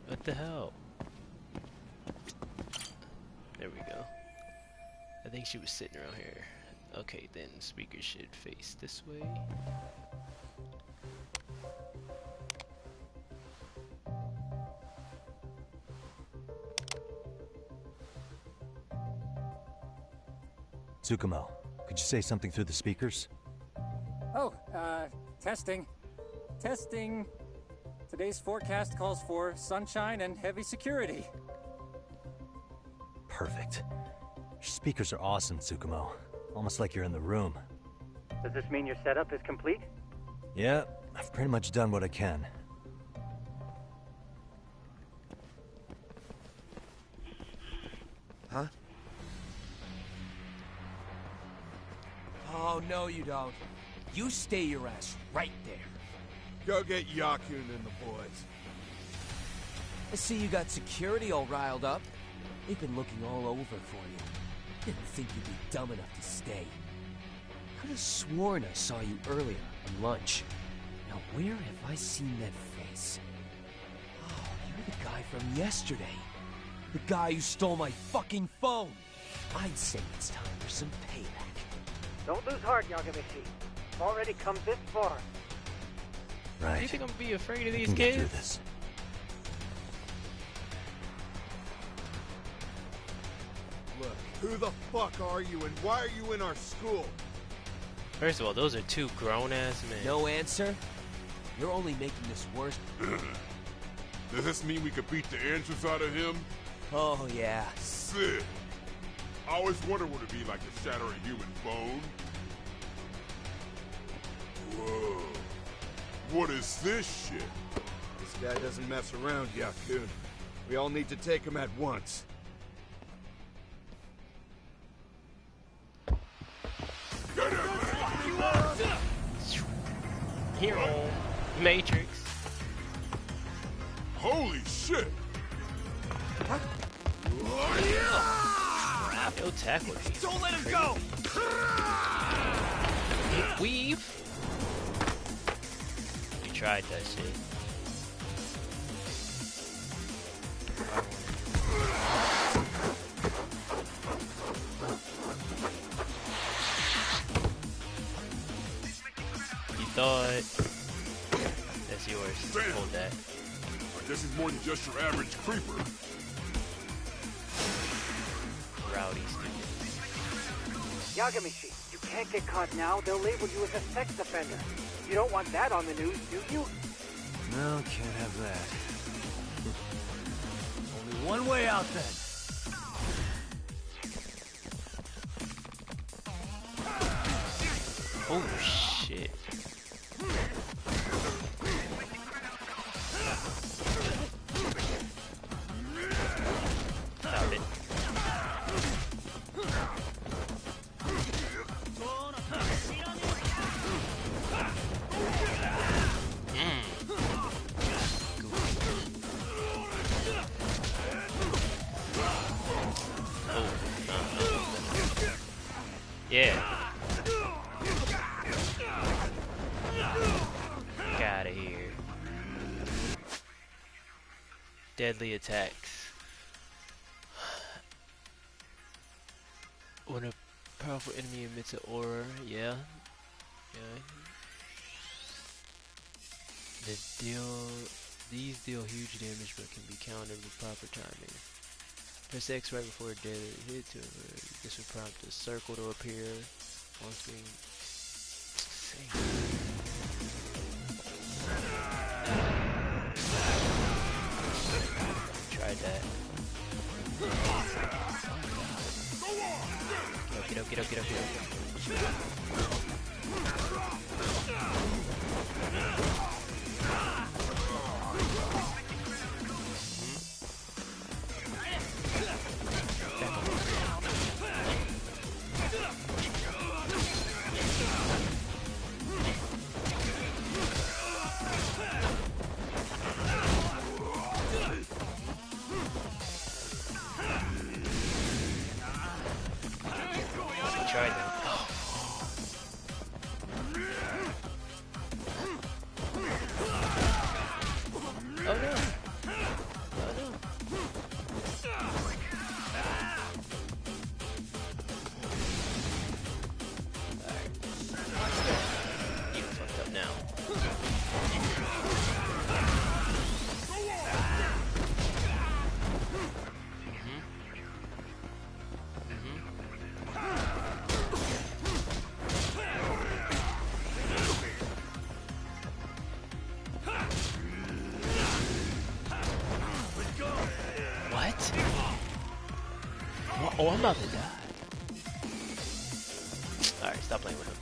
What the hell? There we go. I think she was sitting around here. Okay, then speakers should face this way. Tsukumo, could you say something through the speakers? Oh, testing. Testing. Today's forecast calls for sunshine and heavy security. Perfect. Your speakers are awesome, Tsukumo. Almost like you're in the room. Does this mean your setup is complete? Yeah, I've pretty much done what I can. Huh? Oh, no you don't. You stay your ass right there. Go get Yakun and the boys. I see you got security all riled up. They've been looking all over for you. Didn't think you'd be dumb enough to stay. Could have sworn I saw you earlier on lunch. Now where have I seen that face? Oh, you're the guy from yesterday. The guy who stole my fucking phone. I'd say it's time for some payback. Don't lose heart, Yagamishi. You've already come this far. Right. Do you think I'm gonna be afraid of I these can get kids? through this. Look, who the fuck are you and why are you in our school? First of all, those are two grown-ass men. No answer? You're only making this worse. Does this mean we could beat the answers out of him? Oh, yeah. Sick. I always wondered what it'd be like to shatter a human bone. Whoa. What is this shit? This guy doesn't mess around, Yakun. We all need to take him at once. Hero. Matrix. Holy shit! He'll tackle you. Don't let him go! Weave. You tried that shit. You thought that's yours. Damn. Hold that. I guess he's more than just your average creeper. Rowdy student. Yagamishi, you can't get caught now. They'll label you as a sex offender. You don't want that on the news, do you? No, can't have that. Only one way out then. Oh shit. Yeah. Get out of here. Deadly attacks. When a powerful enemy emits an aura, yeah. These deal huge damage but can be countered with proper timing. Press X right before a deadly hit to this will prompt a circle to appear on screen. Tried that. Get up. Try that. Oh no! Oh no! Alright. You fucked up now. Oh, I'm about to die. Alright, stop playing with him.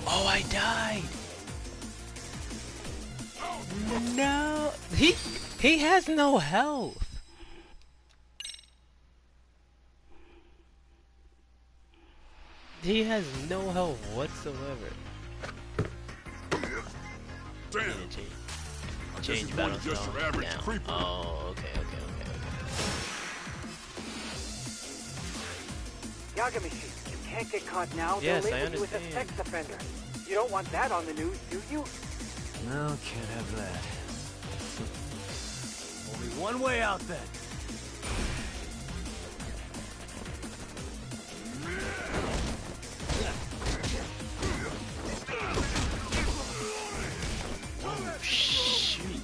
Oh, I died! No! He has no health! He has no health whatsoever. Damn. Change battle zone down. Oh, okay. Yagami-shi, you can't get caught now. Yes, They'll I label you as a understand. sex offender. You don't want that on the news, do you? No, can't have that. Only one way out then. Oh, shoot.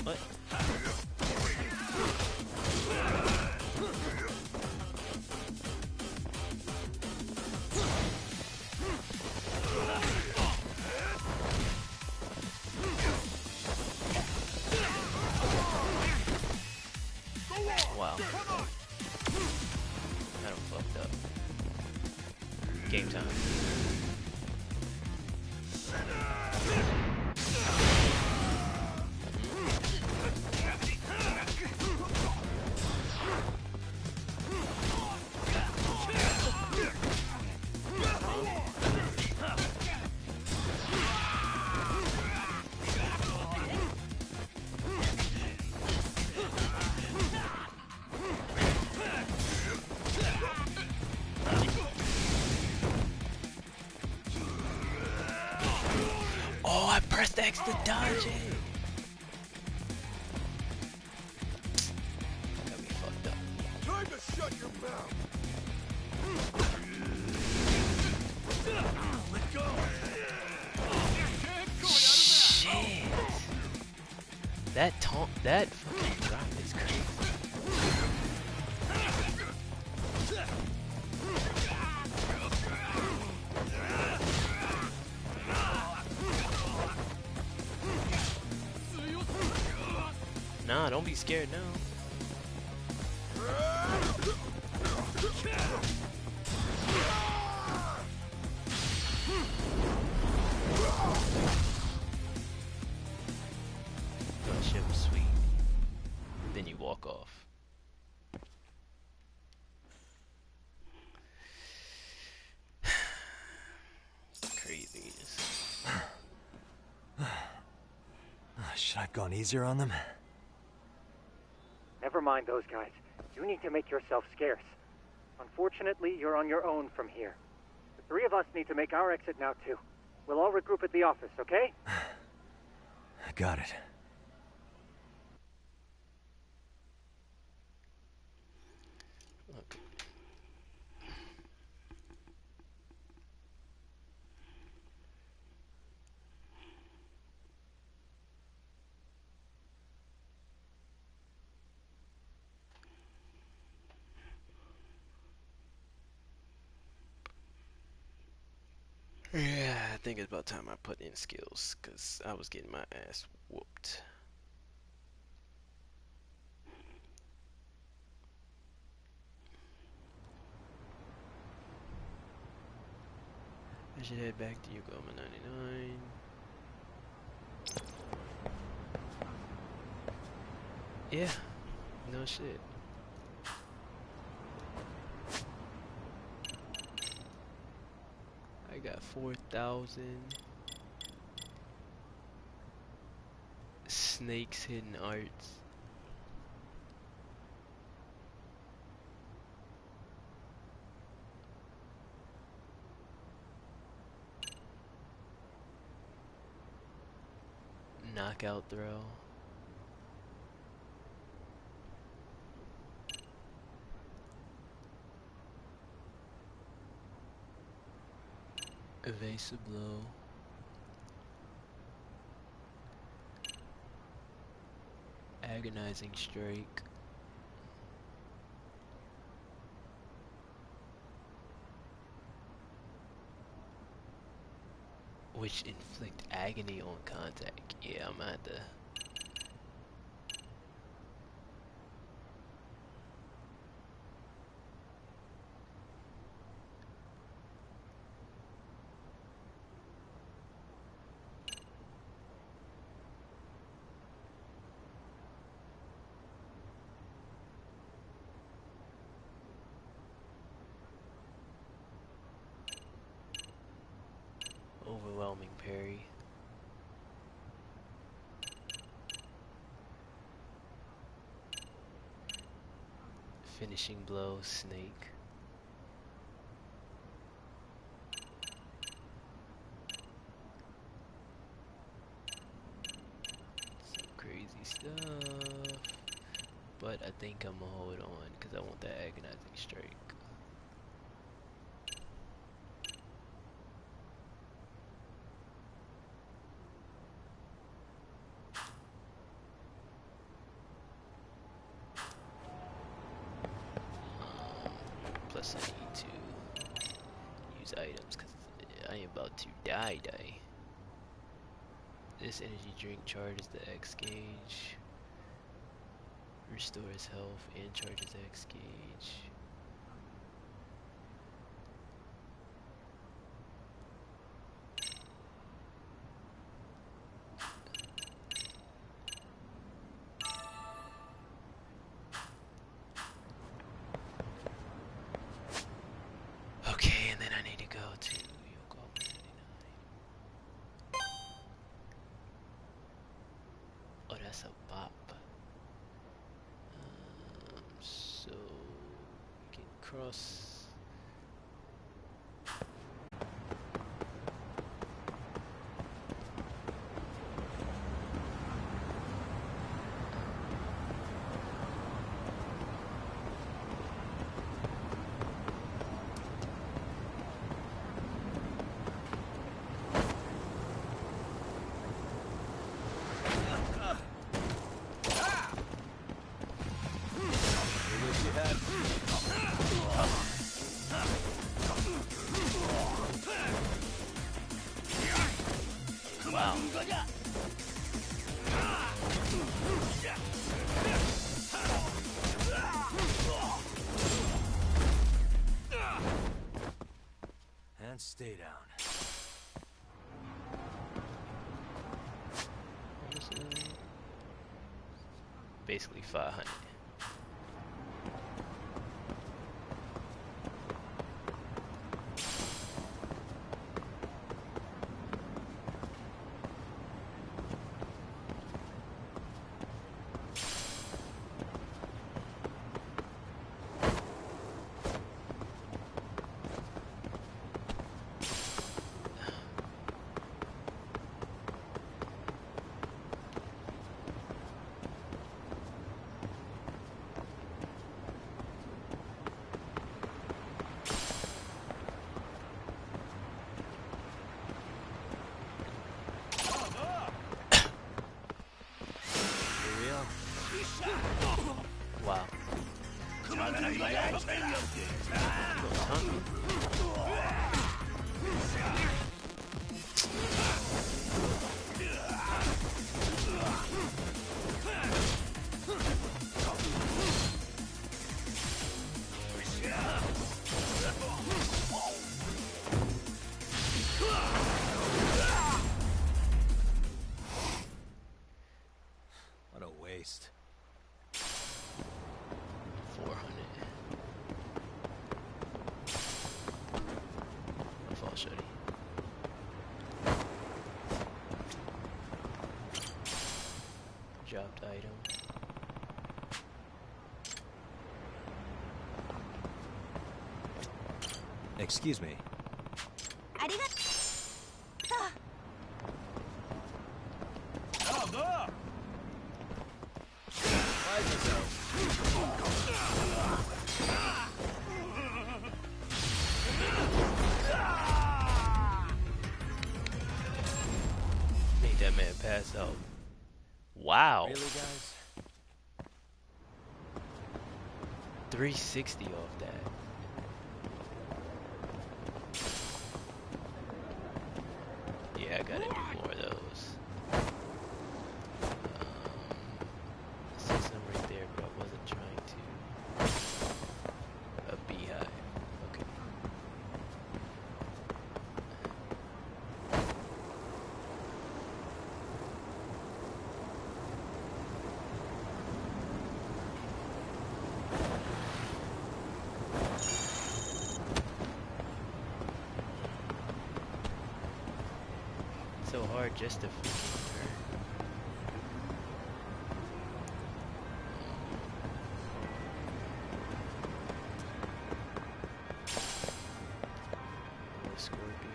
What? Wow. Kind of fucked up. Game time. Oh, I pressed X to dodge it. Got me fucked up. Time to shut your mouth. Let go. Shit. That taunt, that fucking drop is crazy. don't be scared now. Gunship, sweet. Then you walk off. Craziness. Should I have gone easier on them? Never mind those guys. You need to make yourself scarce. Unfortunately, you're on your own from here. The three of us need to make our exit now, too. We'll all regroup at the office, okay? Got it. Okay. Yeah, I think it's about time I put in skills, because I was getting my ass whooped. I should head back to Yokohama 99. Yeah, no shit. I got 4,000 snakes hidden arts. Knockout throw. Evasive blow. Agonizing strike. Which inflict agony on contact. Yeah, I'm at the... Overwhelming parry. Finishing blow, snake. Some crazy stuff. But I think I'm gonna hold on because I want that agonizing strike. Plus I need to use items because I am about to die. This energy drink charges the X gauge, restores health, and charges X gauge. Okay, and then I need to go to Yokohama 99. Oh, that's a bop. So we can cross. Stay down. Basically 500. Wow. What a waste. 400. Fall shutty. Dropped item. Excuse me. Made that man pass out. Wow. Really, guys? 360 off that. Yeah, I gotta do more of those. I see some right there, but I wasn't trying to. A beehive. Okay. So hard just to freaking turn. More scorpion.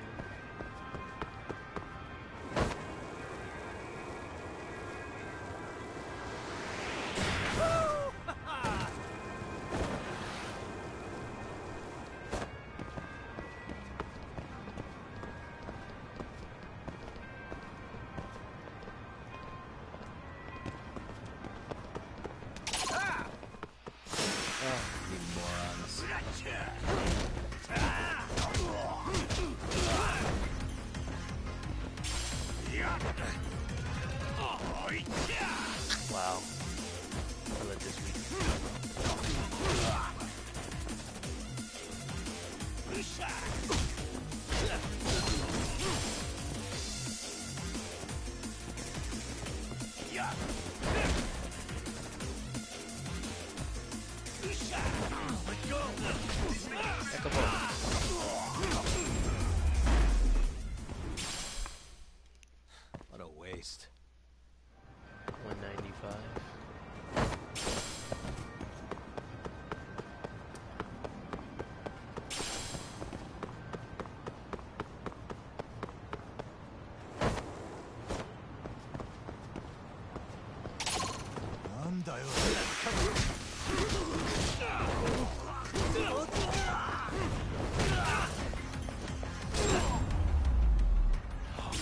You morons. Wow. I'll let this week. Heck of a- What a waste. 195.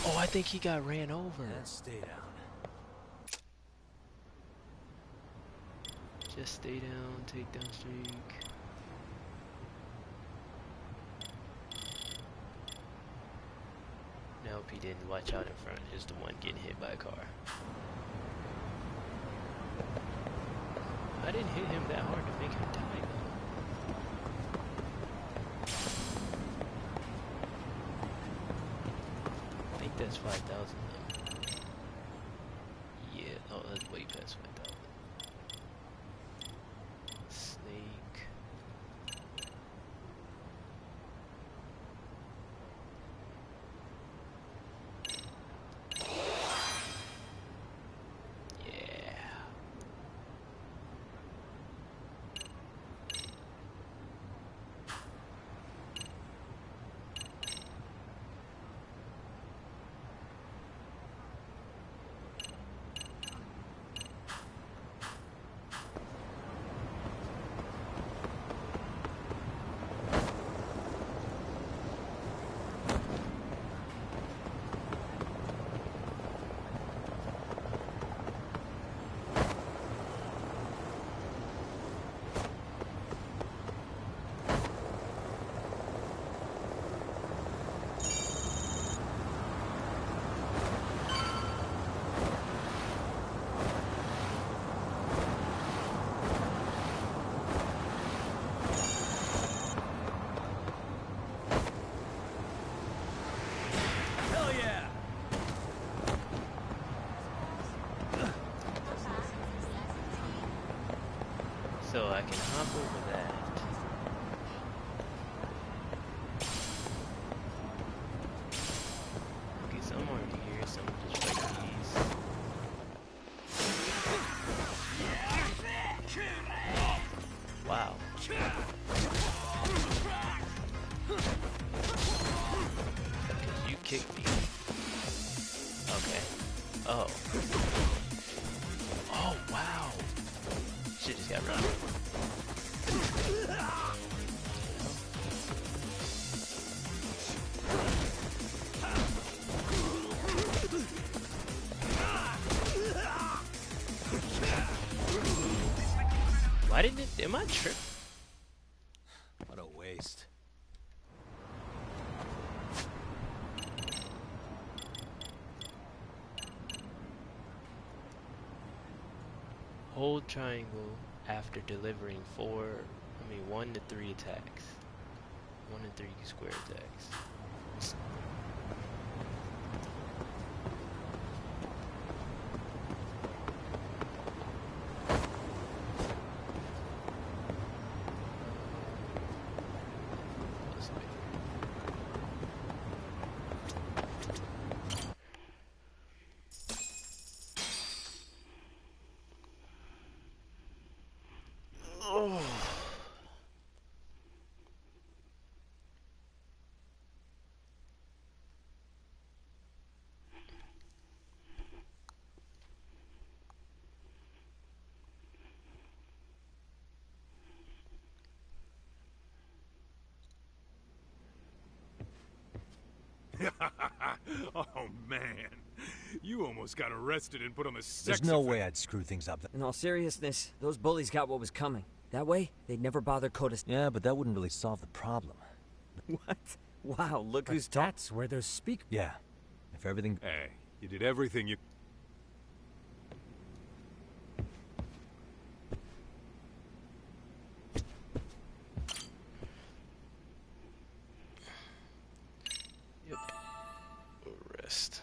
Oh, I think he got ran over. Stay down. Just stay down, take down streak. Now if he didn't watch out in front, just the one getting hit by a car. I didn't hit him that hard to make him die though. past 5,000 though. Yeah, oh, that's way past 5,000. Snake. So I can hop over that. Okay, some already here, some just like these. Wow. You kicked me. Okay. Oh. Oh, wow. Shit just got run. Why didn't it? Am I tripping? What a waste. Hold triangle after delivering 1 to 3 attacks. 1 to 3 square attacks. Oh man, you almost got arrested and put on the sex. There's no way I'd screw things up. In all seriousness, those bullies got what was coming. That way, they'd never bother Koda. Yeah, but that wouldn't really solve the problem. What? Wow, look who's talking. That's where those speak. Yeah. If everything... Hey, you did everything you... Yep. Arrest.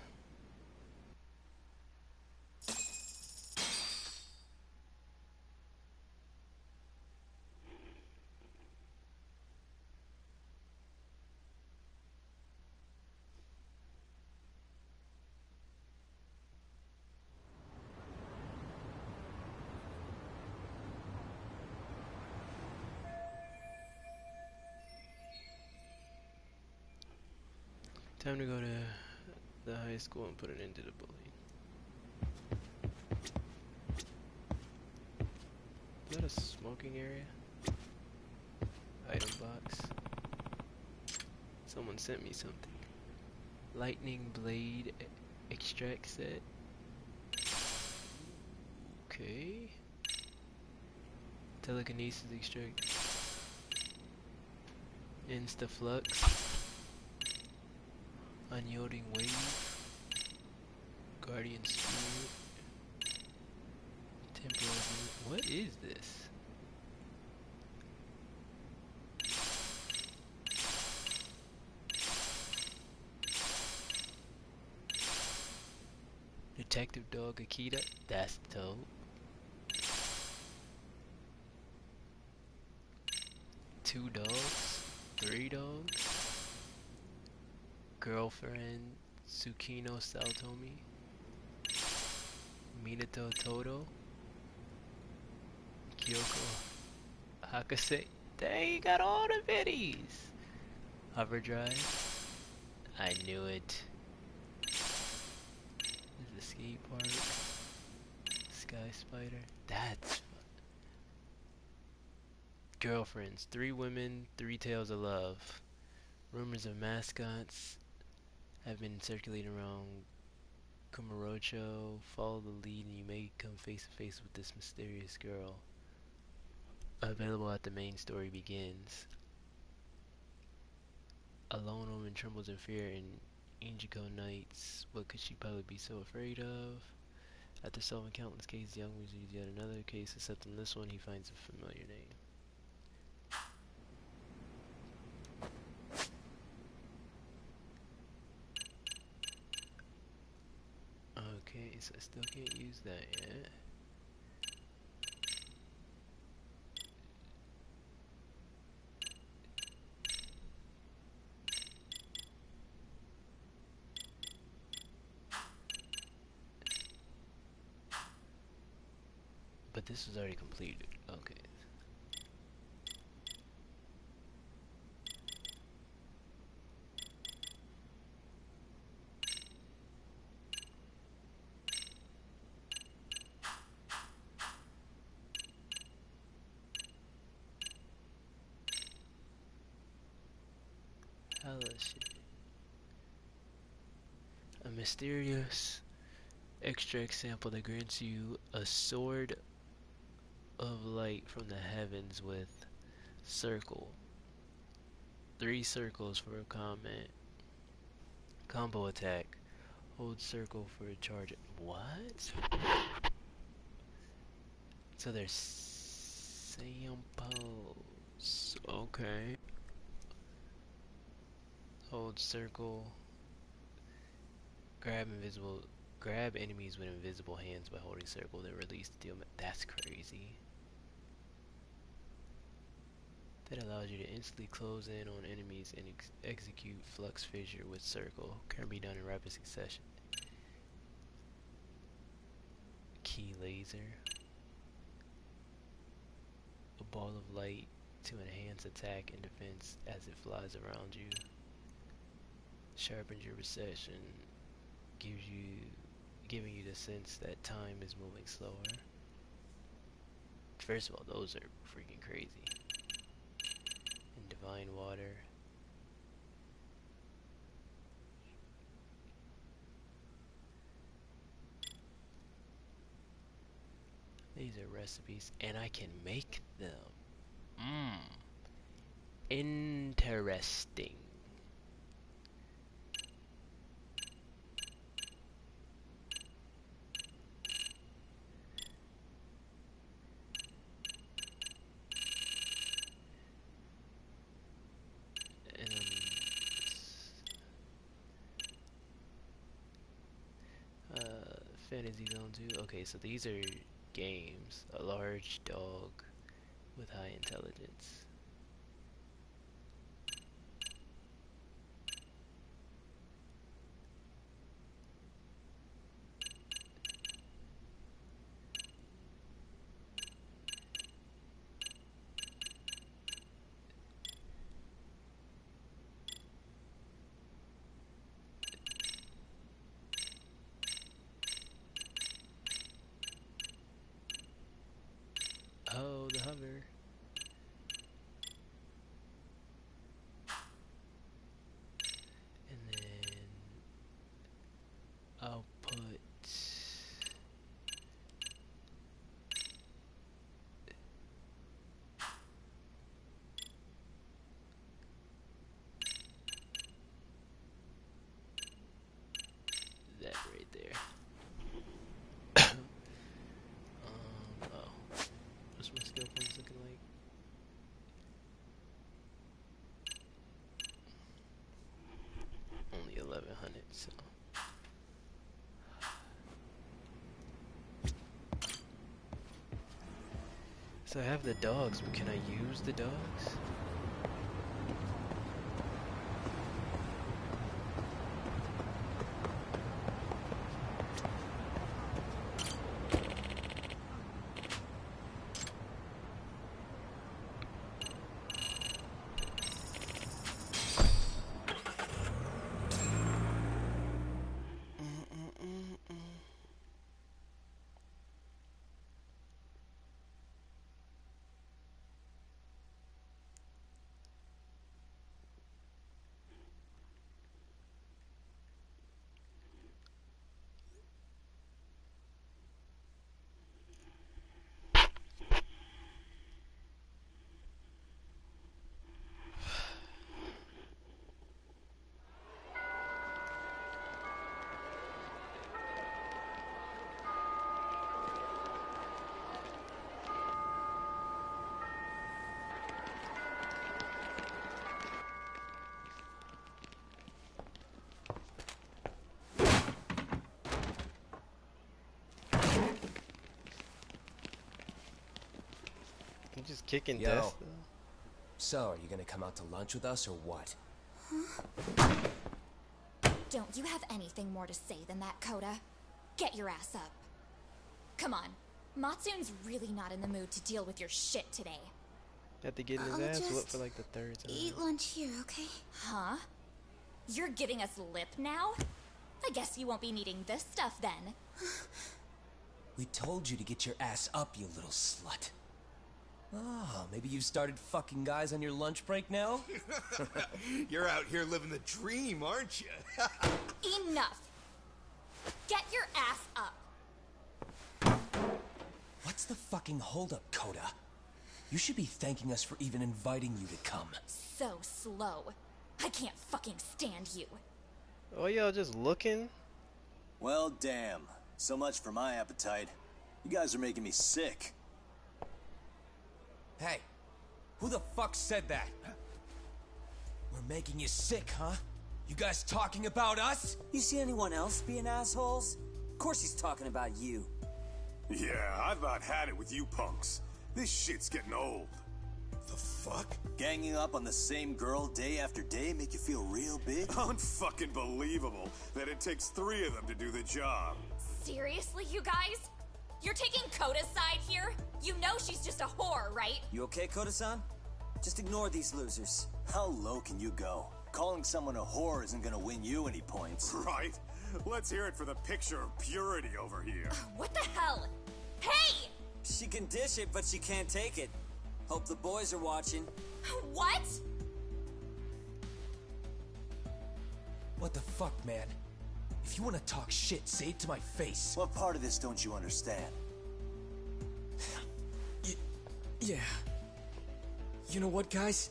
Time to go to the high school and put an end to the bullying. Is that a smoking area? Item box. Someone sent me something. Lightning blade extract set. Okay. Telekinesis extract. Insta flux. Unyielding wave. Guardian spirit. Temporal. What is this? Detective dog Akita. That's dope. 2 dogs. 3 dogs. Girlfriend Tsukino Saotomi. Minato Todo. Kyoko Hakase. Dang, you got all the biddies. Hoverdrive. I knew it. This is a skate park. Sky Spider. That's fun. Girlfriends. 3 women, 3 tales of love. Rumors of mascots have been circulating around Kamurocho. Follow the lead and you may come face to face with this mysterious girl. Available at the main story begins. A lone woman trembles in fear in Injiko Nights. What could she probably be so afraid of? After solving countless cases, Young receives yet another case, except in this one he finds a familiar name. Okay, so I still can't use that yet. But this was already completed. Okay. Hella shit. A mysterious extract sample that grants you a sword of light from the heavens with circle. 3 circles for a combo attack. Hold circle for a charge. What? So there's samples. Okay. Hold circle. Grab enemies with invisible hands by holding circle, then release the deal. That's crazy. That allows you to instantly close in on enemies and execute flux fissure with circle. Can be done in rapid succession. Key laser. A ball of light to enhance attack and defense as it flies around you. Sharpens your perception. Giving you the sense that time is moving slower. First of all, those are freaking crazy. And divine water. These are recipes, and I can make them. Interesting. Fantasy Zone 2. Okay, so these are games. A large dog with high intelligence. Oh, the hover. So I have the dogs, but can I use the dogs? I'm just kicking Yo. death. So, are you gonna come out to lunch with us or what? Don't you have anything more to say than that, Coda? Get your ass up. Come on. Matsune's really not in the mood to deal with your shit today. Had to get in his I'll ass just whooped for like the third time. Eat lunch here, okay? Huh? You're giving us lip now? I guess you won't be needing this stuff then. We told you to get your ass up, you little slut. Oh, maybe you've started fucking guys on your lunch break now? You're out here living the dream, aren't you? Enough! Get your ass up! What's the fucking holdup, Coda? You should be thanking us for even inviting you to come. So slow. I can't fucking stand you. Oh, y'all just looking? Well, damn. So much for my appetite. You guys are making me sick. Hey, who the fuck said that? We're making you sick, huh? You guys talking about us? You see anyone else being assholes? Of course he's talking about you. Yeah, I've about had it with you punks. This shit's getting old. The fuck? Ganging up on the same girl day after day make you feel real big? Unfucking believable that it takes 3 of them to do the job. Seriously, you guys? You're taking Coda's side here? You know she's just a whore, right? You okay, Koda-san? Just ignore these losers. How low can you go? Calling someone a whore isn't gonna win you any points. Right? Let's hear it for the picture of purity over here. What the hell? Hey! She can dish it, but she can't take it. Hope the boys are watching. What? What the fuck, man? If you want to talk shit, say it to my face. What part of this don't you understand? Yeah. You know what, guys?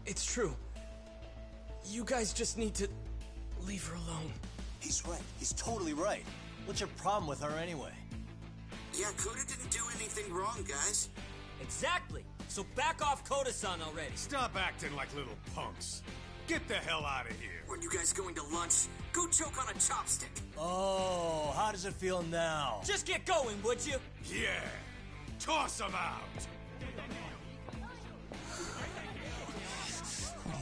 It's true. You guys just need to leave her alone. He's right. He's totally right. What's your problem with her anyway? Yeah, Coda didn't do anything wrong, guys. Exactly. So back off Koda-san already. Stop acting like little punks. Get the hell out of here. When you guys going to lunch, go choke on a chopstick. Oh, how does it feel now? Just get going, would you? Yeah. Toss him out.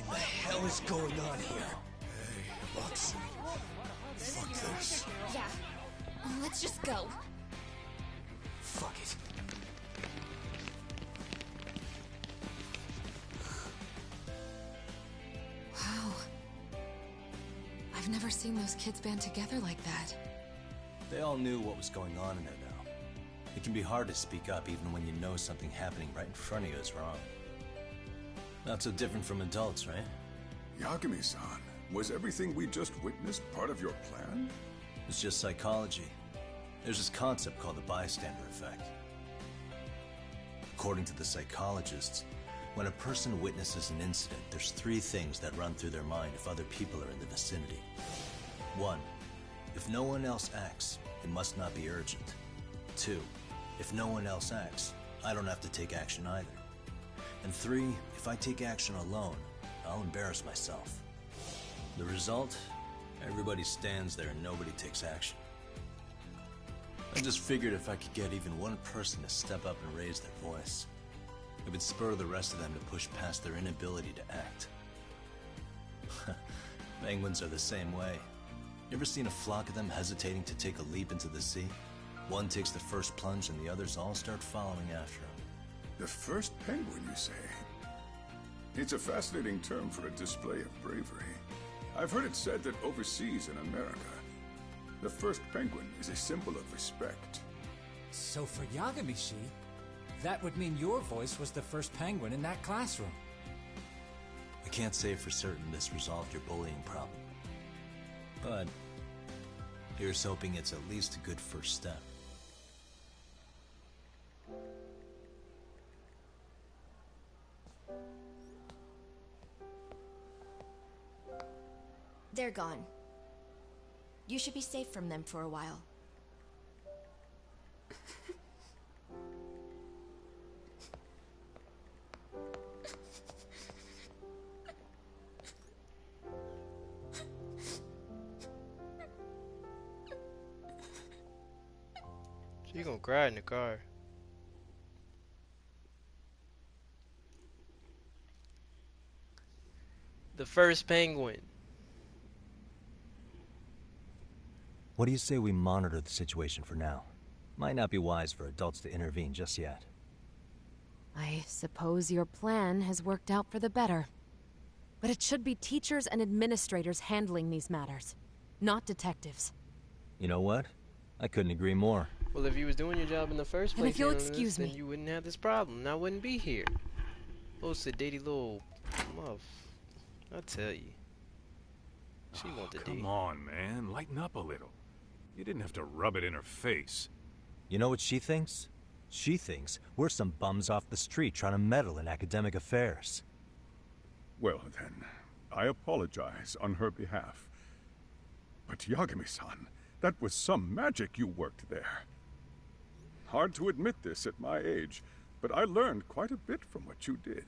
What in the hell is going on here? Hey, Matsune. Fuck this. Yeah. Let's just go. Fuck it. Wow. I've never seen those kids band together like that. They all knew what was going on in there now. It can be hard to speak up even when you know something happening right in front of you is wrong. Not so different from adults, right? Yagami-san, was everything we just witnessed part of your plan? It's just psychology. There's this concept called the bystander effect. According to the psychologists, when a person witnesses an incident, there's 3 things that run through their mind if other people are in the vicinity. 1. If no one else acts, it must not be urgent. 2. If no one else acts, I don't have to take action either. And 3. If I take action alone, I'll embarrass myself. The result? Everybody stands there and nobody takes action. I just figured if I could get even one person to step up and raise their voice, it would spur the rest of them to push past their inability to act. Penguins are the same way. You ever seen a flock of them hesitating to take a leap into the sea? One takes the first plunge and the others all start following after him. The first penguin, you say? It's a fascinating term for a display of bravery. I've heard it said that overseas in America, the first penguin is a symbol of respect. So for Yagamishi, that would mean your voice was the first penguin in that classroom. I can't say for certain this resolved your bullying problem. But here's hoping it's at least a good first step. They're gone. You should be safe from them for a while. She gonna cry in the car. The first penguin. What do you say we monitor the situation for now? Might not be wise for adults to intervene just yet. I suppose your plan has worked out for the better. But it should be teachers and administrators handling these matters, not detectives. You know what? I couldn't agree more. Well, if you was doing your job in the first place, And if you'll handling excuse this, me, then you wouldn't have this problem, and I wouldn't be here. Oh, sedatey little muff. I tell you, she wanted to Come on, man, lighten up a little. You didn't have to rub it in her face. You know what she thinks? She thinks we're some bums off the street trying to meddle in academic affairs. Well then, I apologize on her behalf. But Yagami-san, that was some magic you worked there. Hard to admit this at my age, but I learned quite a bit from what you did.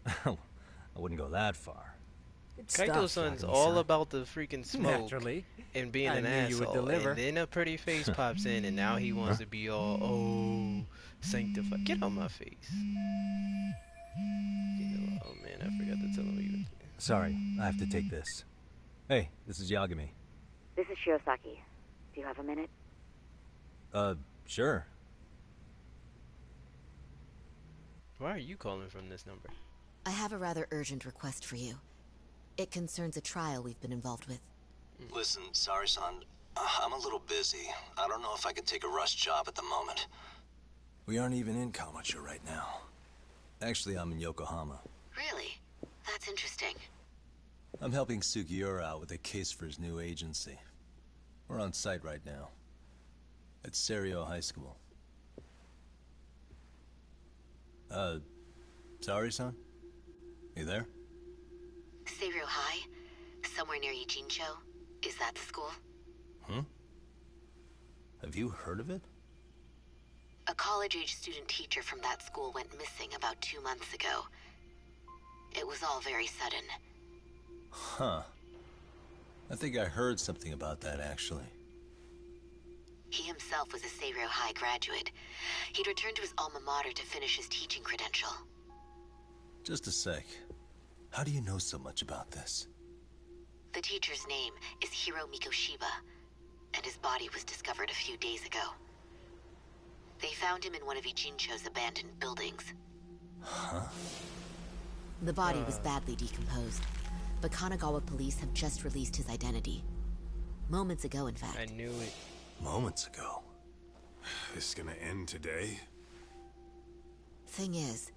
I wouldn't go that far. Kaito-san's all about the freaking smoke. Naturally. And being I an knew asshole. you would deliver. And then a pretty face pops in, and now he wants to be all, oh, sanctified. Get on my face. You know, oh man, I forgot to tell him you. Sorry, I have to take this. Hey, this is Yagami. This is Shirosaki. Do you have a minute? Sure. Why are you calling from this number? I have a rather urgent request for you. It concerns a trial we've been involved with. Listen, sorry-san, I'm a little busy. I don't know if I can take a rush job at the moment. We aren't even in Kawachi right now. Actually, I'm in Yokohama. Really? That's interesting. I'm helping Sugiura out with a case for his new agency. We're on site right now. At Serio High School. Sorry-san? You there? Serio High? Somewhere near Ijincho? Is that the school? Hmm? Have you heard of it? A college-age student teacher from that school went missing about 2 months ago. It was all very sudden. Huh. I think I heard something about that, actually. He himself was a Serio High graduate. He'd returned to his alma mater to finish his teaching credential. Just a sec. How do you know so much about this? The teacher's name is Hiro Mikoshiba, and his body was discovered a few days ago. They found him in one of Ijincho's abandoned buildings. Huh? The body was badly decomposed, but Kanagawa police have just released his identity. Moments ago, in fact. I knew it. Moments ago. This is gonna end today? Thing is,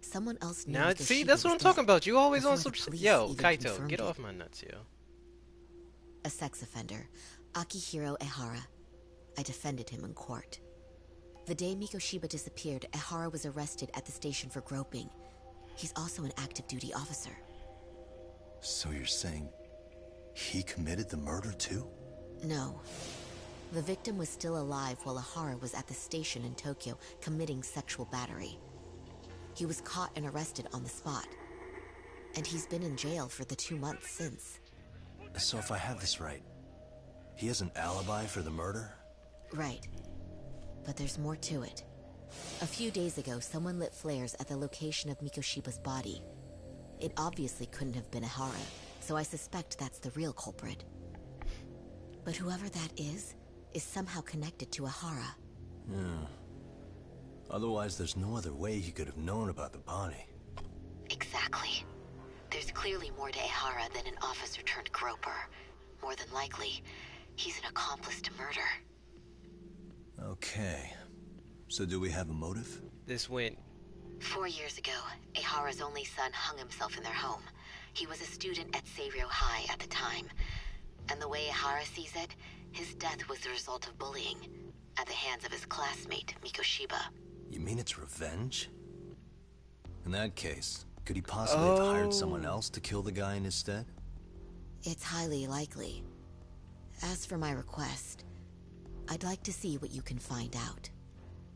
someone else knows Now, that see, she that's what I'm was talking about. You always on before some the police yo, even Kaito, confirmed get it. off my nuts, yo. A sex offender, Akihiro Ehara. I defended him in court. The day Mikoshiba disappeared, Ehara was arrested at the station for groping. He's also an active duty officer. So you're saying he committed the murder too? No. The victim was still alive while Ehara was at the station in Tokyo committing sexual battery. He was caught and arrested on the spot. And he's been in jail for the 2 months since. So if I have this right, he has an alibi for the murder? Right. But there's more to it. A few days ago, someone lit flares at the location of Mikoshiba's body. It obviously couldn't have been Ehara, so I suspect that's the real culprit. But whoever that is somehow connected to Ehara. Yeah. Otherwise, there's no other way he could have known about the body. Exactly. There's clearly more to Ehara than an officer-turned-groper. More than likely, he's an accomplice to murder. Okay. So do we have a motive? This went 4 years ago, Ehara's only son hung himself in their home. He was a student at Seiryō High at the time. And the way Ehara sees it, his death was the result of bullying at the hands of his classmate, Mikoshiba. You mean it's revenge? In that case, could he possibly have hired someone else to kill the guy in his stead? It's highly likely. As for my request, I'd like to see what you can find out.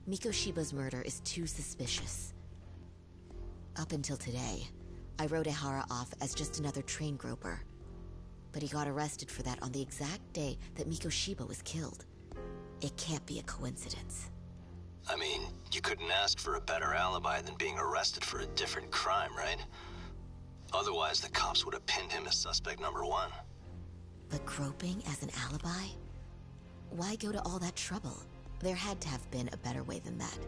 Mikoshiba's murder is too suspicious. Up until today, I wrote Ehara off as just another train groper. But he got arrested for that on the exact day that Mikoshiba was killed. It can't be a coincidence. I mean, you couldn't ask for a better alibi than being arrested for a different crime, right? Otherwise, the cops would have pinned him as suspect number one. But groping as an alibi? Why go to all that trouble? There had to have been a better way than that.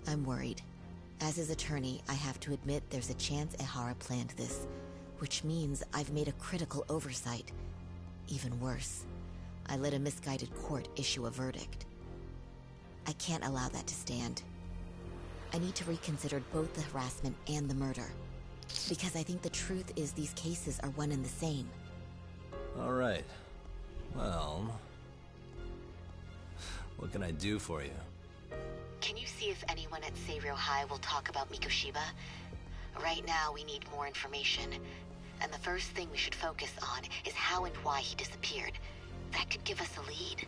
I'm worried. As his attorney, I have to admit there's a chance Ehara planned this, which means I've made a critical oversight. Even worse, I let a misguided court issue a verdict. I can't allow that to stand. I need to reconsider both the harassment and the murder, because I think the truth is these cases are one and the same. All right. Well, what can I do for you? Can you see if anyone at Seiryō High will talk about Mikoshiba? Right now, we need more information. And the first thing we should focus on is how and why he disappeared. That could give us a lead.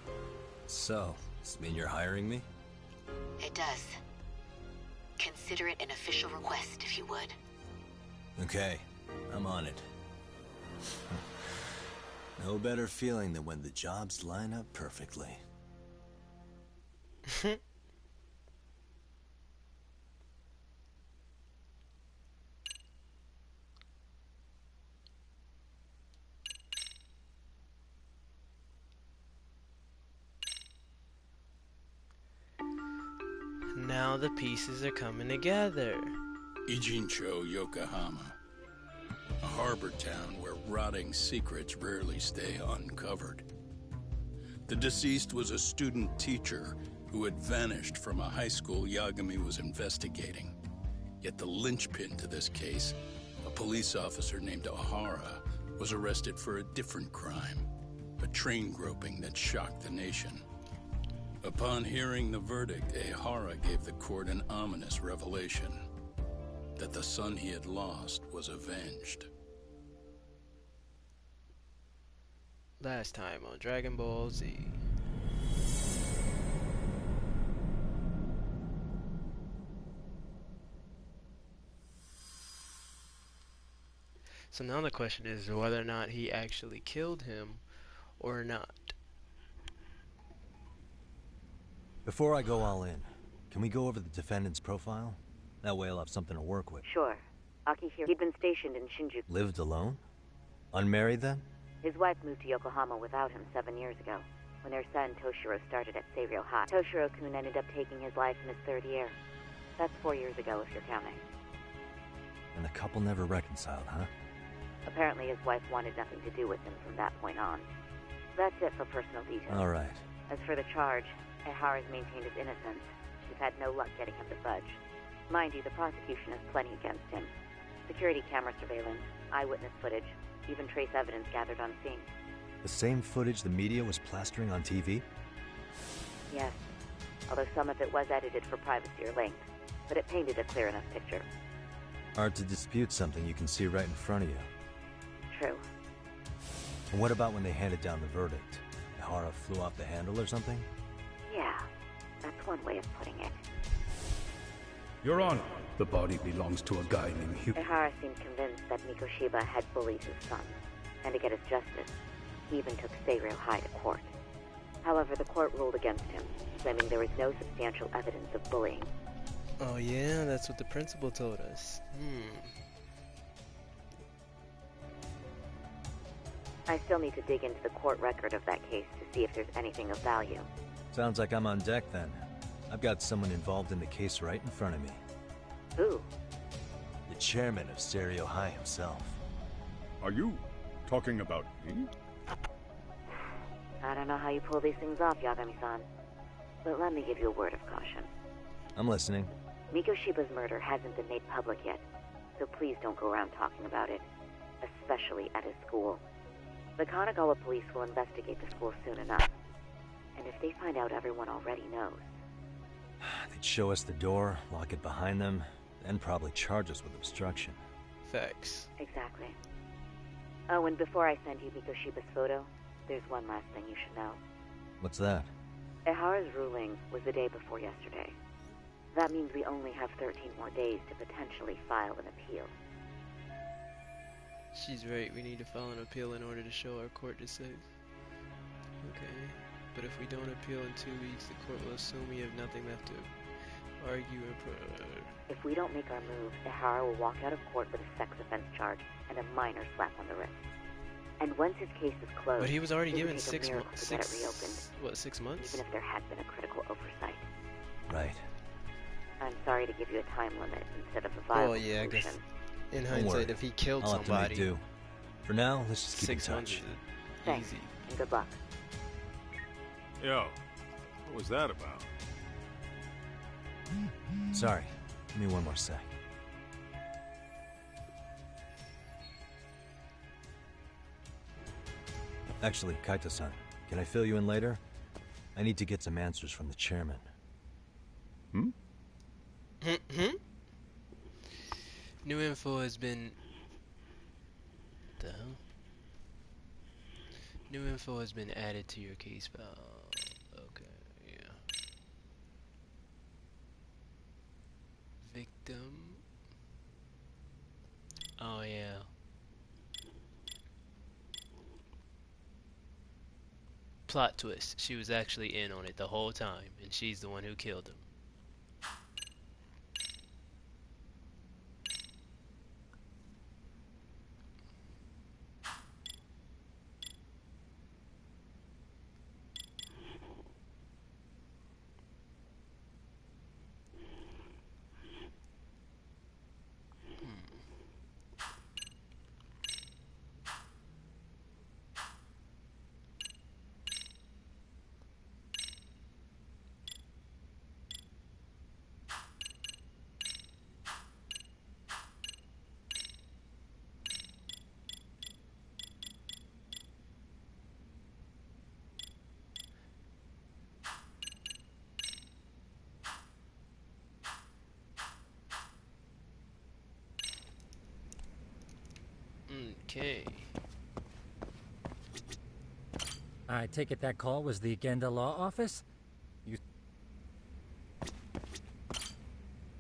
So, does this mean you're hiring me? It does. Consider it an official request, if you would. Okay, I'm on it. No better feeling than when the jobs line up perfectly. Now the pieces are coming together. Ijincho, Yokohama. A harbor town where rotting secrets rarely stay uncovered. The deceased was a student teacher who had vanished from a high school Yagami was investigating. Yet the linchpin to this case, a police officer named Ehara, was arrested for a different crime, a train groping that shocked the nation. Upon hearing the verdict, Ehara gave the court an ominous revelation, that the son he had lost was avenged. Last time on Dragon Ball Z. So now the question is whether or not he actually killed him or not. Before I go all in, can we go over the defendant's profile? That way I'll have something to work with. Sure. Aki here. He'd been stationed in Shinjuku. Lived alone? Unmarried then? His wife moved to Yokohama without him 7 years ago, when their son Toshiro started at Seiryō High. Toshiro-kun ended up taking his life in his 3rd year. That's 4 years ago, if you're counting. And the couple never reconciled, huh? Apparently his wife wanted nothing to do with him from that point on. That's it for personal details. All right. As for the charge, Ehara's maintained his innocence. We've had no luck getting him to budge. Mind you, the prosecution has plenty against him. Security camera surveillance, eyewitness footage, even trace evidence gathered on scene. The same footage the media was plastering on TV? Yes, although some of it was edited for privacy or length, but it painted a clear enough picture. Hard to dispute something you can see right in front of you. True. And what about when they handed down the verdict? Ehara flew off the handle or something? Yeah, that's one way of putting it. Your Honor, the body belongs to a guy named Hugh. Ehara seemed convinced that Mikoshiba had bullied his son, and to get his justice, he even took Seiryō High to court. However, the court ruled against him, claiming there was no substantial evidence of bullying. Oh yeah, that's what the principal told us. I still need to dig into the court record of that case to see if there's anything of value. Sounds like I'm on deck then. I've got someone involved in the case right in front of me. Who? The chairman of Stereo High himself. Are you talking about me? I don't know how you pull these things off, Yagami-san. But let me give you a word of caution. I'm listening. Mikoshiba's murder hasn't been made public yet, so please don't go around talking about it, especially at his school. The Kanagawa police will investigate the school soon enough. And if they find out everyone already knows... They'd show us the door, lock it behind them, then probably charge us with obstruction. Facts. Exactly. Oh, and before I send you Mikoshiba's photo, there's one last thing you should know. What's that? Ehara's ruling was the day before yesterday. That means we only have 13 more days to potentially file an appeal. She's right, we need to file an appeal in order to show our court decision. Okay, but if we don't appeal in 2 weeks, the court will assume we have nothing left to argue or... If we don't make our move, Ehara will walk out of court with a sex offense charge and a minor slap on the wrist. And once his case is closed, but he was already it given would take 6 a miracle months. to get it reopened. What, 6 months? Even if there had been a critical oversight. Right. I'm sorry to give you a time limit instead of a viable yeah, solution. I guess in hindsight, if he killed I'll somebody... have to make do. For now, let's just keep 6 in months touch. Thanks, easy. and good luck. Yo, what was that about? Sorry. Give me one more sec. Actually, Kaito-san, can I fill you in later? I need to get some answers from the chairman. New info has been... The hell? New info has been added to your case file. Okay, yeah. Victim... Oh, yeah. Plot twist. She was actually in on it the whole time, and she's the one who killed him. Okay. I take it that call was the Genda Law Office? You...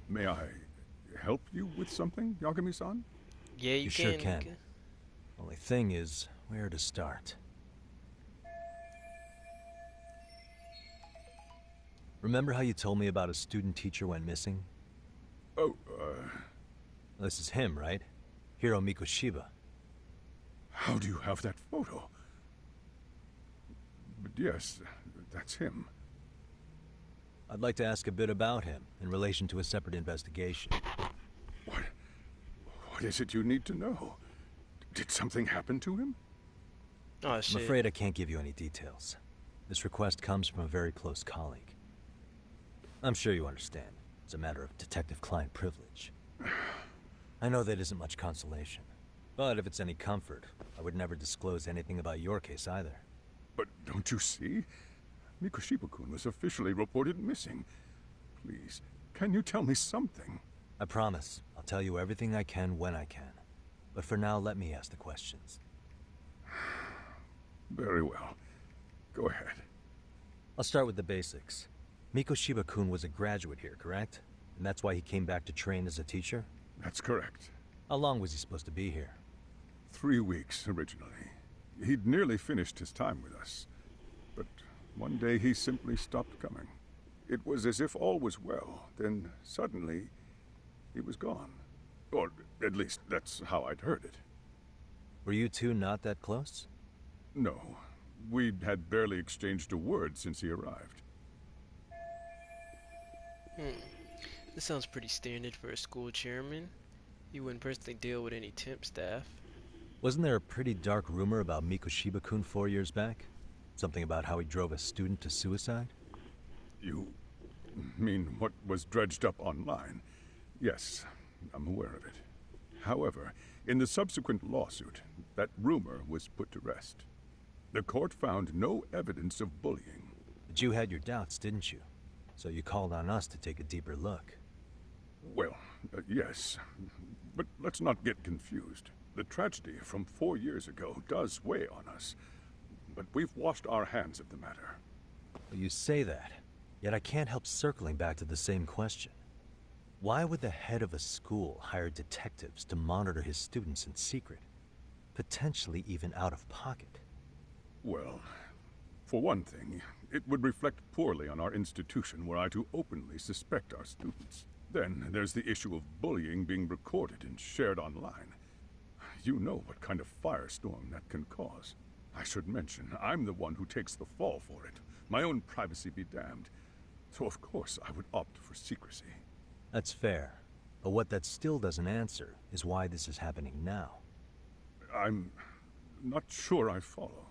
May I help you with something, Yagami-san? Yeah, you sure can. Only thing is, where to start? Remember how you told me about a student teacher went missing? Oh, This is him, right? Hiro Mikoshiba. How do you have that photo? But yes, that's him. I'd like to ask a bit about him in relation to a separate investigation. What is it you need to know? Did something happen to him? Oh, shit. I'm afraid I can't give you any details. This request comes from a very close colleague. I'm sure you understand. It's a matter of detective-client privilege. I know that isn't much consolation. But if it's any comfort, I would never disclose anything about your case either. But don't you see? Mikoshiba-kun was officially reported missing. Please, can you tell me something? I promise. I'll tell you everything I can when I can. But for now, let me ask the questions. Very well. Go ahead. I'll start with the basics. Mikoshiba-kun was a graduate here, correct? And that's why he came back to train as a teacher? That's correct. How long was he supposed to be here? 3 weeks, originally. He'd nearly finished his time with us. But One day he simply stopped coming. It was as if all was well, then suddenly he was gone. Or at least that's how I'd heard it. Were you two not that close? No. We had barely exchanged a word since he arrived. This sounds pretty standard for a school chairman. You wouldn't personally deal with any temp staff. Wasn't there a pretty dark rumor about Mikoshiba-kun 4 years back? Something about how he drove a student to suicide? You mean what was dredged up online? Yes, I'm aware of it. However, in the subsequent lawsuit, that rumor was put to rest. The court found no evidence of bullying. But you had your doubts, didn't you? So you called on us to take a deeper look. Well, yes. But let's not get confused. The tragedy from 4 years ago does weigh on us. But we've washed our hands of the matter. Well, you say that, yet I can't help circling back to the same question. Why would the head of a school hire detectives to monitor his students in secret? Potentially even out of pocket. Well, for one thing, it would reflect poorly on our institution were I to openly suspect our students. Then there's the issue of bullying being recorded and shared online. You know what kind of firestorm that can cause. I should mention, I'm the one who takes the fall for it. My own privacy be damned. So of course I would opt for secrecy. That's fair. But what that still doesn't answer is why this is happening now. I'm not sure I follow.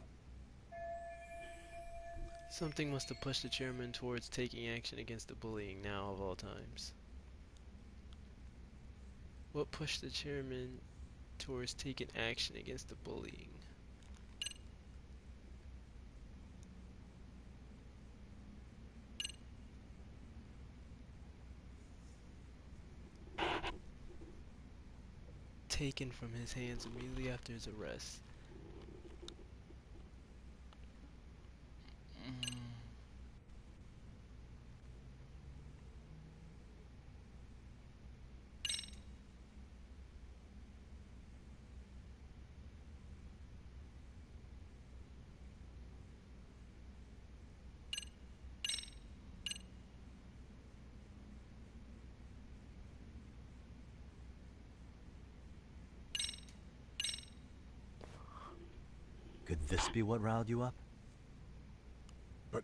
Something must have pushed the chairman towards taking action against the bullying now of all times. What pushed the chairman towards taking action against the bullying? Taken from his hands immediately after his arrest. Could this be what riled you up? But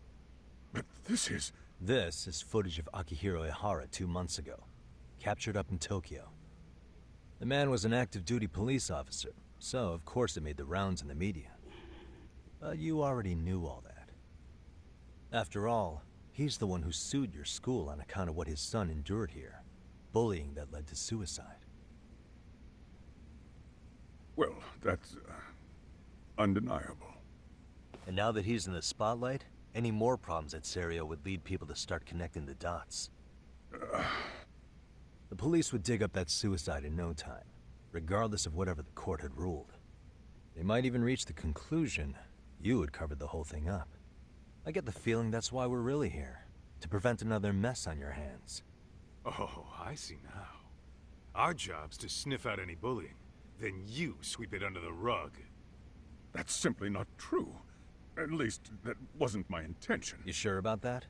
this is... This is footage of Akihiro Ihara 2 months ago, captured up in Tokyo. The man was an active duty police officer, so of course it made the rounds in the media. But you already knew all that. After all, he's the one who sued your school on account of what his son endured here. Bullying that led to suicide. Well, that's... undeniable. And now that he's in the spotlight, any more problems at Serio would lead people to start connecting the dots. The police would dig up that suicide in no time, regardless of whatever the court had ruled. They might even reach the conclusion you had covered the whole thing up. I get the feeling that's why we're really here, to prevent another mess on your hands. Oh, I see now. Our job's to sniff out any bullying, then you sweep it under the rug. That's simply not true. At least, that wasn't my intention. You sure about that?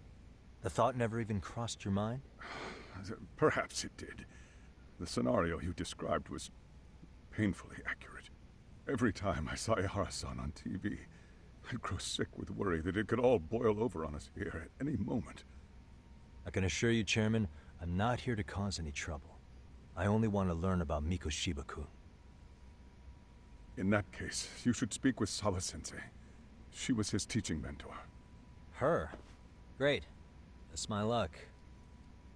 The thought never even crossed your mind? Perhaps it did. The scenario you described was painfully accurate. Every time I saw Ihara-san on TV, I'd grow sick with worry that it could all boil over on us here at any moment. I can assure you, Chairman, I'm not here to cause any trouble. I only want to learn about Mikoshiba-kun. In that case, you should speak with Sawa-sensei. She was his teaching mentor. Her? Great. That's my luck.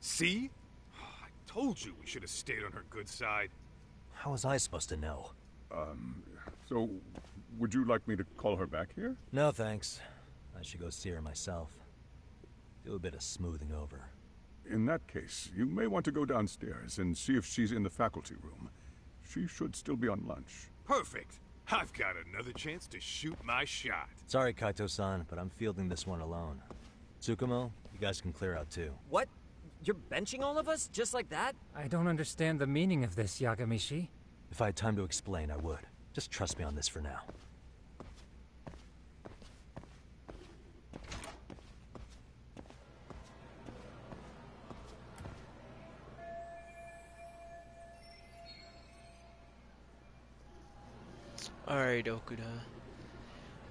See? I told you we should have stayed on her good side. How was I supposed to know? So, would you like me to call her back here? No, thanks. I should go see her myself. Do a bit of smoothing over. In that case, you may want to go downstairs and see if she's in the faculty room. She should still be on lunch. Perfect. I've got another chance to shoot my shot. Sorry, Kaito-san, but I'm fielding this one alone. Tsukumo, you guys can clear out too. What? You're benching all of us? Just like that? I don't understand the meaning of this, Yagamishi. If I had time to explain, I would. Just trust me on this for now. Alright, Okuda.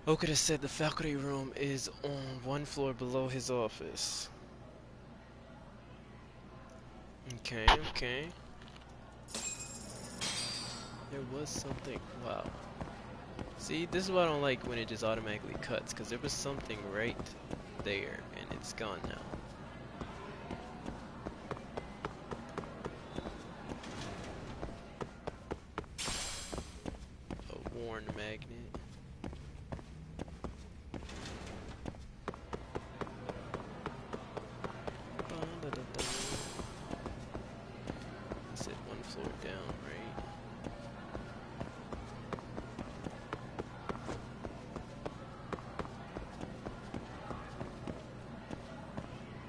Okuda said the faculty room is on one floor below his office. Okay, okay. There was something. Wow. See, this is why I don't like when it just automatically cuts, because there was something right there, and it's gone now. A worn magnet. It said one floor down, right?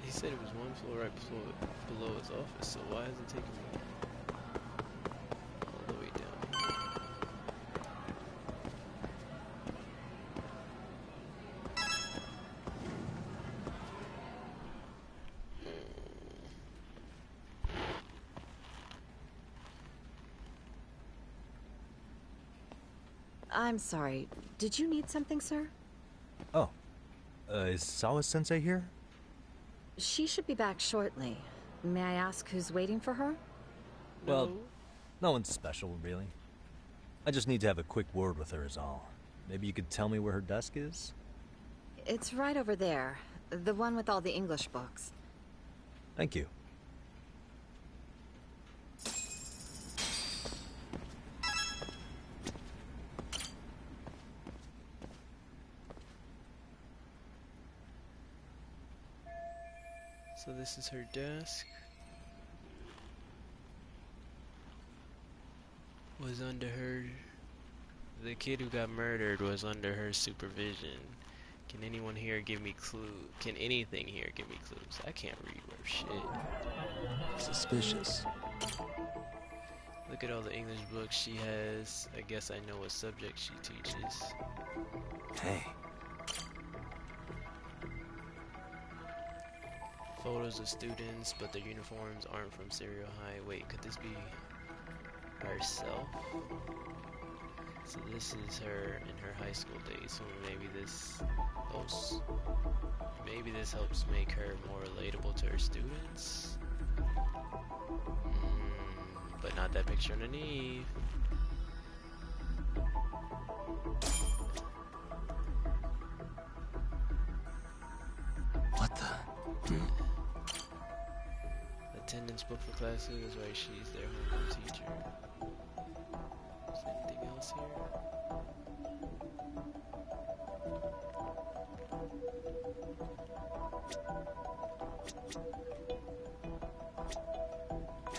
He said it was one floor right below his office, so why is it taking me all the way down here? I'm sorry. Did you need something, sir? Oh. Is Sawa-sensei here? She should be back shortly. May I ask who's waiting for her? Well, no one's special, really. I just need to have a quick word with her is all. Maybe you could tell me where her desk is? It's right over there. The one with all the English books. Thank you. So this is her desk. Was under her. The kid who got murdered was under her supervision. Can anyone here give me clues? Can anything here give me clues? I can't read worth shit. Suspicious. Look at all the English books she has. I guess I know what subject she teaches. Hey. Photos of students, but their uniforms aren't from Serial High. Wait, could this be herself? So this is her in her high school days. So maybe this helps make her more relatable to her students. But not that picture underneath. What the? Attendance book for classes, right? She's their homeroom teacher. Is there anything else here?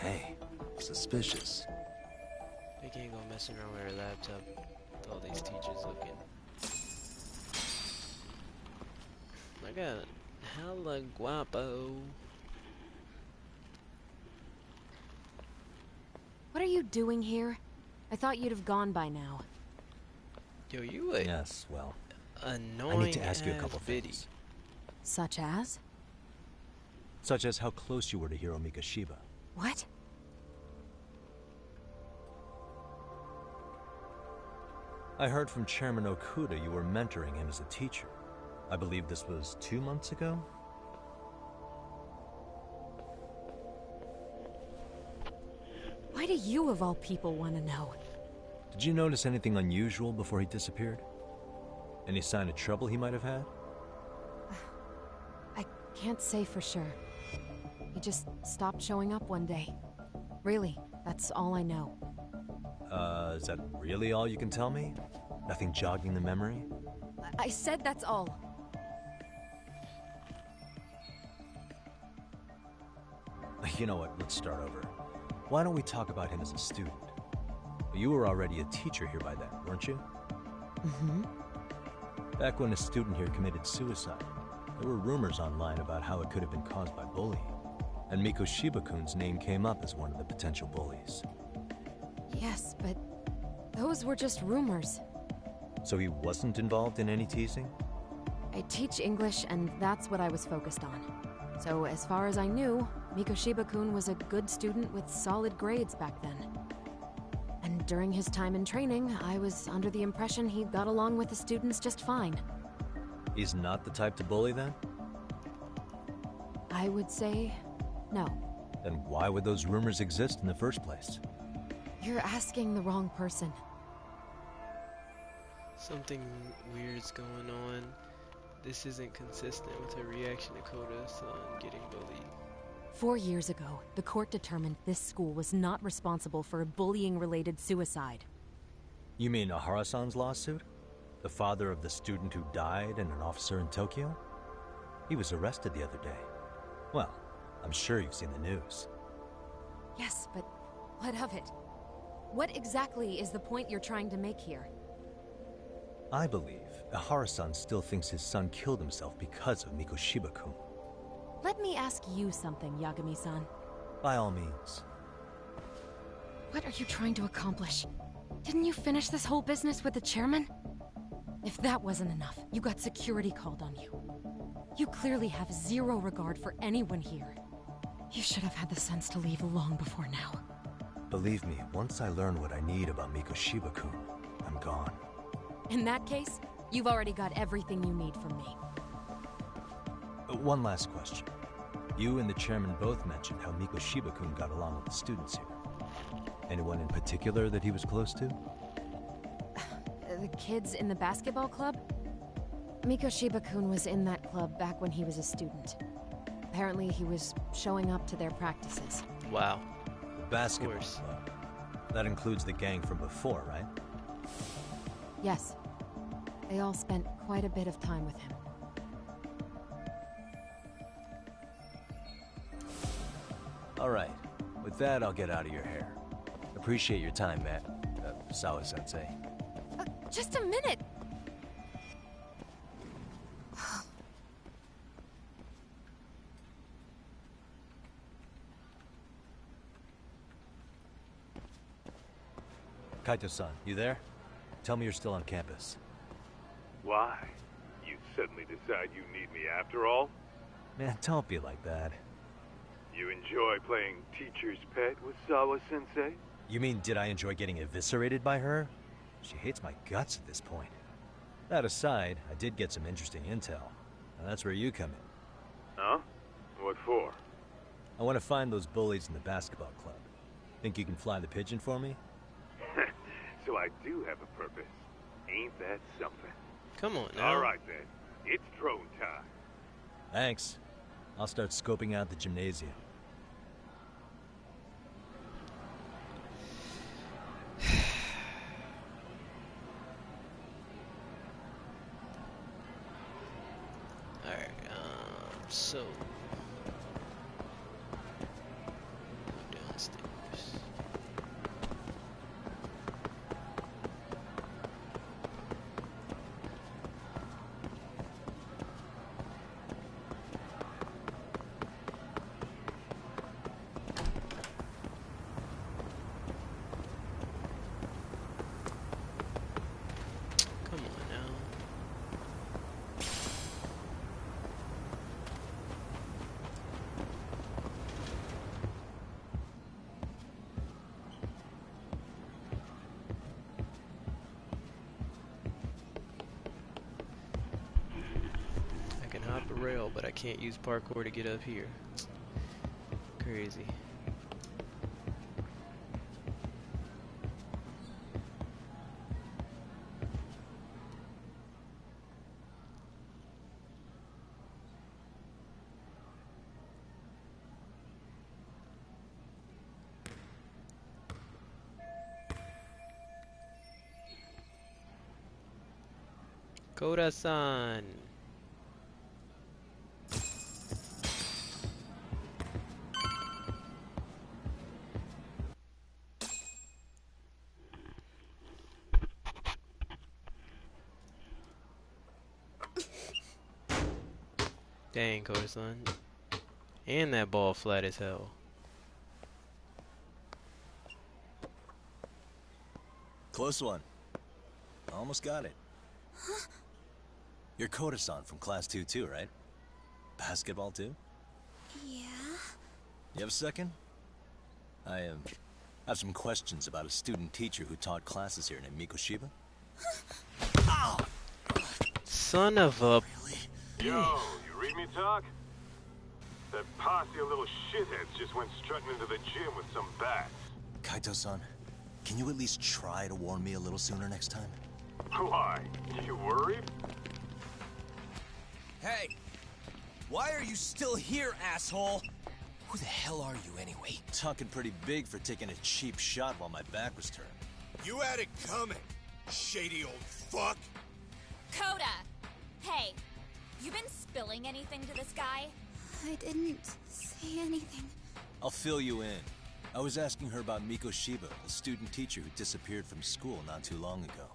Hey, suspicious. They can't go messing around with her laptop with all these teachers looking. My God, hella guapo. What are you doing here? I thought you'd have gone by now. Yo, you a Yes, well, annoying I need to ask you a couple things. Such as? Such as how close you were to Hiro Mikoshiba. What? I heard from Chairman Okuda you were mentoring him as a teacher. I believe this was 2 months ago? Why do you, of all people, want to know? Did you notice anything unusual before he disappeared? Any sign of trouble he might have had? I can't say for sure. He just stopped showing up one day. Really, that's all I know. Is that really all you can tell me? Nothing jogging the memory? I said that's all. You know what, let's start over. Why don't we talk about him as a student? You were already a teacher here by then, weren't you? Mm-hmm. Back when a student here committed suicide, there were rumors online about how it could have been caused by bullying. And Mikoshiba-kun's name came up as one of the potential bullies. Yes, but those were just rumors. So he wasn't involved in any teasing? I teach English, and that's what I was focused on. So as far as I knew, Mikoshiba-kun was a good student with solid grades back then. And during his time in training, I was under the impression he got along with the students just fine. He's not the type to bully, then? I would say no. Then why would those rumors exist in the first place? You're asking the wrong person. Something weird's going on. This isn't consistent with her reaction to Koda's son getting bullied. 4 years ago, the court determined this school was not responsible for a bullying-related suicide. You mean Ahara-san's lawsuit? The father of the student who died and an officer in Tokyo? He was arrested the other day. Well, I'm sure you've seen the news. Yes, but what of it? What exactly is the point you're trying to make here? I believe Ahara-san still thinks his son killed himself because of Mikoshiba-kun. Let me ask you something, Yagami-san. By all means. What are you trying to accomplish? Didn't you finish this whole business with the chairman? If that wasn't enough, you got security called on you. You clearly have zero regard for anyone here. You should have had the sense to leave long before now. Believe me, once I learn what I need about Mikoshiba-kun, I'm gone. In that case, you've already got everything you need from me. One last question. You and the chairman both mentioned how Mikoshiba-kun got along with the students here. Anyone in particular that he was close to? The kids in the basketball club? Mikoshiba-kun was in that club back when he was a student. Apparently he was showing up to their practices. Wow. The basketball club. That includes the gang from before, right? Yes. They all spent quite a bit of time with him. All right. With that, I'll get out of your hair. Appreciate your time, Matt. Sawa-sensei. Just a minute! Kaito-san, you there? Tell me you're still on campus. Why? You suddenly decide you need me after all? Man, don't be like that. You enjoy playing teacher's pet with Sawa-sensei? You mean, did I enjoy getting eviscerated by her? She hates my guts at this point. That aside, I did get some interesting intel. And that's where you come in. Huh? What for? I want to find those bullies in the basketball club. Think you can fly the pigeon for me? So I do have a purpose. Ain't that something? Come on now. All right then. It's drone time. Thanks. I'll start scoping out the gymnasium. Alright, so... go downstairs. Come on now. I can hop a rail, but I can't use parkour to get up here. Crazy. Koda-san. Dang, Koda-san. And that ball flat as hell. Close one. Almost got it. You're Koda-san from Class 2 too, right? Basketball too? Yeah? You have a second? I am I have some questions about a student teacher who taught classes here named Mikoshiba. Son of a... Yo, you read me talk? That posse of little shitheads just went strutting into the gym with some bats. Kaito-san, can you at least try to warn me a little sooner next time? Why? You worried? Hey! Why are you still here, asshole? Who the hell are you, anyway? Talking pretty big for taking a cheap shot while my back was turned. You had it coming, shady old fuck. Coda! Hey, you been spilling anything to this guy? I didn't say anything. I'll fill you in. I was asking her about Mikoshiba, a student teacher who disappeared from school not too long ago.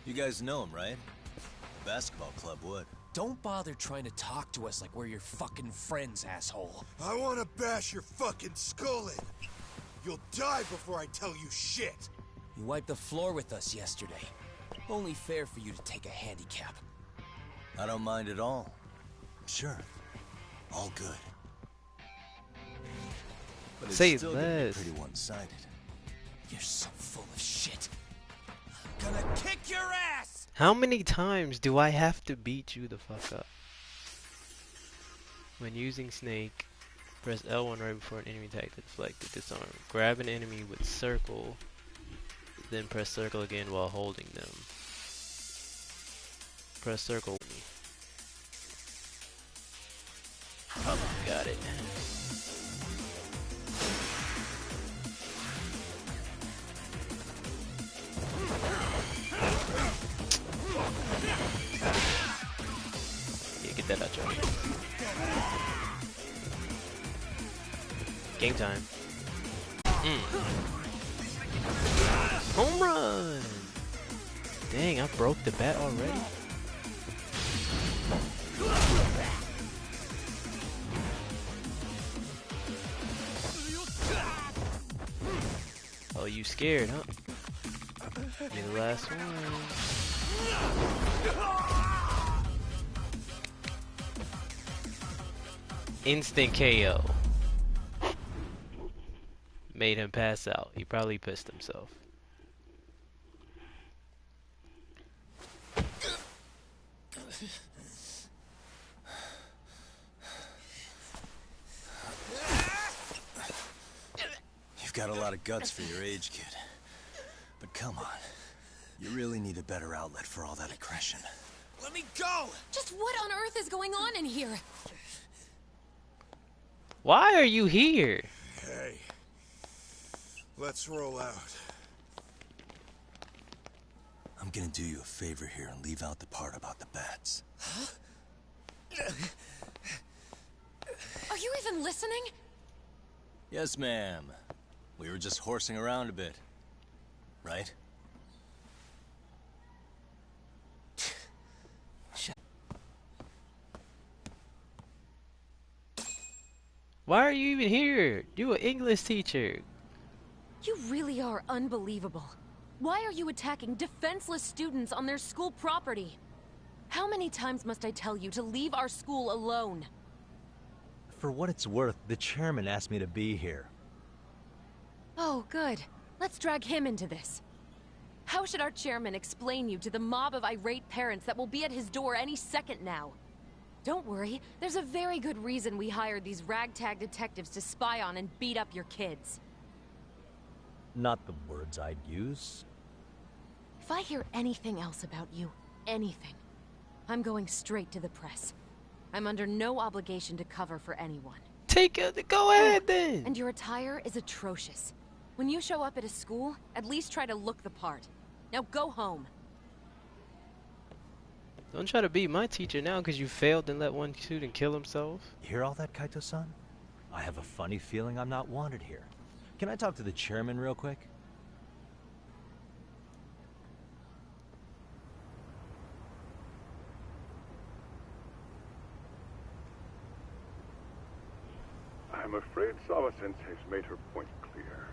You guys know him, right? The basketball club would. Don't bother trying to talk to us like we're your fucking friends, asshole. I want to bash your fucking skull in. You'll die before I tell you shit. You wiped the floor with us yesterday. Only fair for you to take a handicap. I don't mind at all. Sure. All good. But it's Say still gonna be less. pretty one-sided. You're so full of shit. I'm gonna kick your ass! How many times do I have to beat you the fuck up? When using Snake, press L1 right before an enemy attack to deflect the disarm. Grab an enemy with circle, then press circle again while holding them. Press circle. Got it. Yeah, get that out your way. Game time. Home run! Dang, I broke the bat already. Oh, you scared, huh? You're the last one. Instant KO. Made him pass out. He probably pissed himself. You've got a lot of guts for your age, kid. But come on. You really need a better outlet for all that aggression. Let me go! Just what on earth is going on in here? Why are you here? Hey, let's roll out. I'm gonna do you a favor here and leave out the part about the bats. Huh? Are you even listening? Yes, ma'am. We were just horsing around a bit. Right? Why are you even here? You an English teacher. You really are unbelievable. Why are you attacking defenseless students on their school property? How many times must I tell you to leave our school alone? For what it's worth, the chairman asked me to be here. Oh, good. Let's drag him into this. How should our chairman explain you to the mob of irate parents that will be at his door any second now? Don't worry, there's a very good reason we hired these ragtag detectives to spy on and beat up your kids. Not the words I'd use. If I hear anything else about you, anything, I'm going straight to the press. I'm under no obligation to cover for anyone. Go ahead then! And your attire is atrocious. When you show up at a school, at least try to look the part. Now go home. Don't try to be my teacher now because you failed and let one student kill himself. You hear all that, Kaito-san? I have a funny feeling I'm not wanted here. Can I talk to the chairman real quick? I'm afraid Sawa-sensei has made her point clear.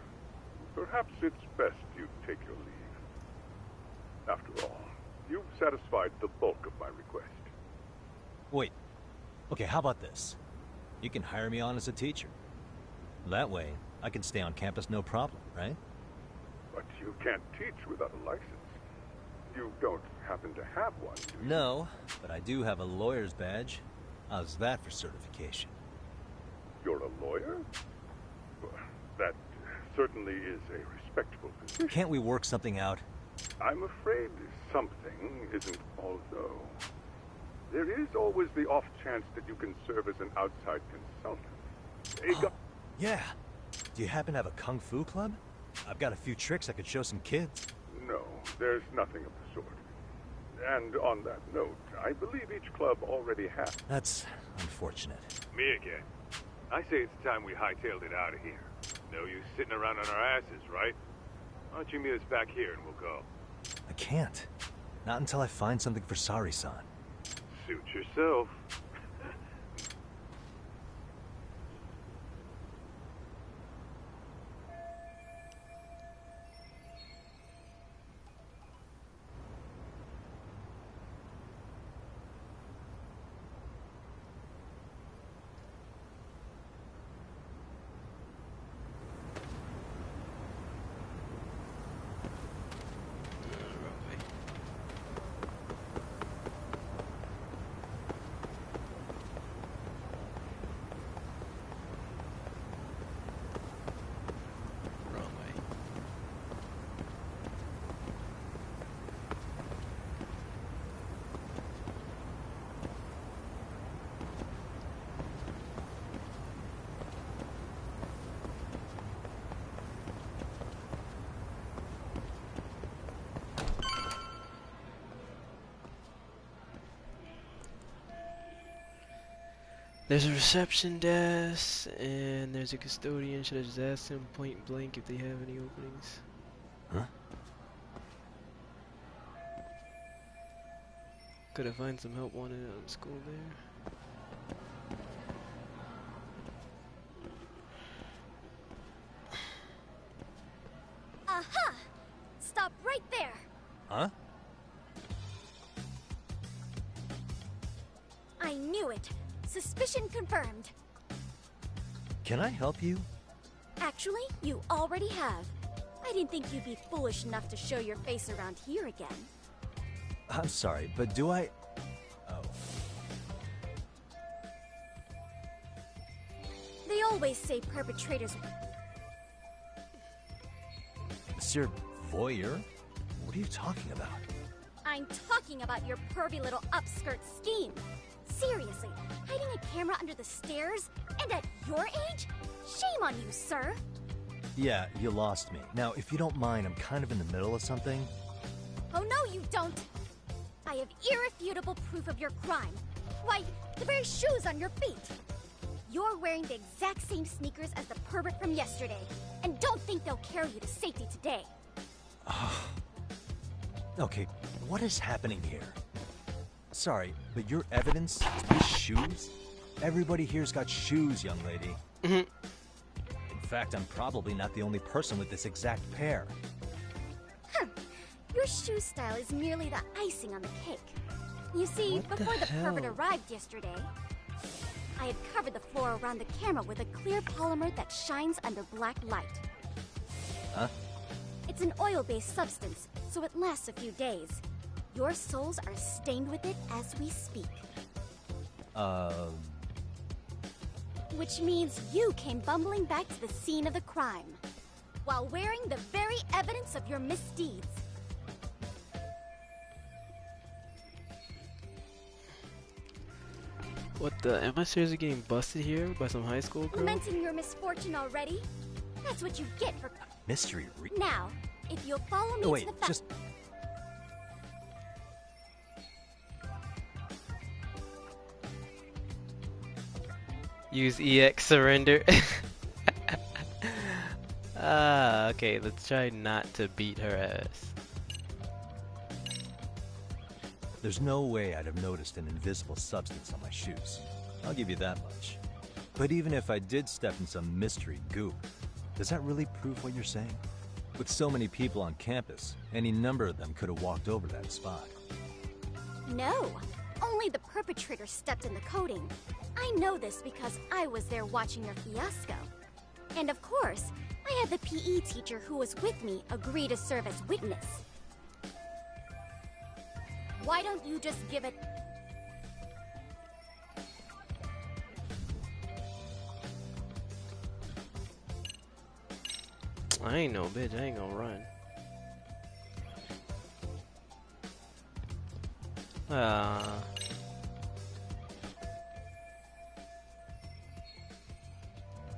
Perhaps it's best you take your leave. After all, you've satisfied the bulk of my request. Wait. Okay, how about this? You can hire me on as a teacher. That way, I can stay on campus no problem, right? But you can't teach without a license. You don't happen to have one, do you? No, but I do have a lawyer's badge. How's that for certification? You're a lawyer? Well, that certainly is a respectable position. Can't we work something out? I'm afraid something isn't all though. There is always the off chance that you can serve as an outside consultant. Yeah. Do you happen to have a kung fu club? I've got a few tricks I could show some kids. No, there's nothing of the sort. And on that note, I believe each club already has. That's unfortunate. Me again. I say it's time we hightailed it out of here. No use sitting around on our asses, right? Why don't you meet us back here and we'll go? I can't. Not until I find something for Sari-san. Suit yourself. There's a reception desk, and there's a custodian. Should I just ask them point blank if they have any openings? Huh? Could I find some help wanted out of school there? Aha! Stop right there! Huh? I knew it! Suspicion confirmed. Can I help you? Actually, you already have. I didn't think you'd be foolish enough to show your face around here again. I'm sorry, but do I... Oh. They always say perpetrators... Monsieur Voyeur? What are you talking about? I'm talking about your pervy little upskirt scheme. Seriously, hiding a camera under the stairs? And at your age? Shame on you, sir. Yeah, you lost me. Now, if you don't mind, I'm kind of in the middle of something. Oh, no, you don't. I have irrefutable proof of your crime. Why, the very shoes on your feet. You're wearing the exact same sneakers as the pervert from yesterday. And don't think they'll carry you to safety today. Okay, what is happening here? Sorry, but your evidence is these shoes? Everybody here's got shoes, young lady. In fact, I'm probably not the only person with this exact pair. Your shoe style is merely the icing on the cake. You see, before the pervert arrived yesterday, I had covered the floor around the camera with a clear polymer that shines under black light. Huh? It's an oil-based substance, so it lasts a few days. Your soles are stained with it as we speak. Which means you came bumbling back to the scene of the crime, while wearing the very evidence of your misdeeds. What the? Am I seriously getting busted here by some high school girl? Lamenting your misfortune already? That's what you get for... Mystery Now, if you'll follow me wait, to the just... Use EX surrender. Okay, let's try not to beat her ass. There's no way I'd have noticed an invisible substance on my shoes. I'll give you that much. But even if I did step in some mystery goop, does that really prove what you're saying? With so many people on campus, any number of them could have walked over that spot. No, only the perpetrator stepped in the coating. I know this because I was there watching your fiasco. And of course, I had the PE teacher who was with me agree to serve as witness. Why don't you just give it... I ain't no bitch, I ain't gonna run.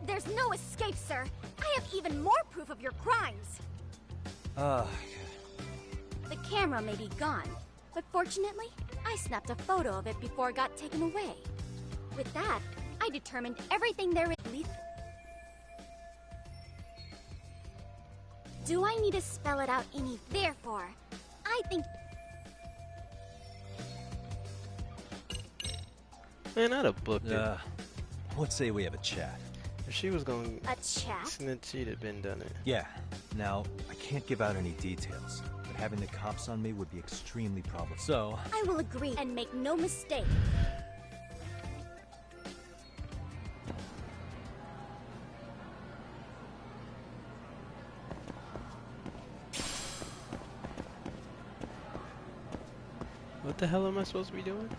There's no escape, sir. I have even more proof of your crimes. The camera may be gone, but fortunately, I snapped a photo of it before it got taken away. With that, I determined everything there is. Do I need to spell it out any? Therefore, I think... Man, I'd have booked it. Let's say we have a chat. If she was going a chat? Snitch, she'd have been done it. Yeah. Now, I can't give out any details, but having the cops on me would be extremely problematic. So... I will agree and make no mistake. What the hell am I supposed to be doing?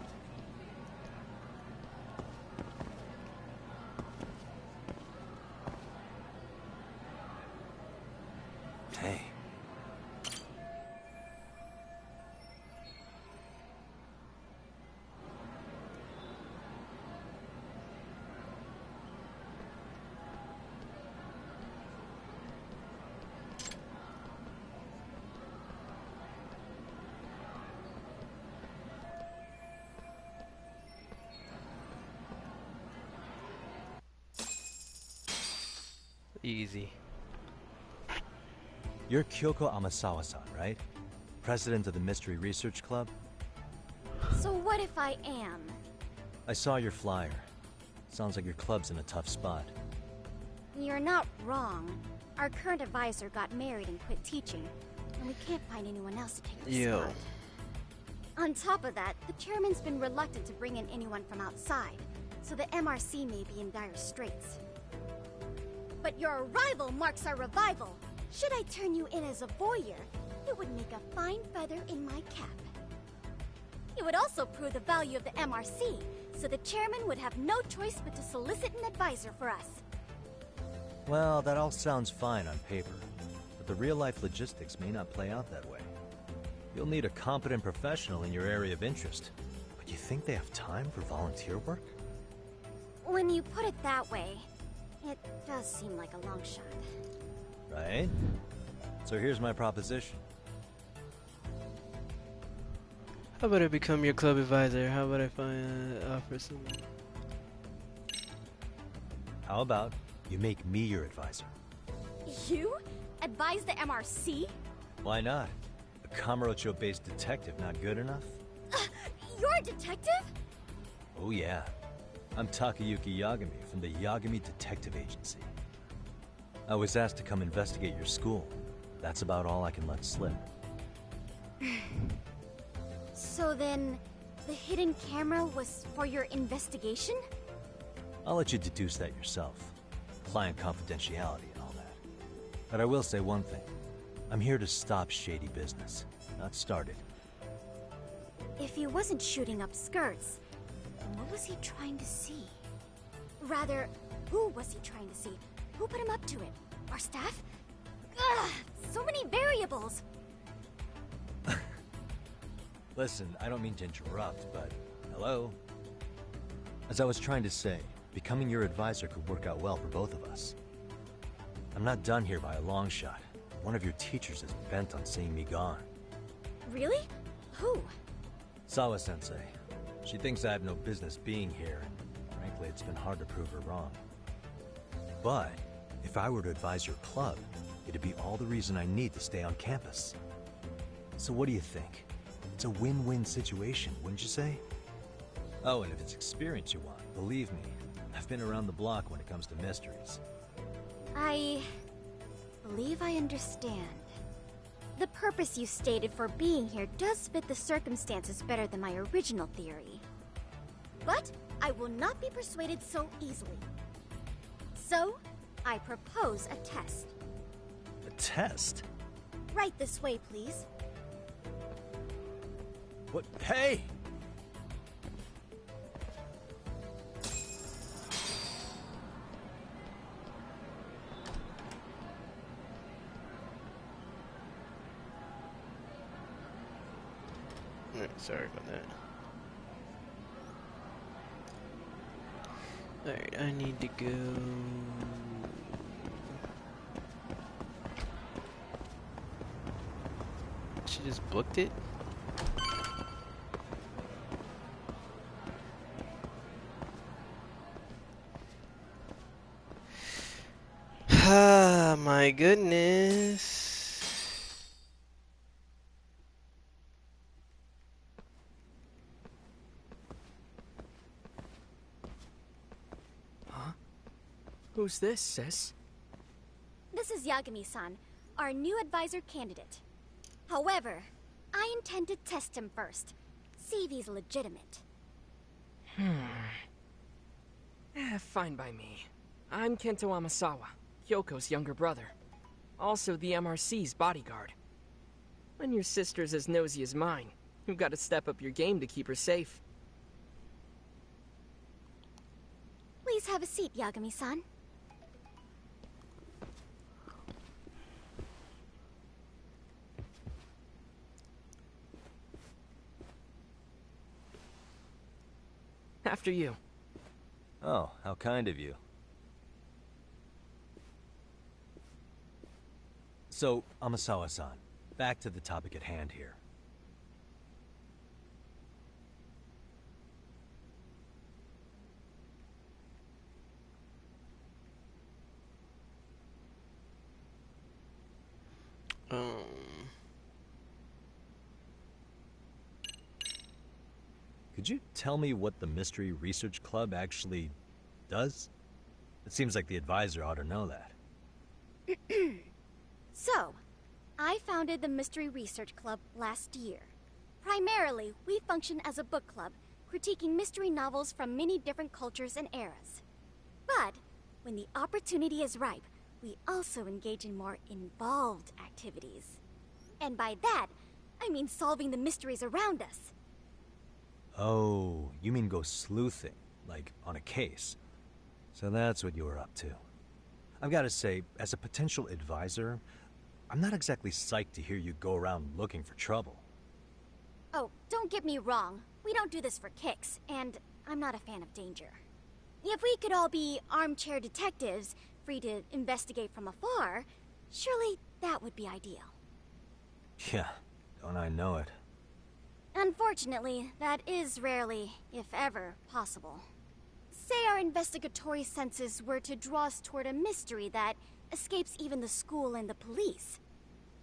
Hey. Easy. You're Kyoko Amasawa-san, right? President of the Mystery Research Club? So what if I am? I saw your flyer. Sounds like your club's in a tough spot. You're not wrong. Our current advisor got married and quit teaching, and we can't find anyone else to take the spot. On top of that, the chairman's been reluctant to bring in anyone from outside, so the MRC may be in dire straits. But your arrival marks our revival. Should I turn you in as a voyeur, it would make a fine feather in my cap. It would also prove the value of the MRC, so the chairman would have no choice but to solicit an advisor for us. Well, that all sounds fine on paper, but the real-life logistics may not play out that way. You'll need a competent professional in your area of interest, but you think they have time for volunteer work? When you put it that way, it does seem like a long shot. Right? So here's my proposition. How about I become your club advisor? How about I offer some... How about you make me your advisor? You? Advise the MRC? Why not? A Kamurocho-based detective not good enough? You're a detective? Oh yeah. I'm Takayuki Yagami from the Yagami Detective Agency. I was asked to come investigate your school. That's about all I can let slip. So then, the hidden camera was for your investigation? I'll let you deduce that yourself. Client confidentiality and all that. But I will say one thing. I'm here to stop shady business, not start it. If he wasn't shooting up skirts, then what was he trying to see? Rather, who was he trying to see? Who put him up to it? Our staff? Ugh, so many variables! Listen, I don't mean to interrupt, but hello? As I was trying to say, becoming your advisor could work out well for both of us. I'm not done here by a long shot. One of your teachers is bent on seeing me gone. Really? Who? Sawa-sensei. She thinks I have no business being here, and frankly, it's been hard to prove her wrong. But if I were to advise your club, it'd be all the reason I need to stay on campus. So what do you think? It's a win-win situation, wouldn't you say? Oh, and if it's experience you want, believe me, I've been around the block when it comes to mysteries. I believe I understand. The purpose you stated for being here does fit the circumstances better than my original theory. But I will not be persuaded so easily. So, I propose a test. A test? Right this way, please. What? Hey! Sorry about that. Alright, I need to go. She just booked it? Ah, my goodness. Who's this, sis? This is Yagami-san, our new advisor candidate. However, I intend to test him first. See if he's legitimate. Fine by me. I'm Kento Amasawa, Kyoko's younger brother. Also the MRC's bodyguard. When your sister's as nosy as mine, you've got to step up your game to keep her safe. Please have a seat, Yagami-san. After you. Oh, how kind of you. So, Amasawa-san, back to the topic at hand here. Could you tell me what the Mystery Research Club actually does? It seems like the advisor ought to know that. So, I founded the Mystery Research Club last year. Primarily, we function as a book club, critiquing mystery novels from many different cultures and eras. But, when the opportunity is ripe, we also engage in more involved activities. And by that, I mean solving the mysteries around us. Oh, you mean go sleuthing, like on a case. So that's what you were up to. I've got to say, as a potential advisor, I'm not exactly psyched to hear you go around looking for trouble. Oh, don't get me wrong. We don't do this for kicks, and I'm not a fan of danger. If we could all be armchair detectives, free to investigate from afar, surely that would be ideal. Yeah, don't I know it. Unfortunately, that is rarely, if ever, possible. Say our investigatory senses were to draw us toward a mystery that escapes even the school and the police.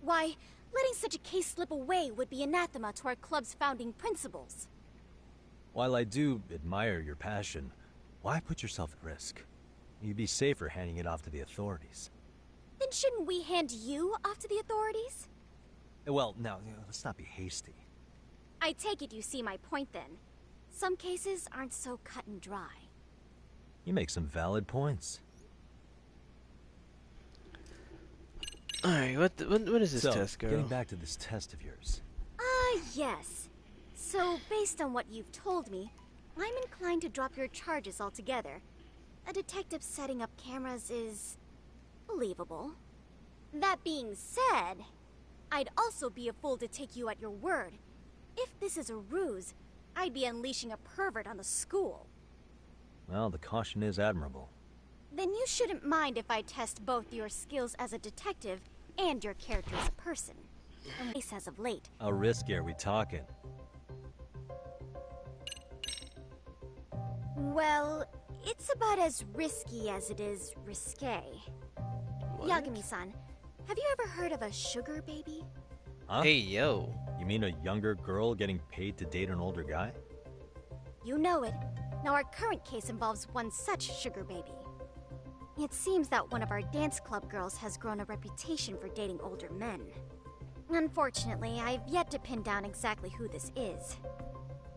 Why, letting such a case slip away would be anathema to our club's founding principles. While I do admire your passion, why put yourself at risk? You'd be safer handing it off to the authorities. Then shouldn't we hand you off to the authorities? Well, now, let's not be hasty. I take it you see my point then. Some cases aren't so cut and dry. You make some valid points. Alright, what is this test, girl? Getting back to this test of yours. Yes. So, based on what you've told me, I'm inclined to drop your charges altogether. A detective setting up cameras is believable. That being said, I'd also be a fool to take you at your word. If this is a ruse, I'd be unleashing a pervert on the school. Well, the caution is admirable. Then you shouldn't mind if I test both your skills as a detective and your character as a person. At least as of late. How risky are we talking? Well, it's about as risky as it is risque. Yagami-san, have you ever heard of a sugar baby? Huh? Hey, yo. You mean a younger girl getting paid to date an older guy? You know it. Now our current case involves one such sugar baby. It seems that one of our dance club girls has grown a reputation for dating older men. Unfortunately, I've yet to pin down exactly who this is.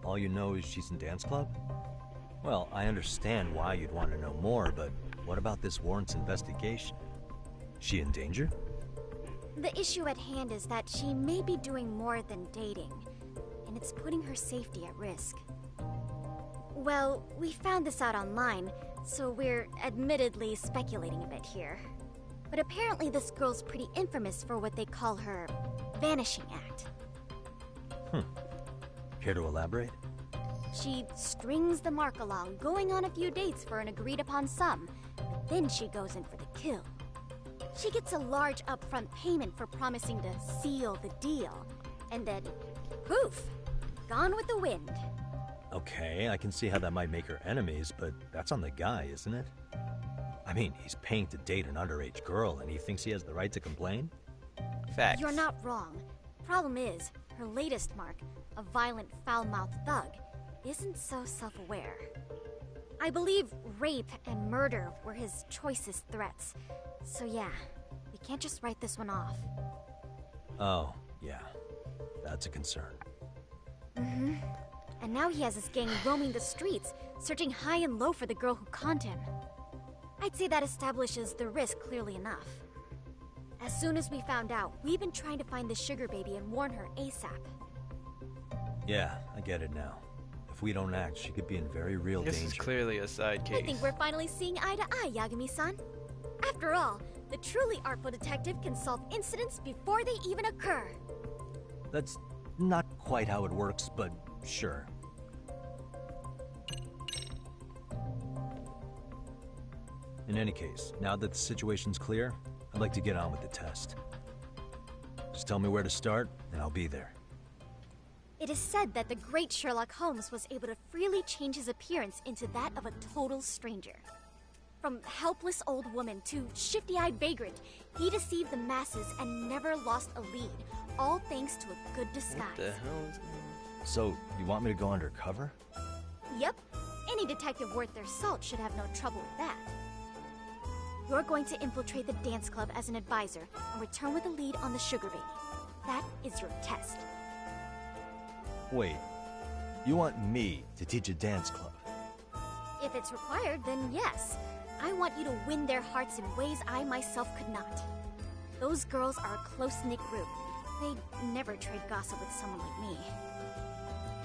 All you know is she's in dance club? Well, I understand why you'd want to know more, but what about this warrants investigation? She in danger? The issue at hand is that she may be doing more than dating, and it's putting her safety at risk. Well, we found this out online, so we're admittedly speculating a bit here. But apparently this girl's pretty infamous for what they call her vanishing act. Care to elaborate? She strings the mark along, going on a few dates for an agreed-upon sum, but then she goes in for the kill. She gets a large upfront payment for promising to seal the deal, and then, poof, gone with the wind. Okay, I can see how that might make her enemies, but that's on the guy, isn't it? I mean, he's paying to date an underage girl, and he thinks he has the right to complain? Facts. You're not wrong. Problem is, her latest mark, a violent, foul-mouthed thug, isn't so self-aware. I believe rape and murder were his choicest threats. So yeah, we can't just write this one off. Oh, yeah. That's a concern. Mm-hmm. And now he has his gang roaming the streets, searching high and low for the girl who conned him. I'd say that establishes the risk clearly enough. As soon as we found out, we've been trying to find the sugar baby and warn her ASAP. Yeah, I get it now. If we don't act, she could be in very real danger. This is clearly a side case. I think we're finally seeing eye to eye, Yagami-san. After all, the truly artful detective can solve incidents before they even occur. That's not quite how it works, but sure. In any case, now that the situation's clear, I'd like to get on with the test. Just tell me where to start, and I'll be there. It is said that the great Sherlock Holmes was able to freely change his appearance into that of a total stranger. From helpless old woman to shifty-eyed vagrant, he deceived the masses and never lost a lead, all thanks to a good disguise. What the hell is that? So, you want me to go undercover? Yep. Any detective worth their salt should have no trouble with that. You're going to infiltrate the dance club as an advisor and return with a lead on the sugar baby. That is your test. Wait, you want me to teach a dance club? If it's required, then yes. I want you to win their hearts in ways I myself could not. Those girls are a close-knit group. They'd never trade gossip with someone like me.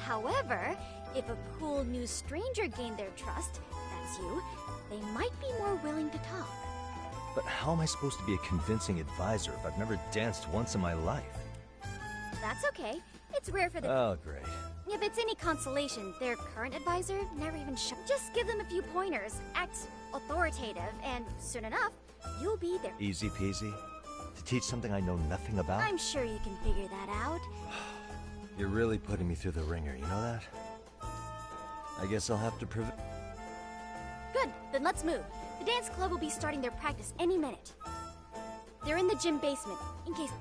However, if a cool new stranger gained their trust, that's you, they might be more willing to talk. But how am I supposed to be a convincing advisor if I've never danced once in my life? That's okay. It's rare for the... Oh, great. If it's any consolation, their current advisor never even showed. Just give them a few pointers, act authoritative, and soon enough, you'll be there. Easy peasy? To teach something I know nothing about? I'm sure you can figure that out. You're really putting me through the ringer, you know that? I guess I'll have to prove... Good, then let's move. The dance club will be starting their practice any minute. They're in the gym basement, in case...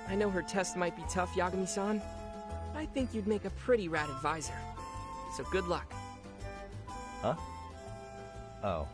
I know her test might be tough, Yagami-san, but I think you'd make a pretty rad advisor. So good luck. Huh? Oh.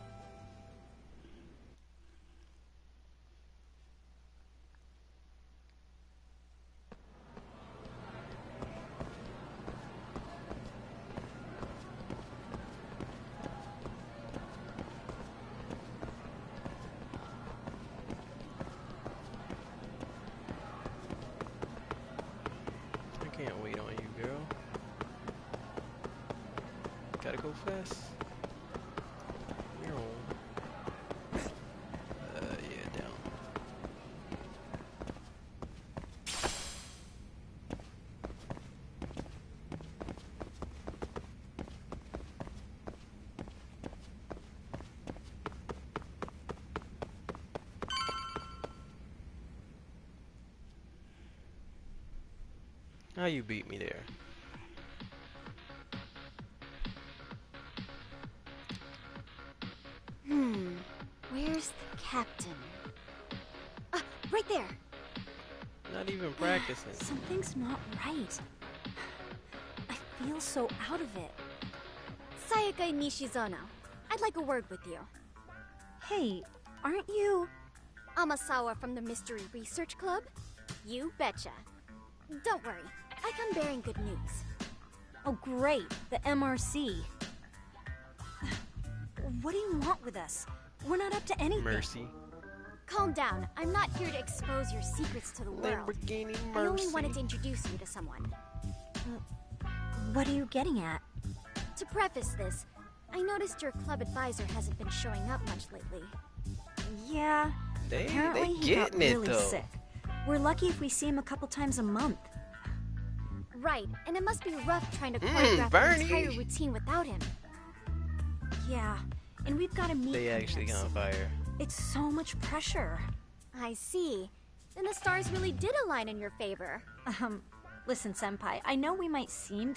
I can't wait on you, girl. Gotta go fast. You're on. Yeah, down. How you beat me there? Where's the captain? Ah, right there! Not even practicing. Something's not right. I feel so out of it. Sayaka Nishizono, I'd like a word with you. Hey, aren't you... Amasawa from the Mystery Research Club? You betcha. Don't worry, I come bearing good news. Oh great, the MRC. What do you want with us? We're not up to anything. Mercy. Calm down. I'm not here to expose your secrets to the world. Lamborghini I only Mercy. wanted to introduce you to someone. What are you getting at? To preface this, I noticed your club advisor hasn't been showing up much lately. Yeah, apparently he got getting it, really though. sick. We're lucky if we see him a couple times a month. Right, and it must be rough trying to choreograph an entire routine without him. Yeah, and we've got to meet They him actually here got soon. fire. It's so much pressure. I see. Then the stars really did align in your favor. Listen, Senpai, I know we might seem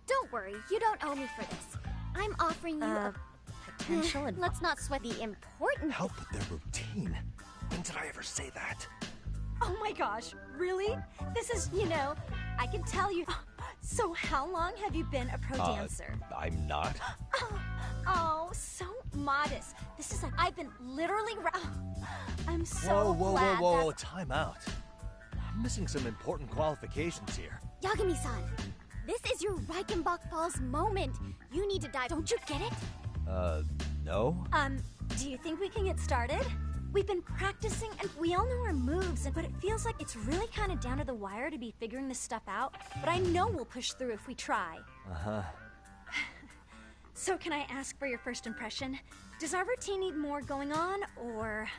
Don't worry, you don't owe me for this. I'm offering you a potential advice. Let's not sweat the important. Help with their routine. When did I ever say that? Oh my gosh, really? This is, I can tell you. So how long have you been a pro dancer? I'm not. Oh, so modest. This is like, I've been literally I'm so glad Whoa, time out. I'm missing some important qualifications here. Yagami-san, this is your Reichenbach Falls moment. You need to dive. Don't you get it? No? Do you think we can get started? We've been practicing and we all know our moves, but it feels like it's really kind of down to the wire to be figuring this stuff out. But I know we'll push through if we try. Uh-huh. So can I ask for your first impression? Does our routine need more going on, or...?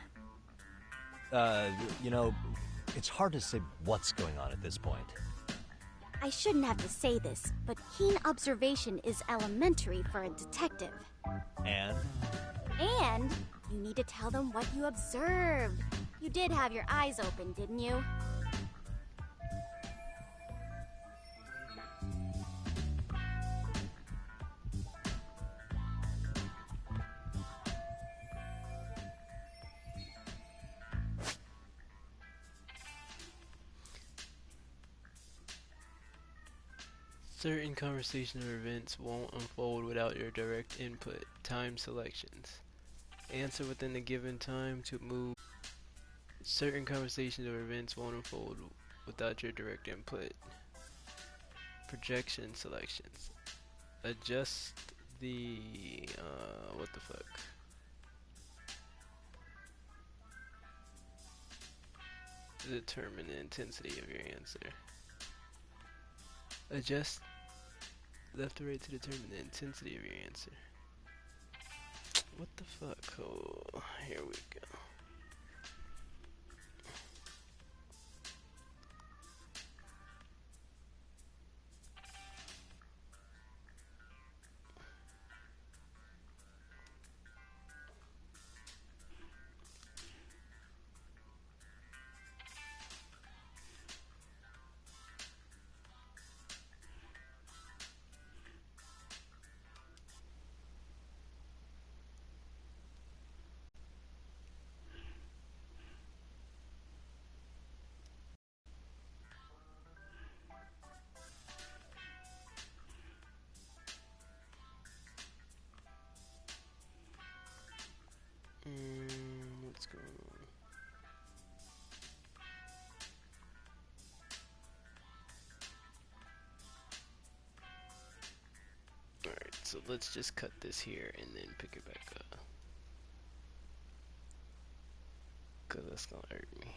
It's hard to say what's going on at this point. I shouldn't have to say this, but keen observation is elementary for a detective. And? And you need to tell them what you observed. You did have your eyes open, didn't you? Certain conversational events won't unfold without your direct input. Time selections. Answer within the given time to move. Certain conversational events won't unfold without your direct input. Projection selections. Adjust the what the fuck? Determine the intensity of your answer. Adjust left to right to determine the intensity of your answer. What the fuck? Oh, here we go. What's going on? Alright, so let's just cut this here and then pick it back up. Cause that's gonna hurt me.